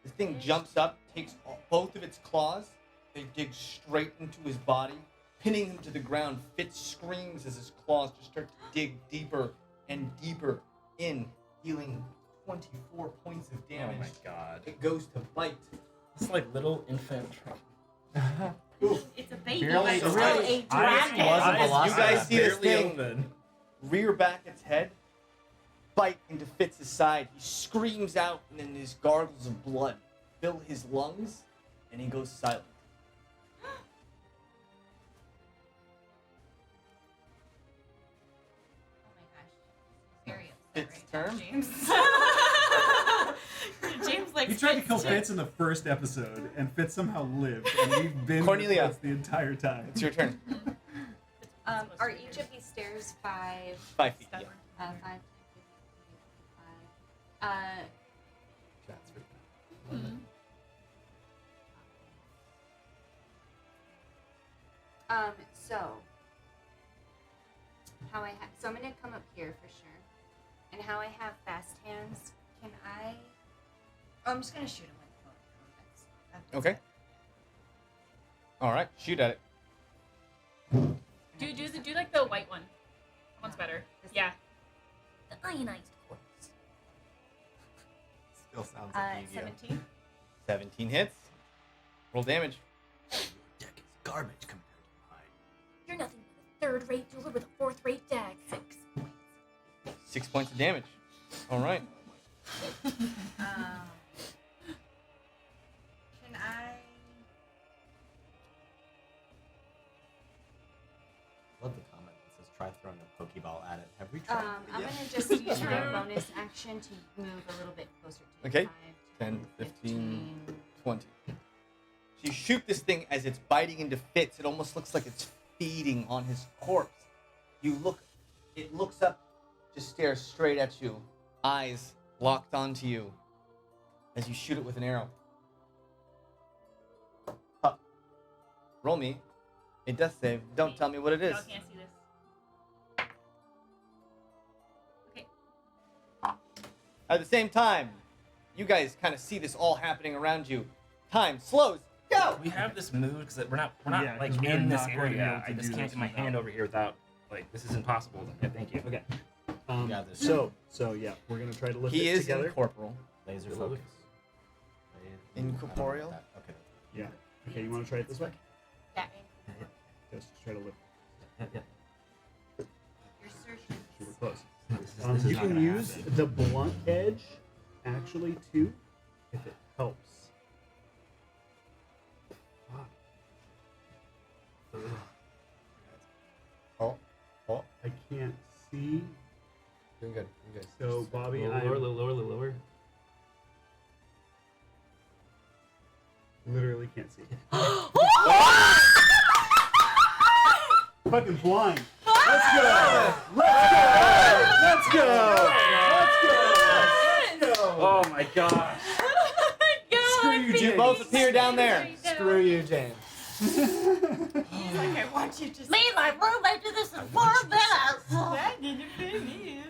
This thing jumps up, takes both of its claws, they dig straight into his body, pinning him to the ground. Fitz screams as his claws just start to dig deeper and deeper in, healing 24 points of damage. Oh my god. It goes to bite. It's like little infant. it's a baby. Barely- It's still really- a dragon. You guys see this barely thing open. rear back its head, bite into Fitz's side. He screams out, and then his gargles of blood fill his lungs, and he goes silent. Oh my gosh. Very Fitz upset right turn. now, James. James like You tried to kill Fitz. Fitz in the first episode, and Fitz somehow lived, and we've been Cornelia. with Fitz the entire time. It's your turn. Are each of these stairs 5 5 feet. Yeah. 5, 10, 15, 5. So how I so I'm gonna come up here for sure, and how I have fast hands. Can I? Oh, I'm just gonna shoot him with that's Okay. All right. Shoot at it. Do like the white one. That one's better. Yeah. The ionized quartz. Still sounds like Yu-Gi-Oh. 17. 17 hits. Roll damage. Deck is garbage compared to mine. You're nothing but a third-rate jeweler with a fourth-rate deck. 6 points of damage. All right. Can I? Love the comment that says try throwing a Pokeball at it. Have we tried? I'm gonna just use my bonus action to move a little bit closer to Okay. 5, 10, 15, 20. So you shoot this thing as it's biting into Fitz. It almost looks like it's feeding on his corpse. It looks up, just stares straight at you, eyes locked onto you as you shoot it with an arrow. Up. Roll me. It does save. Don't tell me what it is. Y'all can't see this. Okay. At the same time, you guys kind of see this all happening around you. Time slows. Go! We have this move because we're not Yeah, like 'cause we're in this not going to be area. able to I just do can't this get my without- hand over here without like this is impossible. Yeah, thank you. Okay. Yeah, this So yeah, we're gonna try to lift He it is together. incorporeal. laser Good focus. Incorporeal? Okay. Yeah. Okay, you want to try it this way? Yeah. Let's just try to lift. Yeah. You're searching. Super close. This is You not can gonna use happen. the blunt edge, actually, too, if it helps. Fuck. Oh, I can't see. doing good. Doing good. So, Bobby, Lower, I lower. literally can't see. Fucking blind. Let's go! Let's go! Oh my gosh. Screw you, You James. both appear down there. Screw you, James. He's like, I want you to. Leave my room after this in 4 minutes. I need to finish.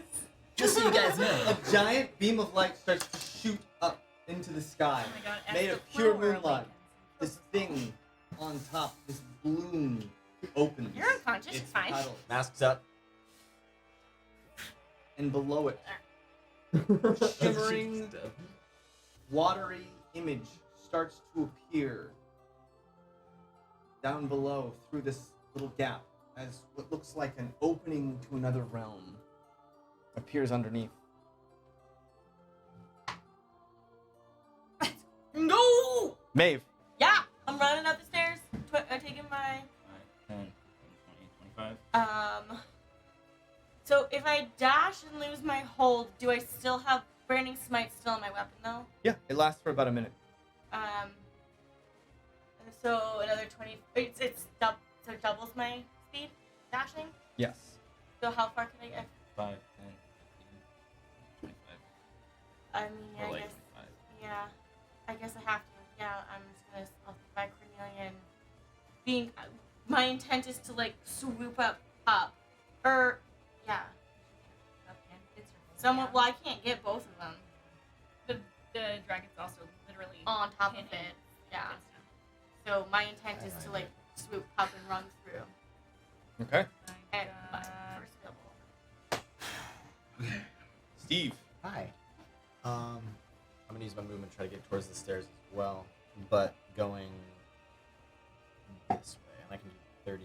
Just so you guys know, a giant beam of light starts to shoot up into the sky, Oh my god, as made the of pure flower moonlight. awakens. This thing on top, this bloom opens. You're unconscious, its it's fine. petals, Masks up. and below it, shimmering, watery image starts to appear down below through this little gap as what looks like an opening to another realm appears underneath. No! Maeve, Yeah, I'm running up the stairs. Taking my 5, 10, 20, 25. So if I dash and lose my hold, do I still have Branding Smite still on my weapon though? yeah, it lasts for about a minute. So another 20. So it doubles my speed dashing. Yes. So how far can I get? 5, 10, 15, 25. I mean, Or I like guess. 25. Yeah, I guess I have to. Yeah, I'm just gonna. I'll by Cornelia and being. My intent is to like swoop up. Or yeah. Someone. Well, I can't get both of them The dragon's also literally on top of pinning it. Yeah. against him. So my intent is to like swoop up and run through. Okay. At my first double. Steve. Hi. I'm gonna use my movement to try to get towards the stairs as well, but going this way, and I can do 30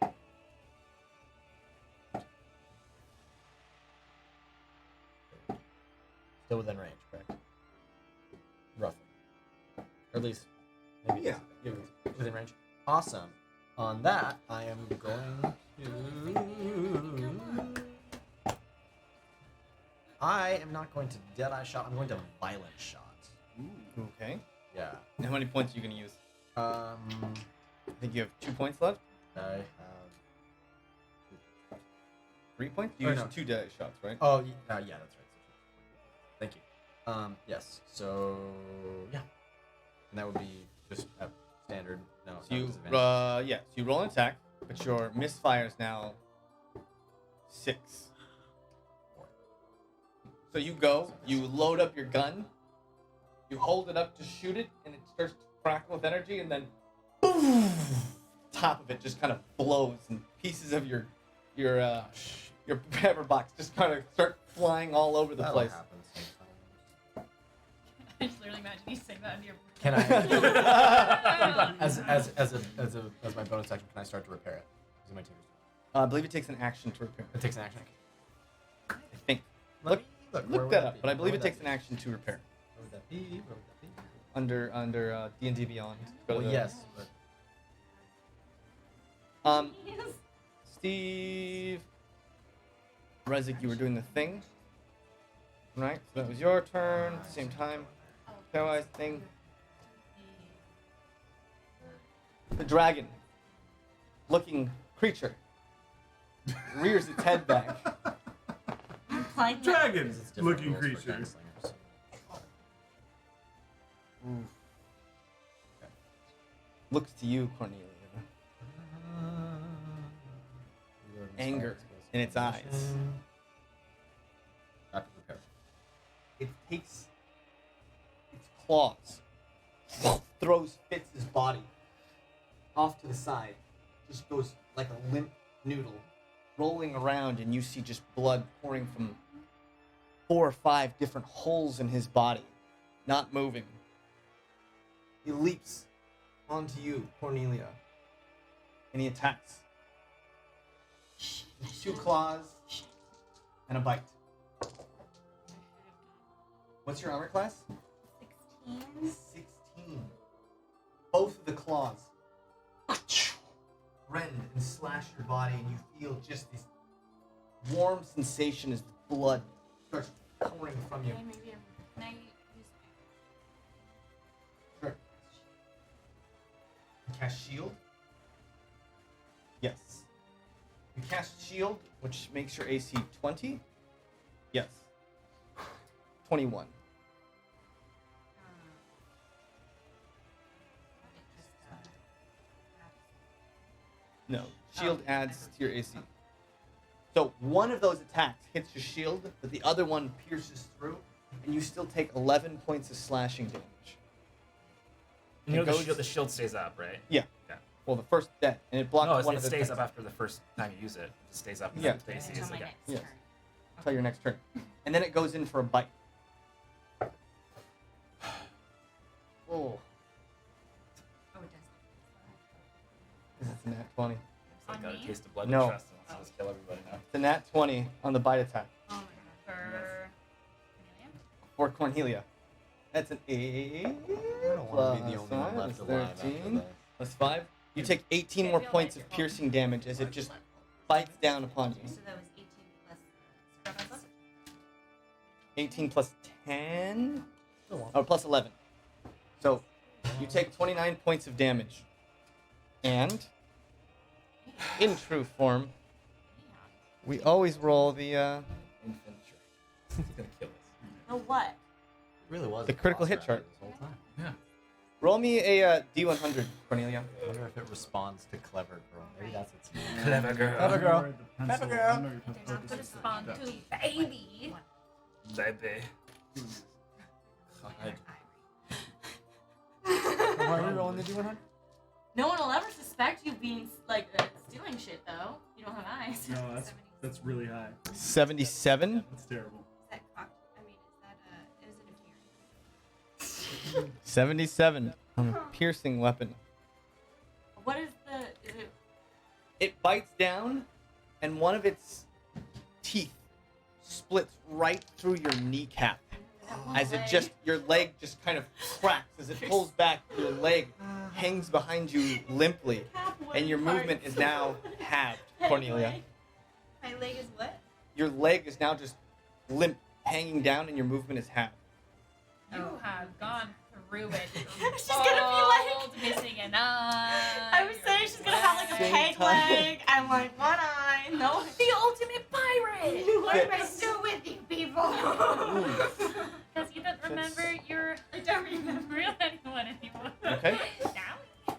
feet. Still within range, correct? Roughly. Or at least, maybe Yeah. Within range. Awesome. On that, I am going to... I am not going to Deadeye Shot, I'm going to Violent Shot. Ooh. Okay. Yeah. And how many points are you going to use? I I think you have 2 points left. have... 3 points? You Or used no. 2 die shots, right? Oh, yeah, that's right. Thank you. Yes. So, yeah. And that would be just standard. No, So you, disadvantage. yeah. So you roll an attack, but your misfire is now 6. So you go, you load up your gun, you hold it up to shoot it, and it starts to crackle with energy, and then boom, top of it just kind of blows, and pieces of your pepper box just kind of start flying all over the That'll place. happen sometimes. I just literally imagine you saying that under your. Can I, as my bonus action, can I start to repair it? Is it my tinker's turn? I believe it takes an action to repair. It takes an action. I think. Let Look, me where look would that up, be? but I believe Where it would takes that an action to repair. Where would that be? Where would that be? Under D&D Beyond. Go to Well, the- yes, but Steve, Rezik, you were doing the thing, right? So that was your turn. At the same time, paralyzed thing. The dragon-looking creature rears its head back. Implied Dragon because it's different looking rules for creature. gunslingers. Looks to you, Cornelia. Anger in its eyes. Rapid repair. It takes its claws, throws Fitz's body off to the side, just goes like a limp noodle, rolling around, and you see just blood pouring from 4 or 5 different holes in his body, not moving. He leaps onto you, Cornelia, and he attacks. 2 claws and a bite. What's your armor class? 16. Both of the claws rend and slash your body, and you feel just this warm sensation as the blood starts pouring from you. Okay, maybe can I use Sure. You cast shield? Yes. You cast shield, which makes your AC 20? Yes. 21. No, shield adds to your AC. So one of those attacks hits your shield, but the other one pierces through, and you still take 11 points of slashing damage. And you It know goes- the shield stays up, right? Yeah. Yeah. Well, the first death, and it blocks No, one it of the stays attacks. up after the first time you use it. It stays up. Yeah. The AC Until is my like, next Yes. turn. until your next turn. And then it goes in for a bite. Oh. Oh, it This is a nat 20. I got a me? taste of blood No. and trust, and let's just kill everybody now. It's a nat 20 on the bite attack Oh my god. for Cornelia. That's an 8 I don't want to be the plus only one 5 left is alive after 13 this. plus 5. You take 18 more points of piercing damage as it just bites down upon you. So that was 18 plus. 18 plus 10? Oh, plus 11. So you take 29 points of damage. And in true form, we always roll the Infantry. He's gonna kill us. The what? It really was The a critical boss hit battle chart. This whole time. Yeah. roll me a D100, Cornelia. I wonder if it responds to clever girl. Maybe that's its name. Clever girl. Clever girl. Clever girl. They're not gonna respond to baby. Baby. God. Why are we rolling the D100? No one will ever suspect you being like stealing shit though. You don't have eyes. No, that's really high. 77. That's terrible. Is that cocked? I mean, is it a 77 on a piercing weapon. What is the? Is it? It bites down, and one of its teeth splits right through your kneecap. As it just, your leg just kind of cracks. As it pulls back, your leg hangs behind you limply, and your movement is now halved, Cornelia. My leg is what? Your leg is now just limp, hanging down, and your movement is halved. You have gone through it. She's gonna be like. missing an eye. I was saying she's gonna have like a Same peg time. leg and like one eye. No. The ultimate pirate. What am I still with you people? Because you don't remember your. I don't remember anyone anymore. Okay. Now.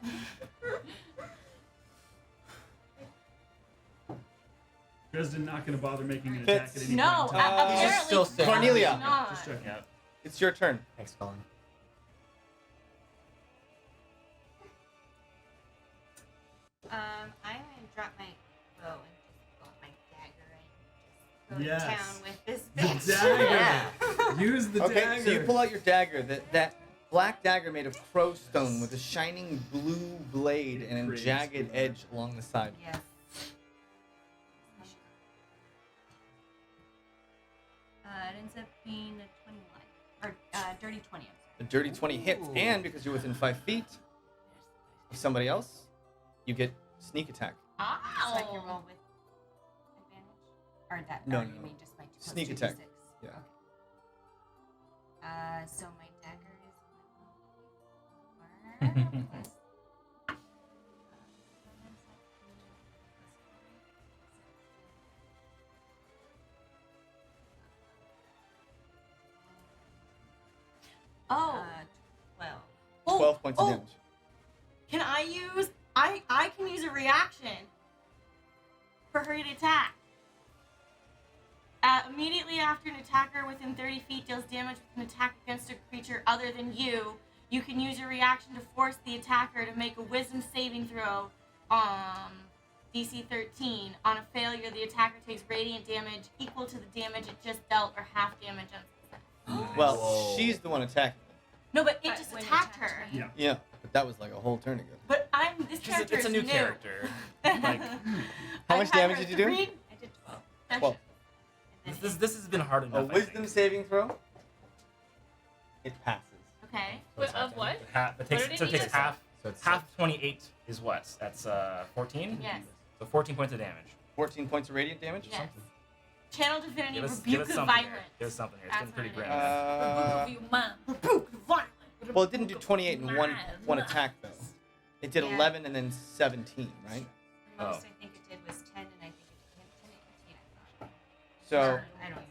Dresden not going to bother making an Fitz. attack at any No, point in time. apparently still saying- Cornelia. not. Just checking. Yeah. It's your turn. Thanks, Cullen. I'm gonna drop my bow and just pull out my dagger and just go Yes. to town with this The bitch. dagger. Use the Okay, dagger. so you pull out your dagger. That black dagger made of crowstone with a shining blue blade and a Great. jagged edge along the side. Yes. It ends up being a 21 or dirty 20. I'm The dirty 20 hits, Ooh. and because you're within 5 feet of somebody else, you get sneak attack. sorry. So I can Ow. roll with advantage, or that? No, or no, you no. mean just my plus Sneak 2d6? attack. Yeah. Okay. So my dagger is 1d4 plus. Oh. 12. Oh, 12 points of oh, damage. Can I use? I can use a reaction for her to attack. Immediately after an attacker within 30 feet deals damage with an attack against a creature other than you, you can use your reaction to force the attacker to make a Wisdom saving throw. DC 13. On a failure, the attacker takes radiant damage equal to the damage it just dealt, or half damage on. Well, Whoa. she's the one attacking. No, but it just When it attacked attacks her. me. Yeah. Yeah, but that was like a whole turn ago. But this character It's a is new character. Like, How much damage did you do? I did 12. 12. And this has been hard A enough. I wisdom think. saving throw. It passes. Okay. Wait, of what? It takes, did so he it takes do? half. So it's Half 28 is what? That's 14. Yes. So 14 points of damage. 14 points of radiant damage. Yes. Channel Divinity, Give us Rebuke of something here. Violence. Give us something here. It's That's getting pretty what it grim. Rebuke of you, man. Rebuke of Violence. Well, it didn't do 28 in one attack though. It did Yeah. 11 and then 17, right? The most Oh. I think it did was 10, and I think it did 10 and 15, I thought. So I don't remember.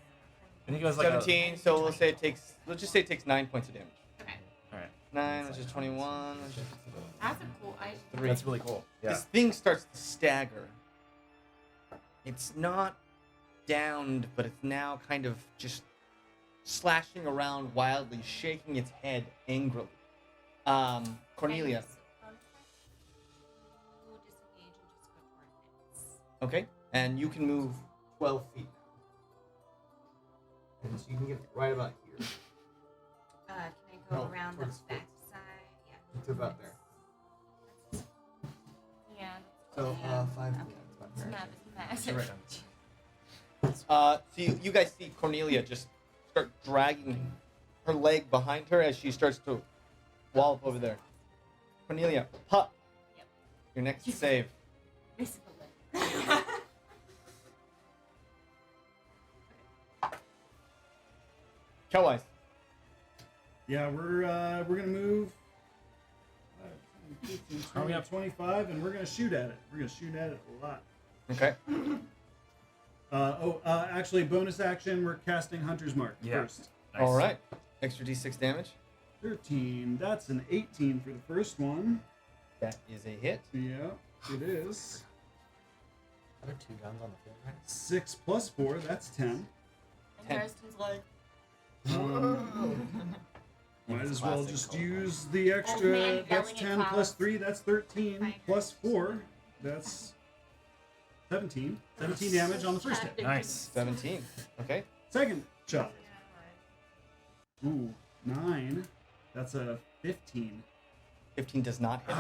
I think it was like 17. So we'll say it takes. Let's just say it takes 9 points of damage. Okay. All right. 9, which is 21. Which is That's a cool. 3. That's really cool. Yeah. This thing starts to stagger. It's not downed, but it's now kind of just slashing around wildly, shaking its head angrily. Cornelia. We'll disengage and just go towards it. Okay, and you can move 12 feet. And so you can get right about here. Can I go No, around the towards the back side? Yeah. To about there. Yeah. So, Yeah. 5. Okay. Yeah, it's about This there. map is So massive. right on. So you guys see Cornelia just start dragging her leg behind her as she starts to wallop over there. Cornelia, pop. Yep. Your next save. This is the leg. Kellwise. Yeah, we're gonna move. 15, Are we 20, up? 25, and we're gonna shoot at it. We're gonna shoot at it a lot. Okay. Actually, bonus action. We're casting Hunter's Mark first. Nice. All right. Extra d6 damage. 13. That's an 18 for the first one. That is a hit. Yeah, it is. Are there 2 guns on the field right 6 plus 4. That's 10. And Harrison's like, Might as well Classic just Cullen. use the extra. man That's yelling at 10 plus clouds. 3. That's 13 plus 4. That's 17. 17 damage on the first hit. Nice. 17. Okay. Second shot. Ooh, 9. That's a 15. 15 does not hit.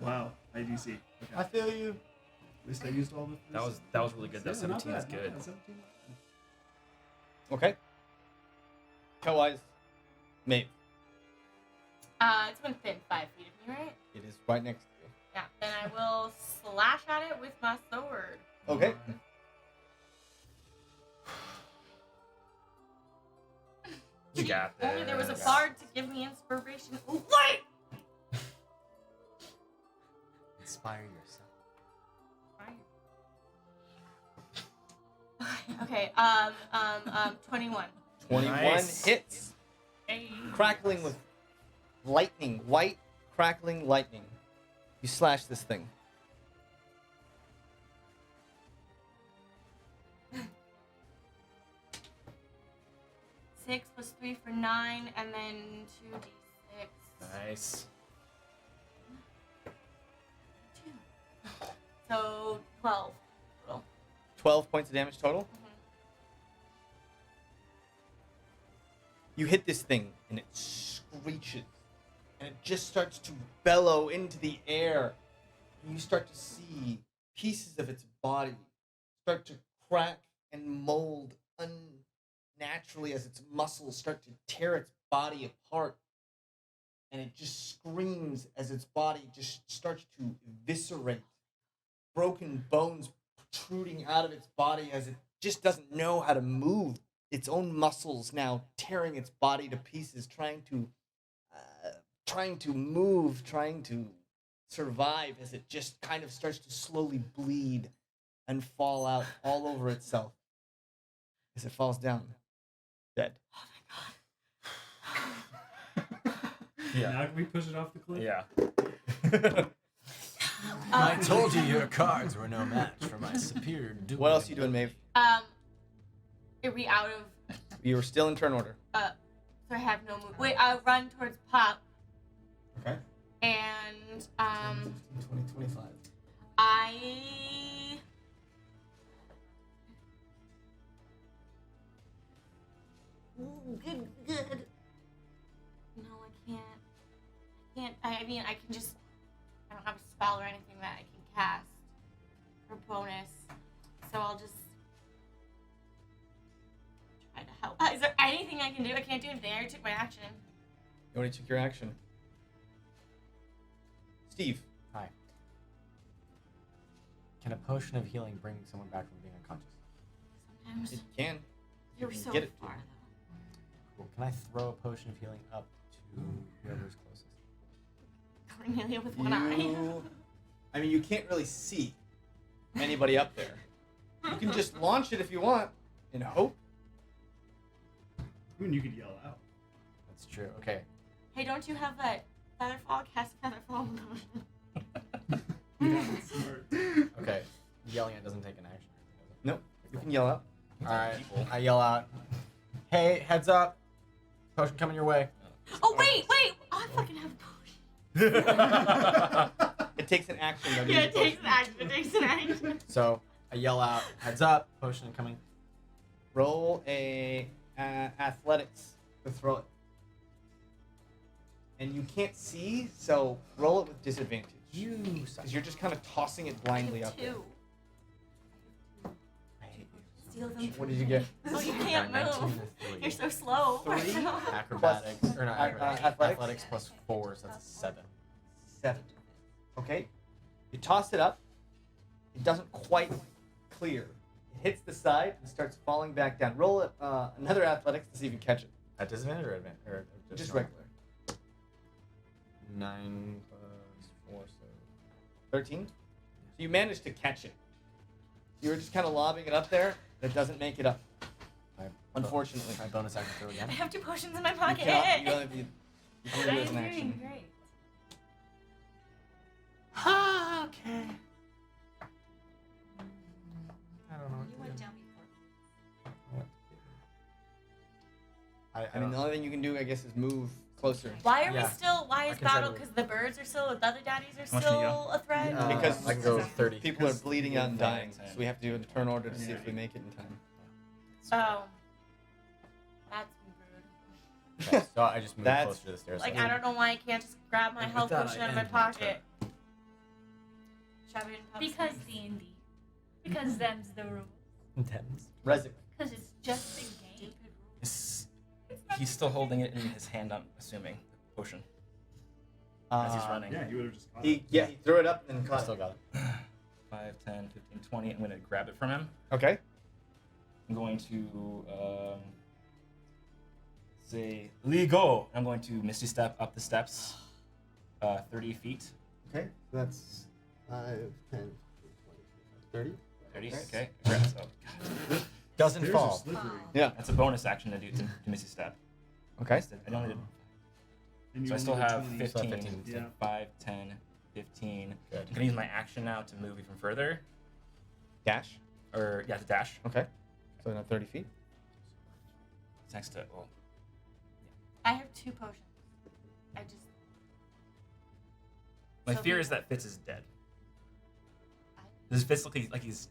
Wow, IDC. I Okay. feel you. At least I used all the. That was really good. That Yeah, not 17 is bad, not good. bad, 17. Okay. Kellwise. Maeve. it's within 5 feet of me, right? It is right next to you. Yeah. Then I will slash at it with my sword. Okay. You got If only there was a this. bard to give me inspiration. Ooh, wait! Inspire yourself. Okay, 21. 21 Nice. hits. Hey. Crackling with lightning. White crackling lightning. You slash this thing. Six plus 3 for 9, and then 2d6. Nice. 2. So 12. Total. 12 points of damage total. You hit this thing and it screeches and it just starts to bellow into the air. And you start to see pieces of its body start to crack and mold unnaturally as its muscles start to tear its body apart. And it just screams as its body just starts to eviscerate. Broken bones protruding out of its body as it just doesn't know how to move. Its own muscles now tearing its body to pieces, trying to move, trying to survive as it just kind of starts to slowly bleed and fall out all over itself as it falls down, dead. Yeah. Now can we push it off the cliff? Yeah. I told you your cards were no match for my superior dueling. What else are you doing, Maeve? Are we out of? You were still in turn order. So I have no move. Wait, I'll run towards Pop, Okay. and 15, 20, 25. I. Ooh, good. No, I can't. I mean, I can just. I don't have a spell or anything that I can cast for bonus, so I'll just try to help. Is there anything I can do? I can't do anything. I already took my action. You already took your action. Steve. Hi. Can a potion of healing bring someone back from being unconscious? Sometimes It can. you're can so get it to far. him. Cool. Can I throw a potion of healing up to whoever's closest? Cornelia with one eye. I mean, you can't really see anybody up there. You can just launch it if you want and hope. I mean, you could yell out. That's true. Okay. Hey, don't you have that Featherfall? Cast Featherfall. Smart. Okay. Yelling it doesn't take an action. Does it? Nope. You can yell out. Alright. I yell out. Hey, heads up. Potion coming your way. Oh, wait. Oh, I fucking have a potion. It takes an action though. to Yeah, use it potion. takes an action. So I yell out, heads up, potion coming. Roll a athletics to throw it. And you can't see, so roll it with disadvantage. You Because you're just kind of tossing it blindly up there. 2. I hate you. Steal them. What did you get? Oh, you can't move. You're so slow. 3? Acrobatics, or not acrobatics. athletics? Athletics plus 4, so that's a 7. 7. Okay. You toss it up. It doesn't quite clear. It hits the side and starts falling back down. Roll it, another athletics to see if you catch it. At disadvantage or advantage? Or Just normal? regular. 9 plus 4, so 13. So you managed to catch it. You were just kind of lobbing it up there. It doesn't make it up. Unfortunately. my bonus action throw I again. have 2 potions in my You pocket. cannot, you can do it as an I'm action. doing great. Okay. I don't know. You went down before. I mean, the only thing you can do, I guess, is move closer. Why are Yeah. we still? Why I is can try battle? to- Because the birds are still. The other daddies are much do you still a threat. Because I can go 30. People are bleeding out and Yeah, dying, so we have to do a turn order to see if we make it in time. Oh, that's rude. Okay, so I just moved That's- closer to the stairs. Like so I don't know why I can't just grab my And with health that, potion I out of my end my pocket. Shove it in Pup's Because face. D&D. Because them's the rules. Intense. Rezik. Because it's just a game. He's still holding it in his hand, I'm assuming. The potion. As he's running. Yeah, you would have just caught He threw it up and I caught still it. got it. 5, 10, 15, 20. I'm going to grab it from him. Okay. I'm going to say, Ligo. I'm going to Misty Step up the steps 30 feet. Okay, so that's 5, 10, 20, 30. 30? Okay. Okay. Grab it. Oh, Doesn't Stairs are fall. slippery. Yeah. that's a bonus action to do to Misty Step. Okay. I don't need to. And you So I only still get have 20. 15. So 15. Yeah. 5, 10, 15. Good. I'm going to use my action now to move even further. Dash. Or, yeah, to dash. Okay. So now 30 feet. It's next to, well, I have 2 potions. I just. my So fear he- is that Fitz is dead. Does Fitz look like he's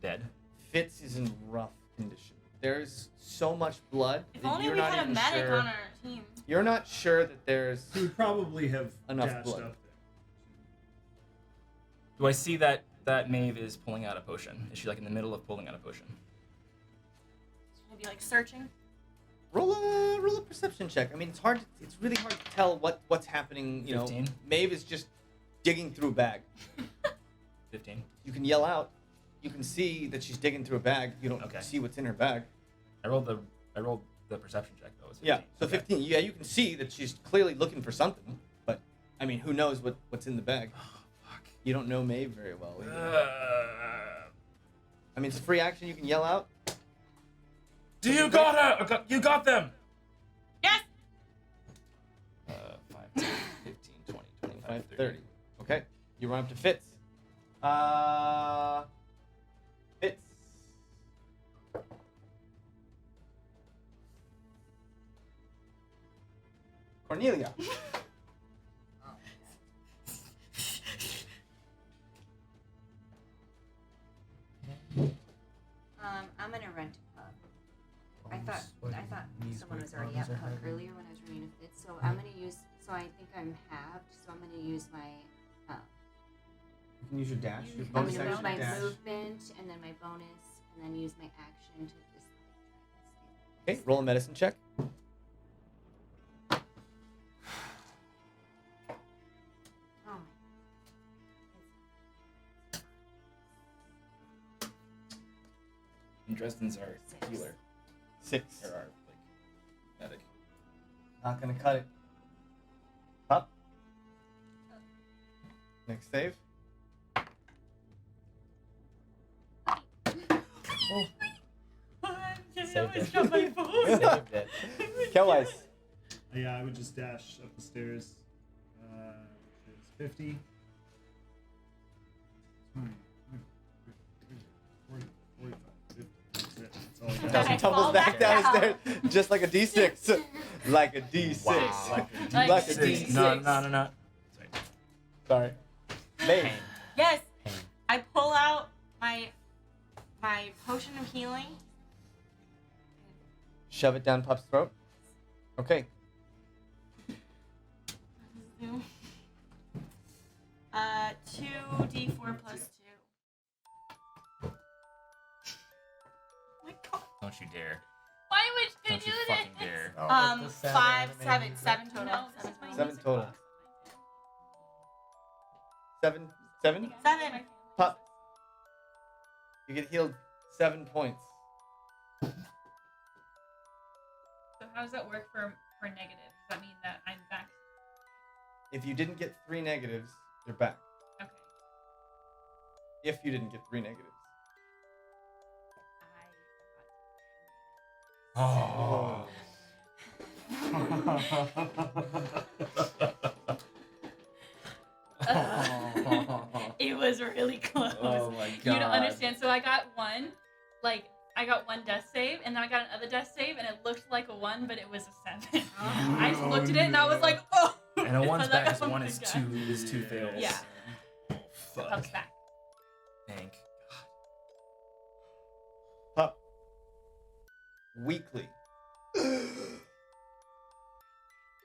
dead? Fitz is in rough condition. There's so much blood If that only you're we not had a even medic sure. on our team. You're not sure that there's. He would probably have Enough dashed blood. up Do I see that Maeve is pulling out a potion? Is she like in the middle of pulling out a potion? Should I be like searching? Roll a perception check. I mean, it's hard. It's really hard to tell what's happening. You 15. know, Maeve is just digging through a bag. 15. You can yell out. You can see that she's digging through a bag. You don't Okay. see what's in her bag. I rolled the perception check though. It's 15. Yeah. So Okay. 15. Yeah, you can see that she's clearly looking for something. But I mean, who knows what's in the bag? Fuck. You don't know Maeve very well. either. Uh, I mean, it's a free action. You can yell out. Do you got her? You got them. Yes. 5, 10, 15, 20, 25, 30. Okay. You run up to Fitz. Fitz. Cornelia. I'm gonna run to pub. I thought someone was already at pub earlier when I was running a fit, so I'm gonna use. So I think I'm halved. So I'm gonna use my. You can use your dash. Your I'm bonus gonna use action my dash. movement and then my bonus, and then use my action to just like try and Okay. Roll a medicine check. Oh And Dresden's our 6. healer. 6. Or our medic. Not gonna cut it. Up. Next save. Saved it. Got my phone. Saved it. Kellwise. Yeah, I would just dash up the stairs. Which is 50. 20, 40, 45, 50. That's it. That's all I got. She I tumbles fall back back downstairs just like a D6. Like a D6. Wow. Like a Six. D6. No. Sorry. Sorry. Maeve. Yes. Pain. I pull out my potion of healing. Shove it down Pup's throat. Okay. 2d4 plus 2. My God. Don't you dare. Why would you Don't do you this? fucking dare. Oh, 5, 7 total. No, this is my 7 music total. box. 7? 7? 7. Pup. You get healed 7 points. So how does that work for negative? Does that mean that I'm back? If you didn't get 3 negatives, you're back. Okay. If you didn't get 3 negatives. Oh. It was really close. Oh my god. You don't understand. So I got one death save, and then I got another death save, and it looked like a 1, but it was a 7. I just looked at it, and I was like, oh. And a 1's I was back like, is oh 1 my is God. 2 fails. Yeah. Oh, fuck. Pup's back. Thank Pup. Weakly.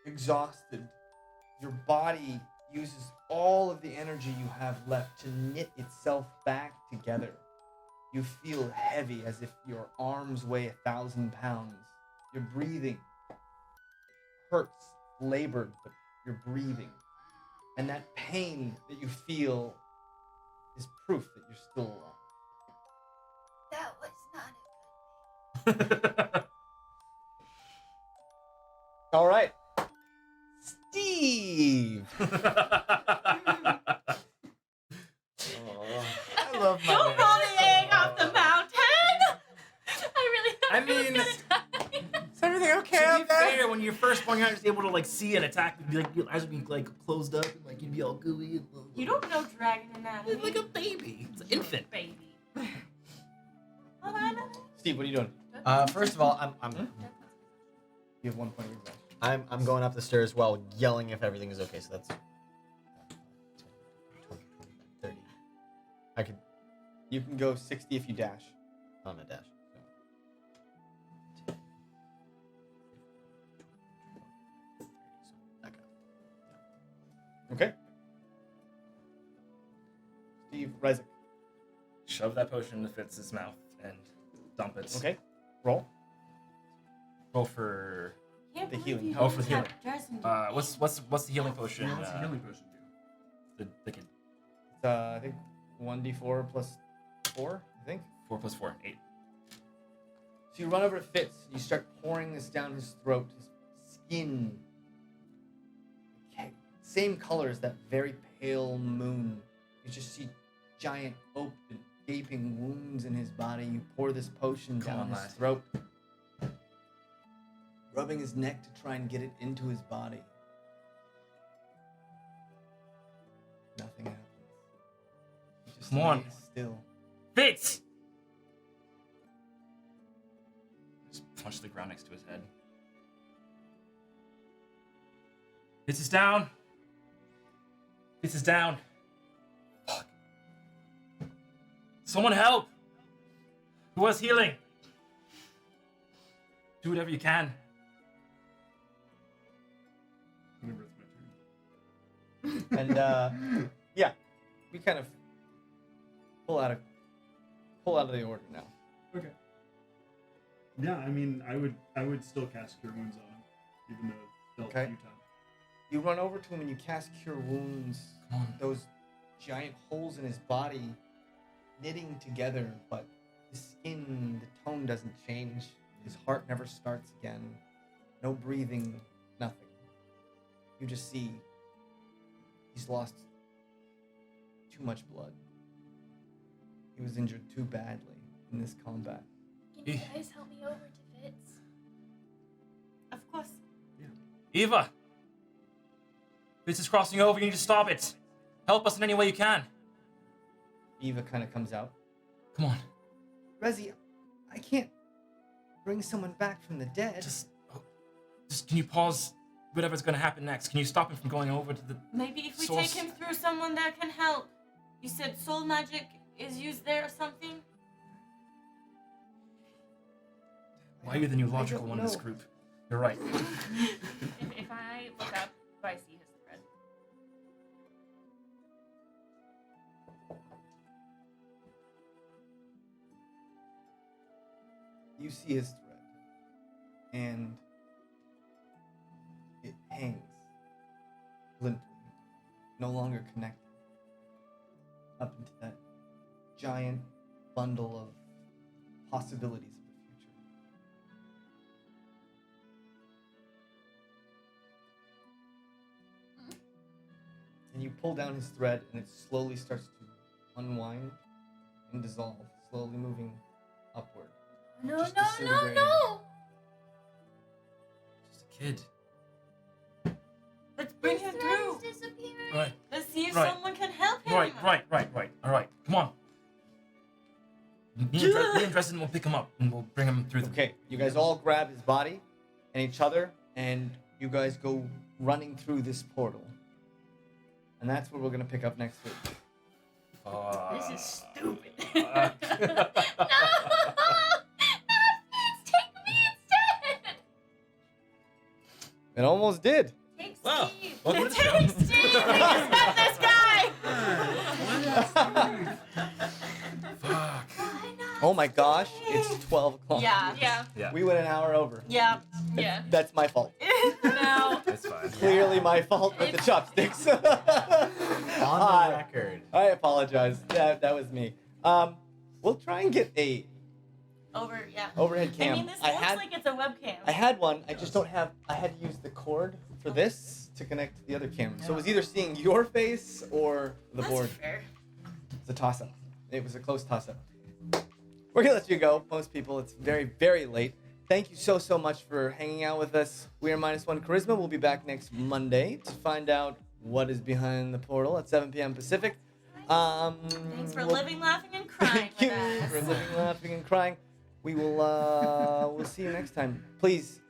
Exhausted. Your body uses all of the energy you have left to knit itself back together. You feel heavy as if your arms weigh 1,000 pounds. Your breathing hurts, labored, but you're breathing. And that pain that you feel is proof that you're still alive. That was not a God. All right. Steve! I love my Don't name. roll the egg off the mountain! I really thought I it was mean- gonna die. Is everything okay To be out there? fair, when you're first born, you're not just able to like see and attack. You'd be like, your eyes would be like closed up, and like you'd be all gooey. And, You don't know dragon anatomy. It's like a baby. It's an infant. Baby. Steve, what are you doing? First of all, You have 1 point of exhaustion. I'm going up the stairs while yelling if everything is okay. So that's 20, 30. I could You can go 60 if you dash. on a dash. So. Back up. Okay. Steve, Rezik. Shove that potion into Fitz's mouth and dump it. Okay. Roll. Roll for. Can't The believe healing. you Oh, for just the have healing. dressing. What's the healing potion? What's the healing potion do? The kid. It's, I think 1d4 plus 4, I think. 4 plus 4, 8. So you run over to Fitz. You start pouring this down his throat. His skin. Same color as that very pale moon. You just see giant, open, gaping wounds in his body. You pour this potion Come down on, his lad. throat. Rubbing his neck to try and get it into his body. Nothing happens. He just Come on. lays still. Fitz! Just punch the ground next to his head. Fitz is down. Fitz is down. Fuck. Someone help! Who has healing? Do whatever you can. Whenever it's my turn. And yeah, we kind of pull out of the order now. Okay. Yeah, I mean, I would still cast Cure Wounds on him, even though it felt Okay. futile. You run over to him and you cast Cure Wounds. Come on. Those giant holes in his body knitting together, but the skin, the tone doesn't change. His heart never starts again. No breathing, nothing. You just see he's lost too much blood. He was injured too badly in this combat. Can you guys help me over to Fitz? Of course. Eva! Fitz is crossing over. You need to stop it. Help us in any way you can. Eva kind of comes out. Come on. Rezi, I can't bring someone back from the dead. Just can you pause whatever's going to happen next? Can you stop him from going over to the... Maybe if we Source. take him through someone that can help. You said soul magic is used there or something? Why are you the new logical one in this know. group? You're right. If I look up, do I see his thread? You see his thread, and it hangs limply, no longer connected, up into that giant bundle of possibilities of the future. And you pull down his thread, and it slowly starts to unwind and dissolve, slowly moving upward. No, Just no, no, disintegrating. no! Just a kid. Let's bring His him thread through. is disappearing. Right. Let's see if Right. someone can help him. Right. All right. Come on. Me and Dresden will pick him up and we'll bring him through the. Okay, you guys all grab his body and each other, and you guys go running through this portal. And that's what we're gonna pick up next week. This is stupid. No! Please take me instead! It almost did. Take Wow. Steve! Welcome to the show. Take Steve. We just met this guy. Fuck. Why not? Oh my gosh, it's 12 o'clock. Yeah. Yeah. We went an hour over. Yeah. Yeah. That's my fault. No. It's fine. Clearly my fault with the chopsticks. On Hi. the record. I apologize. That was me. We'll try and get a Yeah. overhead cam. I mean, this looks like it's a webcam. I had one. I just don't have. I had to use the cord for this to connect to the other camera. So it was either seeing your face or the That's board. fair. It's a toss-up. It was a close toss-up. We're gonna let you go. Most people, it's very, very late. Thank you so much for hanging out with us. We are MinusOneCHarisma. We'll be back next Monday to find out what is behind the portal at 7 p.m. Pacific. Thanks for living, laughing, and crying Thank you with us. for living, laughing, and crying. We will. We'll see you next time. Please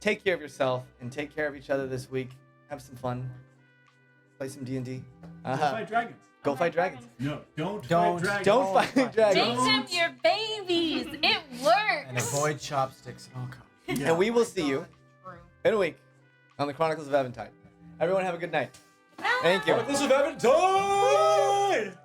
take care of yourself and take care of each other this week. Have some fun. Play some D&D. Go fight dragons. Go fight dragons. No, don't Don't. fight dragons. Don't fight dragons. Make them your babies. It works. And avoid chopsticks. Oh god. And we will see you True. in a week on the Chronicles of Aventide. Everyone have a good night. Thank you. Chronicles of Aventide!